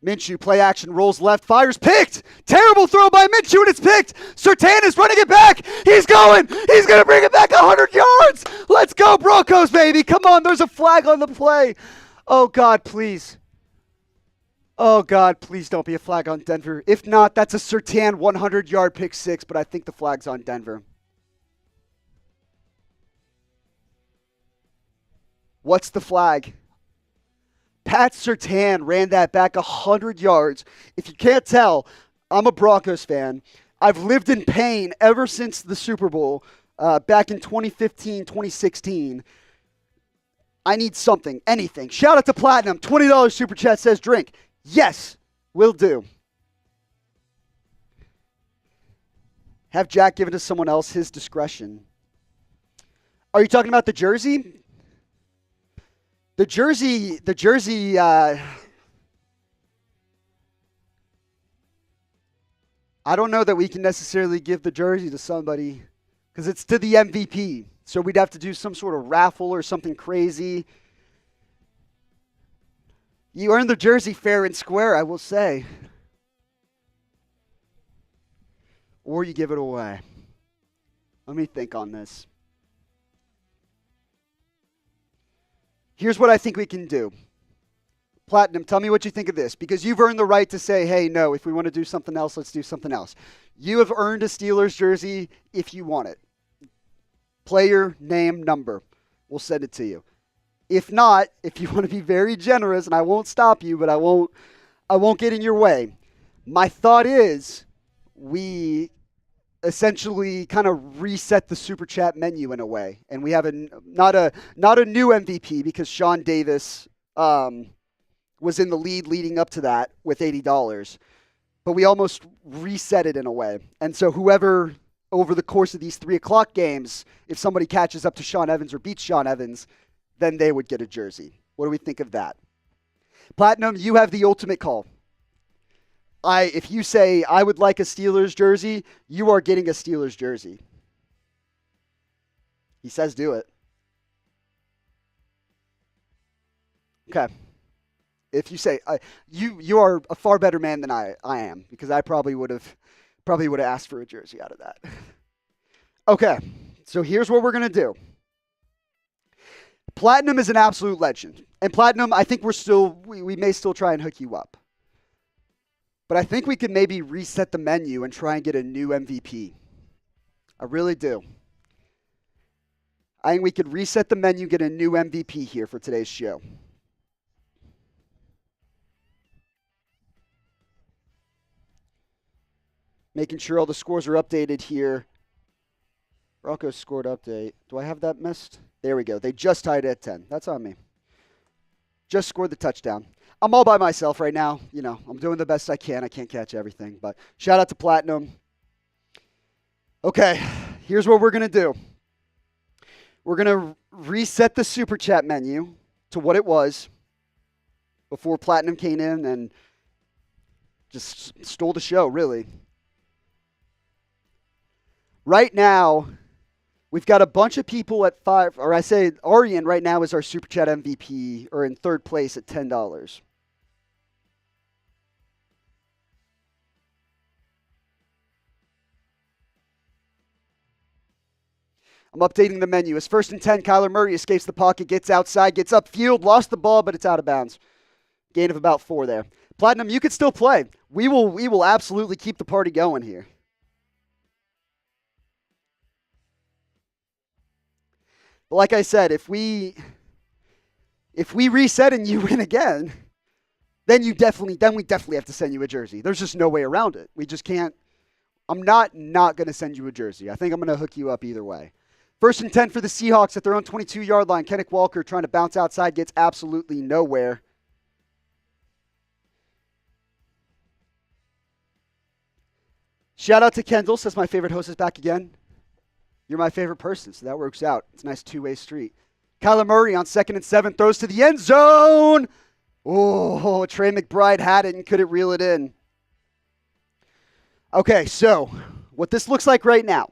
Minshew, play action, rolls left, fires, picked! Terrible throw by Minshew, and it's picked! Surtain is running it back! He's going! He's going to bring it back 100 yards! Let's go, Broncos, baby! Come on, there's a flag on the play. Oh, God, please. Oh, God, please don't be a flag on Denver. If not, that's a Surtain 100-yard pick 6, but I think the flag's on Denver. What's the flag? Pat Surtain ran that back 100 yards. If you can't tell, I'm a Broncos fan. I've lived in pain ever since the Super Bowl back in 2015, 2016. I need something, anything. Shout out to Platinum. $20 super chat says drink. Yes, will do. Have Jack given to someone else his discretion. Are you talking about the jersey? The jersey, I don't know that we can necessarily give the jersey to somebody because it's to the MVP. So we'd have to do some sort of raffle or something crazy. You earned the jersey fair and square, I will say. Or you give it away. Let me think on this. Here's what I think we can do. Platinum, tell me what you think of this, because you've earned the right to say, hey, no, if we want to do something else, let's do something else. You have earned a Steelers jersey if you want it. Player, name, number. We'll send it to you. If not, if you want to be very generous, and I won't stop you, but I won't get in your way. My thought is we essentially kind of reset the super chat menu in a way, and we have not a new MVP because Sean Davis was in the lead leading up to that with $80, but we almost reset it in a way. And so whoever over the course of these 3 o'clock games, if somebody catches up to Sean Evans or beats Sean Evans, then they would get a jersey. What do we think of that? Platinum, you have the ultimate call. If you say, I would like a Steelers jersey, you are getting a Steelers jersey. He says do it. Okay. If you say, you are a far better man than I am, because I probably would have asked for a jersey out of that. Okay, so here's what we're going to do. Platinum is an absolute legend. And Platinum, I think we may still try and hook you up. But I think we could maybe reset the menu and try and get a new MVP. I really do. I think we could reset the menu, get a new MVP here for today's show. Making sure all the scores are updated here. Broncos scored update. Do I have that missed? There we go. They just tied at 10. That's on me. Just scored the touchdown. I'm all by myself right now. You know, I'm doing the best I can. I can't catch everything, but shout out to Platinum. Okay, here's what we're going to do. We're going to reset the Super Chat menu to what it was before Platinum came in and just stole the show, really. Right now, we've got a bunch of people at 5, or I say Arian right now is our Super Chat MVP, or in third place at $10. I'm updating the menu. It's 1st and 10. Kyler Murray escapes the pocket, gets outside, gets upfield, lost the ball, but it's out of bounds. Gain of about 4 there. Platinum, you could still play. We will absolutely keep the party going here. But like I said, if we reset and you win again, then we definitely have to send you a jersey. There's just no way around it. We just can't. I'm not going to send you a jersey. I think I'm going to hook you up either way. 1st and 10 for the Seahawks at their own 22-yard line. Kenneth Walker trying to bounce outside, gets absolutely nowhere. Shout out to Kendall, says my favorite host is back again. You're my favorite person, so that works out. It's a nice two-way street. Kyler Murray on 2nd and 7 throws to the end zone. Oh, Trey McBride had it and couldn't reel it in. Okay, so what this looks like right now.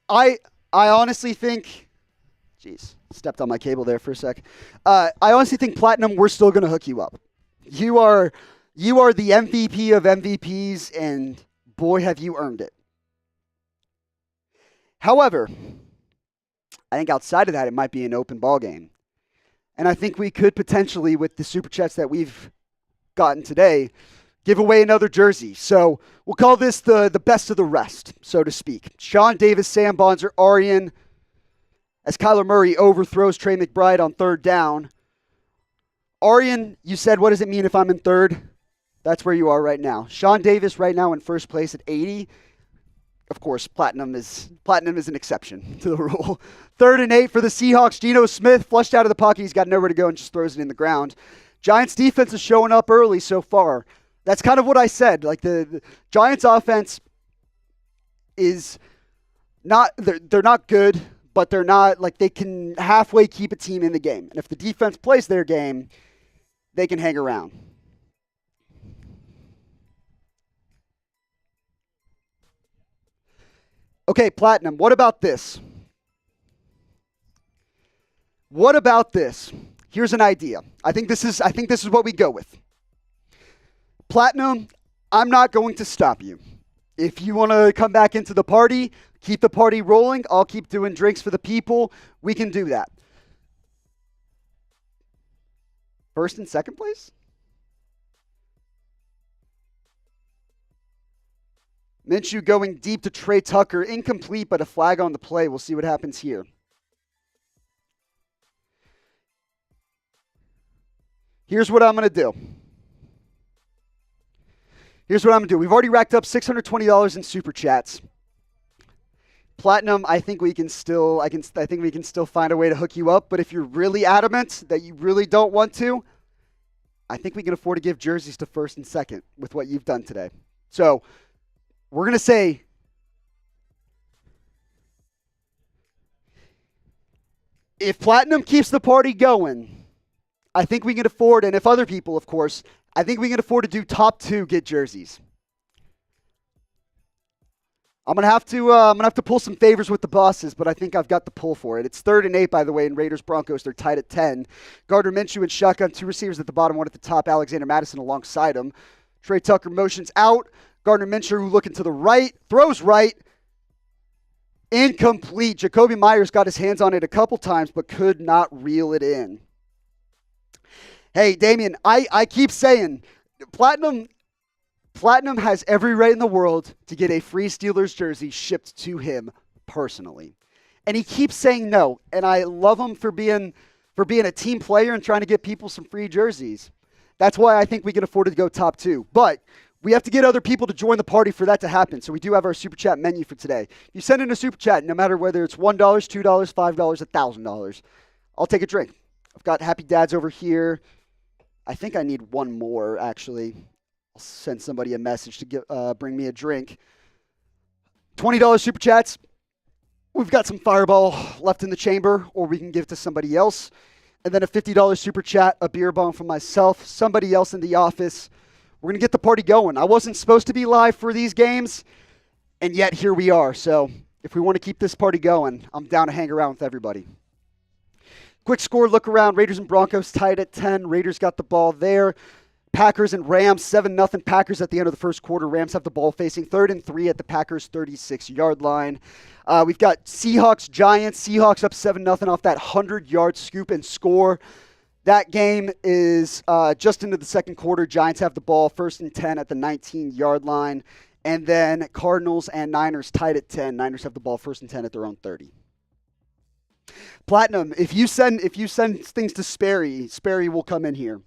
I honestly think, jeez, stepped on my cable there for a sec. I honestly think Platinum, we're still going to hook you up. You are the MVP of MVPs, and boy, have you earned it. However, I think outside of that, it might be an open ball game. And I think we could potentially, with the Super Chats that we've gotten today, give away another jersey. So we'll call this the best of the rest, so to speak. Sean Davis, Sam Bonser, Arian, as Kyler Murray overthrows Trey McBride on 3rd down. Arian, you said, what does it mean if I'm in 3rd? That's where you are right now. Sean Davis right now in 1st place at 80. Of course, Platinum is an exception to the rule. 3rd and 8 for the Seahawks. Geno Smith flushed out of the pocket. He's got nowhere to go and just throws it in the ground. Giants defense is showing up early so far. That's kind of what I said. Like the Giants offense is not, they're not good, but they're not, like, they can halfway keep a team in the game. And if the defense plays their game, they can hang around. Okay, Platinum, what about this? What about this? Here's an idea. I think this is what we go with. Platinum, I'm not going to stop you. If you want to come back into the party, keep the party rolling. I'll keep doing drinks for the people. We can do that. 1st and 2nd place? Minshew going deep to Trey Tucker. Incomplete, but a flag on the play. We'll see what happens here. Here's what I'm going to do. We've already racked up $620 in Super Chats. Platinum, I think we can still find a way to hook you up. But if you're really adamant that you really don't want to, I think we can afford to give jerseys to 1st and 2nd with what you've done today. So we're going to say if Platinum keeps the party going, I think we can afford, and if other people, of course, I think we can afford to do top 2 get jerseys. I'm gonna have to pull some favors with the bosses, but I think I've got the pull for it. It's 3rd and 8, by the way, in Raiders Broncos. They're tied at 10. Gardner Minshew and shotgun, 2 receivers at the bottom, 1 at the top. Alexander Madison alongside him. Trey Tucker motions out. Gardner Minshew looking to the right, throws right. Incomplete. Jacoby Myers got his hands on it a couple times, but could not reel it in. Hey, Damien, I keep saying, Platinum has every right in the world to get a free Steelers jersey shipped to him personally. And he keeps saying no. And I love him for being a team player and trying to get people some free jerseys. That's why I think we can afford to go top 2. But we have to get other people to join the party for that to happen. So we do have our Super Chat menu for today. You send in a Super Chat, no matter whether it's $1, $2, $5, $1,000. I'll take a drink. I've got Happy Dads over here. I think I need one more, actually. I'll send somebody a message to bring me a drink. $20 Super Chats. We've got some Fireball left in the chamber, or we can give it to somebody else. and then a $50 super chat, a beer bong from myself, somebody else in the office. We're going to get the party going. I wasn't supposed to be live for these games, and yet here we are. So if we want to keep this party going, I'm down to hang around with everybody. Quick score look around. Raiders and Broncos tied at 10. Raiders got the ball there. Packers and Rams, 7-0 Packers at the end of the first quarter. Rams have the ball facing 3rd and 3 at the Packers' 36-yard line. We've got Seahawks, Giants. Seahawks up 7-0 off that 100-yard scoop and score. That game is just into the second quarter. Giants have the ball 1st and 10 at the 19-yard line. And then Cardinals and Niners tied at 10. Niners have the ball 1st and 10 at their own 30. Platinum, if you send things to Sperry, Sperry will come in here.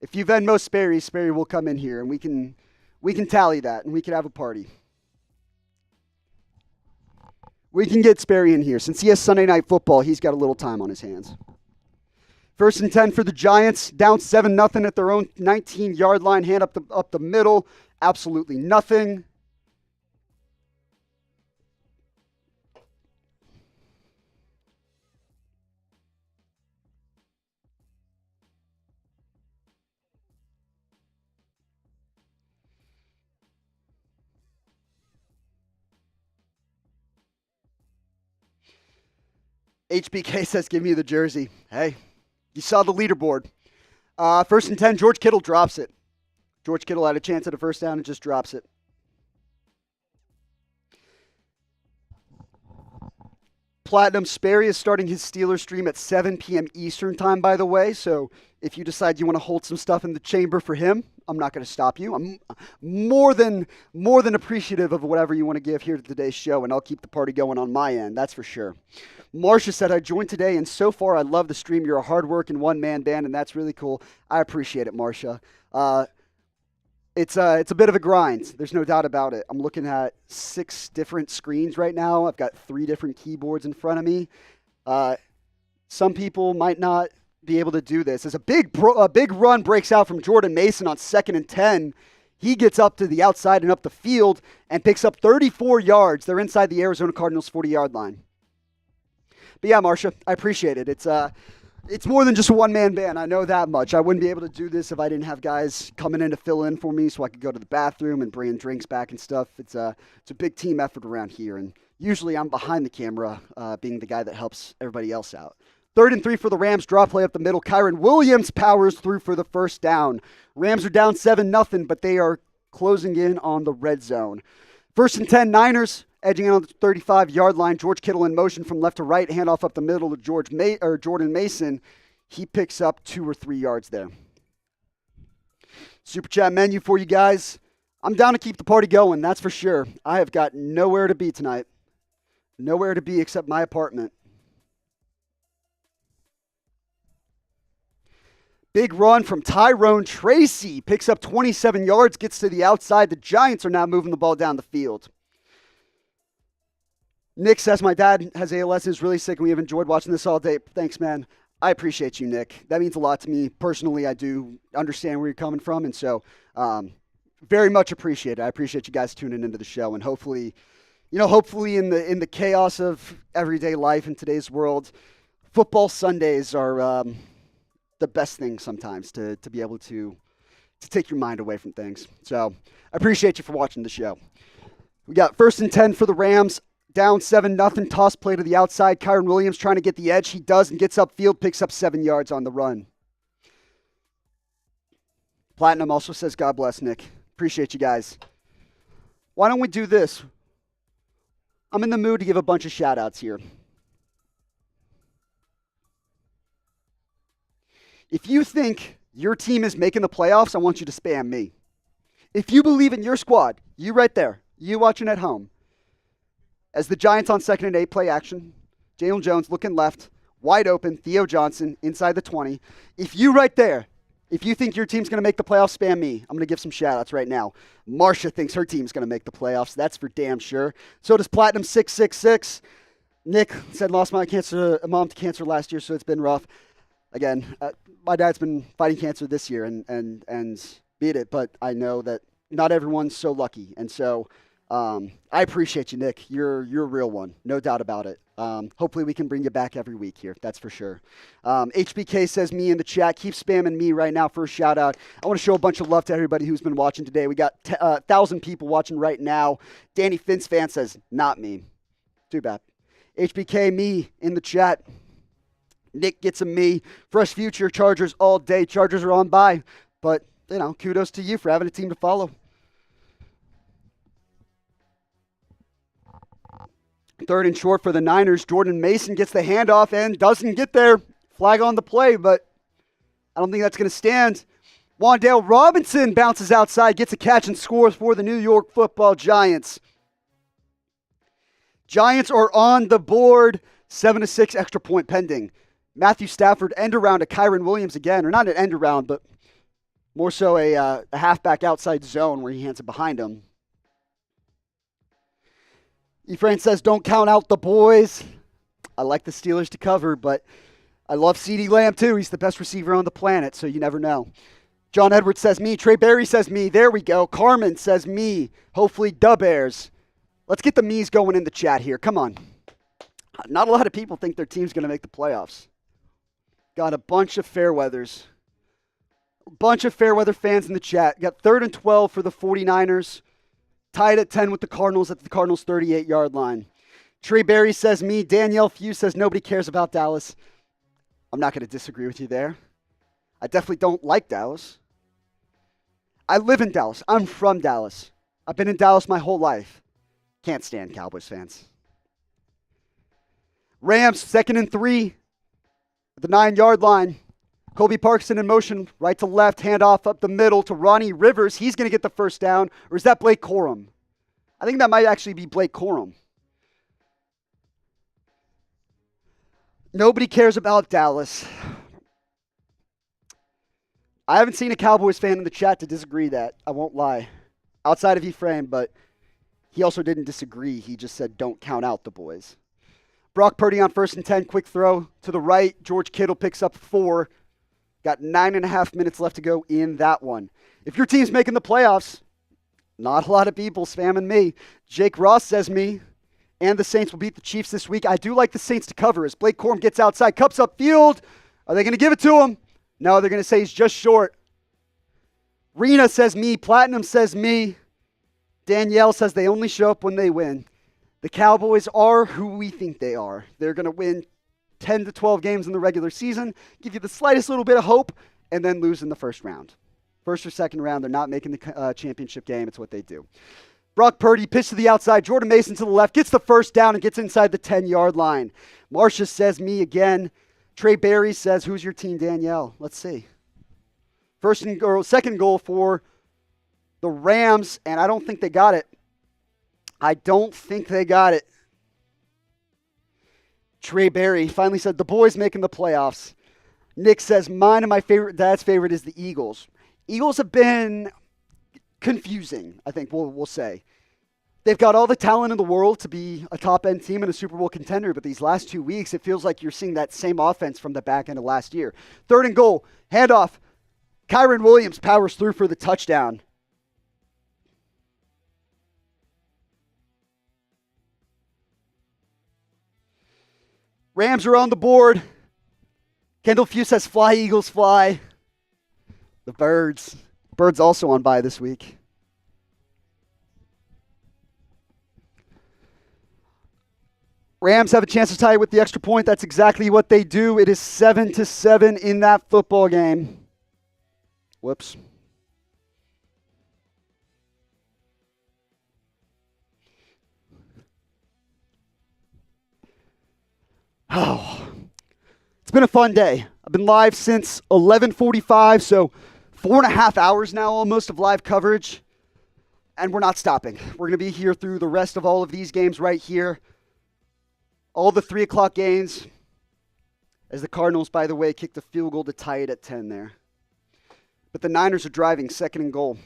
If you Venmo Sperry, Sperry will come in here, and we can tally that, and we can have a party. We can get Sperry in here. Since he has Sunday Night Football, he's got a little time on his hands. 1st and 10 for the Giants, down 7-0 at their own 19-yard line, hand up the middle, absolutely nothing. HBK says, give me the jersey. Hey, you saw the leaderboard. 1st and 10, George Kittle drops it. George Kittle had a chance at a first down and just drops it. Platinum, Sperry is starting his Steelers stream at 7 p.m. Eastern time, by the way. So if you decide you want to hold some stuff in the chamber for him, I'm not going to stop you. I'm more than appreciative of whatever you want to give here to today's show, and I'll keep the party going on my end, that's for sure. Marcia said, I joined today, and so far I love the stream. You're a hard-working one-man band, and that's really cool. I appreciate it, Marcia. It's a bit of a grind. There's no doubt about it. I'm looking at 6 different screens right now. I've got 3 different keyboards in front of me. Some people might not be able to do this. As a big run breaks out from Jordan Mason on 2nd and 10, he gets up to the outside and up the field and picks up 34 yards. They're inside the Arizona Cardinals 40-yard line. But yeah, Marcia, I appreciate it. It's more than just a one-man band. I know that much. I wouldn't be able to do this if I didn't have guys coming in to fill in for me so I could go to the bathroom and bring drinks back and stuff. It's a big team effort around here, and usually I'm behind the camera being the guy that helps everybody else out. 3rd and 3 for the Rams, draw play up the middle. Kyron Williams powers through for the first down. Rams are down 7-0, but they are closing in on the red zone. 1st and 10, Niners. Edging in on the 35-yard line, George Kittle in motion from left to right, handoff up the middle to Jordan Mason. He picks up 2 or 3 yards there. Super chat menu for you guys. I'm down to keep the party going, that's for sure. I have got nowhere to be tonight. Nowhere to be except my apartment. Big run from Tyrone Tracy. Picks up 27 yards, gets to the outside. The Giants are now moving the ball down the field. Nick says, my dad has ALS and is really sick, and we have enjoyed watching this all day. Thanks, man. I appreciate you, Nick. That means a lot to me. Personally, I do understand where you're coming from, and so very much appreciate it. I appreciate you guys tuning into the show, and hopefully in the chaos of everyday life in today's world, football Sundays are the best thing sometimes to be able to take your mind away from things. So I appreciate you for watching the show. We got 1st and 10 for the Rams. Down 7-0, toss play to the outside. Kyron Williams trying to get the edge. He does and gets upfield, picks up 7 yards on the run. Platinum also says, God bless, Nick. Appreciate you guys. Why don't we do this? I'm in the mood to give a bunch of shout-outs here. If you think your team is making the playoffs, I want you to spam me. If you believe in your squad, you right there, you watching at home, as the Giants on 2nd and 8 play action, Jalen Jones looking left, wide open, Theo Johnson inside the 20. If you right there, if you think your team's going to make the playoffs, spam me. I'm going to give some shout-outs right now. Marcia thinks her team's going to make the playoffs. That's for damn sure. So does Platinum 666. Nick said lost my mom to cancer last year, so it's been rough. Again, my dad's been fighting cancer this year and beat it, but I know that not everyone's so lucky. And so I appreciate you, Nick. You're a real one. No doubt about it. Hopefully we can bring you back every week here. That's for sure. HBK says me in the chat. Keep spamming me right now for a shout out. I want to show a bunch of love to everybody who's been watching today. We got 1,000 people watching right now. Danny Fintz fan says not me. Too bad. HBK me in the chat. Nick gets a me. Fresh future Chargers all day. Chargers are on bye. But, kudos to you for having a team to follow. Third and short for the Niners. Jordan Mason gets the handoff and doesn't get there. Flag on the play, but I don't think that's going to stand. Wan'Dale Robinson bounces outside, gets a catch and scores for the New York Football Giants. Giants are on the board. 7-6 extra point pending. Matthew Stafford end around to Kyron Williams again, or not an end around, but more so a halfback outside zone where he hands it behind him. Efrain says, don't count out the boys. I like the Steelers to cover, but I love CeeDee Lamb too. He's the best receiver on the planet, so you never know. John Edwards says me. Trey Berry says me. There we go. Carmen says me. Hopefully Da Bears. Let's get the me's going in the chat here. Come on. Not a lot of people think their team's going to make the playoffs. Got a bunch of Fairweathers. A bunch of Fairweather fans in the chat. Got 3rd and 12 for the 49ers. Tied at 10 with the Cardinals at the Cardinals' 38-yard line. Trey Berry says me. Danielle Few says nobody cares about Dallas. I'm not going to disagree with you there. I definitely don't like Dallas. I live in Dallas. I'm from Dallas. I've been in Dallas my whole life. Can't stand Cowboys fans. Rams, 2nd and 3 at the 9-yard line. Colby Parkinson in motion, right to left, handoff up the middle to Ronnie Rivers. He's going to get the first down. Or is that Blake Corum? I think that might actually be Blake Corum. Nobody cares about Dallas. I haven't seen a Cowboys fan in the chat to disagree that. I won't lie. Outside of Ephraim, but he also didn't disagree. He just said don't count out the boys. Brock Purdy on 1st and 10. Quick throw to the right. George Kittle picks up 4. Got 9.5 minutes left to go in that one. If your team's making the playoffs, not a lot of people spamming me. Jake Ross says me. And the Saints will beat the Chiefs this week. I do like the Saints to cover as Blake Corum gets outside, cups up field. Are they going to give it to him? No, they're going to say he's just short. Rena says me. Platinum says me. Danielle says they only show up when they win. The Cowboys are who we think they are. They're going to win 10 to 12 games in the regular season, give you the slightest little bit of hope, and then lose in the first round. First or second round, they're not making the championship game. It's what they do. Brock Purdy, pitch to the outside. Jordan Mason to the left, gets the first down and gets inside the 10-yard line. Marcia says me again. Trey Berry says, who's your team, Danielle? Let's see. Second goal for the Rams, and I don't think they got it. Trey Berry finally said, the boys making the playoffs. Nick says, mine and my dad's favorite is the Eagles. Eagles have been confusing, I think we'll say. They've got all the talent in the world to be a top-end team and a Super Bowl contender, but these last 2 weeks, it feels like you're seeing that same offense from the back end of last year. 3rd and goal, handoff. Kyron Williams powers through for the touchdown. Rams are on the board. Kendall Few says, fly, Eagles, fly. The Birds. Birds also on bye this week. Rams have a chance to tie it with the extra point. That's exactly what they do. It is 7-7 in that football game. Whoops. Oh, it's been a fun day. I've been live since 11:45, so 4.5 hours now almost of live coverage, and we're not stopping. We're going to be here through the rest of all of these games right here. All the 3 o'clock games, as the Cardinals, by the way, kicked a field goal to tie it at 10 there. But the Niners are driving 2nd and goal.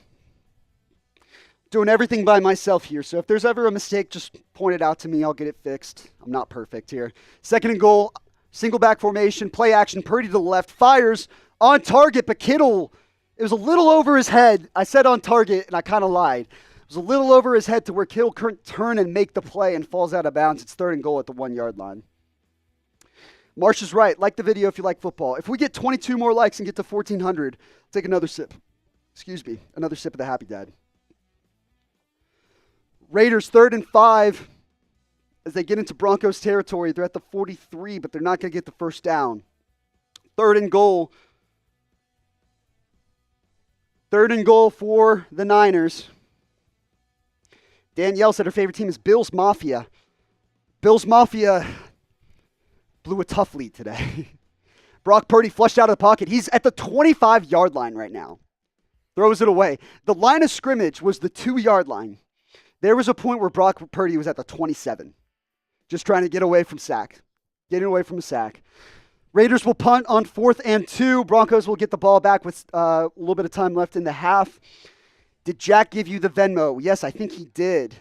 Doing everything by myself here, so if there's ever a mistake, just point it out to me. I'll get it fixed. I'm not perfect here. 2nd and goal, single back formation, play action, Purdy to the left, fires on target, but Kittle, it was a little over his head. I said on target, and I kind of lied. was a little over his head to where Kittle couldn't turn and make the play and falls out of bounds. It's 3rd and goal at the 1-yard line. Marsh is right. Like the video if you like football. If we get 22 more likes and get to 1,400, take another sip. Excuse me, another sip of the Happy Dad. Raiders 3rd and 5 as they get into Broncos territory. They're at the 43, but they're not going to get the first down. 3rd and goal. 3rd and goal for the Niners. Danielle said her favorite team is Bills Mafia. Bills Mafia blew a tough lead today. Brock Purdy flushed out of the pocket. He's at the 25-yard line right now. Throws it away. The line of scrimmage was the 2-yard line. There was a point where Brock Purdy was at the 27. Just trying to get away from sack. Getting away from a sack. Raiders will punt on 4th and 2. Broncos will get the ball back with a little bit of time left in the half. Did Jack give you the Venmo? Yes, I think he did.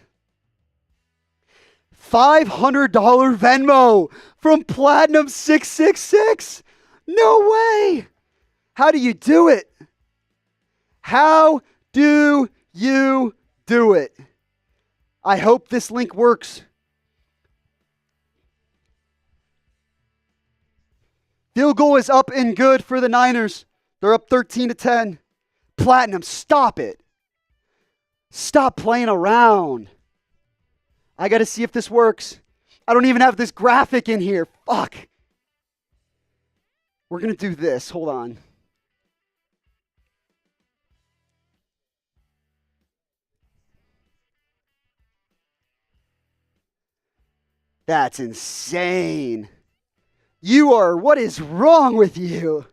$500 Venmo from Platinum 666. No way. How do you do it? How do you do it? I hope this link works. Field goal is up and good for the Niners. They're up 13-10. Platinum, stop it. Stop playing around. I got to see if this works. I don't even have this graphic in here. Fuck. We're going to do this. Hold on. That's insane. What is wrong with you?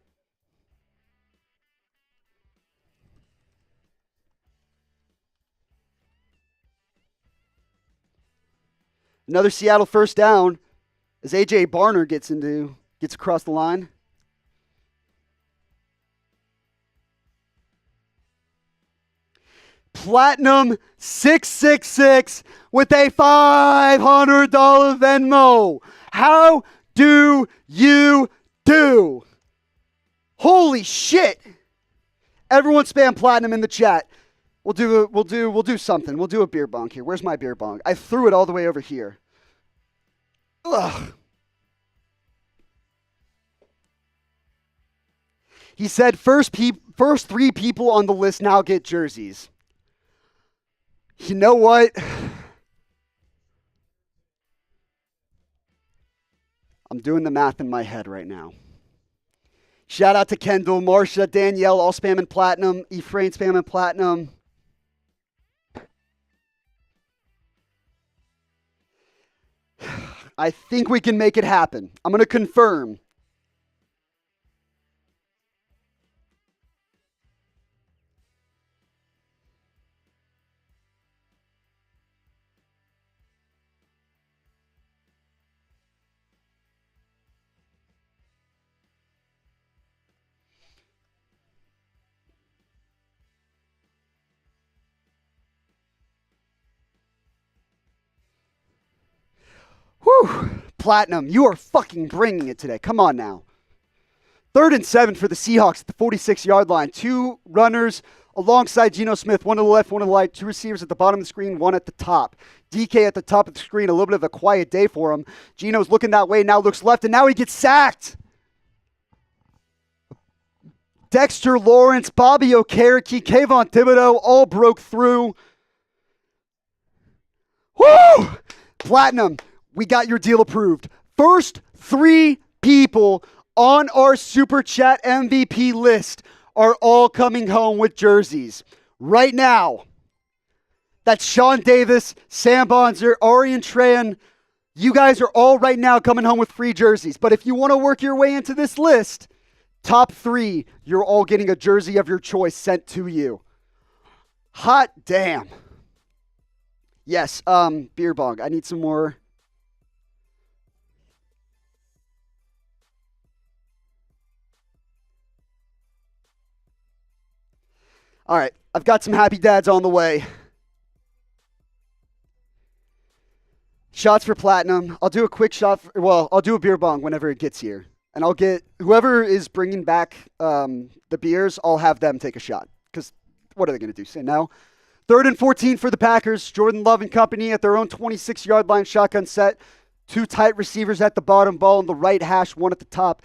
Another Seattle first down as A.J. Barner gets across the line. Platinum 666 with a $500 Venmo. How do you do? Holy shit. Everyone spam Platinum in the chat. We'll do something. We'll do a beer bong here. Where's my beer bong? I threw it all the way over here. Ugh. He said first 3 people on the list now get jerseys. You know what? I'm doing the math in my head right now. Shout out to Kendall, Marsha, Danielle, all spamming Platinum. Ephraim spamming Platinum. I think we can make it happen. I'm going to confirm. Whew. Platinum, you are fucking bringing it today. Come on now. 3rd and 7 for the Seahawks at the 46-yard line. 2 runners alongside Geno Smith. 1 to the left, 1 to the right. 2 receivers at the bottom of the screen, 1 at the top. DK at the top of the screen. A little bit of a quiet day for him. Geno's looking that way, now looks left, and now he gets sacked. Dexter Lawrence, Bobby Okereke, Kayvon Thibodeau all broke through. Woo! Platinum, we got your deal approved. First 3 people on our Super Chat MVP list are all coming home with jerseys. Right now, that's Sean Davis, Sam Bonzer, Arian Tran. You guys are all right now coming home with free jerseys. But if you want to work your way into this list, top 3, you're all getting a jersey of your choice sent to you. Hot damn. Yes, beer bong. I need some more. All right, I've got some happy dads on the way. Shots for Platinum. I'll do a quick shot. I'll do a beer bong whenever it gets here. And I'll get whoever is bringing back the beers, I'll have them take a shot. Because what are they going to do? Say no? 3rd and 14 for the Packers. Jordan Love and company at their own 26-yard line, shotgun set. 2 tight receivers at the bottom, ball on the right hash, 1 at the top.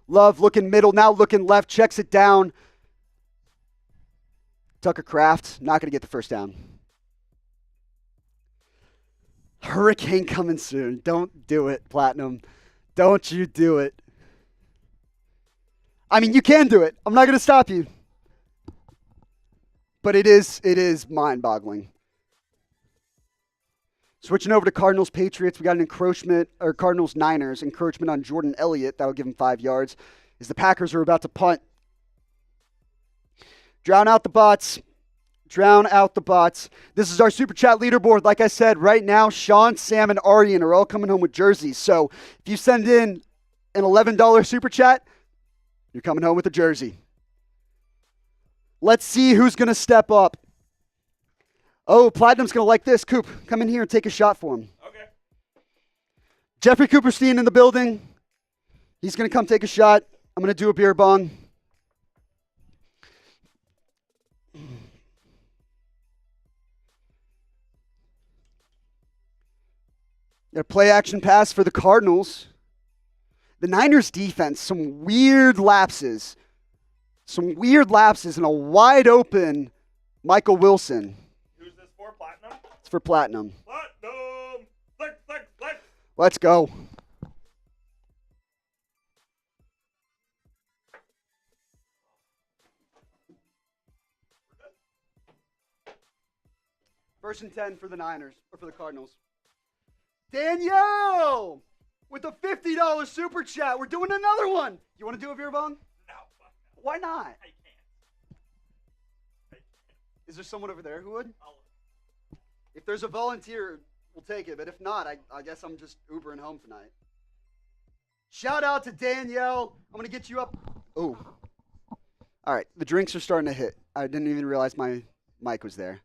Love looking middle, now looking left, checks it down. Tucker Kraft, not going to get the first down. Hurricane coming soon. Don't do it, Platinum. Don't you do it. I mean, you can do it. I'm not going to stop you. But it is mind-boggling. Switching over to Cardinals-Patriots, we got an encroachment, or Cardinals-Niners, encroachment on Jordan Elliott. That'll give him 5 yards. As the Packers are about to punt. Drown out the bots. Drown out the bots. This is our Super Chat leaderboard. Like I said, right now, Sean, Sam, and Aryan are all coming home with jerseys. So if you send in an $11 Super Chat, you're coming home with a jersey. Let's see who's going to step up. Oh, Platinum's going to like this. Coop, come in here and take a shot for him. Okay. Jeffrey Cooperstein in the building. He's going to come take a shot. I'm going to do a beer bong. A play action pass for the Cardinals. The Niners defense, some weird lapses. Some weird lapses and a wide open Michael Wilson. Who's this for, Platinum? It's for Platinum. Platinum! Click. Let's go. First and 10 for the Niners, or for the Cardinals. Danielle with a $50 super chat. We're doing another one. You want to do a beer bong? No. Why not? I can't. Is there someone over there who would? If there's a volunteer, we'll take it. But if not, I guess I'm just Ubering home tonight. Shout out to Danielle. I'm going to get you up. Oh. All right. The drinks are starting to hit. I didn't even realize my mic was there.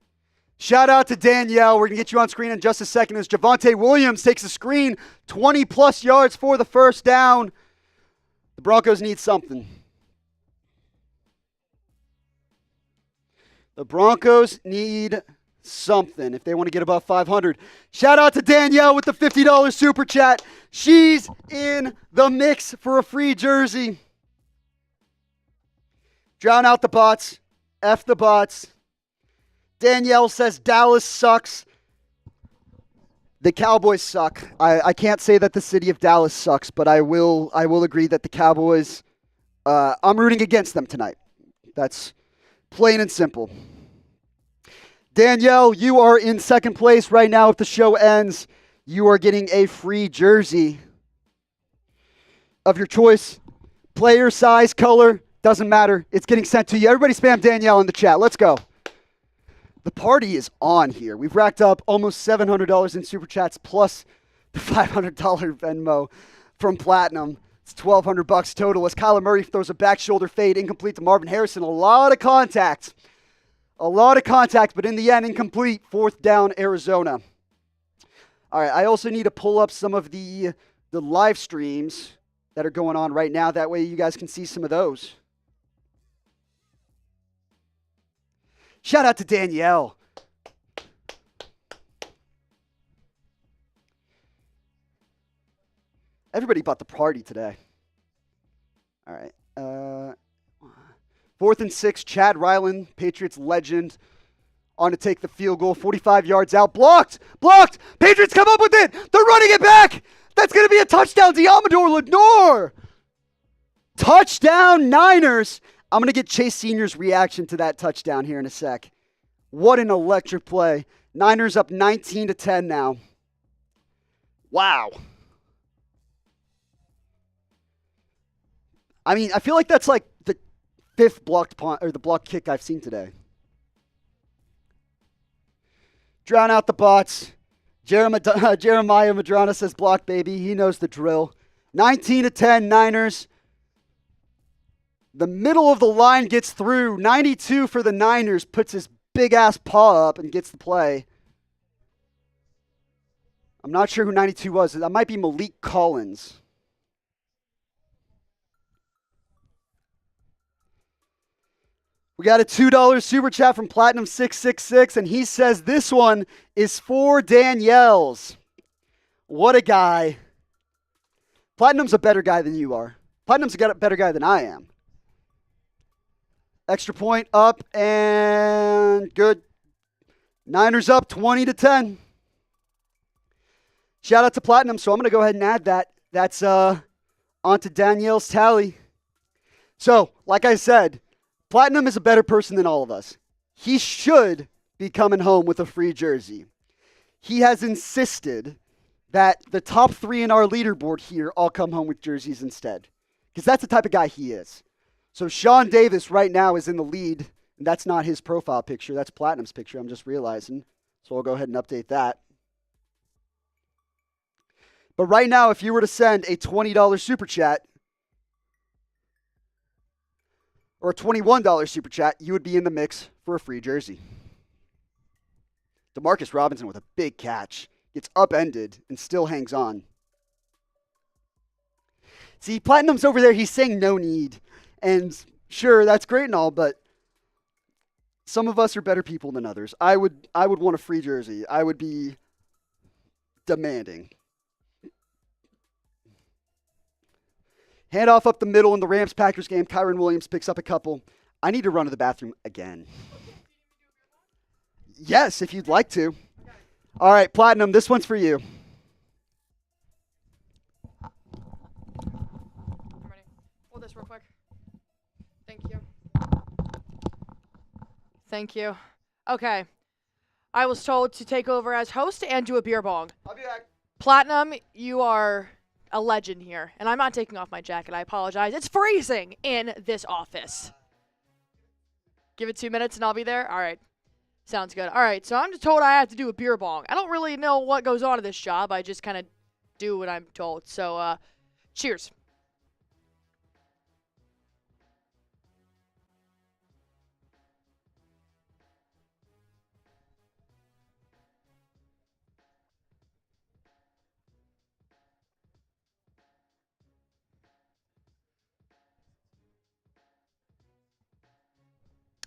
Shout out to Danielle. We're going to get you on screen in just a second as Javonte Williams takes the screen. 20-plus yards for the first down. The Broncos need something. The Broncos need something if they want to get above 500. Shout out to Danielle with the $50 super chat. She's in the mix for a free jersey. Drown out the bots. F the bots. Danielle says Dallas sucks. The Cowboys suck. I can't say that the city of Dallas sucks, but I will agree that the Cowboys, I'm rooting against them tonight. That's plain and simple. Danielle, you are in second place right now. If the show ends, you are getting a free jersey of your choice. Player, size, color, doesn't matter. It's getting sent to you. Everybody spam Danielle in the chat. Let's go. The party is on here. We've racked up almost $700 in super chats plus the $500 Venmo from Platinum. It's $1,200 total as Kyler Murray throws a back shoulder fade incomplete to Marvin Harrison. A lot of contact, but in the end, incomplete. 4th down, Arizona. All right, I also need to pull up some of the live streams that are going on right now. That way you guys can see some of those. Shout out to Danielle. Everybody bought the party today. All right. 4th and 6, Chad Ryland, Patriots legend, on to take the field goal. 45 yards out. Blocked. Patriots come up with it. They're running it back. That's going to be a touchdown. Diamador Lenore. Touchdown, Niners. I'm going to get Chase Sr.'s reaction to that touchdown here in a sec. What an electric play. Niners up 19-10 now. Wow. I mean, I feel like that's like the 5th blocked punt or the blocked kick I've seen today. Drown out the bots. Jeremiah Madrana says block, baby. He knows the drill. 19-10 Niners. The middle of the line gets through. 92 for the Niners. Puts his big-ass paw up and gets the play. I'm not sure who 92 was. That might be Malik Collins. We got a $2 super chat from Platinum666, and he says this one is for Daniels. What a guy. Platinum's a better guy than you are. Platinum's a better guy than I am. Extra point up and good. Niners up 20-10. Shout out to Platinum, so I'm going to go ahead and add that. That's onto Danielle's tally. So, like I said, Platinum is a better person than all of us. He should be coming home with a free jersey. He has insisted that the top 3 in our leaderboard here all come home with jerseys instead. Because that's the type of guy he is. So Sean Davis right now is in the lead. And that's not his profile picture. That's Platinum's picture, I'm just realizing. So I'll go ahead and update that. But right now, if you were to send a $20 super chat, or a $21 super chat, you would be in the mix for a free jersey. Demarcus Robinson with a big catch. Gets upended and still hangs on. See, Platinum's over there. He's saying no need. And sure, that's great and all, but some of us are better people than others. I would want a free jersey. I would be demanding. Handoff up the middle in the Rams-Packers game. Kyron Williams picks up a couple. I need to run to the bathroom again. Yes, if you'd like to. All right, Platinum, this one's for you. I'm ready. Hold this real quick. Thank you. Thank you. Okay. I was told to take over as host and do a beer bong. I'll be back. Platinum, you are a legend here. And I'm not taking off my jacket. I apologize. It's freezing in this office. Give it 2 minutes and I'll be there? All right. Sounds good. All right, so I'm just told I have to do a beer bong. I don't really know what goes on in this job. I just kind of do what I'm told. So, cheers.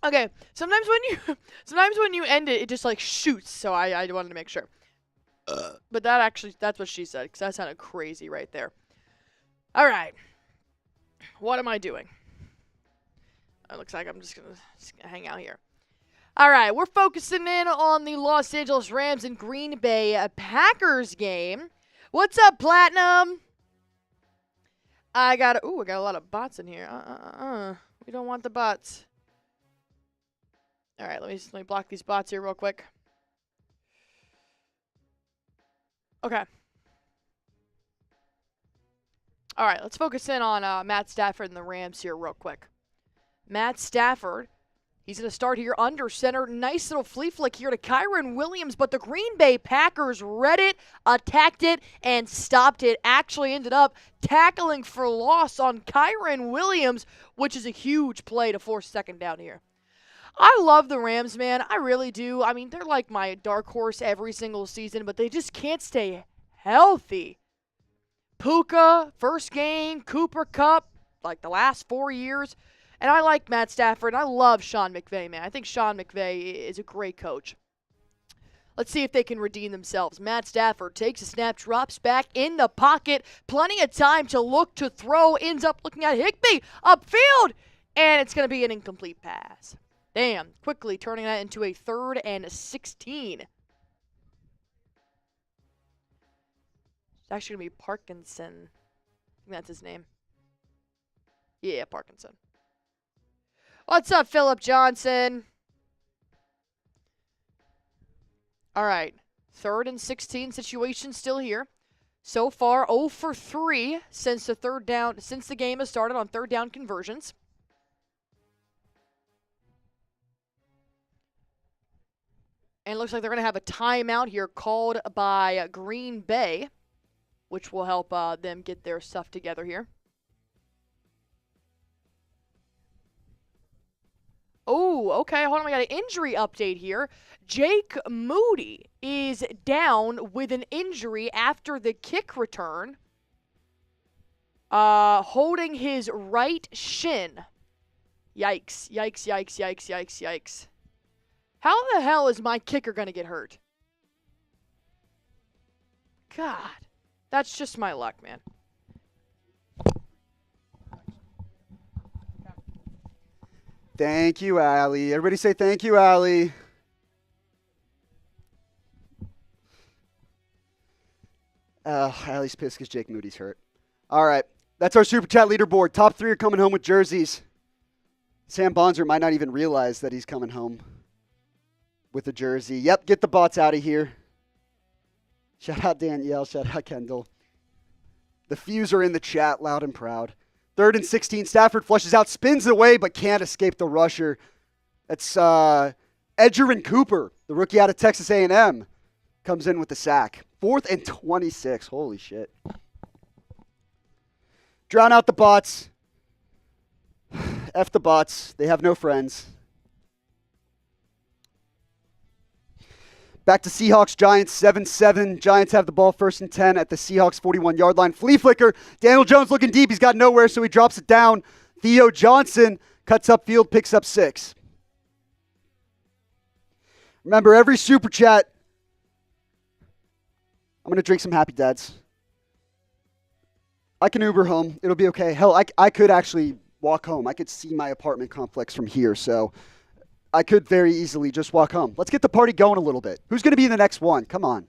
Okay, sometimes when you end it, it just like shoots. So I wanted to make sure. But that's what she said, because that sounded crazy right there. All right, what am I doing? It looks like I'm just gonna hang out here. All right, we're focusing in on the Los Angeles Rams and Green Bay Packers game. What's up, Platinum? I got a lot of bots in here. We don't want the bots. All right, let me block these bots here real quick. Okay. All right, let's focus in on Matt Stafford and the Rams here real quick. Matt Stafford, he's going to start here under center. Nice little flea flick here to Kyron Williams, but the Green Bay Packers read it, attacked it, and stopped it. Actually ended up tackling for loss on Kyron Williams, which is a huge play to force second down here. I love the Rams, man. I really do. I mean, they're like my dark horse every single season, but they just can't stay healthy. Puka, first game, Cooper Kupp, like the last 4 years. And I like Matt Stafford, and I love Sean McVay, man. I think Sean McVay is a great coach. Let's see if they can redeem themselves. Matt Stafford takes a snap, drops back in the pocket. Plenty of time to look to throw. Ends up looking at Higbee upfield. And it's going to be an incomplete pass. Damn, quickly turning that into a 3rd and 16. It's actually going to be Parkinson. I think that's his name. Yeah, Parkinson. What's up, Philip Johnson? All right, 3rd and 16 situation still here. So far, 0 for 3 since the game has started on 3rd down conversions. And it looks like they're going to have a timeout here called by Green Bay, which will help them get their stuff together here. Oh, okay. Hold on. We got an injury update here. Jake Moody is down with an injury after the kick return, holding his right shin. Yikes. Yikes, yikes, yikes, yikes, yikes. How the hell is my kicker going to get hurt? God. That's just my luck, man. Thank you, Allie. Everybody say thank you, Allie. Allie's pissed because Jake Moody's hurt. All right. That's our Super Chat leaderboard. Top 3 are coming home with jerseys. Sam Bonser might not even realize that he's coming home with a jersey. Yep, get the bots out of here. Shout out Danielle. Shout out Kendall. The Fuse are in the chat, loud and proud. 3rd and 16. Stafford flushes out, spins it away, but can't escape the rusher. That's Edgerrin Cooper, the rookie out of Texas A&M, comes in with the sack. 4th and 26. Holy shit. Drown out the bots. F the bots. They have no friends. Back to Seahawks, Giants, 7-7. Giants have the ball 1st and 10 at the Seahawks 41-yard line. Flea flicker. Daniel Jones looking deep. He's got nowhere, so he drops it down. Theo Johnson cuts upfield, picks up 6. Remember, every Super Chat, I'm going to drink some Happy Dads. I can Uber home. It'll be okay. Hell, I could actually walk home. I could see my apartment complex from here, so I could very easily just walk home. Let's get the party going a little bit. Who's going to be the next one? Come on.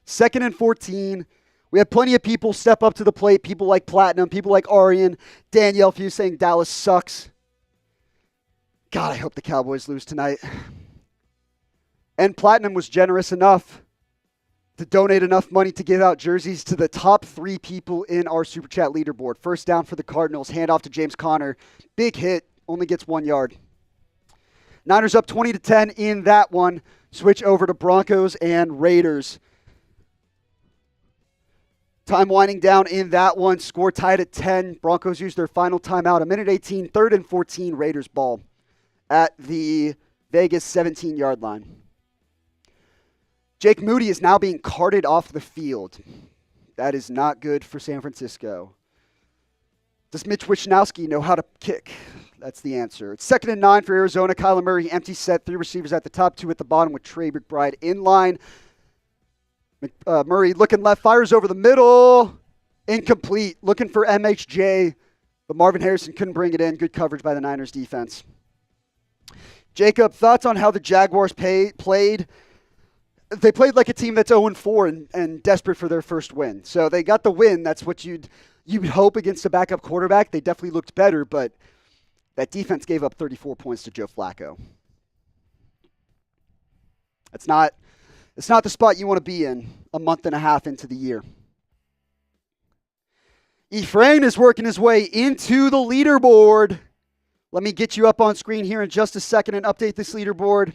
2nd and 14. We have plenty of people step up to the plate. People like Platinum, people like Arian, Danielle Few saying Dallas sucks. God, I hope the Cowboys lose tonight. And Platinum was generous enough to donate enough money to give out jerseys to the top 3 people in our Super Chat leaderboard. First down for the Cardinals. Handoff to James Conner. Big hit. Only gets 1 yard. Niners up 20-10 in that one. Switch over to Broncos and Raiders. Time winding down in that one. Score tied at 10. Broncos use their final timeout. 1:18. 3rd and 14. Raiders ball at the Vegas 17-yard line. Jake Moody is now being carted off the field. That is not good for San Francisco. Does Mitch Wishnowsky know how to kick? That's the answer. It's 2nd and 9 for Arizona. Kyler Murray, empty set. 3 receivers at the top, 2 at the bottom with Trey McBride in line. Murray looking left, fires over the middle. Incomplete. Looking for MHJ, but Marvin Harrison couldn't bring it in. Good coverage by the Niners defense. Jacob, thoughts on how the Jaguars played? They played like a team that's 0-4 and desperate for their first win. So they got the win. That's what you'd hope against a backup quarterback. They definitely looked better, but that defense gave up 34 points to Joe Flacco. It's not the spot you want to be in a month and a half into the year. Ephraim is working his way into the leaderboard. Let me get you up on screen here in just a second and update this leaderboard.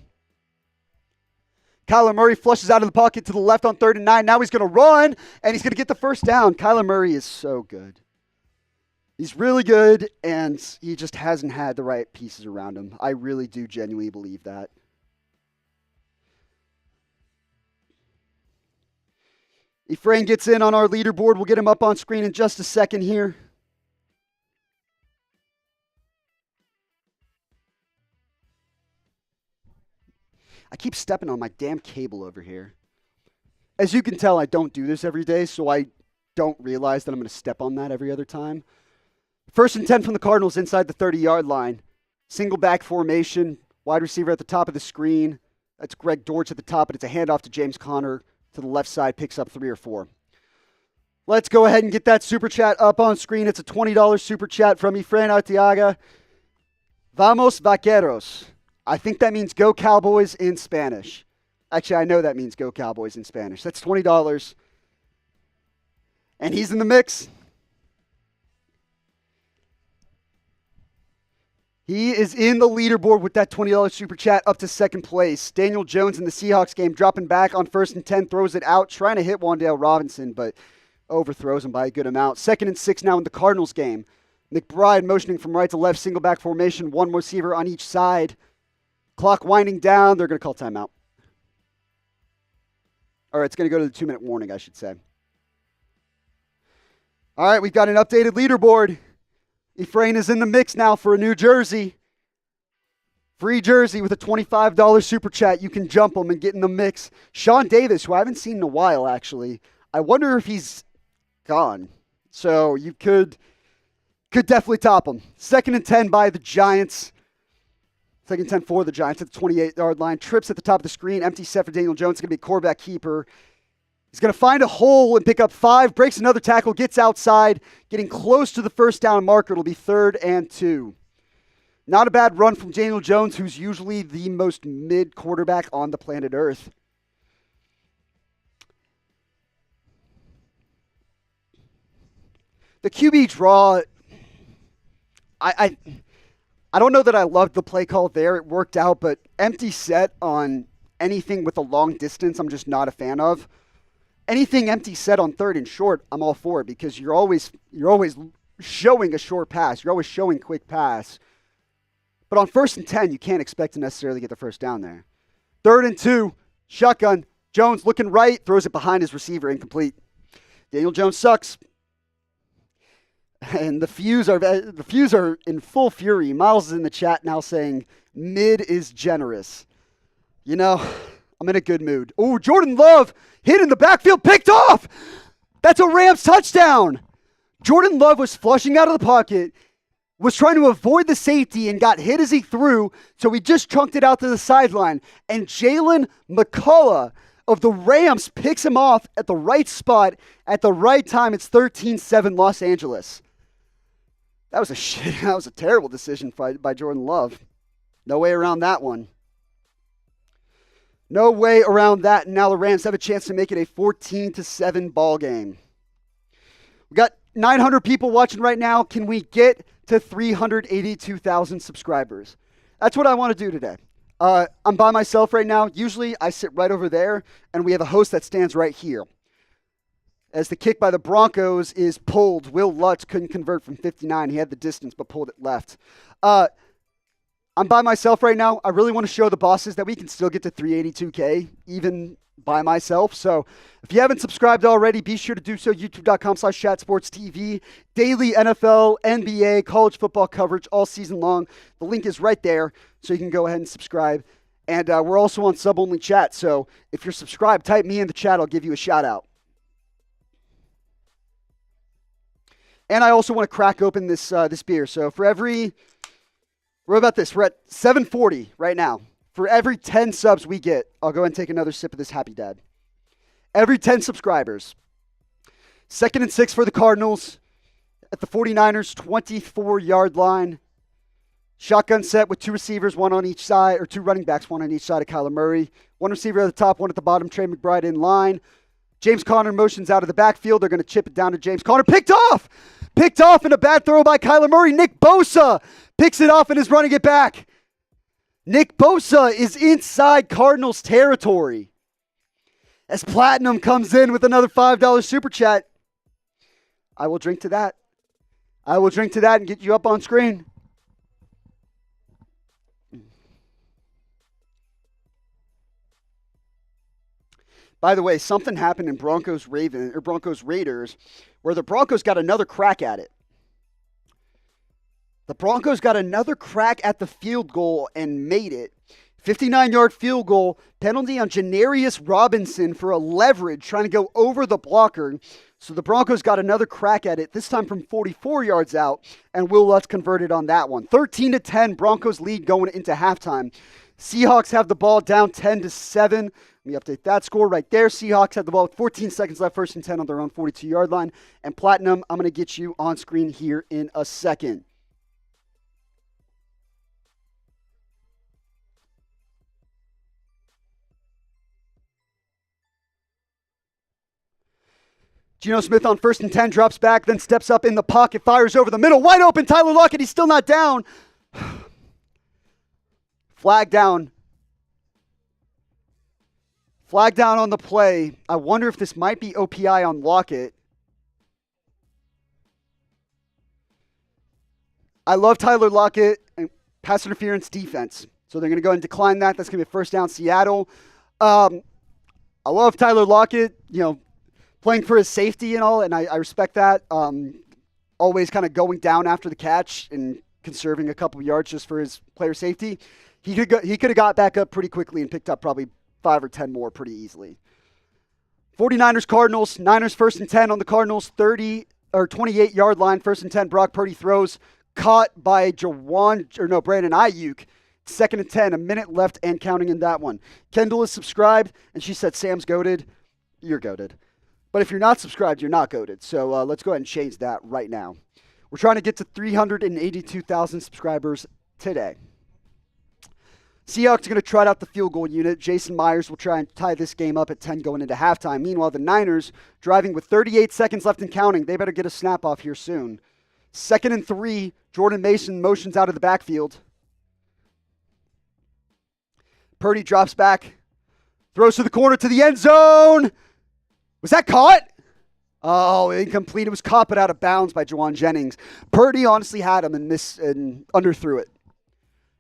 Kyler Murray flushes out of the pocket to the left on 3rd and 9. Now he's going to run, and he's going to get the first down. Kyler Murray is so good. He's really good, and he just hasn't had the right pieces around him. I really do genuinely believe that. Ephraim gets in on our leaderboard. We'll get him up on screen in just a second here. I keep stepping on my damn cable over here. As you can tell, I don't do this every day, so I don't realize that I'm going to step on that every other time. 1st and 10 from the Cardinals inside the 30-yard line. Single back formation, wide receiver at the top of the screen. That's Greg Dortch at the top, and it's a handoff to James Conner to the left side, picks up 3 or 4. Let's go ahead and get that super chat up on screen. It's a $20 super chat from Efrain Arteaga. Vamos Vaqueros. I think that means go Cowboys in Spanish. Actually, I know that means go Cowboys in Spanish. That's $20. And he's in the mix. He is in the leaderboard with that $20 super chat up to 2nd place. Daniel Jones in the Seahawks game dropping back on 1st and 10, throws it out, trying to hit Wan'Dale Robinson, but overthrows him by a good amount. 2nd and 6 now in the Cardinals game. McBride motioning from right to left, single back formation, 1 receiver on each side. Clock winding down. They're going to call timeout. Or it's going to go to the 2-minute warning, I should say. All right, we've got an updated leaderboard. Ephraim is in the mix now for a new jersey. Free jersey with a $25 super chat. You can jump him and get in the mix. Sean Davis, who I haven't seen in a while, actually. I wonder if he's gone. So you could definitely top him. 2nd and 10 by the Giants. 2nd and 10 for the Giants at the 28-yard line. Trips at the top of the screen. Empty set for Daniel Jones. It's going to be a quarterback keeper. He's going to find a hole and pick up 5. Breaks another tackle. Gets outside. Getting close to the first down marker. It'll be 3rd and 2. Not a bad run from Daniel Jones, who's usually the most mid quarterback on the planet Earth. The QB draw, I don't know that I loved the play call there. It worked out, but empty set on anything with a long distance, I'm just not a fan of. Anything empty set on 3rd and short, I'm all for it because you're always showing a short pass. You're always showing quick pass. But on 1st and 10, you can't expect to necessarily get the first down there. 3rd and 2, shotgun. Jones looking right, throws it behind his receiver, incomplete. Daniel Jones sucks. And the Fews are in full fury. Miles is in the chat now saying, mid is generous. You know, I'm in a good mood. Oh, Jordan Love hit in the backfield, picked off. That's a Rams touchdown. Jordan Love was flushing out of the pocket, was trying to avoid the safety and got hit as he threw, so he just chunked it out to the sideline. And Jalen McCullough of the Rams picks him off at the right spot at the right time. It's 13-7 Los Angeles. That was a terrible decision by Jordan Love. No way around that one. No way around that. And now the Rams have a chance to make it a 14-7 ball game. We got 900 people watching right now. Can we get to 382,000 subscribers? That's what I want to do today. I'm by myself right now. Usually I sit right over there, and we have a host that stands right here. As the kick by the Broncos is pulled, Will Lutz couldn't convert from 59. He had the distance, but pulled it left. I'm by myself right now. I really want to show the bosses that we can still get to 382K, even by myself. So if you haven't subscribed already, be sure to do so. YouTube.com/chatsportstv. Daily NFL, NBA, college football coverage all season long. The link is right there, so you can go ahead and subscribe. And we're also on sub-only chat. So if you're subscribed, type me in the chat. I'll give you a shout-out. And I also want to crack open this beer. So for every, we're at 740 right now. For every 10 subs we get, I'll go ahead and take another sip of this Happy Dad. Every 10 subscribers. 2nd and 6 for the Cardinals at the 49ers 24-yard line. Shotgun set with 2 receivers, 1 on each side, or 2 running backs, 1 on each side of Kyler Murray. 1 receiver at the top, 1 at the bottom. Trey McBride in line. James Conner motions out of the backfield. They're going to chip it down to James Conner. Picked off! Picked off in a bad throw by Kyler Murray. Nick Bosa picks it off and is running it back. Nick Bosa is inside Cardinals territory. As Platinum comes in with another $5 super chat. I will drink to that. I will drink to that and get you up on screen. By the way, something happened in Broncos Raiders where the Broncos got another crack at it. The Broncos got another crack at the field goal and made it. 59-yard field goal, penalty on Janarius Robinson for a leverage, trying to go over the blocker. So the Broncos got another crack at it, this time from 44 yards out, and Will Lutz converted on that one. 13-10, Broncos lead going into halftime. Seahawks have the ball down 10-7. Let me update that score right there. Seahawks have the ball with 14 seconds left, 1st and 10 on their own 42-yard line. And Platinum, I'm going to get you on screen here in a second. Geno Smith on 1st and 10, drops back, then steps up in the pocket, fires over the middle. Wide open, Tyler Lockett, he's still not down. Flag down. Flag down on the play. I wonder if this might be OPI on Lockett. I love Tyler Lockett and pass interference defense. So they're going to go and decline that. That's going to be a 1st down Seattle. I love Tyler Lockett, playing for his safety and all, and I respect that. Always kind of going down after the catch and conserving a couple yards just for his player safety. He could have got back up pretty quickly and picked up probably 5 or 10 more pretty easily. 49ers Cardinals. Niners 1st and 10 on the Cardinals 28-yard line. 1st and 10. Brock Purdy throws, caught by Brandon Ayuk. 2nd and 10, a minute left and counting in that one. Kendall is subscribed, and she said, Sam's goated. You're goated. But if you're not subscribed, you're not goated. So let's go ahead and change that right now. We're trying to get to 382,000 subscribers today. Seahawks are going to trot out the field goal unit. Jason Myers will try and tie this game up at 10 going into halftime. Meanwhile, the Niners, driving with 38 seconds left and counting, they better get a snap off here soon. 2nd and 3, Jordan Mason motions out of the backfield. Purdy drops back, throws to the corner to the end zone. Was that caught? Oh, incomplete. It was caught but out of bounds by Jauan Jennings. Purdy honestly had him and underthrew it.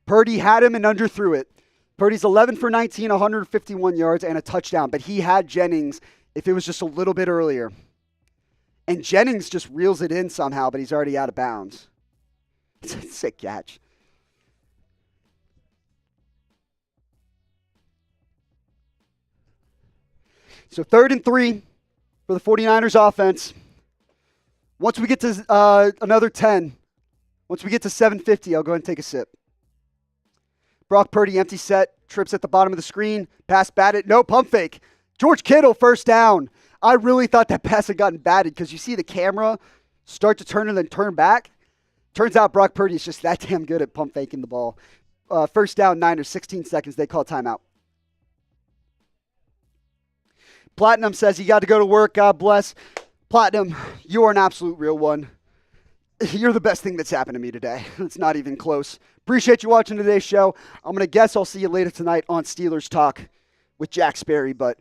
Purdy had him and underthrew it. Purdy's 11 for 19, 151 yards and a touchdown, but he had Jennings if it was just a little bit earlier. And Jennings just reels it in somehow, but he's already out of bounds. It's a sick catch. So 3rd and 3 for the 49ers offense. Once we get to another 10, once we get to 750, I'll go ahead and take a sip. Brock Purdy, empty set, trips at the bottom of the screen, pass batted, no, pump fake. George Kittle, 1st down. I really thought that pass had gotten batted because you see the camera start to turn and then turn back. Turns out Brock Purdy is just that damn good at pump faking the ball. 1st down, Niners, 16 seconds. They call timeout. Platinum says you got to go to work. God bless. Platinum, you are an absolute real one. You're the best thing that's happened to me today. It's not even close. Appreciate you watching today's show. I'm going to guess I'll see you later tonight on Steelers Talk with Jack Sperry, but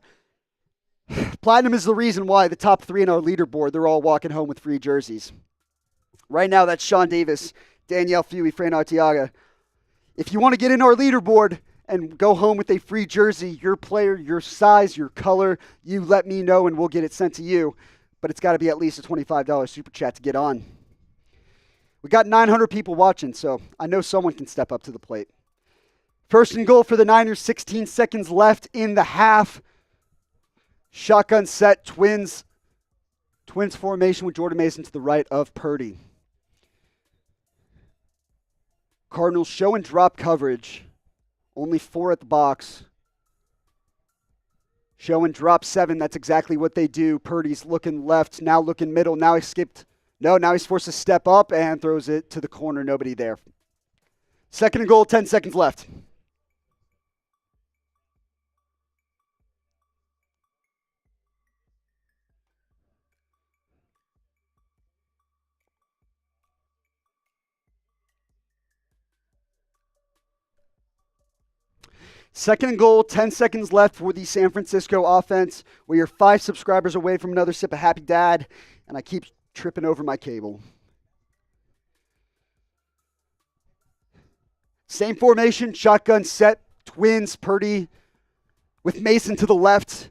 Platinum is the reason why the top 3 in our leaderboard, they're all walking home with free jerseys. Right now, that's Sean Davis, Danielle Fewey, Fran Arteaga. If you want to get in our leaderboard and go home with a free jersey, your player, your size, your color, you let me know and we'll get it sent to you. But it's got to be at least a $25 super chat to get on. We got 900 people watching, so I know someone can step up to the plate. 1st and goal for the Niners, 16 seconds left in the half. Shotgun set, Twins formation with Jordan Mason to the right of Purdy. Cardinals show and drop coverage. Only 4 at the box. Show and drop 7. That's exactly what they do. Purdy's looking left, now looking middle. Now he skipped. No, now he's forced to step up and throws it to the corner. Nobody there. 2nd and goal, 10 seconds left. Second and goal, 10 seconds left for the San Francisco offense. We are 5 subscribers away from another sip of Happy Dad, and I keep tripping over my cable. Same formation, shotgun set, Twins, Purdy with Mason to the left.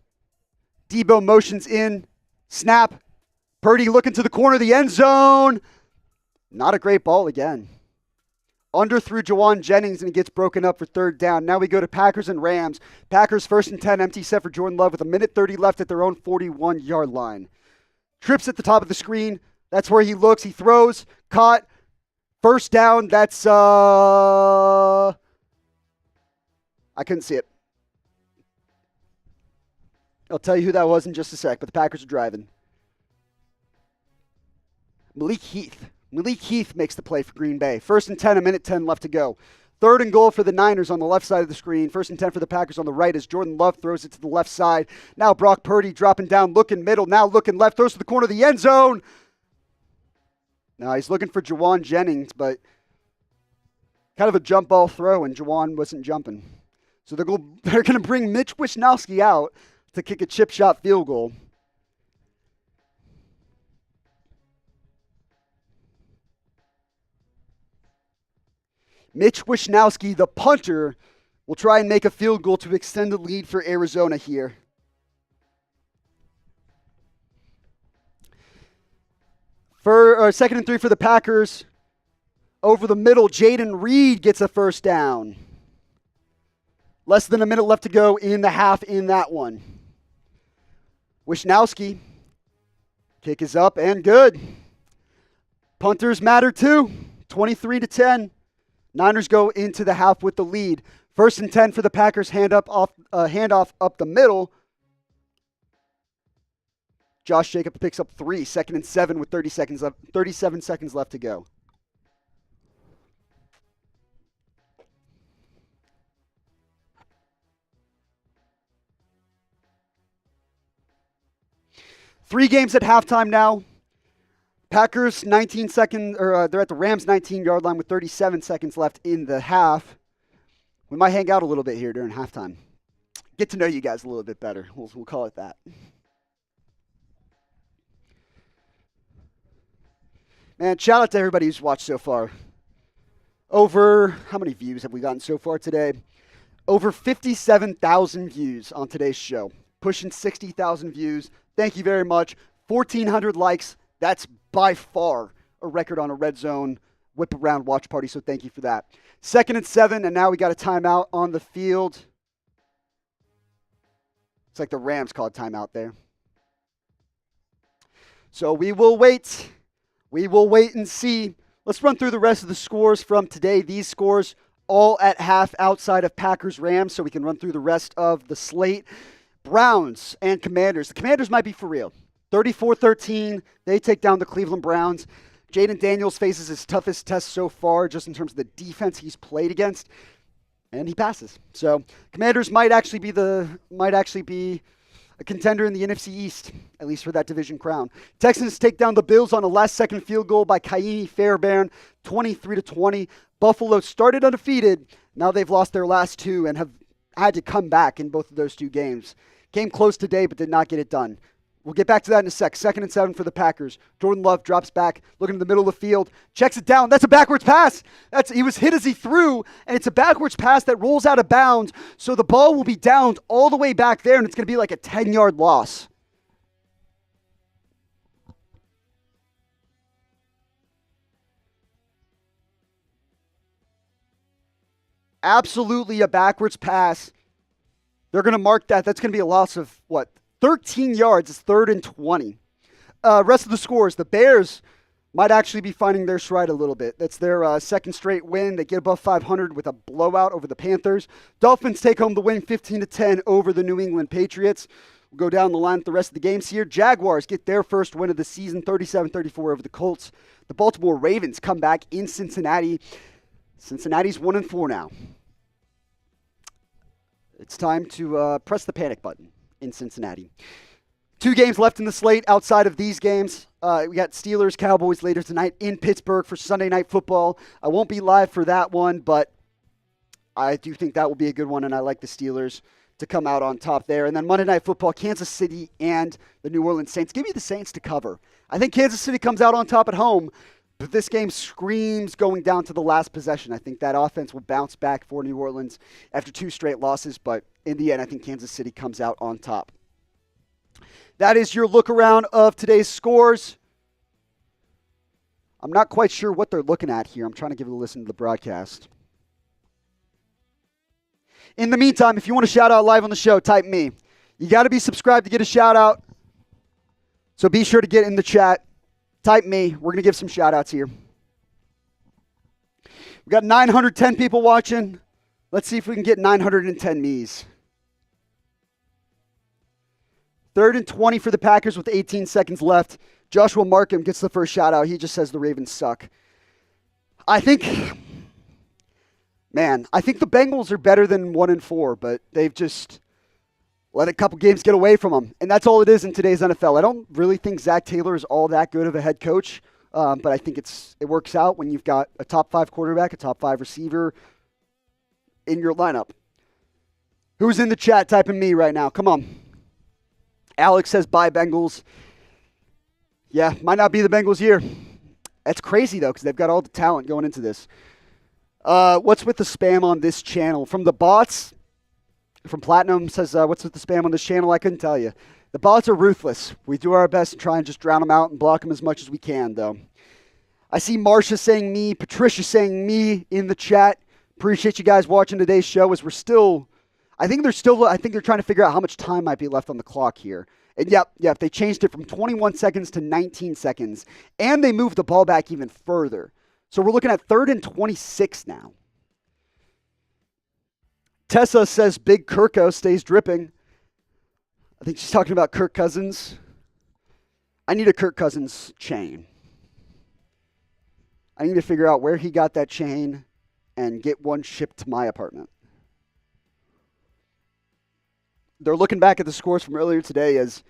Debo motions in, snap. Purdy looking to the corner of the end zone. Not a great ball again. Underthrew Jauan Jennings, and he gets broken up for 3rd down. Now we go to Packers and Rams. Packers 1st and 10, empty set for Jordan Love with a minute 30 left at their own 41-yard line. Trips at the top of the screen. That's where he looks. He throws, caught, 1st down. That's, I couldn't see it. I'll tell you who that was in just a sec, but the Packers are driving. Malik Heath makes the play for Green Bay. 1st and 10, a minute 10 left to go. 3rd and goal for the Niners on the left side of the screen. 1st and 10 for the Packers on the right as Jordan Love throws it to the left side. Now Brock Purdy dropping down, looking middle, now looking left, throws to the corner of the end zone. Now he's looking for Jauan Jennings, but kind of a jump ball throw, and Jauan wasn't jumping. So they're going to bring Mitch Wishnowsky out to kick a chip shot field goal. Mitch Wishnowsky, the punter, will try and make a field goal to extend the lead for Arizona here. For 2nd and 3 for the Packers. Over the middle, Jayden Reed gets a 1st down. Less than a minute left to go in the half in that one. Wishnowski. Kick is up and good. Punters matter too. 23-10. Niners go into the half with the lead. 1st and 10 for the Packers. Handoff up the middle. Josh Jacobs picks up 3. 2nd and 7 with 37 seconds left to go. Three games at halftime now. Packers 19 seconds, or they're at the Rams 19-yard line with 37 seconds left in the half. We might hang out a little bit here during halftime. Get to know you guys a little bit better. We'll call it that. Man, shout out to everybody who's watched so far. Over, how many views have we gotten so far today? Over 57,000 views on today's show. Pushing 60,000 views. Thank you very much. 1,400 likes. That's by far a record on a Red Zone whip around watch party, so thank you for that. 2nd and 7, and now we got a timeout on the field. It's like the Rams called timeout there. So we will wait. We will wait and see. Let's run through the rest of the scores from today. These scores all at half outside of Packers-Rams, so we can run through the rest of the slate. Browns and Commanders. The Commanders might be for real. 34-13. They take down the Cleveland Browns. Jayden Daniels faces his toughest test so far just in terms of the defense he's played against, and he passes. So Commanders might actually be a contender in the NFC East, at least for that division crown. Texans take down the Bills on a last-second field goal by Kaimi Fairbairn, 23-20. Buffalo started undefeated. Now they've lost their last two and have had to come back in both of those two games. Came close today, but did not get it done. We'll get back to that in a sec. 2nd and 7 for the Packers. Jordan Love drops back, looking in the middle of the field, checks it down. That's a backwards pass. He was hit as he threw, and it's a backwards pass that rolls out of bounds. So the ball will be downed all the way back there, and it's going to be like a 10-yard loss. Absolutely a backwards pass. They're going to mark that. That's going to be a loss of, 13 yards. It's 3rd and 20. Rest of the scores. The Bears might actually be finding their stride a little bit. That's their second straight win. They get above 500 with a blowout over the Panthers. Dolphins take home the win 15-10 over the New England Patriots. We'll go down the line with the rest of the games here. Jaguars get their first win of the season, 37-34 over the Colts. The Baltimore Ravens come back in Cincinnati. Cincinnati's 1-4 now. It's time to press the panic button in Cincinnati. 2 games left in the slate outside of these games. We got Steelers, Cowboys later tonight in Pittsburgh for Sunday Night Football. I won't be live for that one, but I do think that will be a good one, and I like the Steelers to come out on top there. And then Monday Night Football, Kansas City and the New Orleans Saints. Give me the Saints to cover. I think Kansas City comes out on top at home, but this game screams going down to the last possession. I think that offense will bounce back for New Orleans after 2 straight losses, but in the end, I think Kansas City comes out on top. That is your look around of today's scores. I'm not quite sure what they're looking at here. I'm trying to give it a listen to the broadcast. In the meantime, if you want to shout out live on the show, type me. You got to be subscribed to get a shout out. So be sure to get in the chat. Type me. We're going to give some shout outs here. We got 910 people watching. Let's see if we can get 910 me's. 3rd and 20 for the Packers with 18 seconds left. Joshua Markham gets the first shout out. He just says the Ravens suck. I think the Bengals are better than 1-4, but they've just let a couple games get away from them. And that's all it is in today's NFL. I don't really think Zach Taylor is all that good of a head coach, but I think it works out when you've got a top 5 quarterback, a top 5 receiver in your lineup. Who's in the chat typing me right now? Come on. Alex says, bye, Bengals. Yeah, might not be the Bengals year. That's crazy, though, because they've got all the talent going into this. What's with the spam on this channel? From the bots, from Platinum says, what's with the spam on this channel? I couldn't tell you. The bots are ruthless. We do our best to try and just drown them out and block them as much as we can, though. I see Marsha saying me, Patricia saying me in the chat. Appreciate you guys watching today's show as we're still I think they're trying to figure out how much time might be left on the clock here. And yep, they changed it from 21 seconds to 19 seconds. And they moved the ball back even further. So we're looking at 3rd and 26 now. Tessa says Big Kirko stays dripping. I think she's talking about Kirk Cousins. I need a Kirk Cousins chain. I need to figure out where he got that chain and get one shipped to my apartment. They're looking back at the scores from earlier today as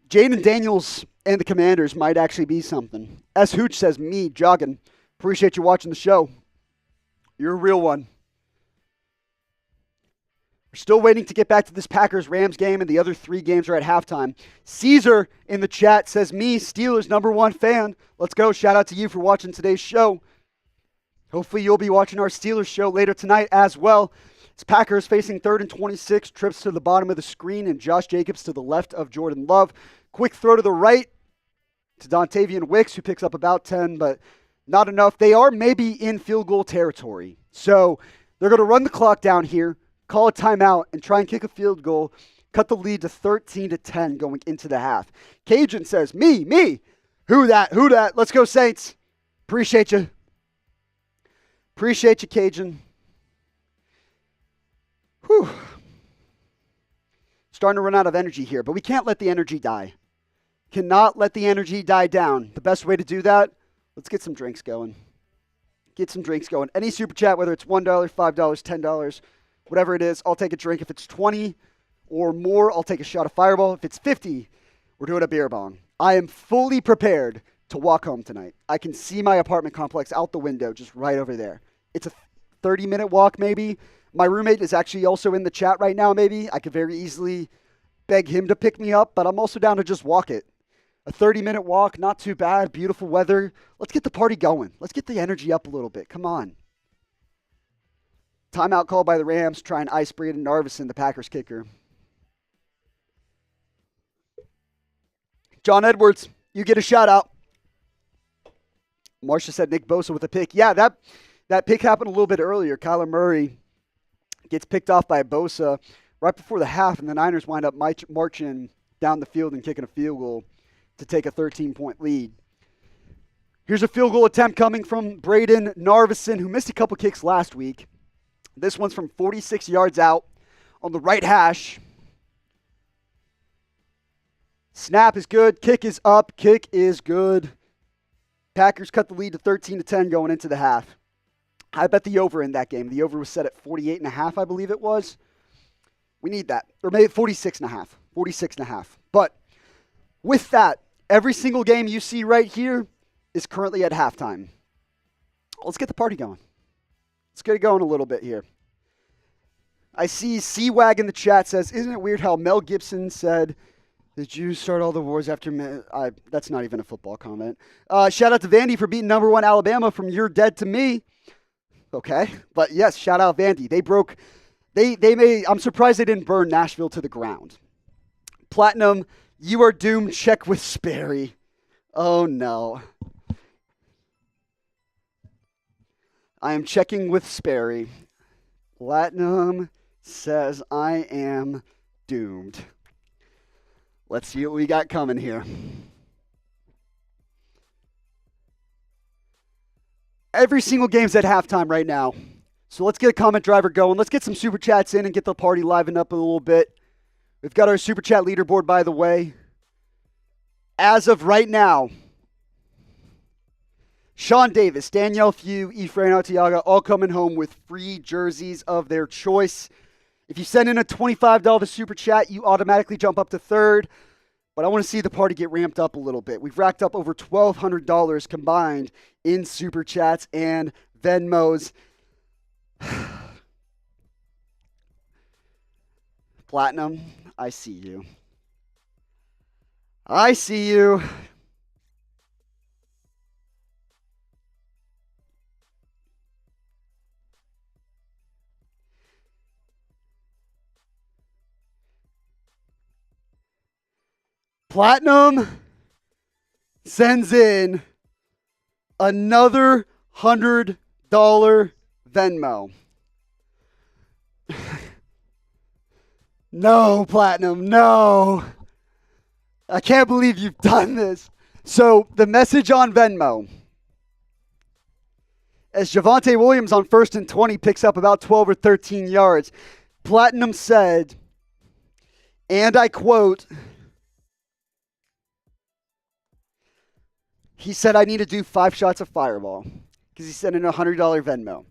Jayden Daniels and the Commanders might actually be something. S. Hooch says, me, jogging. Appreciate you watching the show. You're a real one. We're still waiting to get back to this Packers-Rams game, and the other 3 games are at halftime. Caesar in the chat says, me, Steelers #1 fan. Let's go. Shout out to you for watching today's show. Hopefully you'll be watching our Steelers show later tonight as well. It's Packers facing 3rd and 26, trips to the bottom of the screen, and Josh Jacobs to the left of Jordan Love. Quick throw to the right to Dontavian Wicks, who picks up about 10, but not enough. They are maybe in field goal territory. So they're going to run the clock down here, call a timeout, and try and kick a field goal, cut the lead to 13-10 going into the half. Cajun says, me. Who that? Let's go, Saints. Appreciate you. Appreciate you, Cajun. Whew. Starting to run out of energy here, but we can't let the energy die. Cannot let the energy die down. The best way to do that, let's get some drinks going. Any super chat, whether it's $1, $5, $10, whatever it is, I'll take a drink. If it's 20 or more, I'll take a shot of Fireball. If it's 50, we're doing a beer bong. I am fully prepared to walk home tonight. I can see my apartment complex out the window, just right over there. It's a 30-minute walk, maybe. My roommate is actually also in the chat right now, maybe. I could very easily beg him to pick me up, but I'm also down to just walk it. A 30-minute walk, not too bad, beautiful weather. Let's get the party going. Let's get the energy up a little bit. Come on. Timeout called by the Rams, try and ice Braden Narvison, the Packers kicker. John Edwards, you get a shout out. Marcia said Nick Bosa with a pick. Yeah, that pick happened a little bit earlier. Kyler Murray gets picked off by Bosa right before the half, and the Niners wind up marching down the field and kicking a field goal to take a 13-point lead. Here's a field goal attempt coming from Braden Narvison, who missed a couple kicks last week. This one's from 46 yards out on the right hash. Snap is good. Kick is up. Kick is good. Packers cut the lead to 13-10 going into the half. I bet the over in that game. The over was set at 48.5, I believe it was. We need that. Or maybe 46.5. 46.5. But with that, every single game you see right here is currently at halftime. Let's get the party going. Let's get it going a little bit here. I see C-Wag in the chat says, isn't it weird how Mel Gibson said, the Jews start all the wars after... that's not even a football comment. Shout out to Vandy for beating #1 Alabama from You're Dead to Me. Okay, but yes, shout out Vandy. I'm surprised they didn't burn Nashville to the ground. Platinum, you are doomed. Check with Sperry. Oh no. I am checking with Sperry. Platinum says I am doomed. Let's see what we got coming here. Every single game's at halftime right now. So let's get a comment driver going. Let's get some super chats in and get the party livened up a little bit. We've got our super chat leaderboard, by the way. As of right now, Sean Davis, Danielle Few, Efrain Arteaga, all coming home with free jerseys of their choice. If you send in a $25 super chat, you automatically jump up to third. But I want to see the party get ramped up a little bit. We've racked up over $1,200 combined in super chats and Venmos. Platinum, I see you. I see you. Platinum sends in another $100 Venmo. No, Platinum, no. I can't believe you've done this. So the message on Venmo. As Javonte Williams on 1st and 20 picks up about 12 or 13 yards, Platinum said, and I quote, he said, I need to do 5 shots of Fireball because he sent in a $100 Venmo.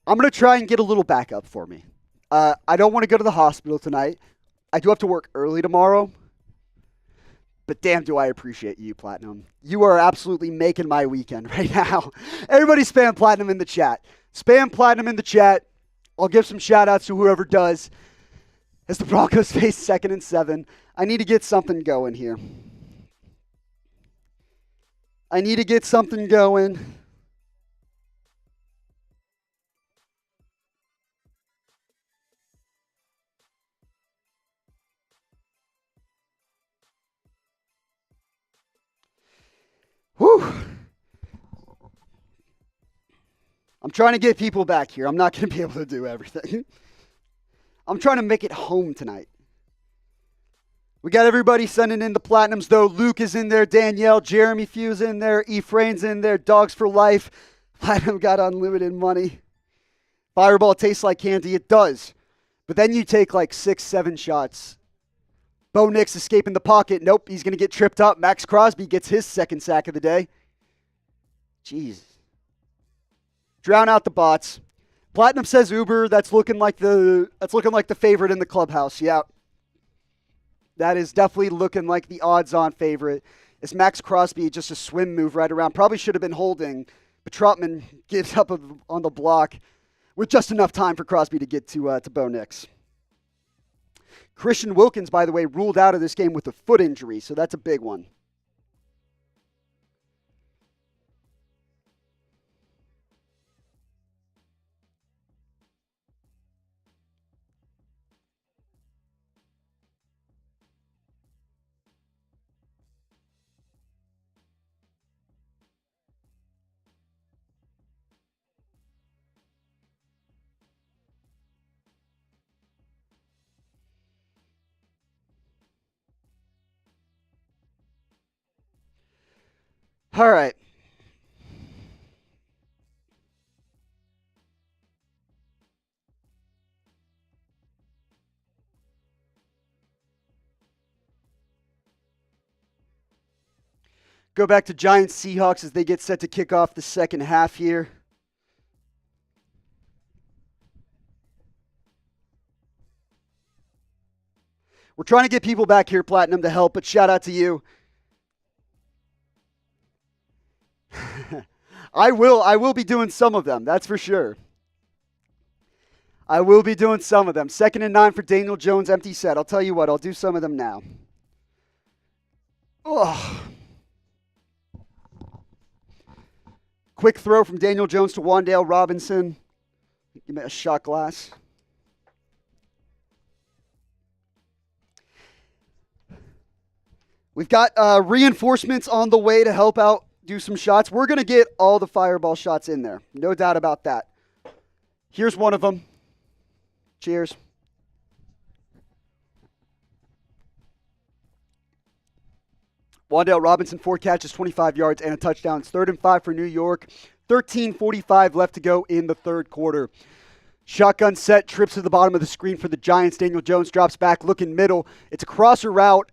I'm going to try and get a little backup for me. I don't want to go to the hospital tonight. I do have to work early tomorrow. But damn, do I appreciate you, Platinum. You are absolutely making my weekend right now. Everybody spam Platinum in the chat. Spam Platinum in the chat. I'll give some shout-outs to whoever does. As the Broncos face 2nd and 7. I need to get something going here. I need to get something going. Whew. I'm trying to get people back here. I'm not going to be able to do everything. I'm trying to make it home tonight. We got everybody sending in the Platinums, though. Luke is in there. Danielle, Jeremy Few's in there. Ephraim's in there. Dogs for Life. Platinum got unlimited money. Fireball tastes like candy. It does. But then you take like 6, 7 shots. Bo Nix escaping the pocket. Nope, he's going to get tripped up. Max Crosby gets his 2nd sack of the day. Jeez. Drown out the bots. Platinum says Uber. That's looking like the favorite in the clubhouse. Yeah. That is definitely looking like the odds-on favorite. It's Max Crosby, just a swim move right around. Probably should have been holding, but Trotman gives up on the block with just enough time for Crosby to get to Bo Nix. Christian Wilkins, by the way, ruled out of this game with a foot injury, so that's a big one. All right. Go back to Giants Seahawks as they get set to kick off the second half here. We're trying to get people back here, Platinum, to help, but shout out to you. I will be doing some of them, that's for sure. I will be doing some of them. 2nd and 9 for Daniel Jones, empty set. I'll tell you what, I'll do some of them now. Oh. Quick throw from Daniel Jones to Wan'Dale Robinson. Give me a shot glass. We've got reinforcements on the way to help out do some shots. We're going to get all the Fireball shots in there. No doubt about that. Here's one of them. Cheers. Wan'Dale Robinson, 4 catches, 25 yards, and a touchdown. It's 3rd and 5 for New York. 13:45 left to go in the third quarter. Shotgun set, trips to the bottom of the screen for the Giants. Daniel Jones drops back, looking middle. It's a crosser route,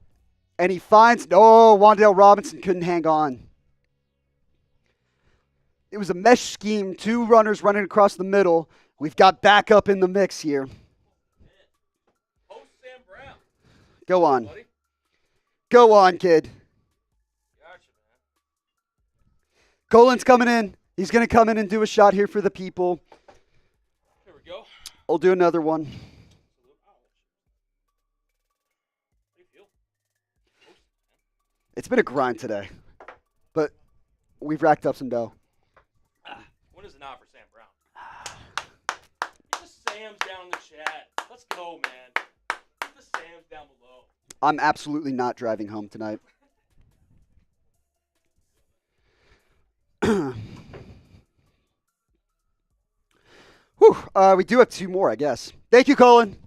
and he finds, Wan'Dale Robinson couldn't hang on. It was a mesh scheme, 2 runners running across the middle. We've got backup in the mix here. Oh, Sam Brown. Go on. Buddy. Go on, kid. Gotcha, man. Colin's coming in. He's going to come in and do a shot here for the people. Here we go. I'll do another one. How do you feel? It's been a grind today, but we've racked up some dough. When is it not for Sam Brown? Get the Sams down in the chat. Let's go, man. Get the Sams down below. I'm absolutely not driving home tonight. Whew, we do have 2 more, I guess. Thank you, Colin.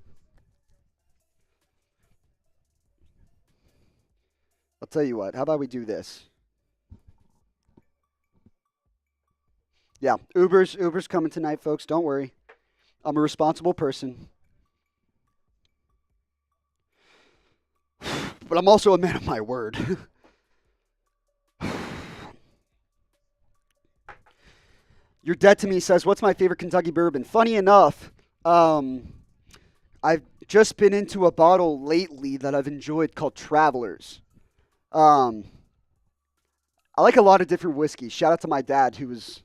tell you what. How about we do this? Yeah, Uber's coming tonight, folks. Don't worry. I'm a responsible person. But I'm also a man of my word. Your Dead to Me says, what's my favorite Kentucky bourbon? Funny enough, I've just been into a bottle lately that I've enjoyed called Travelers. I like a lot of different whiskeys. Shout out to my dad who's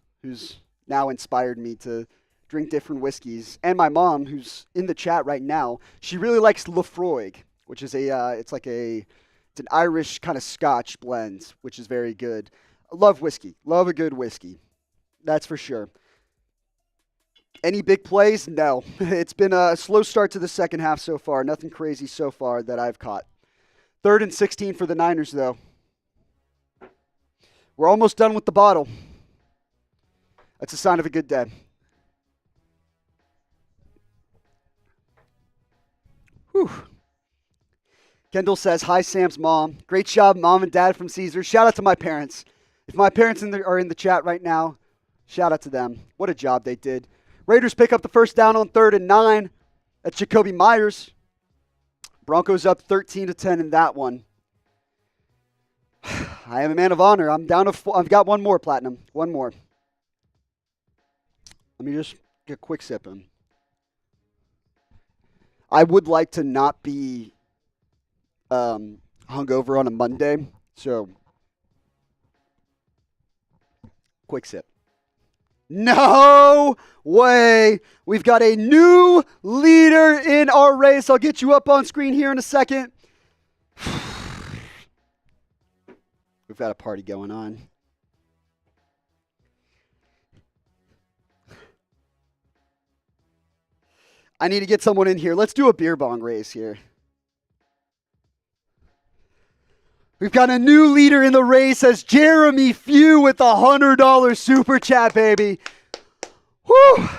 now inspired me to drink different whiskeys. And my mom, who's in the chat right now, she really likes Lafroig, which is it's an Irish kind of Scotch blend, which is very good. I love whiskey. Love a good whiskey. That's for sure. Any big plays? No. It's been a slow start to the second half so far. Nothing crazy so far that I've caught. 3rd and 16 for the Niners, though. We're almost done with the bottle. That's a sign of a good day. Whew. Kendall says, hi, Sam's mom. Great job, Mom and Dad from Caesars. Shout out to my parents. If my parents are in the chat right now, shout out to them. What a job they did. Raiders pick up the first down on 3rd and 9. That's Jacoby Myers. Broncos up 13-10 in that one. I am a man of honor. I'm down to 4. I've got one more, Platinum. One more. Let me just get a quick sip in. I would like to not be hungover on a Monday, so quick sip. No way. We've got a new leader in our race. I'll get you up on screen here in a second. We've got a party going on. I need to get someone in here. Let's do a beer bong race here. We've got a new leader in the race as Jeremy Few with a $100 super chat, baby. Whew.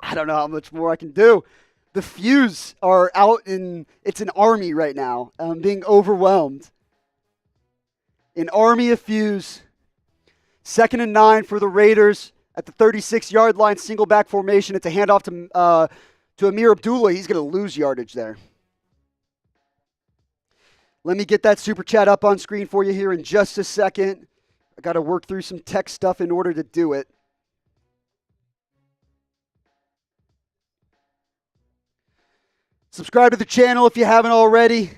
I don't know how much more I can do. The Fews are out it's an army right now. I'm being overwhelmed. An army of Fews. 2nd and 9 for the Raiders at the 36-yard line, single back formation. It's a handoff to Amir Abdullah. He's going to lose yardage there. Let me get that super chat up on screen for you here in just a second. I got to work through some tech stuff in order to do it. Subscribe to the channel if you haven't already.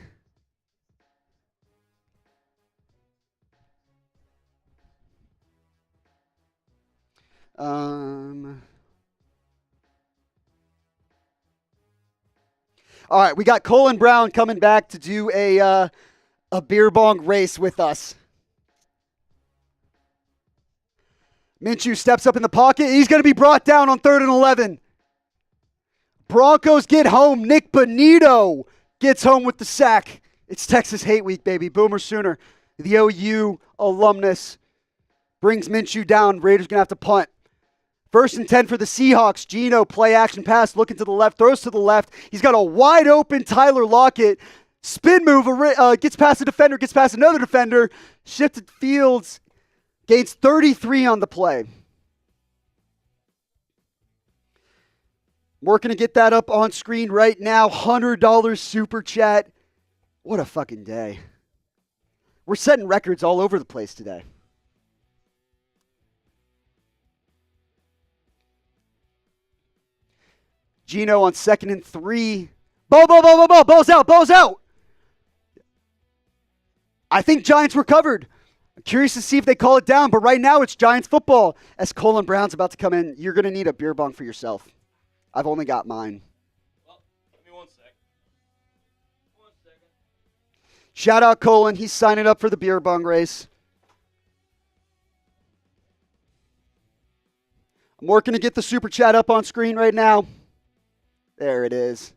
All right, we got Colin Brown coming back to do a beer bong race with us. Minshew steps up in the pocket. He's going to be brought down on 3rd and 11. Broncos get home. Nick Bonito gets home with the sack. It's Texas Hate Week, baby. Boomer Sooner, the OU alumnus, brings Minshew down. Raiders going to have to punt. 1st and 10 for the Seahawks. Geno, play action pass, looking to the left, throws to the left. He's got a wide open Tyler Lockett. Spin move, gets past a defender, gets past another defender. Shifted fields, gains 33 on the play. Working to get that up on screen right now. $100 super chat. What a fucking day. We're setting records all over the place today. Geno on 2nd and 3. Ball's out. I think Giants recovered. I'm curious to see if they call it down, but right now it's Giants football. As Colin Brown's about to come in, you're going to need a beer bong for yourself. I've only got mine. Well, give me 1 sec. 1 second. Shout out Colin. He's signing up for the beer bong race. I'm working to get the super chat up on screen right now. There it is.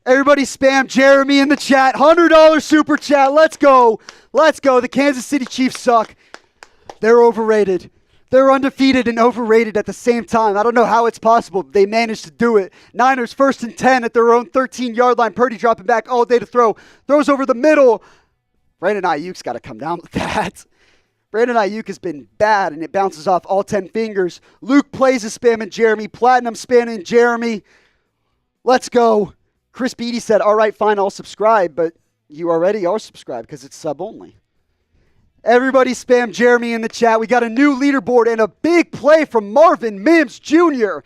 Everybody spam Jeremy in the chat. $100 super chat. Let's go. The Kansas City Chiefs suck. They're overrated. They're undefeated and overrated at the same time. I don't know how it's possible. They managed to do it. Niners 1st and 10 at their own 13-yard line. Purdy dropping back all day to throw. Throws over the middle. Brandon Ayuk's got to come down with that. Brandon Ayuk has been bad, and it bounces off all 10 fingers. Luke plays is spamming Jeremy. Platinum spamming Jeremy. Let's go. Chris Beatty said, all right, fine, I'll subscribe, but you already are subscribed because it's sub only. Everybody spam Jeremy in the chat. We got a new leaderboard and a big play from Marvin Mims Jr.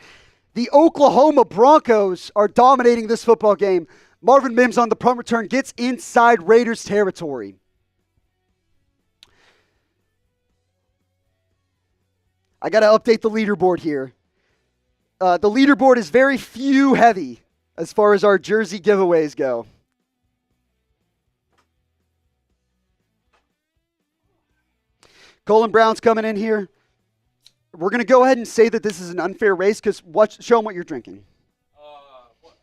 The Oklahoma Broncos are dominating this football game. Marvin Mims on the punt return gets inside Raiders territory. I got to update the leaderboard here. The leaderboard is very few heavy as far as our jersey giveaways go. Colin Brown's coming in here. We're going to go ahead and say that this is an unfair race because show them what you're drinking. What?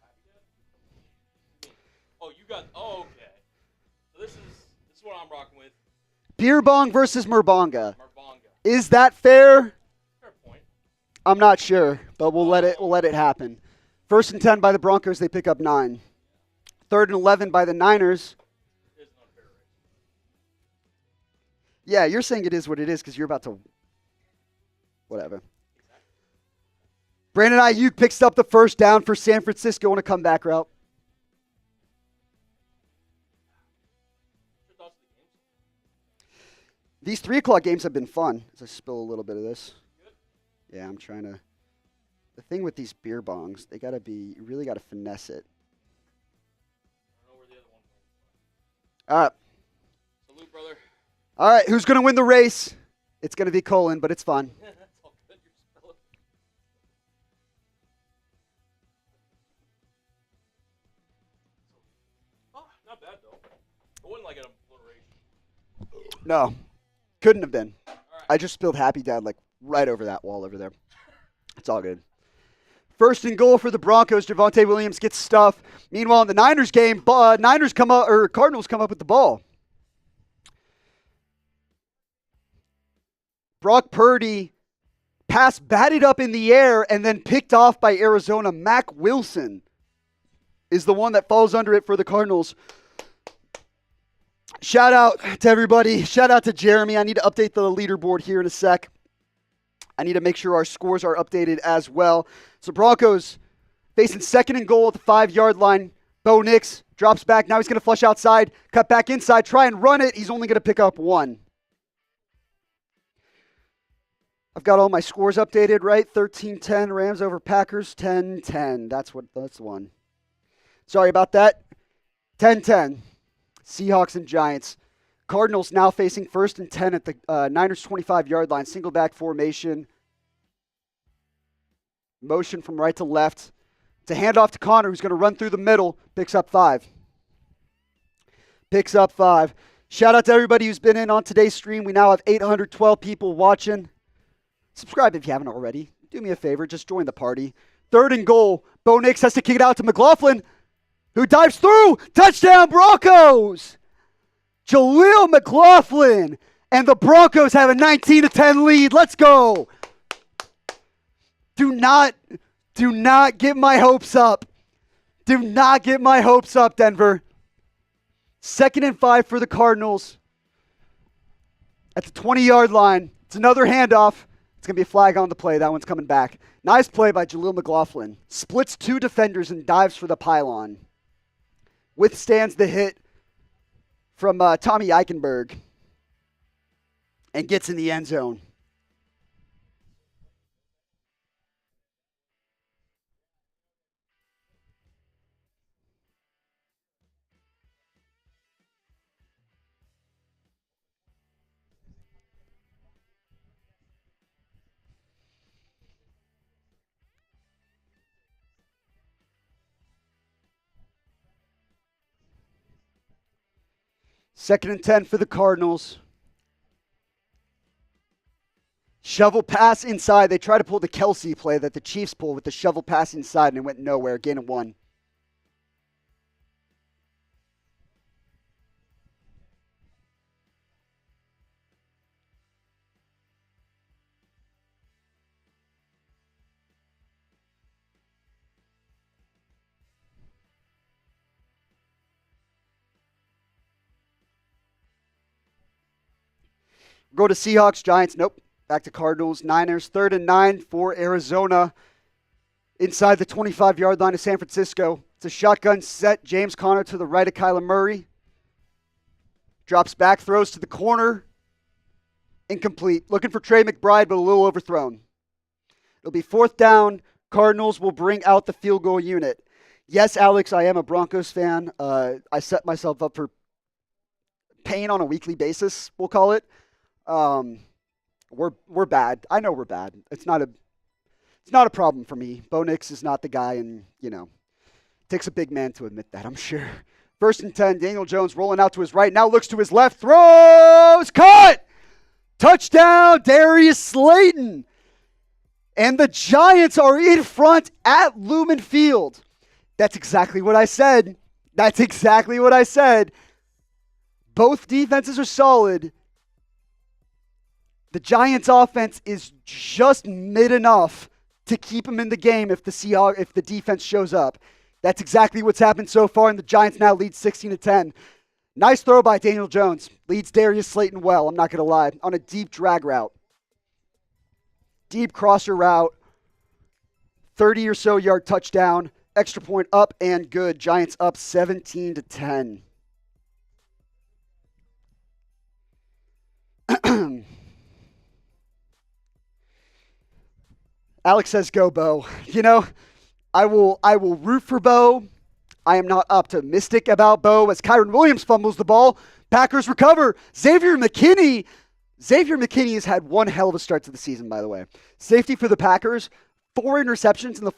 Oh, you got. Oh, okay. So this is what I'm rocking with. Beer bong versus Murbanga. Marbonga. Is that fair? Fair point. I'm not sure, but we'll let it happen. 1st and 10 by the Broncos, they pick up 9. 3rd and 11 by the Niners. It is an unfair race. Yeah, you're saying it is what it is because you're about to whatever. Brandon Ayuk picks up the first down for San Francisco on a comeback route. These 3 o'clock games have been fun. As I spill a little bit of this. Yeah, I'm trying to. The thing with these beer bongs, you really got to finesse it. I don't know where the other one went. All right. Salute, brother. All right, who's going to win the race? It's going to be Colin, but it's fun. That's all good. You're spelling. Oh, not bad, though. I wouldn't like an obliteration. No, couldn't have been. I just spilled Happy Dad like right over that wall over there. It's all good. 1st and goal for the Broncos. Javonte Williams gets stuffed. Meanwhile, in the Niners game, Cardinals come up with the ball. Brock Purdy pass batted up in the air and then picked off by Arizona. Mac Wilson is the one that falls under it for the Cardinals. Shout out to everybody. Shout out to Jeremy. I need to update the leaderboard here in a sec. I need to make sure our scores are updated as well. So Broncos facing 2nd and goal at the 5-yard line. Bo Nix drops back. Now he's going to flush outside, cut back inside, try and run it. He's only going to pick up 1. I've got all my scores updated, right? 13-10 Rams over Packers, 10-10. That's the one. Sorry about that. 10-10. Seahawks and Giants. Cardinals now facing 1st and 10 at the Niners 25-yard line. Single back formation. Motion from right to left. To hand off to Connor, who's going to run through the middle. Picks up 5. Picks up 5. Shout out to everybody who's been in on today's stream. We now have 812 people watching. Subscribe if you haven't already. Do me a favor. Just join the party. 3rd and goal. Bo Nix has to kick it out to McLaughlin, who dives through. Touchdown, Broncos! Jaleel McLaughlin, and the Broncos have a 19-10 lead. Let's go. Do not get my hopes up. Do not get my hopes up, Denver. 2nd and 5 for the Cardinals. At the 20-yard line. It's another handoff. It's going to be a flag on the play. That one's coming back. Nice play by Jaleel McLaughlin. Splits 2 defenders and dives for the pylon. Withstands the hit from Tommy Eichenberg and gets in the end zone. Second and 10 for the Cardinals. Shovel pass inside. They try to pull the Kelsey play that the Chiefs pull with the shovel pass inside, and it went nowhere. Gain of 1. Go to Seahawks, Giants. Nope. Back to Cardinals, Niners. 3rd and 9 for Arizona. Inside the 25-yard line of San Francisco. It's a shotgun set. James Conner to the right of Kyler Murray. Drops back, throws to the corner. Incomplete. Looking for Trey McBride, but a little overthrown. It'll be 4th down. Cardinals will bring out the field goal unit. Yes, Alex, I am a Broncos fan. I set myself up for pain on a weekly basis, we'll call it. We're bad. I know we're bad. It's not a problem for me. Bo Nix is not the guy, and it takes a big man to admit that, I'm sure. 1st and 10, Daniel Jones rolling out to his right, now looks to his left, throws, caught! Touchdown, Darius Slayton. And the Giants are in front at Lumen Field. That's exactly what I said. Both defenses are solid. The Giants' offense is just mid enough to keep them in the game if the defense shows up. That's exactly what's happened so far, and the Giants now lead 16-10. Nice throw by Daniel Jones. Leads Darius Slayton well, I'm not going to lie, on a deep drag route. Deep crosser route. 30 or so yard touchdown. Extra point up and good. Giants up 17-10. Alex says, go, Bo. I will root for Bo. I am not optimistic about Bo as Kyron Williams fumbles the ball. Packers recover. Xavier McKinney has had one hell of a start to the season, by the way. Safety for the Packers. 4 interceptions in the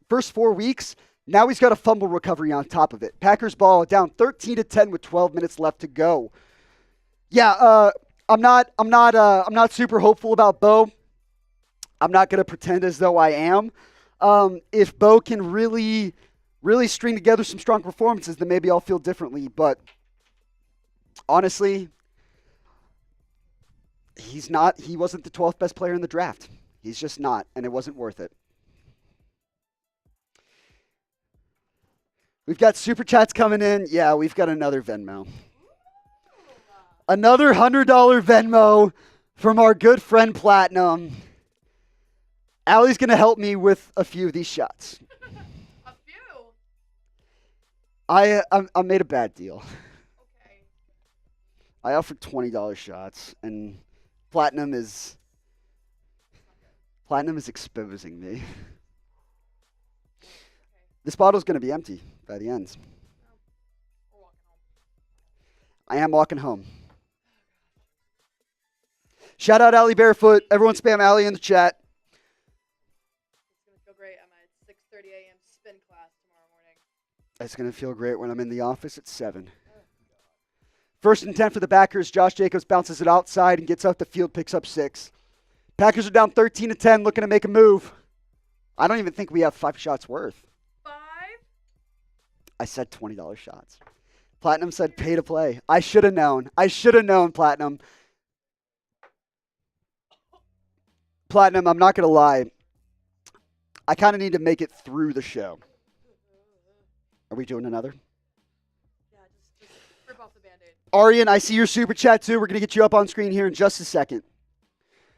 first 4 weeks. Now he's got a fumble recovery on top of it. Packers ball down 13-10 with 12 minutes left to go. Yeah, I'm not super hopeful about Bo. I'm not going to pretend as though I am. If Bo can really string together some strong performances, then maybe I'll feel differently. But honestly, he wasn't the 12th best player in the draft. He's just not, and it wasn't worth it. We've got super chats coming in. Yeah, we've got another Venmo. Another $100 Venmo from our good friend Platinum. Allie's going to help me with a few of these shots. A few? I made a bad deal. Okay. I offered $20 shots, and Platinum is exposing me. This bottle's going to be empty by the end. We're walking home. I am walking home. Shout out Allie Barefoot. Everyone spam Allie in the chat. It's going to feel great. I'm at 6:30 a.m. spin class tomorrow morning. It's going to feel great when I'm in the office at 7. 1st and 10 for the Packers. Josh Jacobs bounces it outside and gets up the field, picks up 6. Packers are down 13-10, looking to make a move. I don't even think we have 5 shots worth. 5? I said $20 shots. Platinum said pay to play. I should have known. Platinum. Platinum, I'm not going to lie. I kind of need to make it through the show. Are we doing another? Yeah, just rip off the Band-Aid. Arian, I see your super chat too. We're going to get you up on screen here in just a second.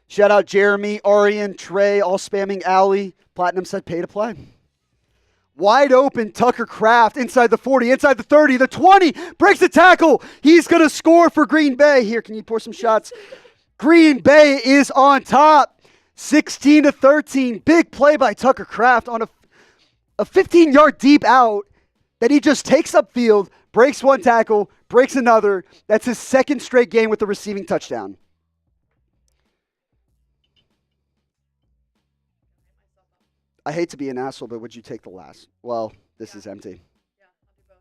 Shout out Jeremy, Arian, Trey, all spamming Allie. Platinum said pay to play. Wide open, Tucker Kraft inside the 40, inside the 30, the 20, breaks the tackle. He's going to score for Green Bay. Here, can you pour some shots? Green Bay is on top, 16-13. Big play by Tucker Kraft on a 15-yard deep out that he just takes upfield, breaks one tackle, breaks another. That's his 2nd straight game with a receiving touchdown. I hate to be an asshole, but would you take the last? Well, this is empty. Yeah, I'll do both.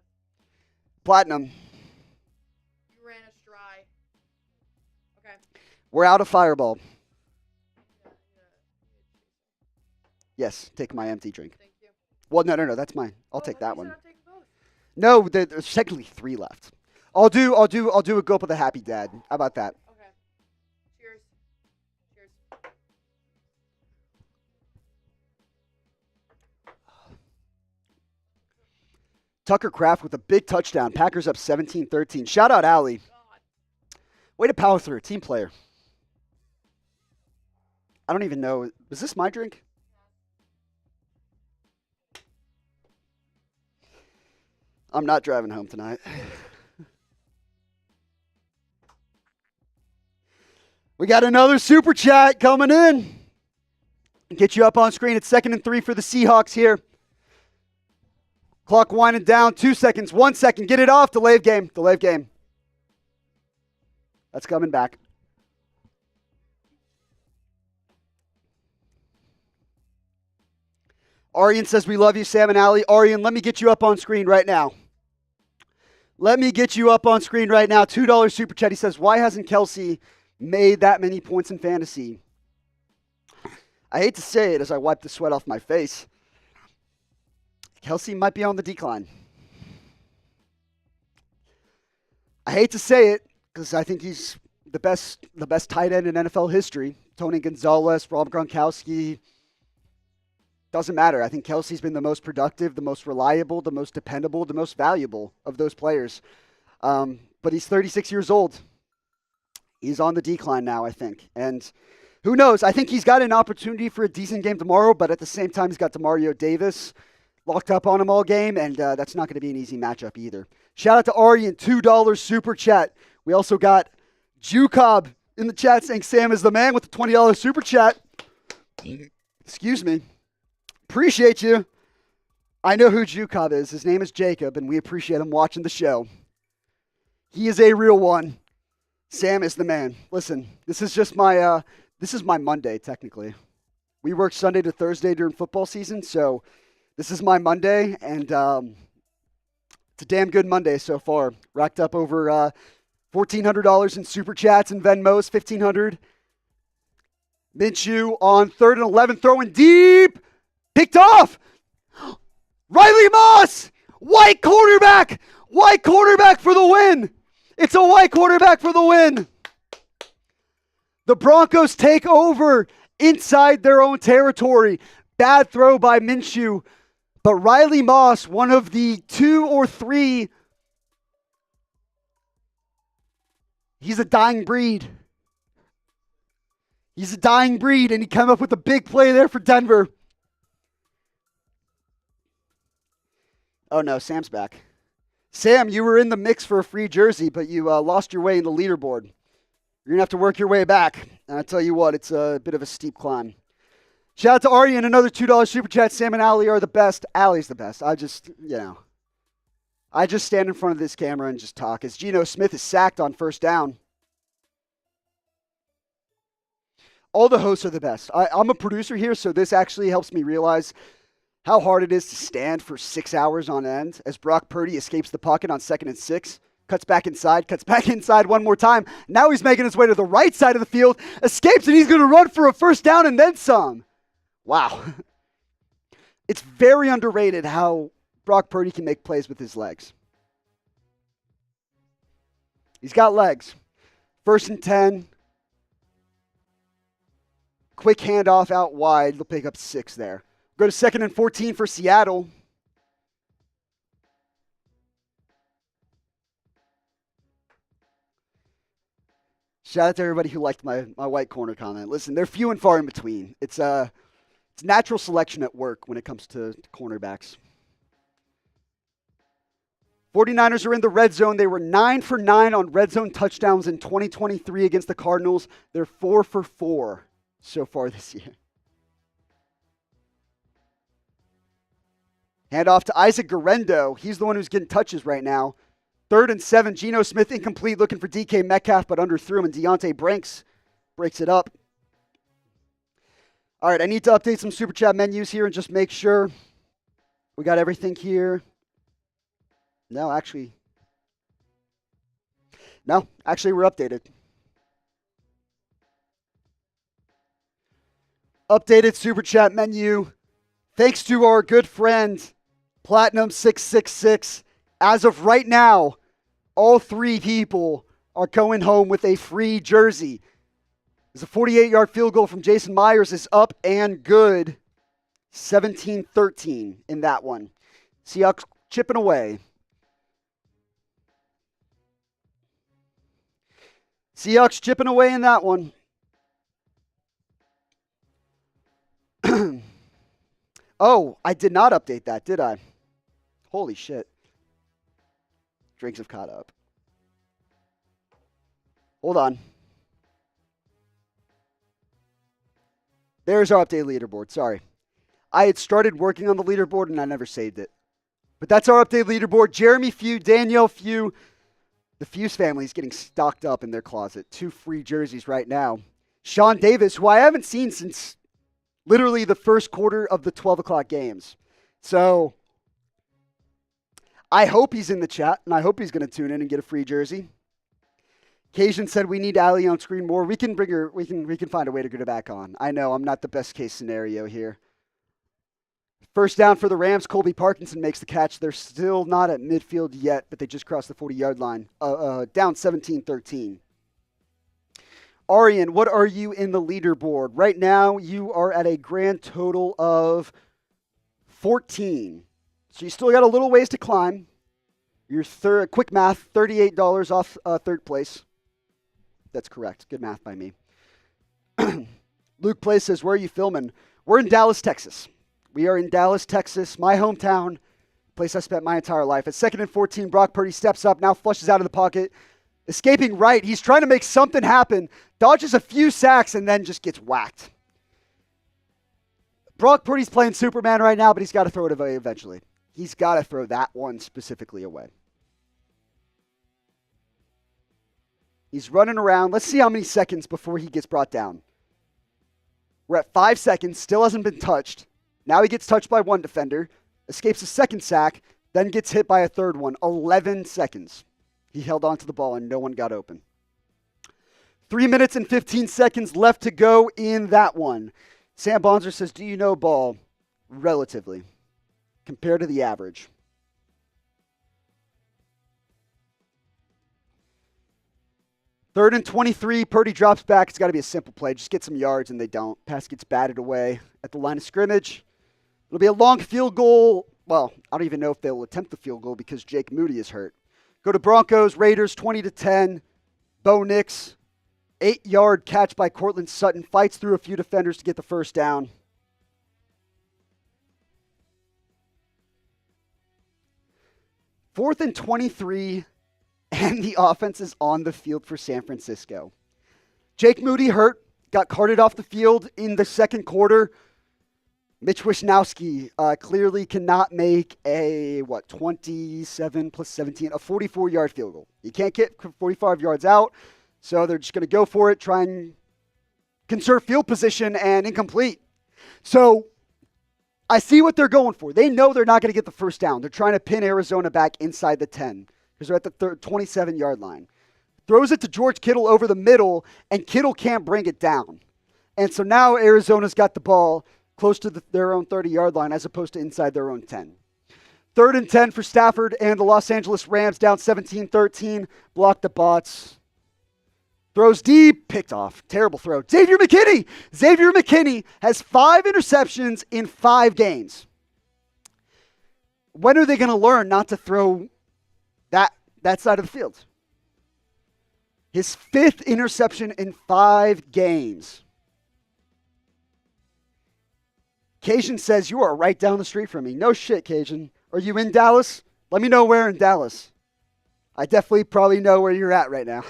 Platinum, You ran us dry. Okay. we're out of Fireball. Yes, take my empty drink. Thank you. Well, no, that's mine. I'll Oh, take I that thought you one. said I'm taking both. No, there's technically 3 left. I'll do a gulp of the Happy Dad. How about that? Okay. Cheers. Cheers. Tucker Kraft with a big touchdown. Packers up 17-13. Shout out Allie. God. Way to power through. Team player. I don't even know. Was this my drink? I'm not driving home tonight. We got another super chat coming in. Get you up on screen. It's 2nd and 3 for the Seahawks here. Clock winding down. 2 seconds. 1 second. Get it off. Delay of game. Delay of game. That's coming back. Arian says, we love you, Sam and Allie. Arian, let me get you up on screen right now. Let me get you up on screen right now. $2 super chat. He says, why hasn't Kelsey made that many points in fantasy? I hate to say it as I wipe the sweat off my face. Kelsey might be on the decline. I hate to say it because I think he's the best tight end in NFL history. Tony Gonzalez, Rob Gronkowski. Doesn't matter. I think Kelsey's been the most productive, the most reliable, the most dependable, the most valuable of those players. But he's 36 years old. He's on the decline now, I think. And who knows? I think he's got an opportunity for a decent game tomorrow, but at the same time, he's got Demario Davis locked up on him all game, and that's not going to be an easy matchup either. Shout out to Arian, $2 super chat. We also got Jucob in the chat saying Sam is the man with the $20 super chat. Excuse me. Appreciate you. I know who Jucob is. His name is Jacob, and we appreciate him watching the show. He is a real one. Sam is the man. Listen, this is just my Monday, technically. We work Sunday to Thursday during football season, so this is my Monday, and it's a damn good Monday so far. Racked up over $1,400 in super chats and Venmos, $1,500. Minshew on 3rd and 11, throwing deep. Picked off. Riley Moss, white quarterback for the win. It's a white quarterback for the win. The Broncos take over inside their own territory. Bad throw by Minshew. But Riley Moss, one of the 2 or 3, he's a dying breed. He's a dying breed, and he came up with a big play there for Denver. Oh no, Sam's back. Sam, you were in the mix for a free jersey, but you lost your way in the leaderboard. You're going to have to work your way back. And I tell you what, it's a bit of a steep climb. Shout out to Arian, another $2 super chat. Sam and Allie are the best. Allie's the best. I just stand in front of this camera and just talk. As Geno Smith is sacked on 1st down. All the hosts are the best. I'm a producer here, so this actually helps me realize how hard it is to stand for 6 hours on end as Brock Purdy escapes the pocket on 2nd and 6, cuts back inside one more time. Now he's making his way to the right side of the field, escapes, and he's going to run for a 1st down and then some. Wow. It's very underrated how Brock Purdy can make plays with his legs. He's got legs. 1st and 10. Quick handoff out wide. They'll pick up 6 there. Go to 2nd and 14 for Seattle. Shout out to everybody who liked my white corner comment. Listen, they're few and far in between. It's natural selection at work when it comes to cornerbacks. 49ers are in the red zone. They were 9 for 9 on red zone touchdowns in 2023 against the Cardinals. They're 4 for 4 so far this year. Hand off to Isaac Guerrero. He's the one who's getting touches right now. 3rd and 7. Geno Smith incomplete, looking for DK Metcalf, but underthrew him, and Deontay breaks it up. All right, I need to update some Super Chat menus here and just make sure we got everything here. No, actually, we're updated. Updated Super Chat menu. Thanks to our good friend, Platinum666. As of right now, all 3 people are going home with a free jersey. As a 48-yard field goal from Jason Myers is up and good. 17-13 in that one. Seahawks chipping away. Seahawks chipping away in that one. Oh, I did not update that, did I? Holy shit. Drinks have caught up. Hold on. There's our updated leaderboard. Sorry. I had started working on the leaderboard and I never saved it. But that's our updated leaderboard. Jeremy Few, Danielle Few. The Fuse family is getting stocked up in their closet. 2 free jerseys right now. Sean Davis, who I haven't seen since literally the first quarter of the 12 o'clock games. So I hope he's in the chat, and I hope he's going to tune in and get a free jersey. Cajun said we need Allie on screen more. We can bring her. We can find a way to get her back on. I know I'm not the best case scenario here. First down for the Rams. Colby Parkinson makes the catch. They're still not at midfield yet, but they just crossed the 40-yard line. Down 17-13. Arian, what are you in the leaderboard? Right now, you are at a grand total of 14. So you still got a little ways to climb. Your quick math, $38 off third place. That's correct. Good math by me. Luke Play says, where are you filming? We're in Dallas, Texas. We are in Dallas, Texas, my hometown, place I spent my entire life. At 2nd and 14, Brock Purdy steps up, now flushes out of the pocket. Escaping right. He's trying to make something happen. Dodges a few sacks and then just gets whacked. Brock Purdy's playing Superman right now, but he's got to throw it away eventually. He's got to throw that one specifically away. He's running around. Let's see how many seconds before he gets brought down. We're at 5 seconds. Still hasn't been touched. Now he gets touched by one defender. Escapes a second sack. Then gets hit by a third one. 11 seconds. He held onto the ball and no one got open. 3 minutes and 15 seconds left to go in that one. Sam Bonzer says, do you know ball? Relatively. Compared to the average. Third and 23, Purdy drops back. It's got to be a simple play. Just get some yards, and they don't. Pass gets batted away at the line of scrimmage. It'll be a long field goal. Well, I don't even know if they'll attempt the field goal because Jake Moody is hurt. Go to Broncos, Raiders, 20-10. Bo Nix, 8-yard catch by Cortland Sutton. Fights through a few defenders to get the first down. Fourth and 23, and the offense is on the field for San Francisco. Jake Moody hurt, got carted off the field in the second quarter. Mitch Wisnowski clearly cannot make a, 27 plus 17, a 44-yard field goal. You can't get 45 yards out, so they're just going to go for it, try and conserve field position, and incomplete. So I see what they're going for. They know they're not going to get the first down. They're trying to pin Arizona back inside the 10 because they're at the 27-yard line. Throws it to George Kittle over the middle, and Kittle can't bring it down. And so now Arizona's got the ball close to their own 30-yard line as opposed to inside their own 10. 3rd and 10 for Stafford and the Los Angeles Rams down 17-13. Block the bots. Throws deep, picked off. Terrible throw. Xavier McKinney! Xavier McKinney has 5 interceptions in 5 games. When are they going to learn not to throw that side of the field? His 5th interception in 5 games. Cajun says, you are right down the street from me. No shit, Cajun. Are you in Dallas? Let me know where in Dallas. I definitely probably know where you're at right now.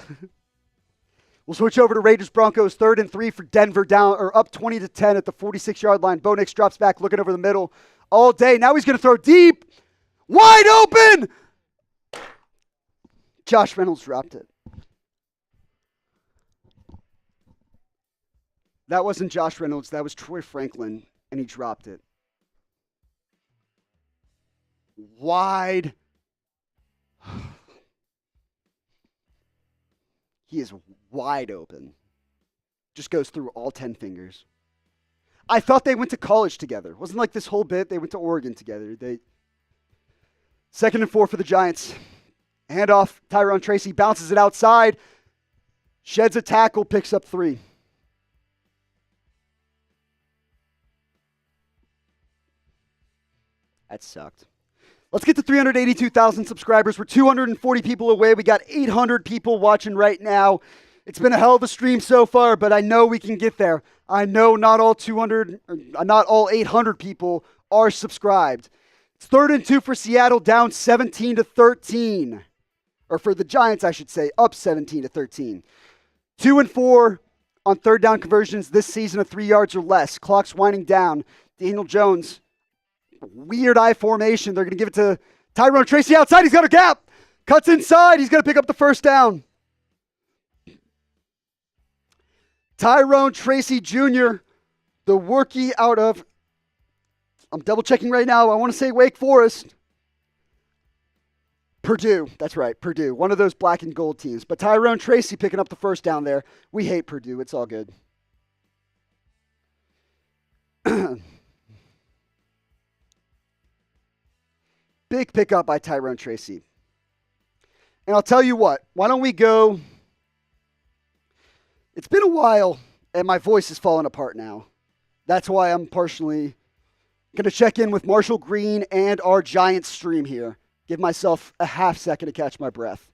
We'll switch over to Raiders Broncos. 3rd and 3 for Denver, down or up 20-10 at the 46-yard line. Bo Nix drops back, looking over the middle all day. Now he's going to throw deep. Wide open! Josh Reynolds dropped it. That wasn't Josh Reynolds. That was Troy Franklin. And he dropped it. Wide. He is wide open. Just goes through all 10 fingers. I thought they went to college together. It wasn't like this whole bit. They went to Oregon together. 2nd and 4 for the Giants. Handoff. Tyrone Tracy bounces it outside. Sheds a tackle. Picks up 3. That sucked. Let's get to 382,000 subscribers. We're 240 people away. We got 800 people watching right now. It's been a hell of a stream so far, but I know we can get there. I know not all 200, or not all 800 people are subscribed. It's 3rd and 2 for Seattle, down 17-13. Or for the Giants, I should say, up 17-13. 2 and 4 on third down conversions this season of 3 yards or less. Clock's winding down. Daniel Jones, weird eye formation. They're going to give it to Tyrone Tracy outside. He's got a gap. Cuts inside. He's going to pick up the first down. Tyrone Tracy Jr., the rookie out of, I'm double checking right now. I want to say Wake Forest. Purdue. That's right, Purdue. One of those black and gold teams. But Tyrone Tracy picking up the first down there. We hate Purdue. It's all good. Big pickup by Tyrone Tracy. And I'll tell you what. Why don't we go... It's been a while, and my voice is falling apart now. That's why I'm partially going to check in with Marshall Green and our Giants stream here. Give myself a half second to catch my breath.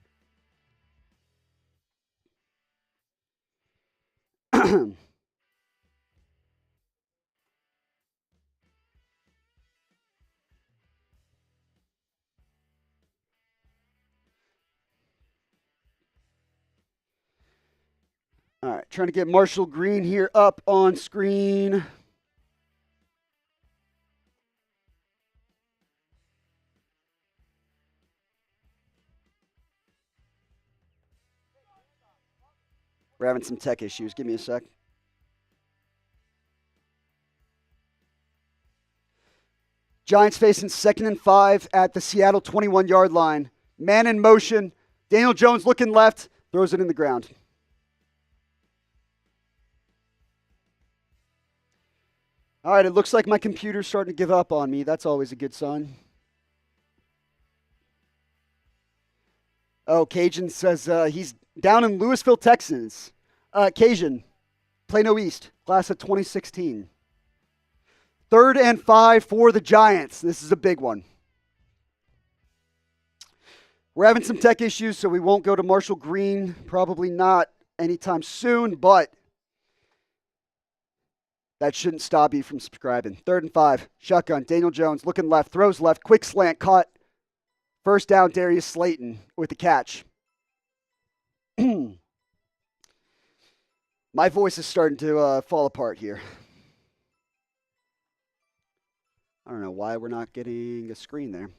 All right, trying to get Marshall Green here up on screen. We're having some tech issues. Give me a sec. Giants facing 2nd and 5 at the Seattle 21-yard line. Man in motion. Daniel Jones looking left, throws it in the ground. All right, it looks like my computer's starting to give up on me. That's always a good sign. Oh, Cajun says he's down in Louisville, Texas. Cajun, Plano East, class of 2016. 3rd and 5 for the Giants. This is a big one. We're having some tech issues, so we won't go to Marshall Green. Probably not anytime soon, but that shouldn't stop you from subscribing. 3rd and 5, shotgun. Daniel Jones looking left, throws left, quick slant, caught. First down, Darius Slayton with the catch. My voice is starting to fall apart here. I don't know why we're not getting a screen there.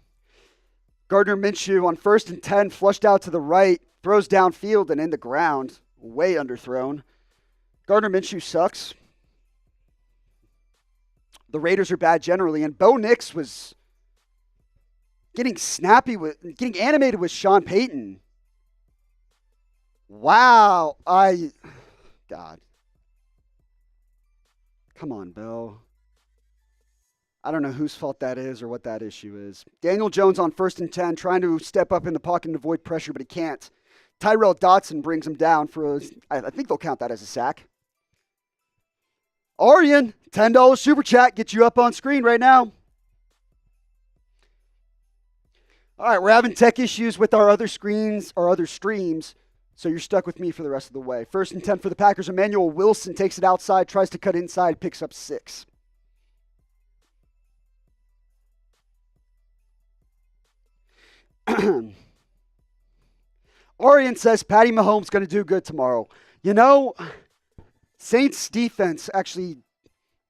Gardner Minshew on 1st and 10, flushed out to the right, throws downfield and in the ground, way underthrown. Gardner Minshew sucks. The Raiders are bad generally, and Bo Nix was getting animated with Sean Payton. Wow. God. Come on, Bo. I don't know whose fault that is or what that issue is. Daniel Jones on 1st and 10, trying to step up in the pocket and avoid pressure, but he can't. Tyrell Dotson brings him down for, I think they'll count that as a sack. Arian, $10 super chat, get you up on screen right now. All right, we're having tech issues with our other screens, our other streams, so you're stuck with me for the rest of the way. 1st and 10 for the Packers. Emmanuel Wilson takes it outside, tries to cut inside, picks up 6. Arian says Patty Mahomes going to do good tomorrow. You know, Saints defense, actually,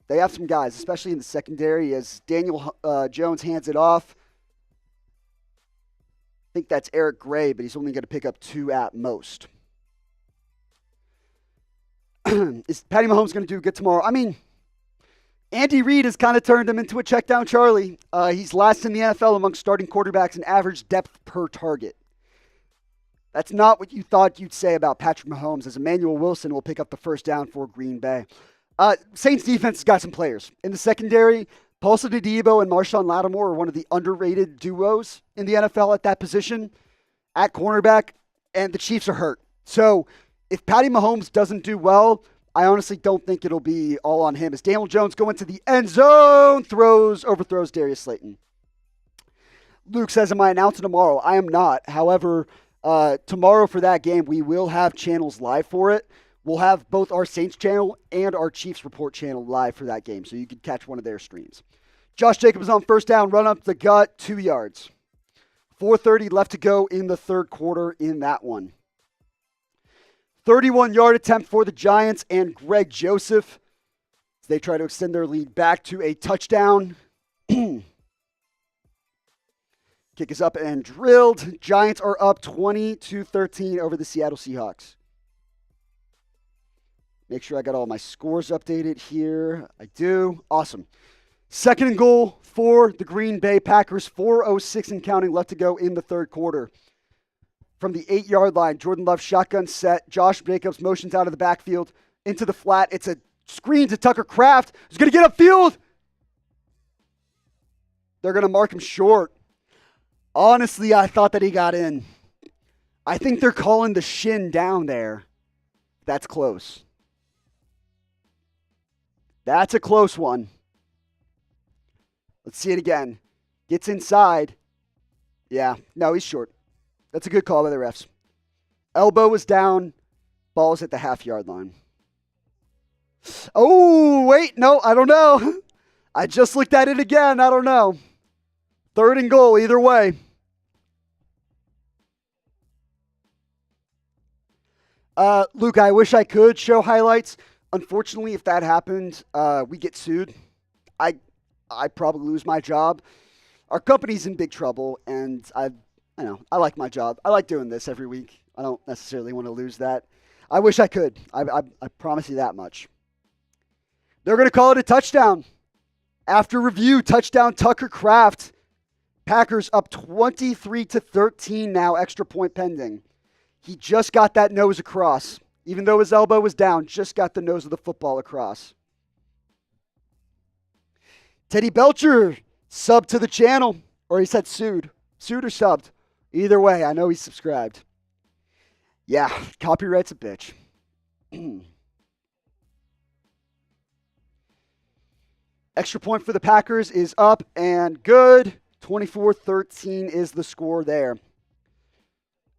they have some guys, especially in the secondary, as Daniel Jones hands it off. I think that's Eric Gray, but he's only going to pick up 2 at most. Is Patty Mahomes going to do good tomorrow? I mean, Andy Reid has kind of turned him into a check down Charlie. He's last in the NFL among starting quarterbacks in average depth per target. That's not what you thought you'd say about Patrick Mahomes, as Emmanuel Wilson will pick up the first down for Green Bay. Saints defense has got some players. In the secondary, Paulson Adebo and Marshawn Lattimore are one of the underrated duos in the NFL at that position, at cornerback, and the Chiefs are hurt. So if Patty Mahomes doesn't do well, I honestly don't think it'll be all on him. As Daniel Jones going to the end zone, overthrows Darius Slayton. Luke says, am I announcing tomorrow? I am not. However, Tomorrow for that game, we will have channels live for it. We'll have both our Saints channel and our Chiefs Report channel live for that game, so you can catch one of their streams. Josh Jacobs on first down, run up the gut, 2 yards. 4:30 left to go in the third quarter in that one. 31-yard attempt for the Giants and Greg Joseph. They try to extend their lead back to a touchdown. Kick is up and drilled. Giants are up 20-13 over the Seattle Seahawks. Make sure I got all my scores updated here. I do. Awesome. Second and goal for the Green Bay Packers. 4:06 and counting left to go in the third quarter. From the 8-yard line, Jordan Love shotgun set. Josh Jacobs motions out of the backfield into the flat. It's a screen to Tucker Kraft, who's going to get upfield. They're going to mark him short. Honestly, I thought that he got in. I think they're calling the shin down there. That's close. That's a close one. Let's see it again. Gets inside. Yeah, no, he's short. That's a good call by the refs. Elbow was down. Ball's at the half-yard line. Oh, wait, no, I don't know. I just looked at it again. I don't know. Third and goal, either way. Luke, I wish I could show highlights. Unfortunately, if that happened, we get sued. I'd probably lose my job. Our company's in big trouble, and I like my job. I like doing this every week. I don't necessarily want to lose that. I wish I could. I promise you that much. They're going to call it a touchdown. After review, touchdown Tucker Kraft. Packers up 23-13 now, extra point pending. He just got that nose across. Even though his elbow was down, just got the nose of the football across. Teddy Belcher subbed to the channel, or he said sued. Sued or subbed. Either way, I know he's subscribed. Yeah, copyright's a bitch. Extra point for the Packers is up and good. 24-13 is the score there.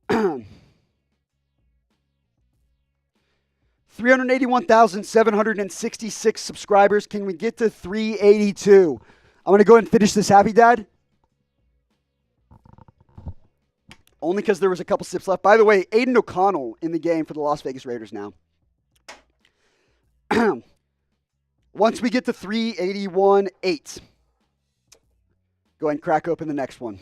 381,766 subscribers. Can we get to 382? I'm going to go ahead and finish this Happy Dad. Only because there was a couple sips left. By the way, Aiden O'Connell in the game for the Las Vegas Raiders now. Once we get to 381.8, go ahead and crack open the next one.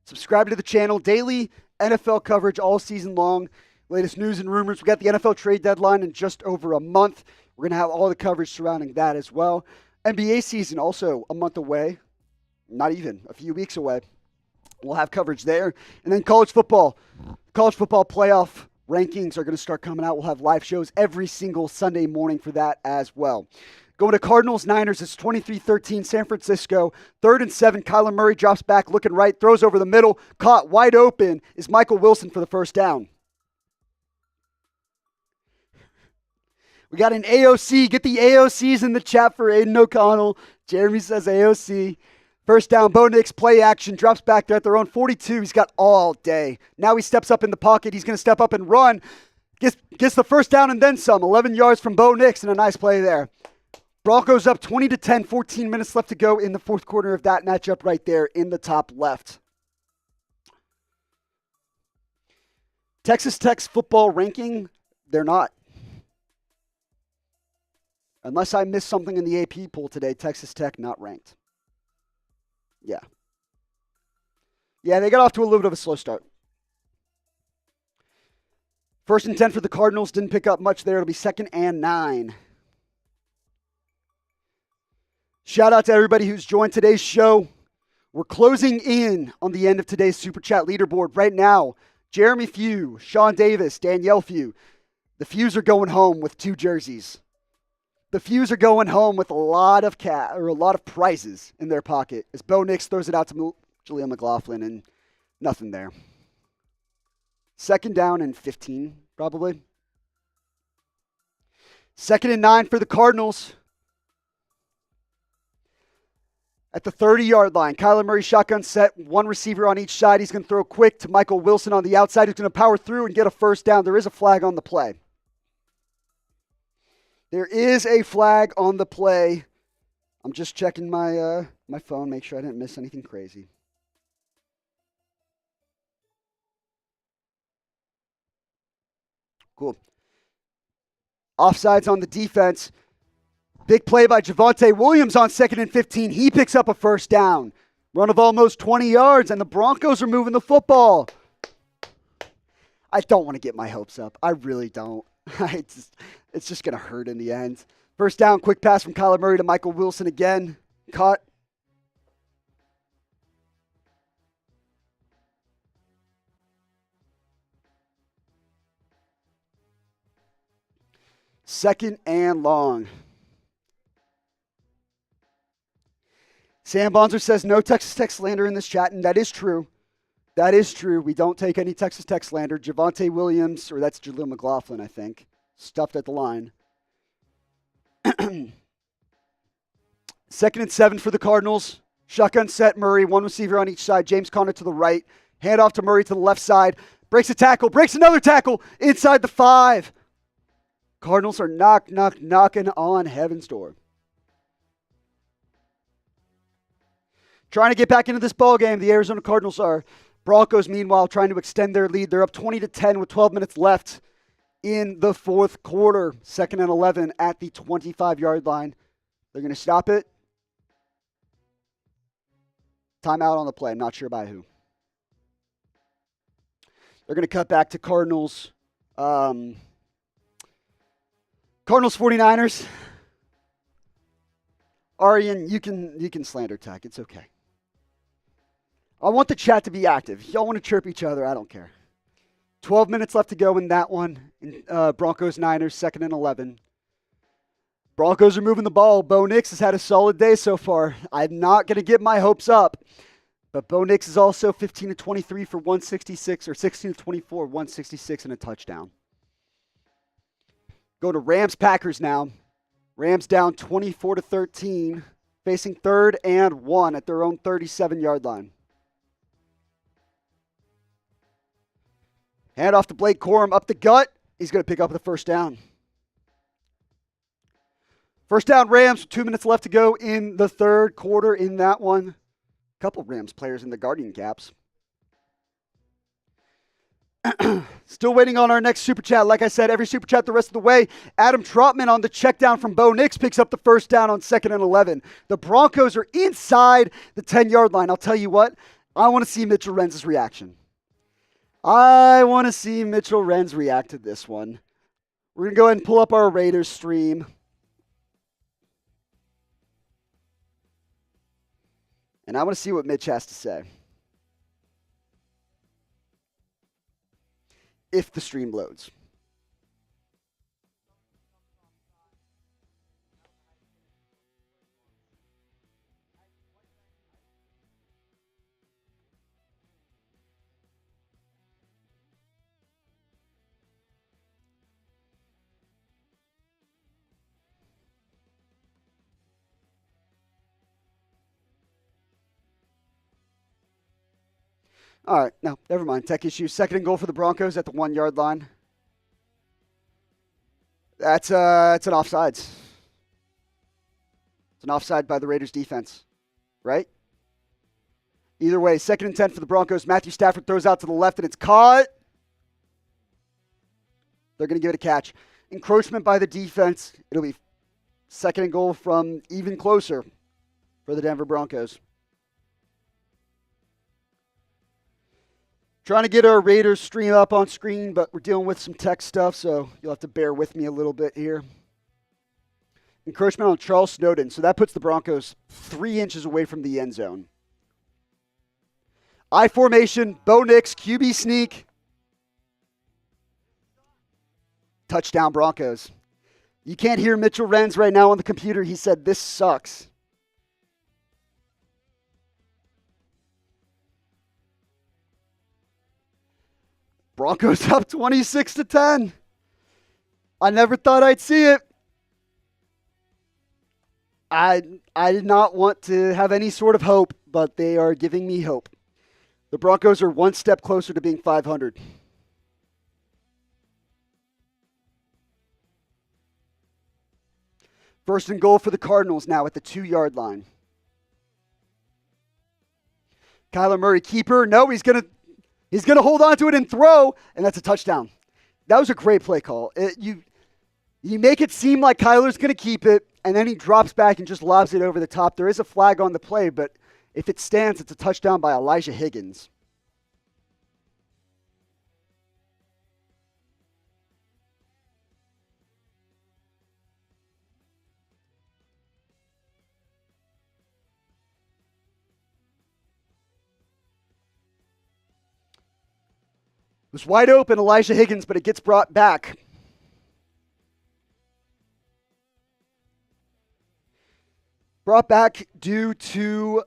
Subscribe to the channel. Daily NFL coverage all season long. Latest news and rumors. We got the NFL trade deadline in just over a month. We're going to have all the coverage surrounding that as well. NBA season also a month away. Not even. A few weeks away. We'll have coverage there. And then college football. College football playoff rankings are going to start coming out. We'll have live shows every single Sunday morning for that as well. Going to Cardinals-Niners, it's 23-13 San Francisco. 3rd and 7, Kyler Murray drops back, looking right, throws over the middle. Caught wide open is Michael Wilson for the first down. We got an AOC. Get the AOCs in the chat for Aiden O'Connell. Jeremy says AOC. First down, Bo Nix, play action, drops back there at their own 42. He's got all day. Now he steps up in the pocket. He's going to step up and run. Gets the first down and then some. 11 yards from Bo Nix and a nice play there. Broncos up 20-10, 14 minutes left to go in the fourth quarter of that matchup right there in the top left. Texas Tech's football ranking, they're not. Unless I missed something in the AP poll today, Texas Tech not ranked. Yeah. Yeah, they got off to a little bit of a slow start. 1st and 10 for the Cardinals. Didn't pick up much there. It'll be 2nd and 9. Shout out to everybody who's joined today's show. We're closing in on the end of today's Super Chat leaderboard right now. Jeremy Few, Sean Davis, Danielle Few. The Fews are going home with 2 jerseys. The Fews are going home with a lot of prizes in their pocket as Bo Nix throws it out to Jaleel McLaughlin and nothing there. 2nd down and 15, probably. 2nd and 9 for the Cardinals. At the 30-yard line, Kyler Murray shotgun set, one receiver on each side. He's going to throw quick to Michael Wilson on the outside, who's going to power through and get a first down. There is a flag on the play. There is a flag on the play. I'm just checking my my phone, make sure I didn't miss anything crazy. Cool. Offsides on the defense. Big play by Javonte Williams on 2nd and 15. He picks up a first down. Run of almost 20 yards, and the Broncos are moving the football. I don't want to get my hopes up. I really don't. It's just going to hurt in the end. First down, quick pass from Kyler Murray to Michael Wilson again. Caught. Second and long. Sam Bonzer says no Texas Tech slander in this chat, and that is true. That is true. We don't take any Texas Tech slander. Javonte Williams, or that's Jaleel McLaughlin, I think, stuffed at the line. 2nd and 7 for the Cardinals. Shotgun set, Murray, one receiver on each side. James Conner to the right. Hand off to Murray to the left side. Breaks a tackle, breaks another tackle inside the 5. Cardinals are knocking on heaven's door. Trying to get back into this ball game, the Arizona Cardinals are. Broncos, meanwhile, trying to extend their lead. They're up 20-10 with 12 minutes left in the fourth quarter. 2nd and 11 at the 25-yard line. They're going to stop it. Timeout on the play. I'm not sure by who. They're going to cut back to Cardinals. Cardinals 49ers. Arian, you can slander Tech. It's okay. I want the chat to be active. Y'all want to chirp each other. I don't care. 12 minutes left to go in that one. Broncos Niners, 2nd and 11. Broncos are moving the ball. Bo Nix has had a solid day so far. I'm not going to get my hopes up. But Bo Nix is also 15-23 for 166, or 16-24, 166 and a touchdown. Go to Rams-Packers now. Rams down 24-13, facing 3rd and 1 at their own 37-yard line. Hand off to Blake Corum, up the gut. He's going to pick up the first down. First down, Rams, 2 minutes left to go in the third quarter in that one. A couple Rams players in the Guardian caps. Still waiting on our next Super Chat. Like I said, every Super Chat the rest of the way. Adam Trotman on the check down from Bo Nix picks up the first down on 2nd and 11. The Broncos are inside the 10-yard line. I'll tell you what, I want to see Mitchell Renz's reaction. I want to see Mitchell Renz react to this one. We're going to go ahead and pull up our Raiders stream. And I want to see what Mitch has to say. If the stream loads. All right, no, never mind. Tech issue. 2nd and goal for the Broncos at the 1-yard line. It's an offsides. It's an offside by the Raiders defense, right? Either way, 2nd and 10 for the Broncos. Matthew Stafford throws out to the left, and it's caught. They're going to give it a catch. Encroachment by the defense. It'll be 2nd and goal from even closer for the Denver Broncos. Trying to get our Raiders stream up on screen, but we're dealing with some tech stuff, so you'll have to bear with me a little bit here. Encroachment on Charles Snowden, so that puts the Broncos 3 inches away from the end zone. I formation, Bo Nix, QB sneak. Touchdown Broncos. You can't hear Mitchell Renz right now on the computer. He said, "This sucks." Broncos up 26-10. I never thought I'd see it. I did not want to have any sort of hope, but they are giving me hope. The Broncos are one step closer to being 500. First and goal for the Cardinals now at the 2-yard line. Kyler Murray, keeper. No, he's gonna hold on to it and throw, and that's a touchdown. That was a great play call. You make it seem like Kyler's gonna keep it, and then he drops back and just lobs it over the top. There is a flag on the play, but if it stands, it's a touchdown by Elijah Higgins. It was wide open, Elijah Higgins, but it gets brought back. Brought back due to,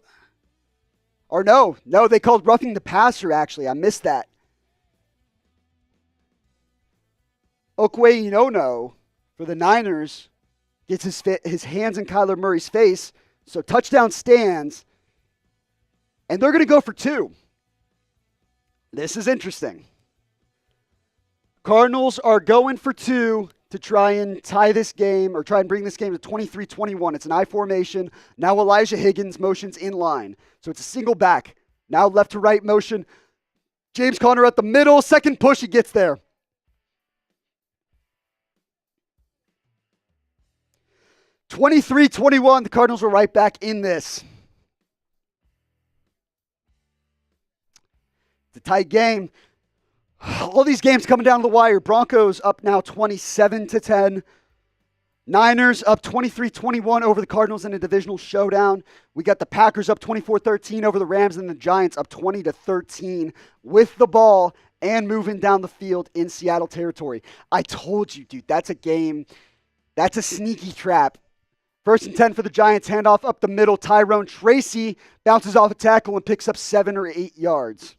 or no, they called roughing the passer, actually. I missed that. Okwuegbunam for the Niners gets his hands in Kyler Murray's face, so touchdown stands, and they're going to go for 2. This is interesting. Cardinals are going for 2 to try and tie this game or try and bring this game to 23-21. It's an I formation. Now Elijah Higgins motions in line. So it's a single back. Now left to right motion. James Conner at the middle. Second push, he gets there. (23-21). The Cardinals are right back in this. It's a tight game. All these games coming down the wire. Broncos up now 27-10. Niners up 23-21 over the Cardinals in a divisional showdown. We got the Packers up 24-13 over the Rams, and the Giants up 20-13 with the ball and moving down the field in Seattle territory. I told you, dude, that's a game. That's a sneaky trap. First and 10 for the Giants. Handoff up the middle. Tyrone Tracy bounces off a tackle and picks up 7 or 8 yards.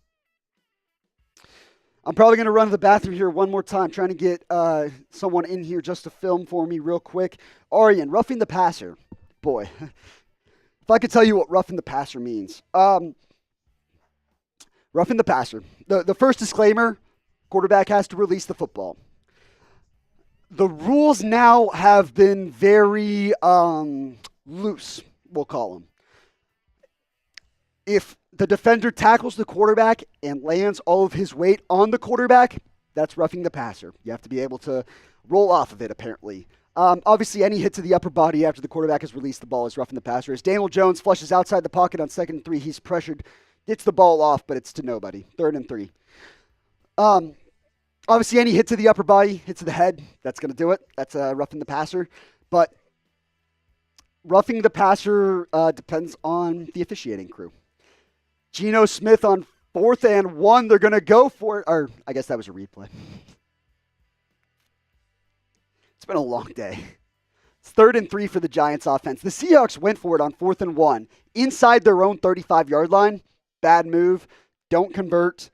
I'm probably going to run to the bathroom here one more time, trying to get someone in here just to film for me real quick. Arian, roughing the passer. Boy, if I could tell you what roughing the passer means. Roughing the passer. The first disclaimer, quarterback has to release the football. The rules now have been very loose, we'll call them. If the defender tackles the quarterback and lands all of his weight on the quarterback, that's roughing the passer. You have to be able to roll off of it, apparently. Obviously, any hit to the upper body after the quarterback has released the ball is roughing the passer. As Daniel Jones flushes outside the pocket on 2nd and 3, he's pressured, gets the ball off, but it's to nobody. 3rd and 3. Obviously, any hit to the upper body, hit to the head, that's going to do it. That's roughing the passer. But roughing the passer depends on the officiating crew. Geno Smith on 4th and 1. They're going to go for it. Or I guess that was a replay. It's been a long day. It's 3rd and 3 for the Giants offense. The Seahawks went for it on 4th and 1. Inside their own 35-yard line. Bad move. Don't convert.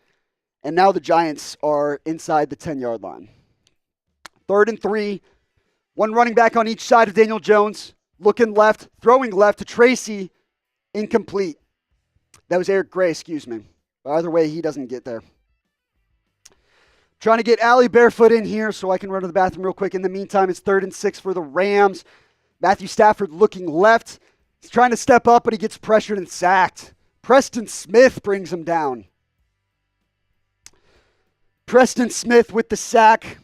And now the Giants are inside the 10-yard line. 3rd and 3. One running back on each side of Daniel Jones. Looking left. Throwing left to Tracy. Incomplete. That was Eric Gray, excuse me. But either way, he doesn't get there. Trying to get Allie barefoot in here so I can run to the bathroom real quick. In the meantime, it's 3rd and 6 for the Rams. Matthew Stafford looking left. He's trying to step up, but he gets pressured and sacked. Preston Smith brings him down. Preston Smith with the sack.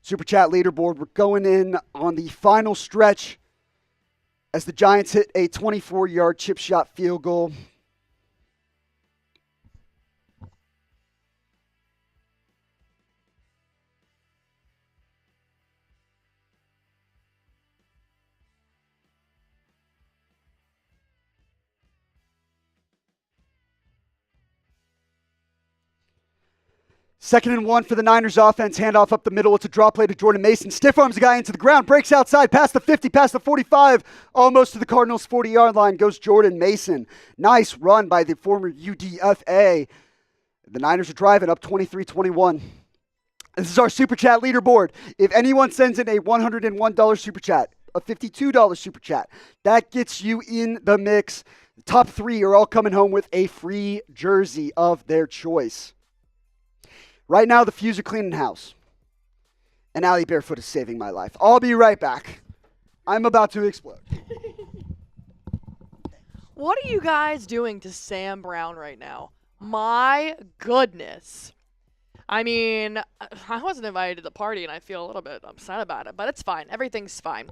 Super Chat leaderboard. We're going in on the final stretch as the Giants hit a 24-yard chip shot field goal. Second and 1 for the Niners offense. Handoff up the middle. It's a draw play to Jordan Mason. Stiff arms the guy into the ground. Breaks outside. Past the 50. Past the 45. Almost to the Cardinals' 40-yard line goes Jordan Mason. Nice run by the former UDFA. The Niners are driving up 23-21. This is our Super Chat leaderboard. If anyone sends in a $101 Super Chat, a $52 Super Chat, that gets you in the mix. The top 3 are all coming home with a free jersey of their choice. Right now, the Fuse are cleaning house. And Allie Barefoot is saving my life. I'll be right back. I'm about to explode. What are you guys doing to Sam Brown right now? My goodness. I mean, I wasn't invited to the party, and I feel a little bit upset about it, but it's fine. Everything's fine.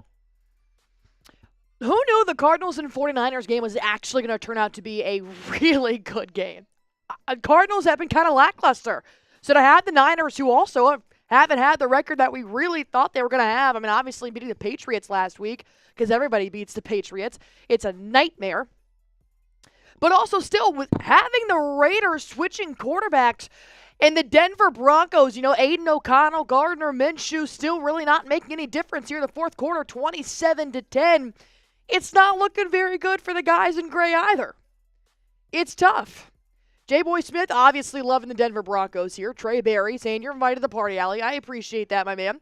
Who knew the Cardinals and 49ers game was actually going to turn out to be a really good game? Cardinals have been kind of lackluster. So to have the Niners, who also haven't had the record that we really thought they were going to have, I mean, obviously beating the Patriots last week, because everybody beats the Patriots. It's a nightmare. But also still, with having the Raiders switching quarterbacks and the Denver Broncos, Aiden O'Connell, Gardner Minshew still really not making any difference here in the fourth quarter, 27-10. It's not looking very good for the guys in gray either. It's tough. J-Boy Smith obviously loving the Denver Broncos here. Trey Berry saying you're invited to the party, Allie. I appreciate that, my man.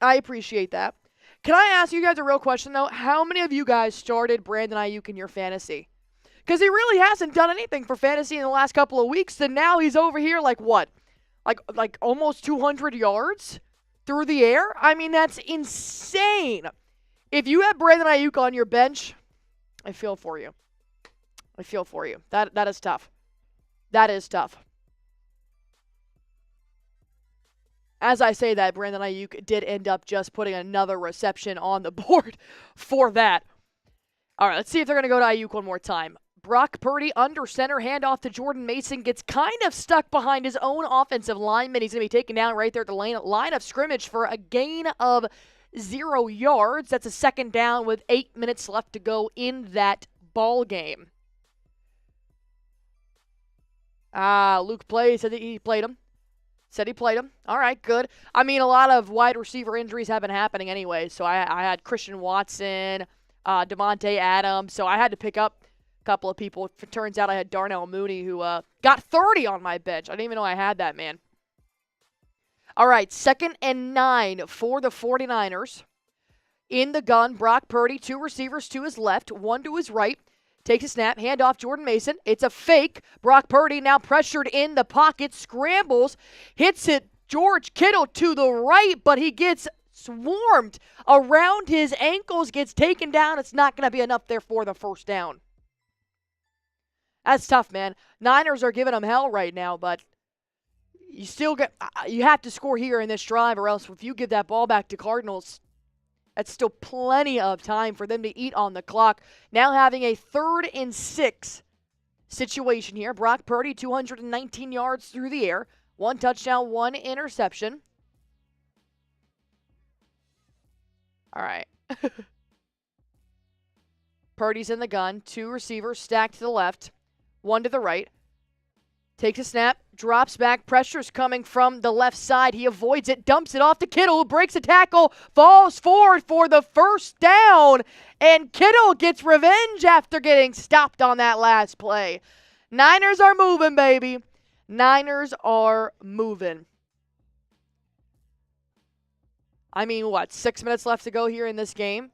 I appreciate that. Can I ask you guys a real question, though? How many of you guys started Brandon Ayuk in your fantasy? Because he really hasn't done anything for fantasy in the last couple of weeks, and now he's over here like what? Like almost 200 yards through the air? I mean, that's insane. If you have Brandon Ayuk on your bench, I feel for you. I feel for you. That is tough. That is tough. As I say that, Brandon Ayuk did end up just putting another reception on the board for that. All right, let's see if they're going to go to Ayuk one more time. Brock Purdy under center, handoff to Jordan Mason, gets kind of stuck behind his own offensive lineman. He's going to be taken down right there at the line of scrimmage for a gain of 0 yards. That's a second down with 8 minutes left to go in that ball game. Luke Play said that he played him. All right, good. I mean, a lot of wide receiver injuries have been happening anyway, so I had Christian Watson, Devontae Adams, so I had to pick up a couple of people. It turns out I had Darnell Mooney, who got 30 on my bench. I didn't even know I had that, man. All right, 2nd and 9 for the 49ers. In the gun, Brock Purdy, 2 receivers to his left, 1 to his right. Takes a snap, handoff Jordan Mason. It's a fake. Brock Purdy now pressured in the pocket, scrambles, hits it George Kittle to the right, but he gets swarmed around his ankles, gets taken down. It's not going to be enough there for the first down. That's tough, man. Niners are giving them hell right now, but you have to score here in this drive, or else if you give that ball back to Cardinals, that's still plenty of time for them to eat on the clock. Now having a 3rd and 6 situation here. Brock Purdy, 219 yards through the air. 1 touchdown, 1 interception. All right. Purdy's in the gun. 2 receivers stacked to the left. 1 to the right. Takes a snap, drops back, pressure's coming from the left side. He avoids it, dumps it off to Kittle, who breaks a tackle, falls forward for the first down, and Kittle gets revenge after getting stopped on that last play. Niners are moving, baby. Niners are moving. I mean, 6 minutes left to go here in this game?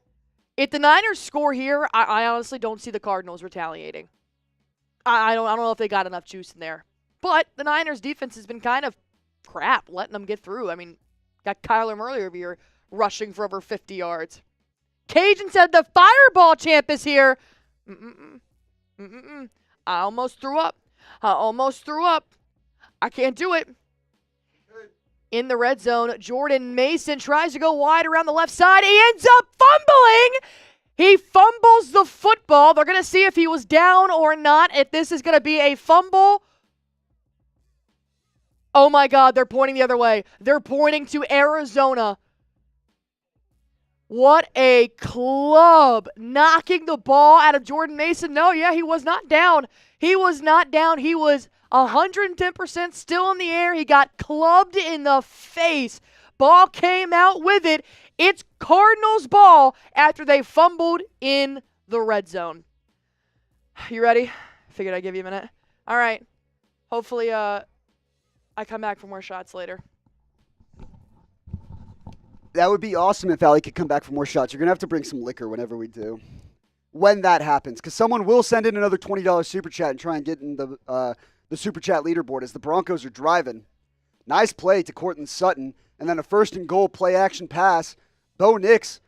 If the Niners score here, I honestly don't see the Cardinals retaliating. I don't know if they got enough juice in there. But the Niners' defense has been kind of crap, letting them get through. I mean, got Kyler Murray over here rushing for over 50 yards. Cajun said the Fireball champ is here. I almost threw up. I can't do it. In the red zone, Jordan Mason tries to go wide around the left side. He ends up fumbling. He fumbles the football. They're going to see if he was down or not. If this is going to be a fumble. Oh my God, they're pointing the other way. They're pointing to Arizona. What a club. Knocking the ball out of Jordan Mason. No, yeah, he was not down. He was 110% still in the air. He got clubbed in the face. Ball came out with it. It's Cardinals ball after they fumbled in the red zone. You ready? Figured I'd give you a minute. All right. hopefully I come back for more shots later. That would be awesome if Allie could come back for more shots. You're going to have to bring some liquor whenever we do. When that happens. Because someone will send in another $20 super chat and try and get in the super chat leaderboard as the Broncos are driving. Nice play to Courtland Sutton. And then a first and goal play action pass. Bo Nix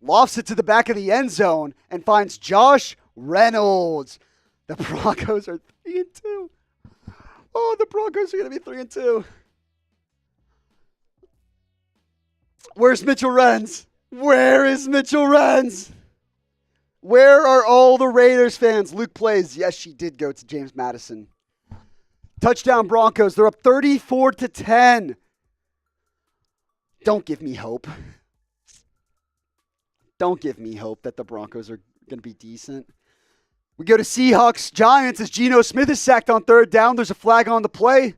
lofts it to the back of the end zone and finds Josh Reynolds. The Broncos are 3-2. Oh, the Broncos are going to be 3-2. Where's Mitchell Renz? Where is Mitchell Renz? Where are all the Raiders fans? Luke plays. Yes, she did go to James Madison. Touchdown Broncos. They're up 34-10. Don't give me hope. Don't give me hope that the Broncos are going to be decent. We go to Seahawks Giants as Geno Smith is sacked on third down. There's a flag on the play.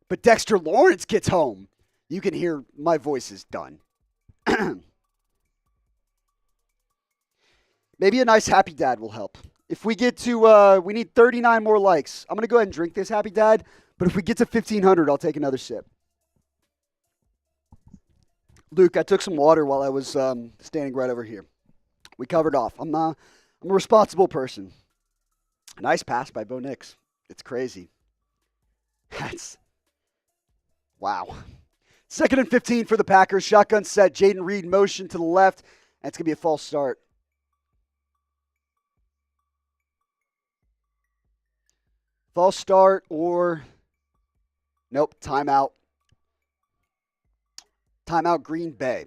But Dexter Lawrence gets home. You can hear my voice is done. Maybe a nice Happy Dad will help. If we get to, we need 39 more likes. I'm going to go ahead and drink this Happy Dad. But if we get to 1,500, I'll take another sip. Luke, I took some water while I was standing right over here. We covered off. I'm a responsible person. Nice pass by Bo Nix. It's crazy. Wow. 2nd and 15 for the Packers. Shotgun set. Jayden Reed motion to the left. And it's going to be a false start. False start or nope, timeout. Timeout Green Bay.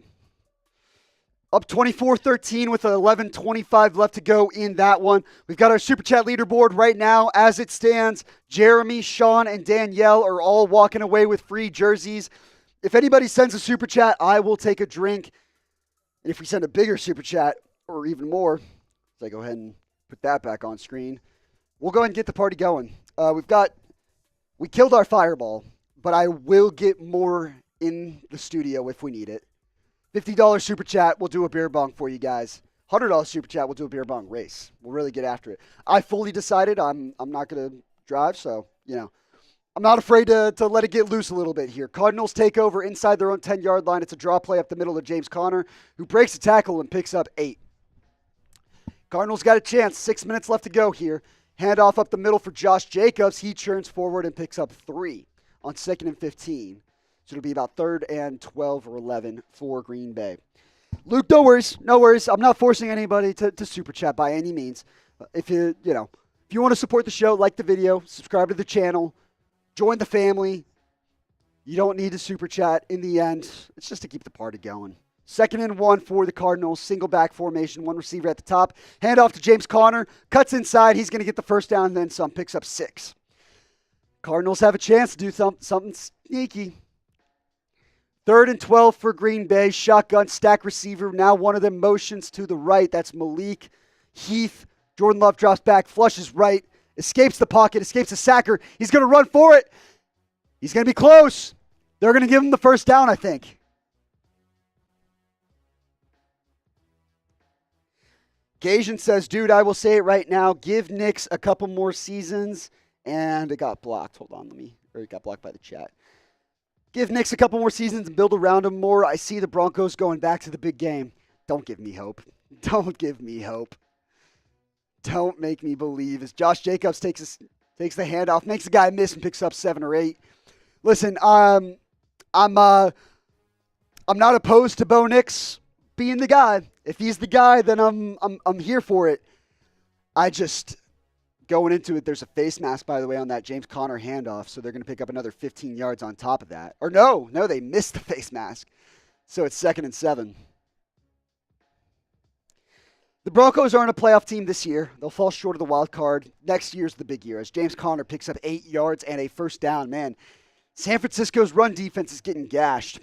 Up 24-13 with 11:25 left to go in that one. We've got our Super Chat leaderboard right now as it stands. Jeremy, Sean, and Danielle are all walking away with free jerseys. If anybody sends a Super Chat, I will take a drink. And if we send a bigger Super Chat, or even more, so I go ahead and put that back on screen, we'll go ahead and get the party going. We killed our fireball, but I will get more in the studio if we need it. $50 Super Chat, we'll do a beer bong for you guys. $100 Super Chat, we'll do a beer bong race. We'll really get after it. I fully decided I'm not going to drive, so, I'm not afraid to let it get loose a little bit here. Cardinals take over inside their own 10-yard line. It's a draw play up the middle to James Conner, who breaks a tackle and picks up 8. Cardinals got a chance. 6 minutes left to go here. Handoff up the middle for Josh Jacobs. He churns forward and picks up 3 on 2nd and 15. So it'll be about 3rd and 12 or 11 for Green Bay. Luke, no worries. No worries. I'm not forcing anybody to Super Chat by any means. If you want to support the show, like the video, subscribe to the channel, join the family. You don't need to Super Chat in the end. It's just to keep the party going. 2nd and 1 for the Cardinals. Single back formation. One receiver at the top. Handoff to James Conner. Cuts inside. He's going to get the first down and then some. Picks up 6. Cardinals have a chance to do something sneaky. 3rd and 12 for Green Bay. Shotgun stack receiver. Now one of them motions to the right. That's Malik Heath. Jordan Love drops back. Flushes right. Escapes the pocket. Escapes the sacker. He's going to run for it. He's going to be close. They're going to give him the first down, I think. Gajan says, dude, I will say it right now. Give Nix a couple more seasons. And it got blocked. Hold on, it got blocked by the chat. Give Nix a couple more seasons and build around him more. I see the Broncos going back to the big game. Don't give me hope. Don't give me hope. Don't make me believe. As Josh Jacobs takes the handoff, makes the guy miss and picks up 7 or 8. Listen, I'm not opposed to Bo Nix being the guy. If he's the guy, then I'm here for it. Going into it, there's a face mask, by the way, on that James Conner handoff, so they're going to pick up another 15 yards on top of that. Or no, they missed the face mask. So it's 2nd and 7. The Broncos aren't a playoff team this year. They'll fall short of the wild card. Next year's the big year as James Conner picks up 8 yards and a first down. Man, San Francisco's run defense is getting gashed.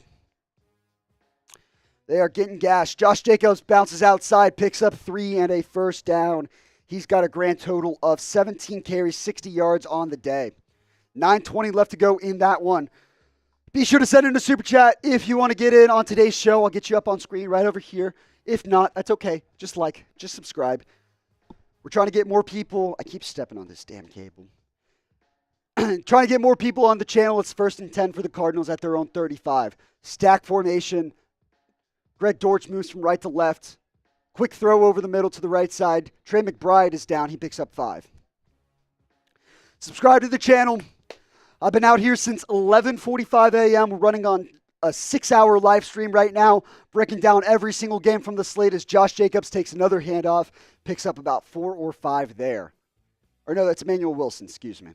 They are getting gashed. Josh Jacobs bounces outside, picks up 3 and a first down. He's got a grand total of 17 carries, 60 yards on the day. 9:20 left to go in that one. Be sure to send in a Super Chat if you want to get in on today's show. I'll get you up on screen right over here. If not, that's okay. Just subscribe. We're trying to get more people. I keep stepping on this damn cable. Trying to get more people on the channel. It's 1st and 10 for the Cardinals at their own 35. Stack formation. Greg Dortch moves from right to left. Quick throw over the middle to the right side. Trey McBride is down. He picks up 5. Subscribe to the channel. I've been out here since 11:45 a.m. We're running on a 6-hour live stream right now, breaking down every single game from the slate as Josh Jacobs takes another handoff, picks up about 4 or 5 there. Or no, that's Emmanuel Wilson, excuse me.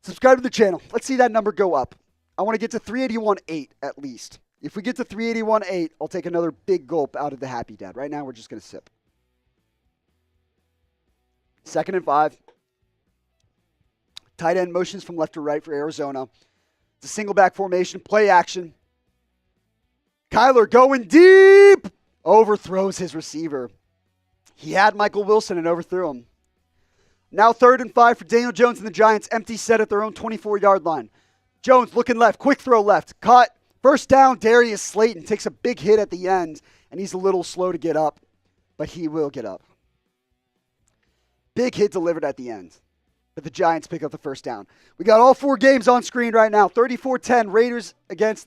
Subscribe to the channel. Let's see that number go up. I want to get to 381.8 at least. If we get to 381.8, I'll take another big gulp out of the Happy Dad. Right now, we're just going to sip. 2nd and 5. Tight end motions from left to right for Arizona. It's a single back formation, play action. Kyler going deep. Overthrows his receiver. He had Michael Wilson and overthrew him. Now 3rd and 5 for Daniel Jones and the Giants. Empty set at their own 24-yard line. Jones looking left. Quick throw left. Caught. First down, Darius Slayton takes a big hit at the end, and he's a little slow to get up, but he will get up. Big hit delivered at the end, but the Giants pick up the first down. We got all 4 games on screen right now. 34-10, Raiders against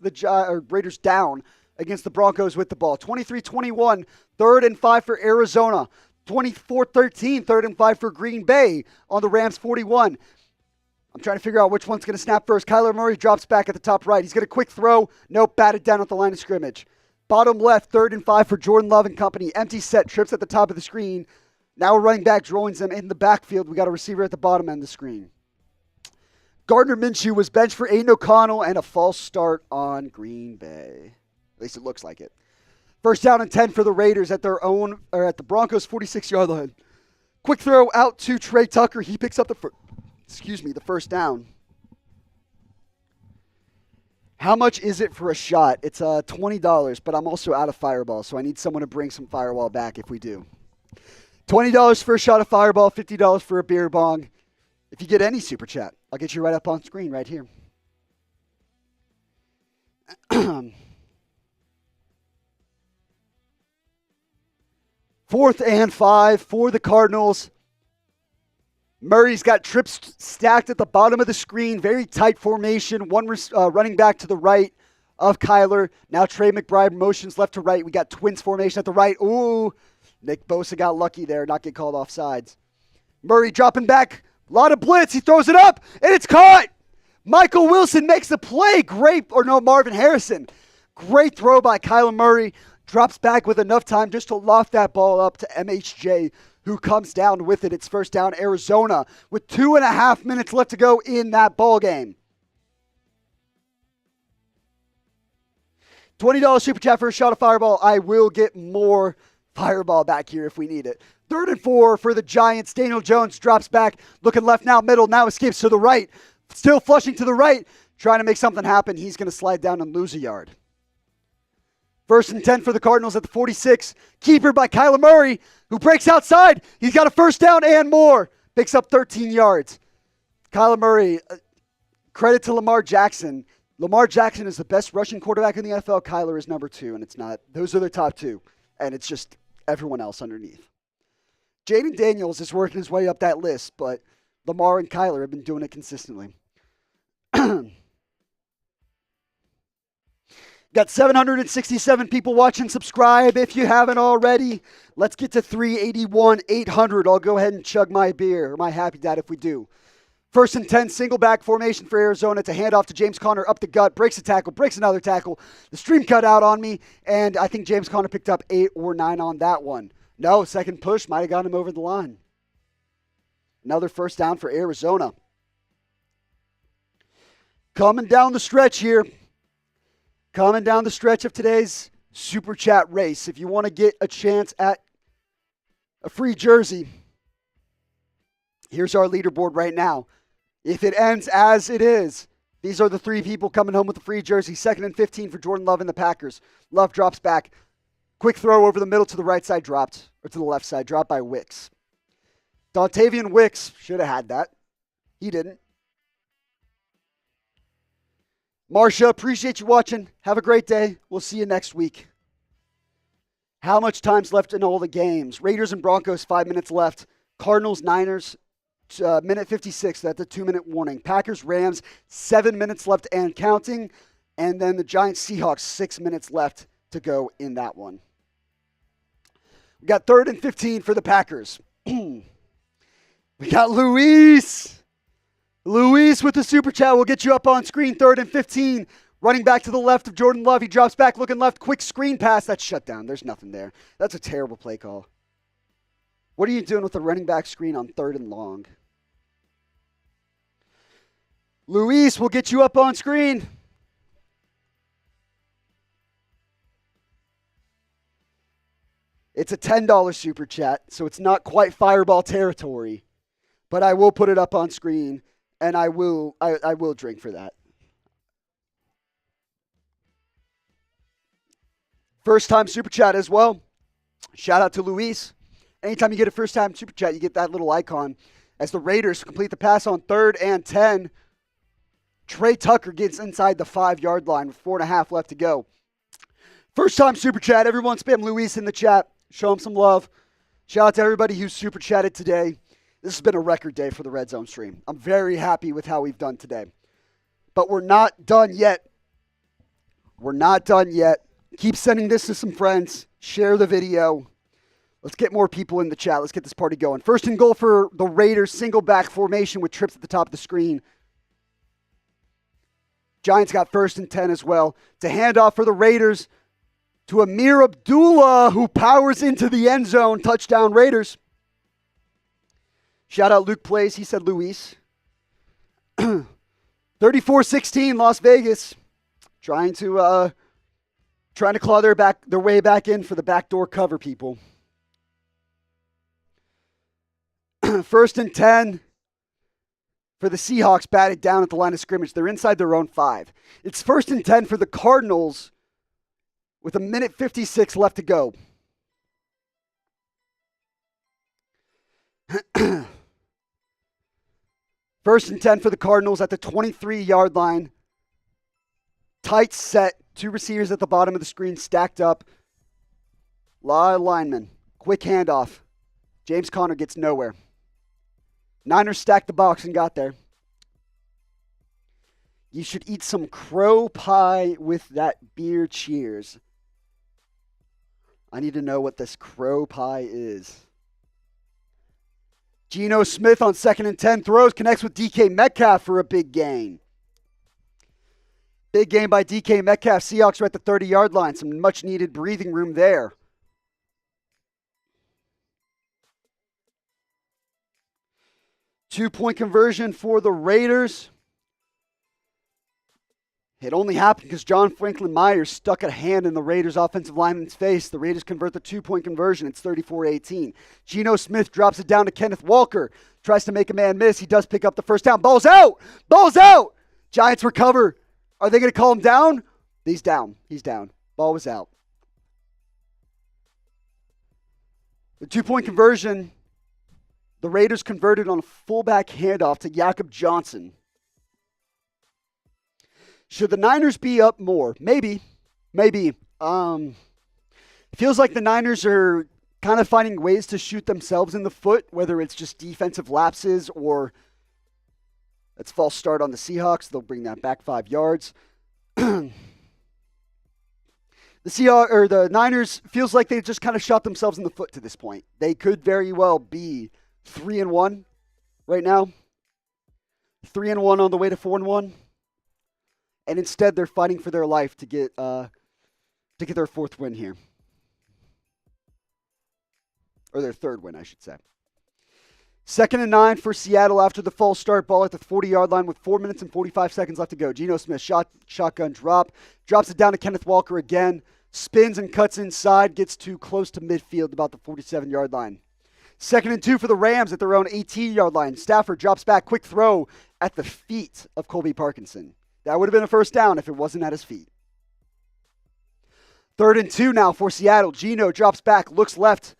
Raiders down against the Broncos with the ball. 23-21, 3rd and 5 for Arizona. 24-13, 3rd and 5 for Green Bay on the Rams 41. I'm trying to figure out which one's going to snap first. Kyler Murray drops back at the top right. He's got a quick throw. Nope, batted down at the line of scrimmage. Bottom left, 3rd and 5 for Jordan Love and company. Empty set, trips at the top of the screen. Now a running back joins them in the backfield. We got a receiver at the bottom end of the screen. Gardner Minshew was benched for Aiden O'Connell and a false start on Green Bay. At least it looks like it. First down and 10 for the Raiders at their own, or at the Broncos 46-yard line. Quick throw out to Trey Tucker. He picks up the first down. How much is it for a shot? It's $20, but I'm also out of Fireball, so I need someone to bring some Fireball back if we do. $20 for a shot of Fireball, $50 for a beer bong. If you get any super chat, I'll get you right up on screen right here. 4th and 5 for the Cardinals. Murray's got trips stacked at the bottom of the screen. Very tight formation. One running back to the right of Kyler. Now Trey McBride motions left to right. We got twins formation at the right. Ooh, Nick Bosa got lucky there, not get called offsides. Murray dropping back. A lot of blitz. He throws it up, and it's caught. Michael Wilson makes the play. Marvin Harrison. Great throw by Kyler Murray. Drops back with enough time just to loft that ball up to MHJ, who comes down with it. It's first down Arizona with 2.5 minutes left to go in that ball game. $20 super chat for a shot of Fireball. I will get more Fireball back here if we need it. 3rd and 4 for the Giants. Daniel Jones drops back, looking left now, middle, now escapes to the right. Still flushing to the right, trying to make something happen. He's going to slide down and lose a yard. 1st and 10 for the Cardinals at the 46. Keeper by Kyler Murray, who breaks outside. He's got a first down and more. Picks up 13 yards. Kyler Murray, credit to Lamar Jackson. Lamar Jackson is the best rushing quarterback in the NFL. Kyler is number 2, and it's not. Those are the top 2, and it's just everyone else underneath. Jayden Daniels is working his way up that list, but Lamar and Kyler have been doing it consistently. Got 767 people watching. Subscribe if you haven't already. Let's get to 381, 800. I'll go ahead and chug my beer, or my Happy Dad if we do. 1st and 10, single back formation for Arizona. It's a handoff to James Conner up the gut. Breaks a tackle, breaks another tackle. The stream cut out on me, and I think James Conner picked up 8 or 9 on that one. No, second push might have got him over the line. Another first down for Arizona. Coming down the stretch here. Coming down the stretch of today's Super Chat race. If you want to get a chance at a free jersey, here's our leaderboard right now. If it ends as it is, these are the 3 people coming home with the free jersey. 2nd and 15 for Jordan Love and the Packers. Love drops back. Quick throw over the middle to the right side, dropped. Or to the left side, dropped by Wicks. Dontavian Wicks should have had that. He didn't. Marsha, appreciate you watching. Have a great day. We'll see you next week. How much time's left in all the games? Raiders and Broncos, 5 minutes left. Cardinals, Niners, minute 56. That's a 2-minute warning. Packers-Rams, 7 minutes left and counting. And then the Giants-Seahawks, 6 minutes left to go in that one. We got 3rd and 15 for the Packers. We got Luis. Luis with the super chat will get you up on screen. 3rd and 15. Running back to the left of Jordan Love. He drops back, looking left. Quick screen pass. That's shut down. There's nothing there. That's a terrible play call. What are you doing with the running back screen on 3rd and long? Luis will get you up on screen. It's a $10 super chat, so it's not quite fireball territory. But I will put it up on screen, and I will drink for that. First time super chat as well. Shout out to Luis. Anytime you get a first time super chat, you get that little icon. As the Raiders complete the pass on 3rd and 10. Trey Tucker gets inside the 5-yard line with 4.5 left to go. First time super chat. Everyone spam Luis in the chat. Show him some love. Shout out to everybody who super chatted today. This has been a record day for the Red Zone stream. I'm very happy with how we've done today. But we're not done yet. We're not done yet. Keep sending this to some friends. Share the video. Let's get more people in the chat. Let's get this party going. 1st and goal for the Raiders. Single back formation with trips at the top of the screen. Giants got 1st and 10 as well. To hand off for the Raiders to Amir Abdullah, who powers into the end zone. Touchdown Raiders. Shout out Luke Plays. He said Luis. 34-16 Las Vegas. Trying to claw their way back in for the backdoor cover, people. 1st and 10 for the Seahawks, batted down at the line of scrimmage. They're inside their own 5. It's 1st and 10 for the Cardinals with a minute 56 left to go. First and 10 for the Cardinals at the 23-yard line. Tight set. 2 receivers at the bottom of the screen stacked up. Lot of linemen. Quick handoff. James Conner gets nowhere. Niners stacked the box and got there. You should eat some crow pie with that beer. Cheers. I need to know what this crow pie is. Geno Smith on 2nd and 10 throws, connects with DK Metcalf for a big gain. Big game by DK Metcalf. Seahawks are at the 30-yard line. Some much-needed breathing room there. Two-point conversion for the Raiders. It only happened because John Franklin Myers stuck a hand in the Raiders' offensive lineman's face. The Raiders convert the 2-point conversion. It's 34-18. Geno Smith drops it down to Kenneth Walker. Tries to make a man miss. He does pick up the first down. Ball's out! Ball's out! Giants recover. Are they going to call him down? He's down. He's down. Ball was out. The 2-point conversion, the Raiders converted on a fullback handoff to Jakob Johnson. Should the Niners be up more? Maybe. It feels like the Niners are kind of finding ways to shoot themselves in the foot, whether it's just defensive lapses or that's false start on the Seahawks. They'll bring that back 5 yards. The Niners feels like they just kind of shot themselves in the foot to this point. They could very well be 3-1 right now. 3-1 on the way to 4-1. And instead, they're fighting for their life to get their 4th win here. Or their 3rd win, I should say. 2nd and 9 for Seattle after the false start. Ball at the 40-yard line with 4 minutes and 45 seconds left to go. Geno Smith, shotgun drop. Drops it down to Kenneth Walker again. Spins and cuts inside. Gets too close to midfield, about the 47-yard line. 2nd and 2 for the Rams at their own 18-yard line. Stafford drops back. Quick throw at the feet of Colby Parkinson. That would have been a first down if it wasn't at his feet. 3rd and 2 now for Seattle. Geno drops back, looks left,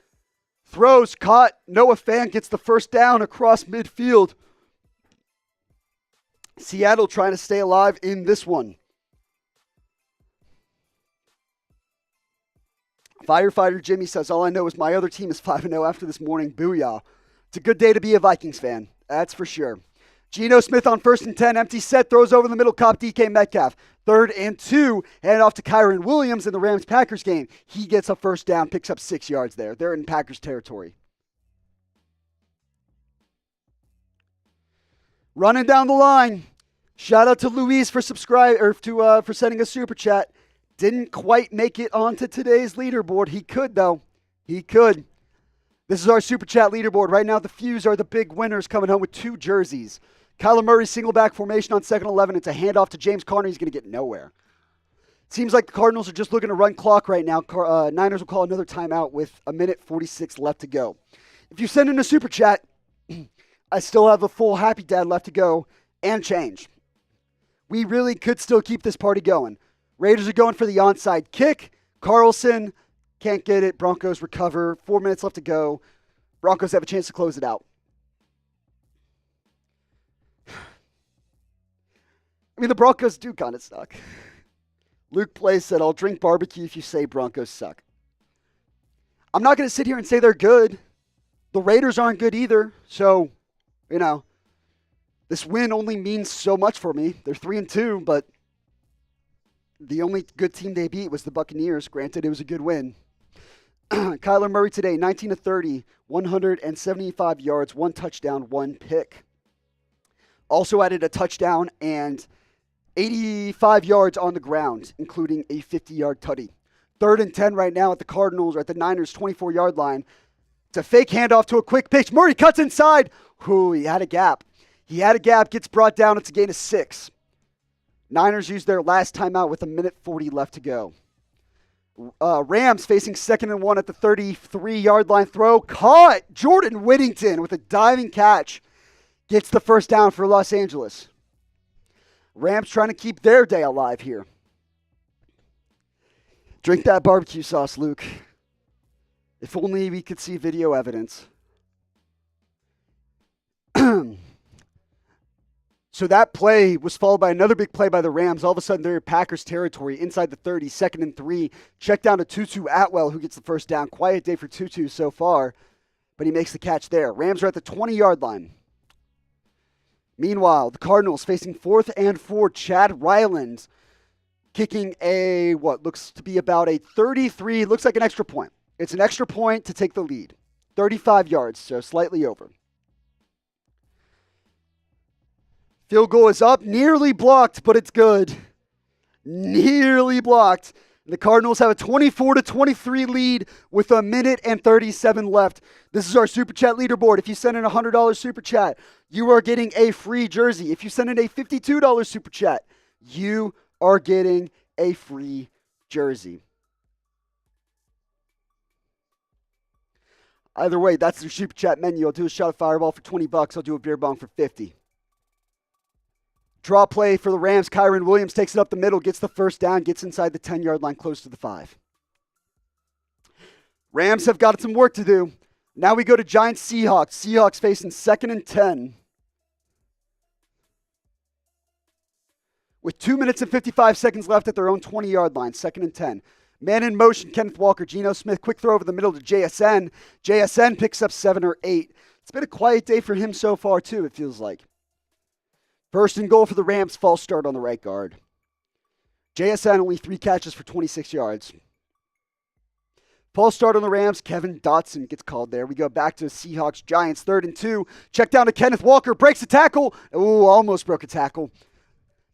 throws, caught. Noah Fant gets the first down across midfield. Seattle trying to stay alive in this one. Firefighter Jimmy says, all I know is my other team is 5-0 after this morning. Booyah. It's a good day to be a Vikings fan. That's for sure. Geno Smith on 1st and 10. Empty set. Throws over the middle. Cop DK Metcalf. 3rd and 2. Hand off to Kyron Williams in the Rams-Packers game. He gets a first down. Picks up 6 yards there. They're in Packers territory. Running down the line. Shout out to Luis for for sending a super chat. Didn't quite make it onto today's leaderboard. He could, though. He could. This is our super chat leaderboard. Right now, the Fuse are the big winners coming home with 2 jerseys. Kyler Murray single back formation on 2nd and 11. It's a handoff to James Conner. He's going to get nowhere. Seems like the Cardinals are just looking to run clock right now. Niners will call another timeout with 1:46 left to go. If you send in a super chat, I still have a full Happy Dad left to go and change. We really could still keep this party going. Raiders are going for the onside kick. Carlson can't get it. Broncos recover. 4 minutes left to go. Broncos have a chance to close it out. I mean, the Broncos do kind of suck. Luke Play said, I'll drink barbecue if you say Broncos suck. I'm not going to sit here and say they're good. The Raiders aren't good either. So, this win only means so much for me. They're 3-2, but the only good team they beat was the Buccaneers. Granted, it was a good win. Kyler Murray today, 19 of 30, 175 yards, 1 touchdown, 1 pick. Also added a touchdown and 85 yards on the ground, including a 50-yard tutty. 3rd and 10 right now at the Cardinals or at the Niners' 24-yard line. It's a fake handoff to a quick pitch. Murray cuts inside. He had a gap. Gets brought down. It's a gain of 6. Niners use their last timeout with 1:40 left to go. Rams facing 2nd and 1 at the 33-yard line. Throw caught. Jordan Whittington with a diving catch gets the first down for Los Angeles. Rams trying to keep their day alive here. Drink that barbecue sauce, Luke. If only we could see video evidence. So that play was followed by another big play by the Rams. All of a sudden, they're in Packers territory inside the 30, 2nd and 3. Check down to Tutu Atwell, who gets the first down. Quiet day for Tutu so far, but he makes the catch there. Rams are at the 20-yard line. Meanwhile, the Cardinals facing 4th and 4. Chad Ryland kicking what looks to be about a 33, looks like an extra point. It's an extra point to take the lead. 35 yards, so slightly over. Field goal is up, nearly blocked, but it's good. Nearly blocked. The Cardinals have a 24-23 lead with 1:37 left. This is our Super Chat leaderboard. If you send in a $100 Super Chat, you are getting a free jersey. If you send in a $52 Super Chat, you are getting a free jersey. Either way, that's the Super Chat menu. I'll do a shot of Fireball for $20. I'll do a beer bong for $50. Draw play for the Rams. Kyron Williams takes it up the middle, gets the first down, gets inside the 10-yard line, close to the 5. Rams have got some work to do. Now we go to Giants-Seahawks. Seahawks facing 2nd and 10. With 2 minutes and 55 seconds left at their own 20-yard line, 2nd and 10. Man in motion, Kenneth Walker, Geno Smith, quick throw over the middle to JSN. JSN picks up 7 or 8. It's been a quiet day for him so far, too, it feels like. 1st and goal for the Rams, false start on the right guard. JSN only 3 catches for 26 yards. False start on the Rams, Kevin Dotson gets called there. We go back to Seahawks, Giants, 3rd and 2. Check down to Kenneth Walker, breaks a tackle. Almost broke a tackle.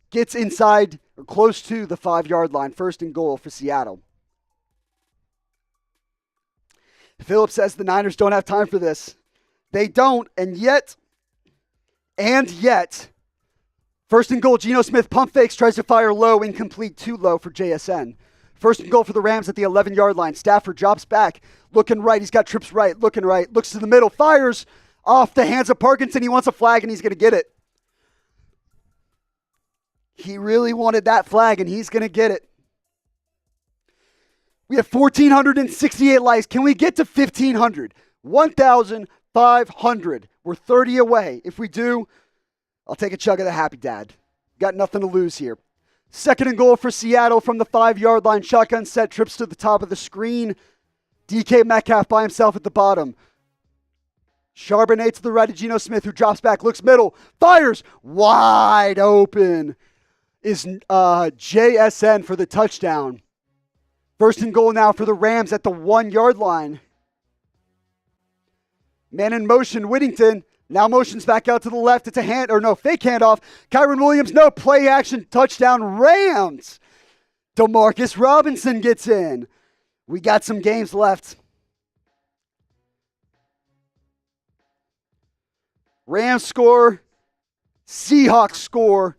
Gets inside or close to the 5-yard line, 1st and goal for Seattle. Phillips says the Niners don't have time for this. They don't, and yet, 1st and goal, Geno Smith pump fakes, tries to fire low, incomplete, too low for JSN. 1st and goal for the Rams at the 11-yard line. Stafford drops back, looking right. He's got trips right, looking right, looks to the middle, fires off the hands of Parkinson. He wants a flag, and he's going to get it. He really wanted that flag, and he's going to get it. We have 1,468 likes. Can we get to 1,500? 1,500. We're 30 away. If we do, I'll take a chug of the Happy Dad. Got nothing to lose here. 2nd and goal for Seattle from the 5-yard line. Shotgun set, trips to the top of the screen. DK Metcalf by himself at the bottom. Charbonnet to the right of Geno Smith, who drops back, looks middle, fires, wide open is JSN for the touchdown. First and goal now for the Rams at the 1-yard line. Man in motion, Whittington. Now motions back out to the left. It's a fake handoff. Kyron Williams, no play action, touchdown Rams. Demarcus Robinson gets in. We got some games left. Rams score. Seahawks score.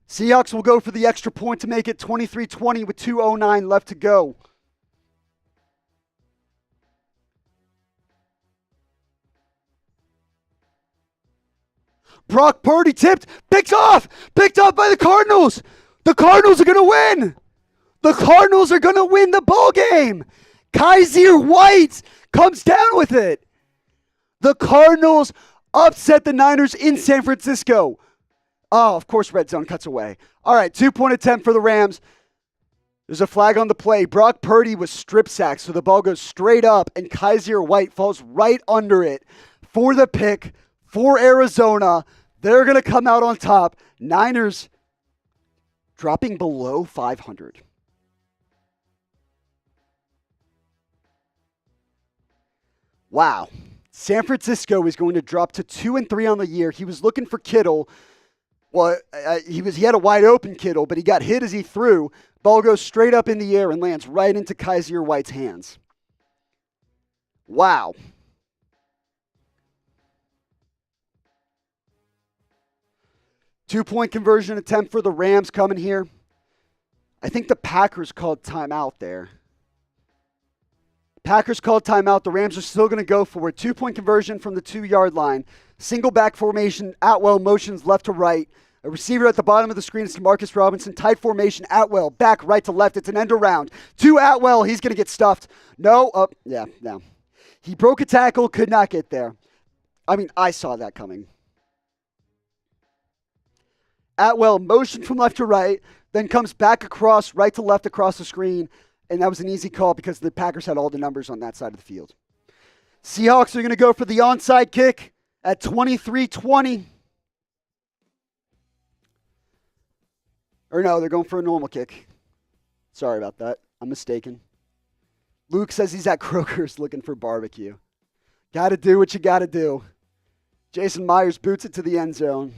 Seahawks will go for the extra point to make it 23-20 with 2:09 left to go. Brock Purdy tipped, picked off by the Cardinals. The Cardinals are going to win. The Cardinals are going to win the ball game. Kaiser White comes down with it. The Cardinals upset the Niners in San Francisco. Oh, of course, red zone cuts away. All right, 2-point attempt for the Rams. There's a flag on the play. Brock Purdy was strip sacked, so the ball goes straight up, and Kaiser White falls right under it for the pick for Arizona. They're going to come out on top. Niners dropping below 500. Wow. San Francisco is going to drop to 2-3 on the year. He was looking for Kittle. Well, he had a wide open Kittle, but he got hit as he threw. Ball goes straight up in the air and lands right into Kaiser White's hands. Wow. Two-point conversion attempt for the Rams coming here. I think the Packers called timeout there. Packers called timeout. The Rams are still going to go for it. 2-point conversion from the 2-yard line. Single back formation. Atwell motions left to right. A receiver at the bottom of the screen is Demarcus Robinson. Tight formation. Atwell back right to left. It's an end around. To Atwell. He's going to get stuffed. No. No. He broke a tackle. Could not get there. I saw that coming. Atwell motion from left to right. Then comes back across, right to left across the screen. And that was an easy call because the Packers had all the numbers on that side of the field. Seahawks are going to go for the onside kick at 23-20. Or no, they're going for a normal kick. Sorry about that. I'm mistaken. Luke says he's at Kroger's looking for barbecue. Got to do what you got to do. Jason Myers boots it to the end zone.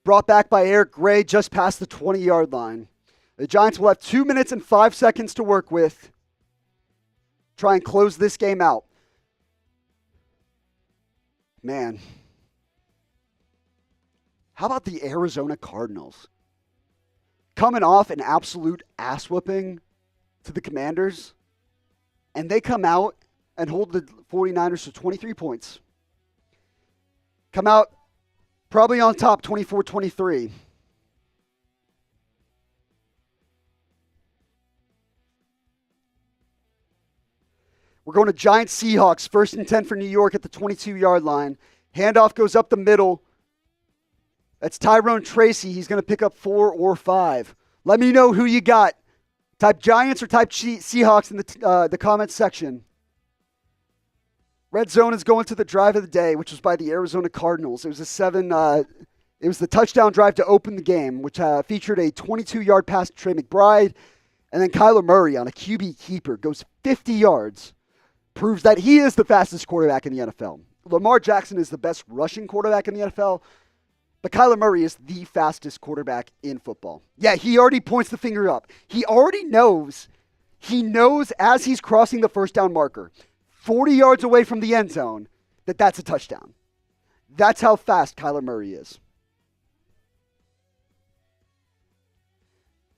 Brought back by Eric Gray just past the 20-yard line. The Giants will have 2 minutes and 5 seconds to work with. Try and close this game out. Man. How about the Arizona Cardinals? Coming off an absolute ass whooping to the Commanders. And they come out and hold the 49ers to 23 points. Come out probably on top, 24-23. We're going to Giants Seahawks. First and 10 for New York at the 22-yard line. Handoff goes up the middle. That's Tyrone Tracy. He's going to pick up 4 or 5. Let me know who you got. Type Giants or type Seahawks in the comments section. Red Zone is going to the drive of the day, which was by the Arizona Cardinals. It was it was the touchdown drive to open the game, which featured a 22-yard pass to Trey McBride. And then Kyler Murray on a QB keeper goes 50 yards. Proves that he is the fastest quarterback in the NFL. Lamar Jackson is the best rushing quarterback in the NFL. But Kyler Murray is the fastest quarterback in football. Yeah, he already points the finger up. He already knows. He knows as he's crossing the first down marker, 40 yards away from the end zone, that's a touchdown. That's how fast Kyler Murray is.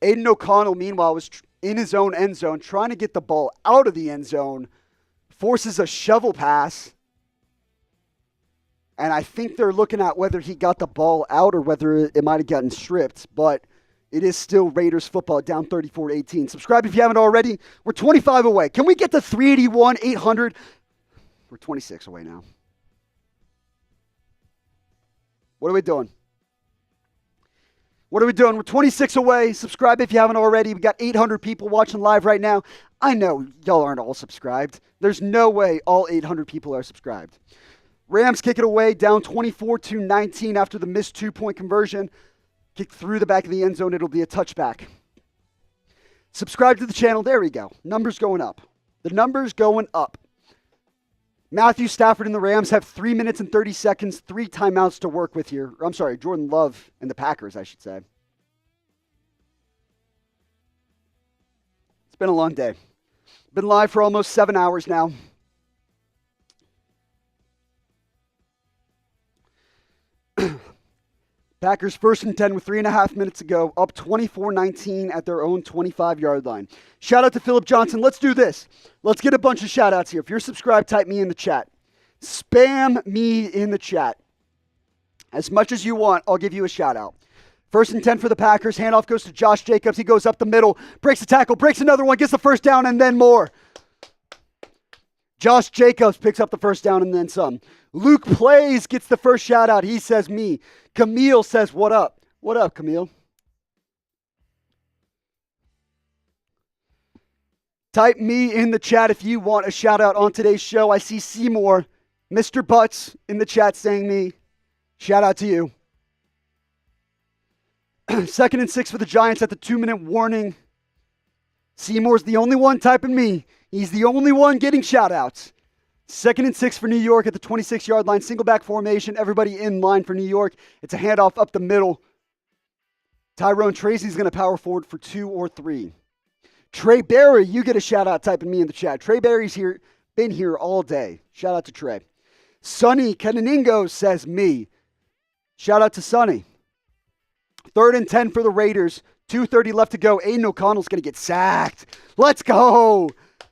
Aiden O'Connell, meanwhile, was in his own end zone, trying to get the ball out of the end zone, forces a shovel pass. And I think they're looking at whether he got the ball out or whether it might have gotten stripped. But it is still Raiders football, down 34-18. Subscribe if you haven't already. We're 25 away. Can we get to 381, 800? We're 26 away now. What are we doing? We're 26 away. Subscribe if you haven't already. We got 800 people watching live right now. I know y'all aren't all subscribed. There's no way all 800 people are subscribed. Rams kick it away, down 24-19 after the missed 2-point conversion. Kick through the back of the end zone. It'll be a touchback. Subscribe to the channel. There we go. Numbers going up. The numbers going up. Matthew Stafford and the Rams have 3 minutes and 30 seconds, 3 timeouts to work with here. I'm sorry, Jordan Love and the Packers, I should say. It's been a long day. Been live for almost 7 hours now. Packers 1st and 10 with 3.5 minutes to go, up 24-19 at their own 25-yard line. Shout out to Philip Johnson. Let's do this. Let's get a bunch of shout outs here. If you're subscribed, type me in the chat. Spam me in the chat. As much as you want, I'll give you a shout out. 1st and 10 for the Packers. Handoff goes to Josh Jacobs. He goes up the middle, breaks a tackle, breaks another one, gets the first down, and then more. Josh Jacobs picks up the first down and then some. Luke Plays gets the first shout out. He says me. Camille says, what up? What up, Camille? Type me in the chat if you want a shout out on today's show. I see Seymour, Mr. Butts in the chat saying me. Shout out to you. 2nd and 6 for the Giants at the 2-minute warning. Seymour's the only one typing me. He's the only one getting shout outs. 2nd and 6 for New York at the 26-yard line. Single back formation. Everybody in line for New York. It's a handoff up the middle. Tyrone Tracy's going to power forward for 2 or 3. Trey Berry, you get a shout out typing me in the chat. Trey Berry's here, been here all day. Shout out to Trey. Sonny Cananingo says me. Shout out to Sonny. 3rd and 10 for the Raiders. 2:30 left to go. Aiden O'Connell's going to get sacked. Let's go.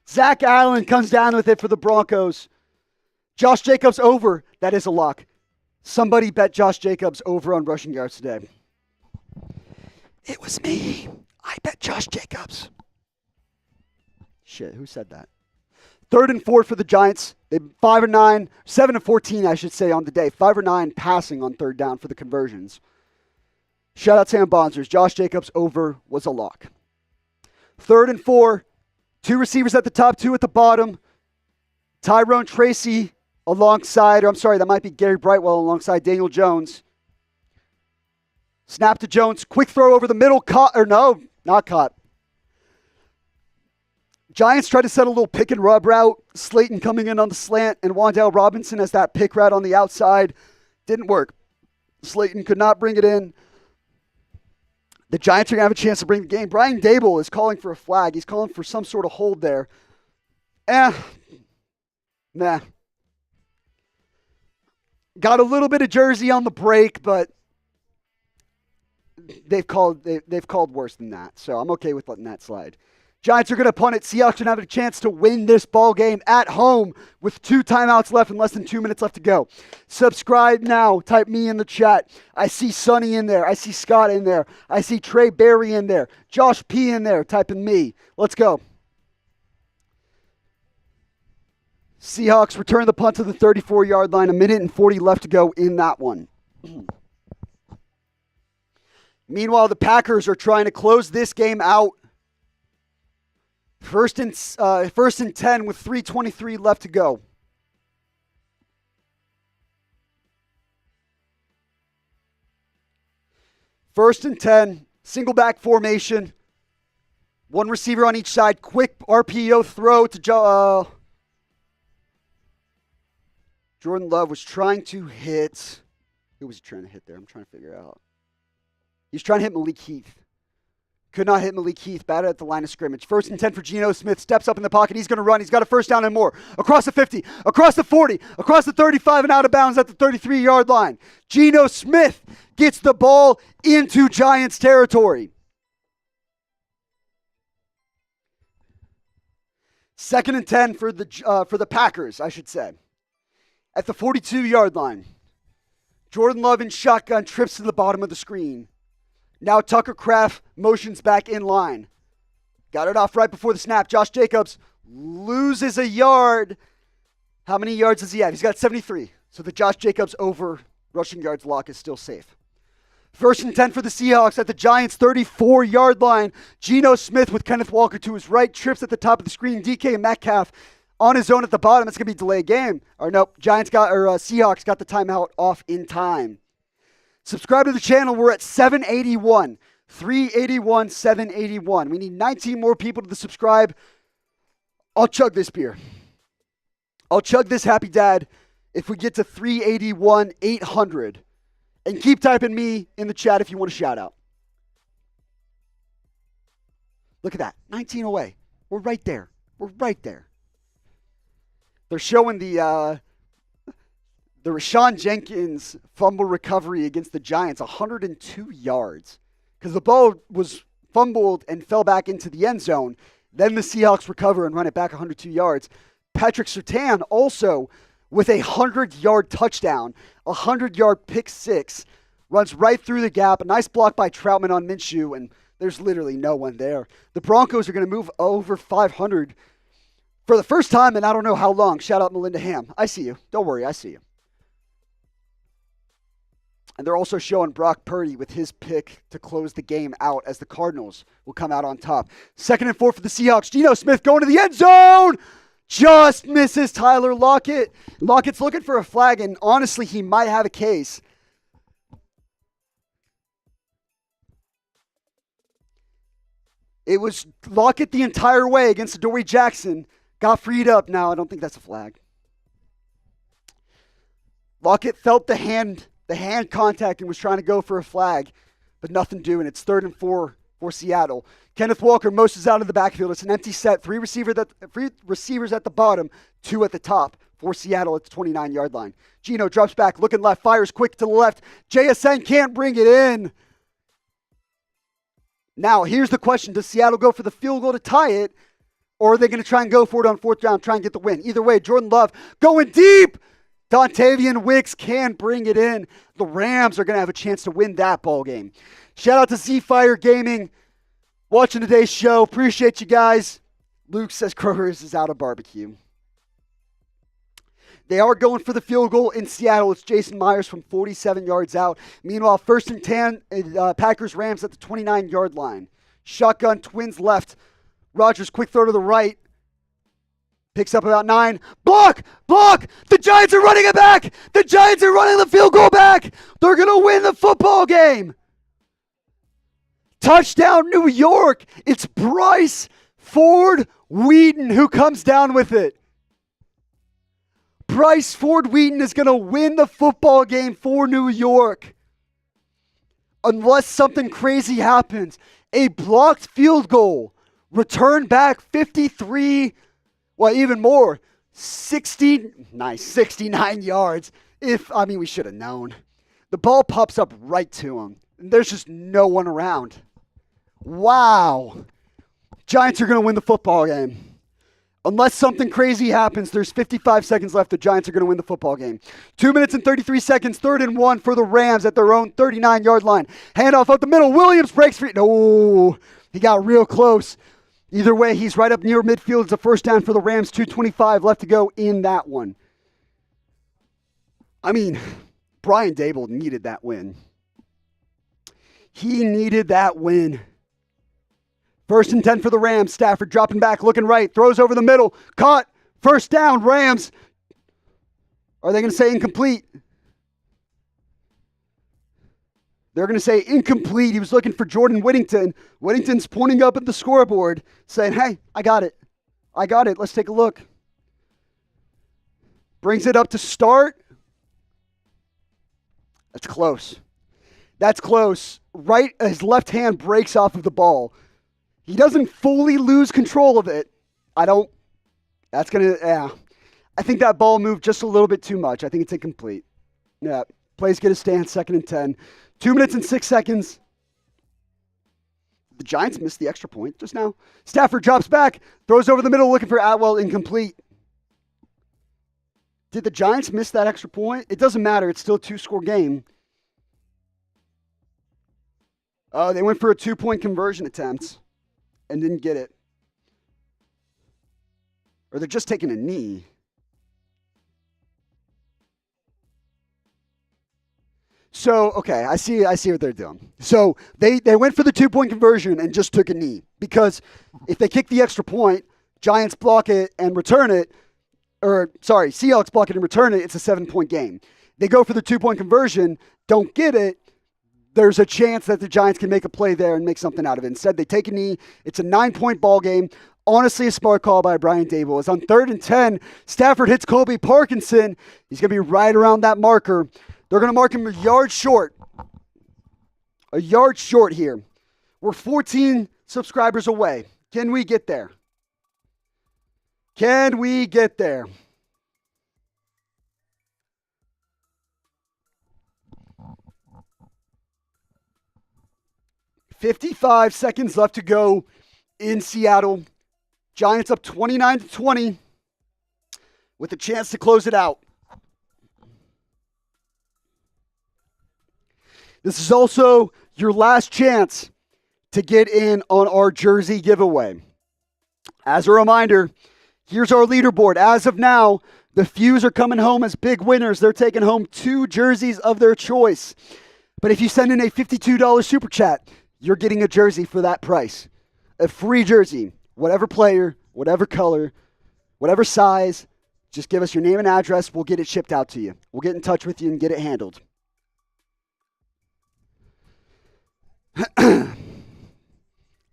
Zach Allen comes down with it for the Broncos. Josh Jacobs over. That is a lock. Somebody bet Josh Jacobs over on rushing yards today. It was me. I bet Josh Jacobs. Shit, who said that? 3rd and 4 for the Giants. They 5-9, 7-14, I should say, on the day. 5-9 passing on 3rd down for the conversions. Shout out Sam Bonzers. Josh Jacobs over was a lock. 3rd and 4. 2 receivers at the top, 2 at the bottom. Tyrone Tracy alongside, that might be Gary Brightwell alongside Daniel Jones. Snap to Jones. Quick throw over the middle. Not caught. Giants tried to set a little pick and rub route. Slayton coming in on the slant and Wan'Dale Robinson as that pick route on the outside. Didn't work. Slayton could not bring it in. The Giants are going to have a chance to bring the game. Brian Dable is calling for a flag. He's calling for some sort of hold there. Nah. Got a little bit of jersey on the break, but they've called worse than that. So I'm okay with letting that slide. Giants are going to punt it. Seahawks are going to have a chance to win this ball game at home with 2 timeouts left and less than 2 minutes left to go. Subscribe now. Type me in the chat. I see Sonny in there. I see Scott in there. I see Trey Berry in there. Josh P in there. Typing me. Let's go. Seahawks return the punt to the 34-yard line. 1:40 left to go in that one. Meanwhile, the Packers are trying to close this game out. First and 10 with 3:23 left to go. First and 10, single back formation. 1 receiver on each side. Quick RPO throw to Jordan Love was trying to hit. Who was he trying to hit there? I'm trying to figure out. He's trying to hit Malik Heath. Could not hit Malik Heath. Batted at the line of scrimmage. 1st and 10 for Geno Smith. Steps up in the pocket. He's going to run. He's got a first down and more. Across the 50. Across the 40. Across the 35 and out of bounds at the 33-yard line. Geno Smith gets the ball into Giants territory. 2nd and 10 for the Packers, I should say. At the 42-yard line. Jordan Love in shotgun trips to the bottom of the screen. Now Tucker Kraft motions back in line. Got it off right before the snap. Josh Jacobs loses a yard. How many yards does he have? He's got 73. So the Josh Jacobs over rushing yards lock is still safe. First and 10 for the Seahawks at the Giants' 34-yard line. Geno Smith with Kenneth Walker to his right. Trips at the top of the screen. DK Metcalf on his own at the bottom. It's going to be a delayed game. Or nope, Seahawks got the timeout off in time. Subscribe to the channel. We're at 781. 381, 781. We need 19 more people to subscribe. I'll chug this beer. I'll chug this Happy Dad if we get to 381, 800. And keep typing me in the chat if you want a shout out. Look at that. 19 away. We're right there. We're right there. They're showing the Rashawn Jenkins fumble recovery against the Giants, 102 yards. Because the ball was fumbled and fell back into the end zone. Then the Seahawks recover and run it back 102 yards. Patrick Surtain also with a 100-yard touchdown, a 100-yard pick six, runs right through the gap. A nice block by Troutman on Minshew, and there's literally no one there. The Broncos are going to move over 500 for the first time in I don't know how long. Shout out Melinda Ham. I see you. Don't worry, I see you. And they're also showing Brock Purdy with his pick to close the game out as the Cardinals will come out on top. 2nd and 4 for the Seahawks. Geno Smith going to the end zone. Just misses Tyler Lockett. Lockett's looking for a flag, and honestly, he might have a case. It was Lockett the entire way against Adoree Jackson. Got freed up. Now, I don't think that's a flag. Lockett felt the hand contact and was trying to go for a flag, but nothing doing. It's 3rd and 4 for Seattle. Kenneth Walker moses out of the backfield. It's an empty set. Three receivers at the bottom, 2 at the top for Seattle at the 29-yard line. Geno drops back, looking left, fires quick to the left. JSN can't bring it in. Now, here's the question. Does Seattle go for the field goal to tie it, or are they going to try and go for it on 4th down, try and get the win? Either way, Jordan Love going deep. Dontavian Wicks can bring it in. The Rams are going to have a chance to win that ball game. Shout out to Z-Fire Gaming. Watching today's show. Appreciate you guys. Luke says Kroger's is out of barbecue. They are going for the field goal in Seattle. It's Jason Myers from 47 yards out. Meanwhile, 1st and 10, Packers-Rams at the 29-yard line. Shotgun, Twins left. Rodgers, quick throw to the right. Picks up about 9. Block! The Giants are running it back! The Giants are running the field goal back! They're going to win the football game! Touchdown, New York! It's Bryce Ford Wheaton who comes down with it. Bryce Ford Wheaton is going to win the football game for New York. Unless something crazy happens. A blocked field goal. Return back 53, well, even more, 69 yards. We should have known. The ball pops up right to him. And there's just no one around. Wow. Giants are going to win the football game. Unless something crazy happens, there's 55 seconds left. The Giants are going to win the football game. 2 minutes and 33 seconds, 3rd and 1 for the Rams at their own 39-yard line. Handoff up the middle. Williams breaks free. No, he got real close. Either way, he's right up near midfield. It's a 1st down for the Rams. 2:25 left to go in that one. Brian Dable needed that win. He needed that win. 1st and 10 for the Rams. Stafford dropping back, looking right. Throws over the middle. Caught. 1st down, Rams. Are they going to say incomplete? They're going to say incomplete. He was looking for Jordan Whittington. Whittington's pointing up at the scoreboard, saying, hey, I got it. Let's take a look. Brings it up to start. That's close. Right, his left hand breaks off of the ball. He doesn't fully lose control of it. I think that ball moved just a little bit too much. I think it's incomplete. Yeah, play's going to stand 2nd and 10. 2 minutes and 6 seconds. The Giants missed the extra point just now. Stafford drops back, throws over the middle, looking for Atwell, incomplete. Did the Giants miss that extra point? It doesn't matter. It's still a 2-score game. Oh, they went for a 2-point conversion attempt and didn't get it. Or they're just taking a knee. So, okay, I see what they're doing. So they went for the 2-point conversion and just took a knee because if they kick the extra point, Giants block it and return it, Seahawks block it and return it, it's a 7-point game. They go for the 2-point conversion, don't get it, there's a chance that the Giants can make a play there and make something out of it. Instead, they take a knee. It's a 9-point ball game. Honestly, a smart call by Brian Dable. It's on 3rd and 10. Stafford hits Colby Parkinson. He's going to be right around that marker. They're going to mark him a yard short. A yard short here. We're 14 subscribers away. Can we get there? Can we get there? $55 seconds left to go in Seattle. Giants up 29-20 with a chance to close it out. This is also your last chance to get in on our jersey giveaway. As a reminder, here's our leaderboard. As of now, the Fews are coming home as big winners. They're taking home 2 jerseys of their choice. But if you send in a $52 super chat, you're getting a jersey for that price. A free jersey, whatever player, whatever color, whatever size. Just give us your name and address. We'll get it shipped out to you. We'll get in touch with you and get it handled.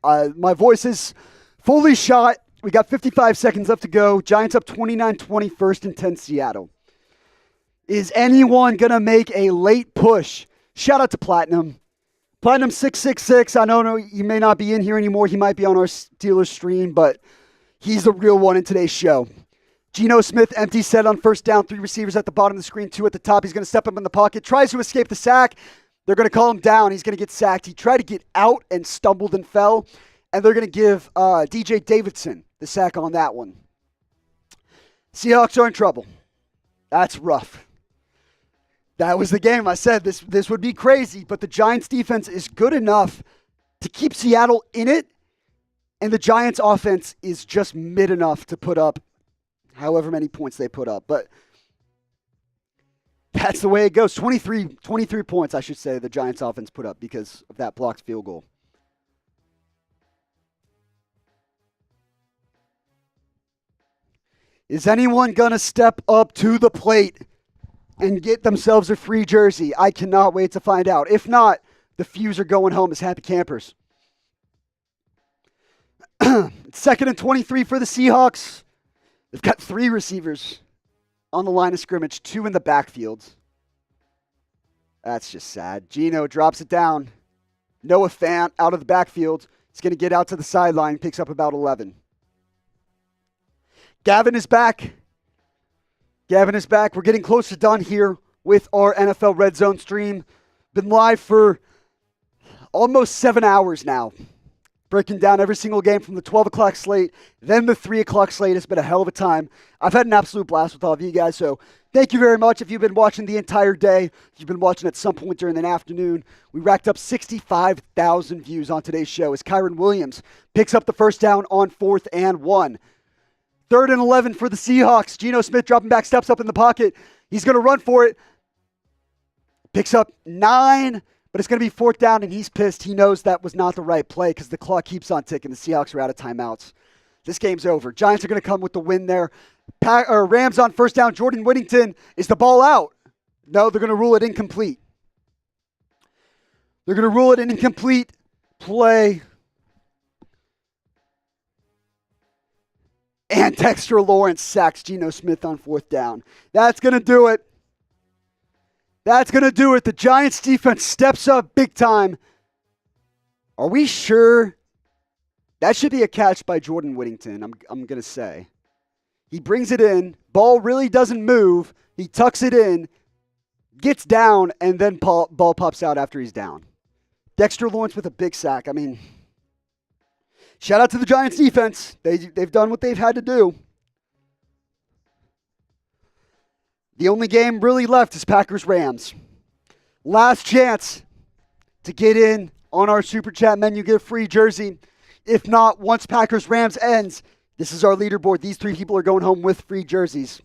My voice is fully shot. We got 55 seconds left to go. Giants up 29-20, 1st and 10 Seattle. Is anyone going to make a late push? Shout out to Platinum. Platinum 666, I know you may not be in here anymore. He might be on our Steelers stream, but he's the real one in today's show. Geno Smith, empty set on 1st down. 3 receivers at the bottom of the screen, 2 at the top. He's going to step up in the pocket, tries to escape the sack. They're going to call him down. He's going to get sacked. He tried to get out and stumbled and fell, and they're going to give DJ Davidson the sack on that one. Seahawks are in trouble. That's rough. That was the game. I said this would be crazy, but the Giants defense is good enough to keep Seattle in it, and the Giants offense is just mid enough to put up however many points they put up. But that's the way it goes. 23 points, I should say, the Giants offense put up because of that blocked field goal. Is anyone going to step up to the plate and get themselves a free jersey? I cannot wait to find out. If not, the Fews are going home as happy campers. It's 2nd and 23 for the Seahawks. They've got 3 receivers on the line of scrimmage, 2 in the backfield. That's just sad. Geno drops it down. Noah Fant out of the backfield. He's going to get out to the sideline, picks up about 11. Gavin is back. We're getting close to done here with our NFL Red Zone stream. Been live for almost 7 hours now. Breaking down every single game from the 12 o'clock slate, then the 3 o'clock slate. It's been a hell of a time. I've had an absolute blast with all of you guys, so thank you very much. If you've been watching the entire day, you've been watching at some point during the afternoon, we racked up 65,000 views on today's show as Kyron Williams picks up the first down on 4th and 1. 3rd and 11 for the Seahawks. Geno Smith dropping back, steps up in the pocket. He's going to run for it. Picks up 9, but it's going to be 4th down, and he's pissed. He knows that was not the right play because the clock keeps on ticking. The Seahawks are out of timeouts. This game's over. Giants are going to come with the win there. Rams on 1st down. Jordan Whittington, is the ball out? No, they're going to rule it incomplete. They're going to rule it an incomplete play. And Dexter Lawrence sacks Geno Smith on 4th down. That's going to do it. The Giants defense steps up big time. Are we sure? That should be a catch by Jordan Whittington, I'm going to say. He brings it in. Ball really doesn't move. He tucks it in, gets down, and then ball pops out after he's down. Dexter Lawrence with a big sack. I mean, shout out to the Giants defense. They've done what they've had to do. The only game really left is Packers-Rams. Last chance to get in on our Super Chat menu, get a free jersey. If not, once Packers-Rams ends, this is our leaderboard. These 3 people are going home with free jerseys.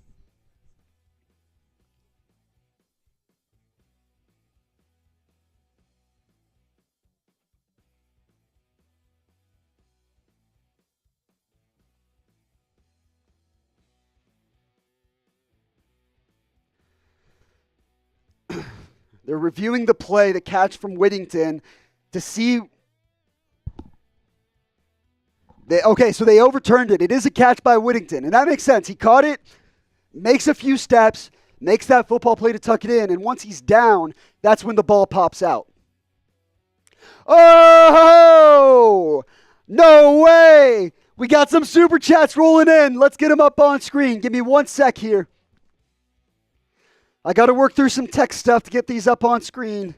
They're reviewing the play, the catch from Whittington, to see. So they overturned it. It is a catch by Whittington, and that makes sense. He caught it, makes a few steps, makes that football play to tuck it in, and once he's down, that's when the ball pops out. Oh! No way! We got some super chats rolling in. Let's get them up on screen. Give me 1 sec here. I got to work through some tech stuff to get these up on screen.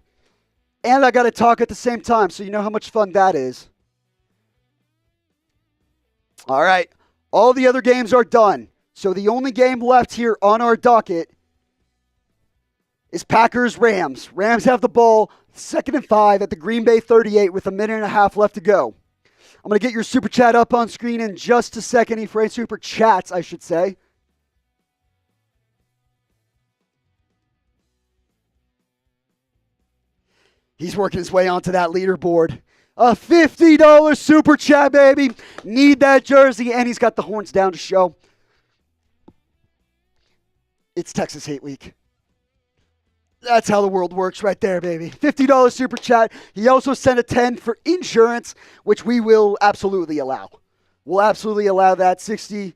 And I got to talk at the same time, so you know how much fun that is. All right. All the other games are done. So the only game left here on our docket is Packers-Rams. Rams have the ball, 2nd and 5 at the Green Bay 38 with a minute and a half left to go. I'm going to get your super chat up on screen in just a second. Efrain super chats, I should say. He's working his way onto that leaderboard. A $50 super chat, baby. Need that jersey. And he's got the horns down to show. It's Texas Hate Week. That's how the world works right there, baby. $50 super chat. He also sent a 10 for insurance, which we will absolutely allow. We'll absolutely allow that. 60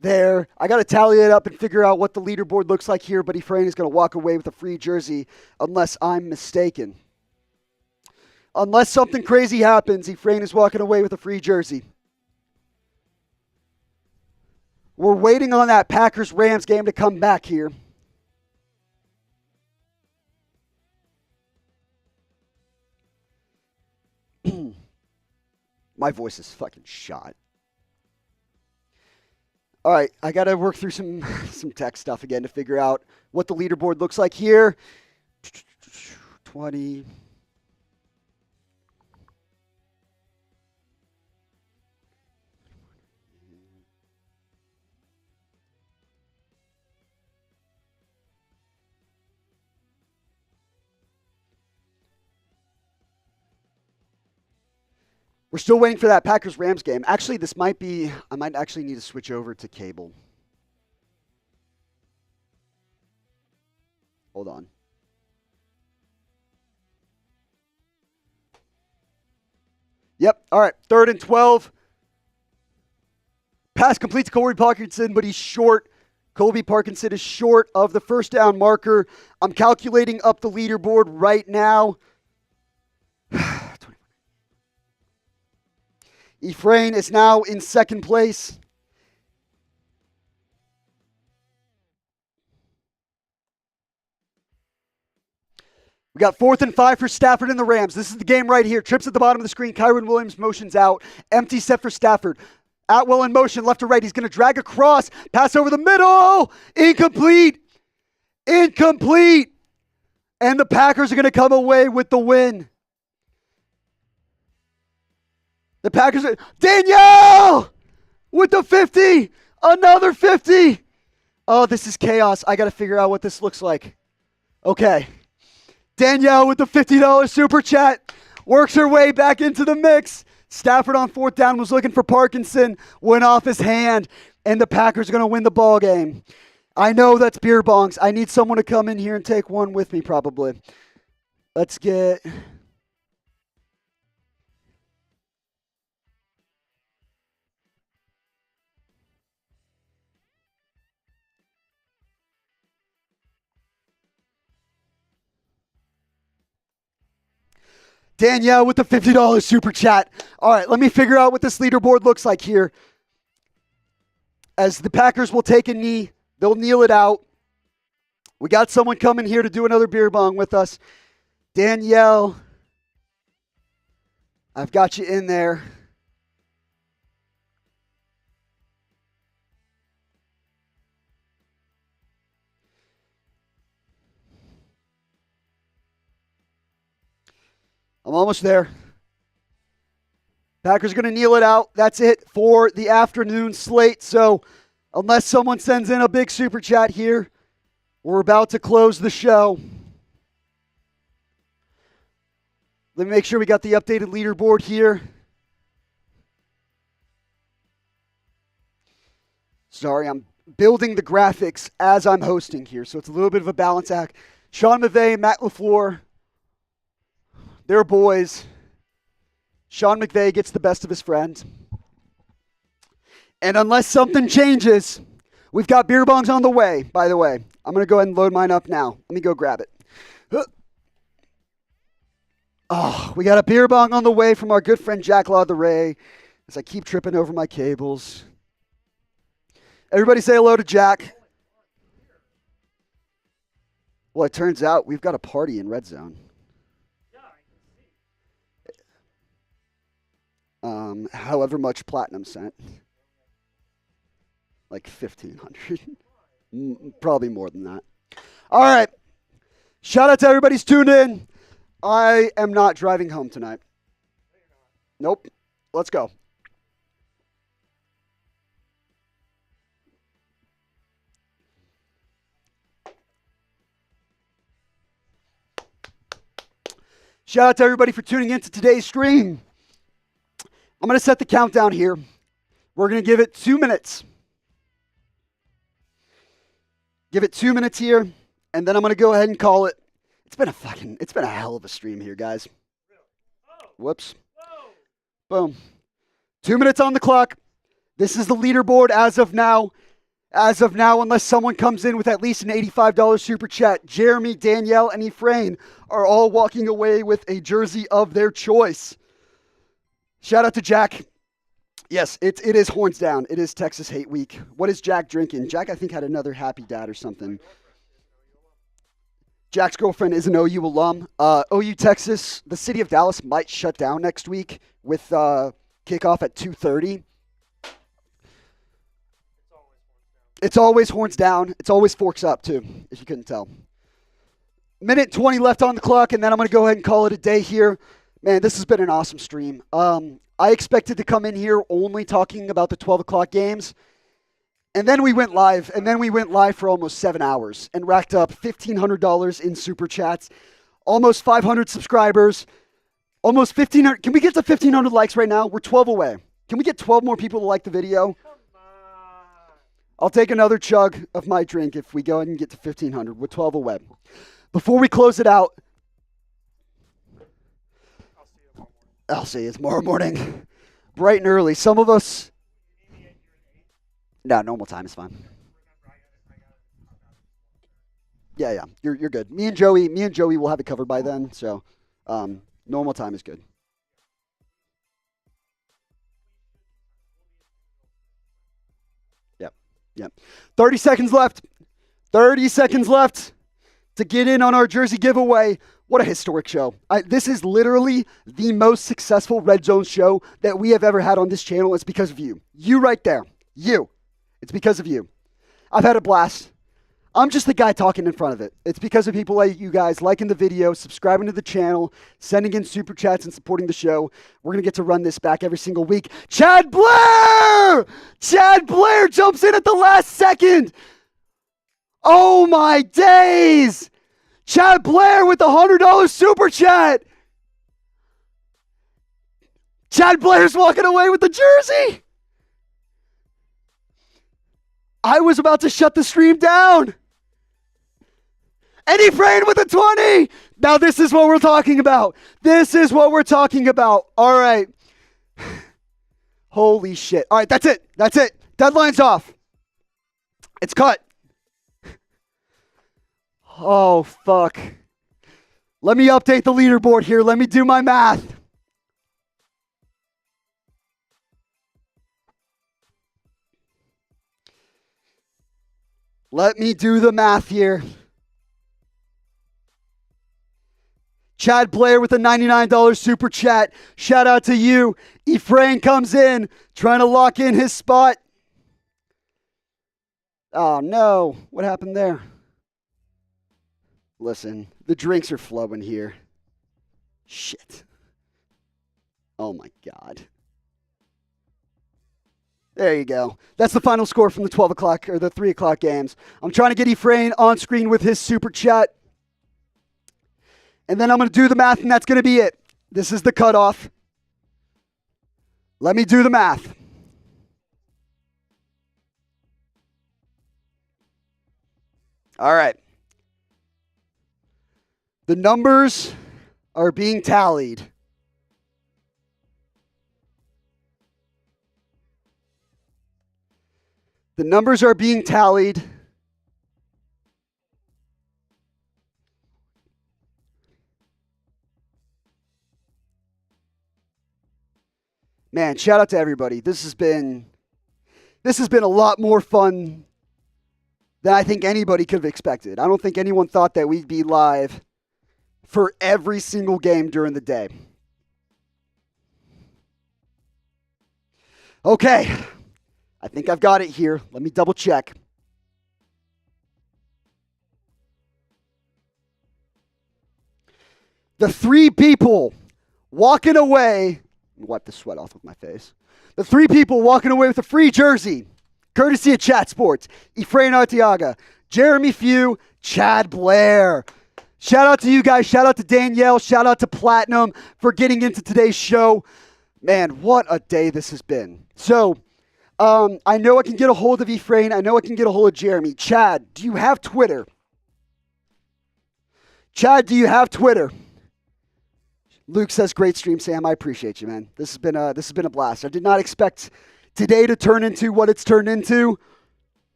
there. I got to tally it up and figure out what the leaderboard looks like here, but Efrain is going to walk away with a free jersey unless I'm mistaken. Unless something crazy happens, Efrain is walking away with a free jersey. We're waiting on that Packers-Rams game to come back here. My voice is fucking shot. All right, I got to work through some tech stuff again to figure out what the leaderboard looks like here. 20. We're still waiting for that Packers-Rams game. Actually, I might actually need to switch over to cable. Hold on. Yep, all right, 3rd and 12. Pass complete to Colby Parkinson, but he's short. Colby Parkinson is short of the first down marker. I'm calculating up the leaderboard right now. Efrain is now in 2nd place. We got 4th and 5 for Stafford and the Rams. This is the game right here. Trips at the bottom of the screen. Kyron Williams motions out. Empty set for Stafford. Atwell in motion, left to right. He's going to drag across. Pass over the middle. Incomplete. Incomplete. And the Packers are going to come away with the win. The Packers are... Danielle! With the 50! Another 50! Oh, this is chaos. I got to figure out what this looks like. Okay. Danielle with the $50 super chat. Works her way back into the mix. Stafford on 4th down was looking for Parkinson. Went off his hand. And the Packers are going to win the ball game. I know that's beer bongs. I need someone to come in here and take one with me probably. Let's get... Danielle with the $50 super chat. All right, let me figure out what this leaderboard looks like here. As the Packers will take a knee, they'll kneel it out. We got someone coming here to do another beer bong with us. Danielle, I've got you in there. I'm almost there. Packers are going to kneel it out. That's it for the afternoon slate. So unless someone sends in a big super chat here, we're about to close the show. Let me make sure we got the updated leaderboard here. Sorry, I'm building the graphics as I'm hosting here, so it's a little bit of a balance act. Sean McVay, Matt LaFleur, they're boys. Sean McVay gets the best of his friend. And unless something changes, we've got beer bongs on the way, by the way. I'm going to go ahead and load mine up now. Let me go grab it. Oh, we got a beer bong on the way from our good friend Jack LaDeray as I keep tripping over my cables. Everybody say hello to Jack. Well, it turns out we've got a party in RedZone. However much Platinum sent. Like 1,500. Probably more than that. All right. Shout out to everybody who's tuned in. I am not driving home tonight. Nope. Let's go. Shout out to everybody for tuning in to today's stream. I'm going to set the countdown here. We're going to give it 2 minutes. Give it 2 minutes here, and then I'm going to go ahead and call it. It's been a hell of a stream here, guys. Whoops. Boom. 2 minutes on the clock. This is the leaderboard as of now. As of now, unless someone comes in with at least an $85 super chat, Jeremy, Danielle, and Ephraim are all walking away with a jersey of their choice. Shout out to Jack. Yes, it is horns down. It is Texas Hate Week. What is Jack drinking? Jack, I think, had another Happy Dad or something. Jack's girlfriend is an OU alum. OU Texas, the city of Dallas might shut down next week with kickoff at 2:30. It's always horns down. It's always forks up, too, if you couldn't tell. Minute 20 left on the clock, and then I'm going to go ahead and call it a day here. Man, this has been an awesome stream. I expected to come in here only talking about the 12 o'clock games, and then we went live, for almost 7 hours and racked up $1,500 in super chats, almost 500 subscribers, almost 1,500. Can we get to 1,500 likes right now? We're 12 away. Can we get 12 more people to like the video? I'll take another chug of my drink if we go ahead and get to 1,500. We're 12 away. Before we close it out, I'll see you tomorrow morning. Bright and early. Some of us... No, normal time is fine. Yeah. You're good. Me and Joey will have it covered by then, so normal time is good. Yep. 30 seconds left. 30 seconds left to get in on our jersey giveaway. What a historic show. This is literally the most successful Red Zone show that we have ever had on this channel. It's because of you. You right there. You. It's because of you. I've had a blast. I'm just the guy talking in front of it. It's because of people like you guys liking the video, subscribing to the channel, sending in super chats, and supporting the show. We're going to get to run this back every single week. Chad Blair! Chad Blair jumps in at the last second. Oh my days! Chad Blair with the $100 super chat. Chad Blair's walking away with the jersey. I was about to shut the stream down. And he prayed with a 20. Now this is what we're talking about. This is what we're talking about. All right. Holy shit. All right, that's it. That's it. Deadline's off. It's cut. Oh, fuck. Let me update the leaderboard here. Let me do my math. Let me do the math here. Chad Blair with a $99 super chat. Shout out to you. Ephraim comes in, trying to lock in his spot. Oh, no. What happened there? Listen, the drinks are flowing here. Shit. Oh, my God. There you go. That's the final score from the 12 o'clock or the 3 o'clock games. I'm trying to get Ephraim on screen with his super chat. And then I'm going to do the math, and that's going to be it. This is the cutoff. Let me do the math. All right. The numbers are being tallied. The numbers are being tallied. Man, shout out to everybody. This has been a lot more fun than I think anybody could have expected. I don't think anyone thought that we'd be live for every single game during the day. Okay. I think I've got it here. Let me double check. The three people walking away, wipe the sweat off of my face. The three people walking away with a free jersey, courtesy of Chat Sports, Efrain Arteaga, Jeremy Few, Chad Blair. Shout out to you guys. Shout out to Danielle. Shout out to Platinum for getting into today's show. Man, what a day this has been. So, I know I can get a hold of Efrain. I know I can get a hold of Jeremy. Chad, do you have Twitter? Chad, do you have Twitter? Luke says, "Great stream, Sam. I appreciate you, man. This has been a blast. I did not expect today to turn into what it's turned into,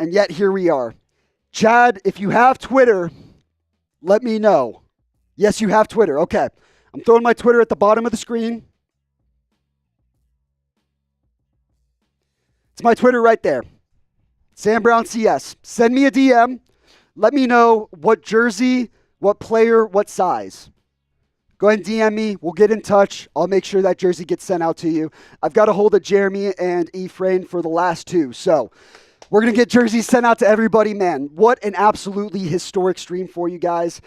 and yet here we are." Chad, if you have Twitter, let me know. Yes, you have Twitter. Okay, I'm throwing my Twitter at the bottom of the screen. It's my Twitter right there. Sam Brown CS. Send me a DM. Let me know what jersey, what player, what size. Go ahead and DM me. We'll get in touch. I'll make sure that jersey gets sent out to you. I've got a hold of Jeremy and Efrain for the last two. So we're going to get jerseys sent out to everybody. Man, what an absolutely historic stream for you guys.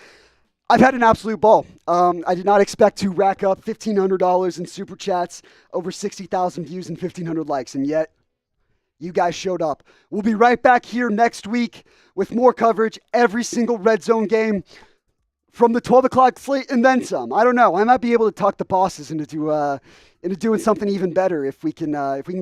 I've had an absolute ball. I did not expect to rack up $1,500 in super chats, over 60,000 views and 1,500 likes, and yet you guys showed up. We'll be right back here next week with more coverage, every single Red Zone game from the 12 o'clock slate and then some. I don't know. I might be able to talk the bosses into doing something even better if we can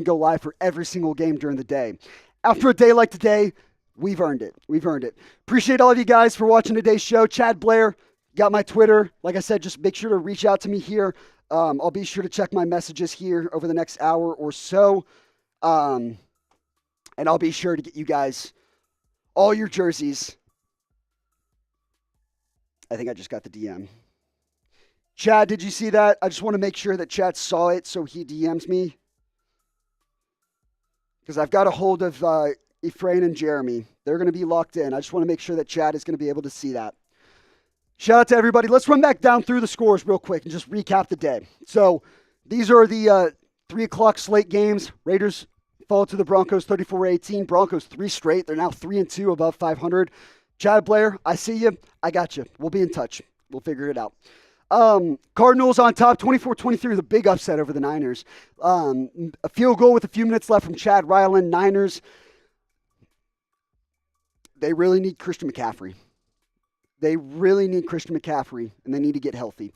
go live for every single game during the day. After a day like today, we've earned it. We've earned it. Appreciate all of you guys for watching today's show. Chad Blair, got my Twitter. Like I said, just make sure to reach out to me here. I'll be sure to check my messages here over the next hour or so. And I'll be sure to get you guys all your jerseys. I think I just got the DM. Chad, did you see that? I just want to make sure that Chad saw it so he DMs me. Because I've got a hold of Efrain and Jeremy. They're going to be locked in. I just want to make sure that Chad is going to be able to see that. Shout out to everybody. Let's run back down through the scores real quick and just recap the day. So these are the 3 o'clock slate games. Raiders fall to the Broncos 34-18. Broncos 3 straight. They're now 3-2 above 500. Chad Blair, I see you. I got you. We'll be in touch. We'll figure it out. Cardinals on top, 24-23, the big upset over the Niners. A field goal with a few minutes left from Chad Ryland. Niners, they really need Christian McCaffrey. They really need Christian McCaffrey, and they need to get healthy.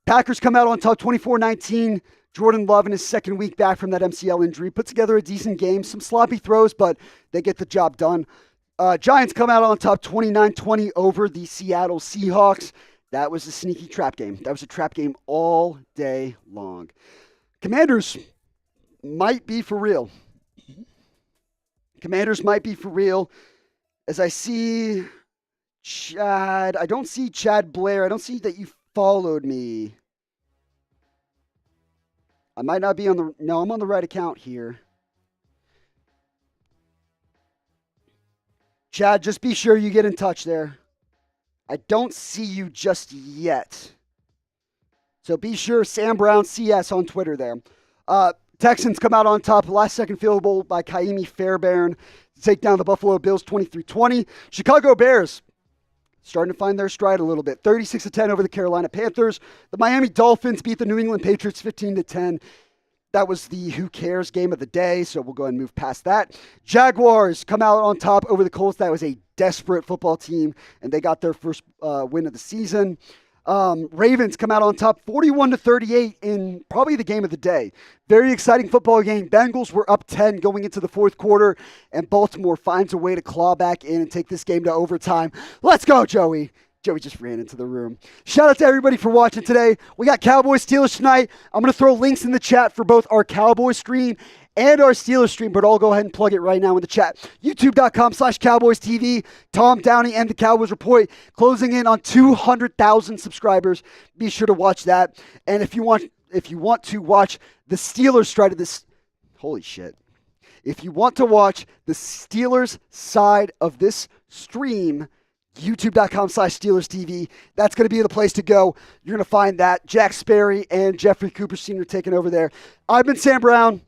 Packers come out on top, 24-19. Jordan Love in his second week back from that MCL injury. Put together a decent game. Some sloppy throws, but they get the job done. Giants come out on top, 29-20 over the Seattle Seahawks. That was a sneaky trap game. That was a trap game all day long. Commanders might be for real. Commanders might be for real. As I see Chad, I don't see Chad Blair. I don't see that you followed me. I might not be on the, no, I'm on the right account here. Chad, just be sure you get in touch there. I don't see you just yet. So be sure, Sam Brown CS on Twitter there. Texans come out on top. Last second field goal by Kaimi Fairbairn to take down the Buffalo Bills 23-20. Chicago Bears starting to find their stride a little bit. 36-10 over the Carolina Panthers. The Miami Dolphins beat the New England Patriots 15-10. That was the who cares game of the day, so we'll go ahead and move past that. Jaguars come out on top over the Colts. That was a desperate football team, and they got their first win of the season. Ravens come out on top 41-38 in probably the game of the day. Very exciting football game. Bengals were up 10 going into the fourth quarter, and Baltimore finds a way to claw back in and take this game to overtime. Let's go, Joey. Joey just ran into the room. Shout out to everybody for watching today. We got Cowboys Steelers tonight. I'm going to throw links in the chat for both our Cowboys stream and our Steelers stream, but I'll go ahead and plug it right now in the chat. YouTube.com/Cowboys TV. Tom Downey and the Cowboys Report closing in on 200,000 subscribers. Be sure to watch that. And if you want to watch the Steelers side of this, holy shit. If you want to watch the Steelers side of this stream, YouTube.com/Steelers TV. That's going to be the place to go. You're going to find that. Jack Sperry and Jeffrey Cooper Sr. taking over there. I've been Sam Brown.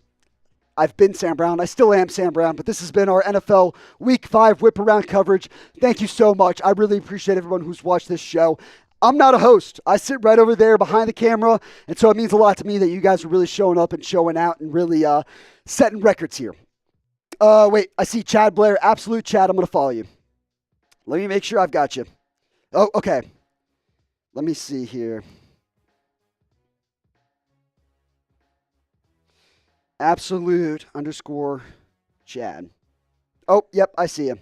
I still am Sam Brown, but this has been our NFL Week 5 whip around coverage. Thank you so much. I really appreciate everyone who's watched this show. I'm not a host. I sit right over there behind the camera, and so it means a lot to me that you guys are really showing up and showing out and really setting records here. Wait, I see Chad Blair. Absolute Chad, I'm going to follow you. Let me make sure I've got you. Oh, okay. Let me see here. Absolute_Chad. Oh, yep, I see him.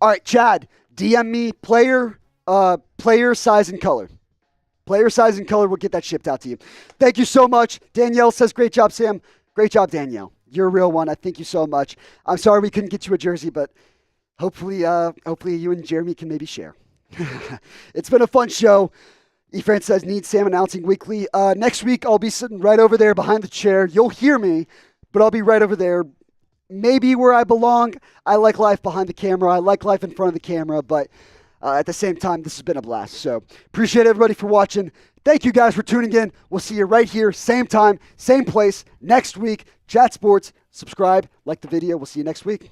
All right, Chad, DM me player, size, and color. Player, size, and color will get that shipped out to you. Thank you so much. Danielle says, great job, Sam. Great job, Danielle. You're a real one. I thank you so much. I'm sorry we couldn't get you a jersey, but hopefully you and Jeremy can maybe share. It's been a fun show. E-Fran says, need Sam announcing weekly. Next week, I'll be sitting right over there behind the chair. You'll hear me, but I'll be right over there, maybe where I belong. I like life behind the camera. I like life in front of the camera, but at the same time, this has been a blast. So appreciate everybody for watching. Thank you guys for tuning in. We'll see you right here, same time, same place, next week. Chat Sports. Subscribe, like the video. We'll see you next week.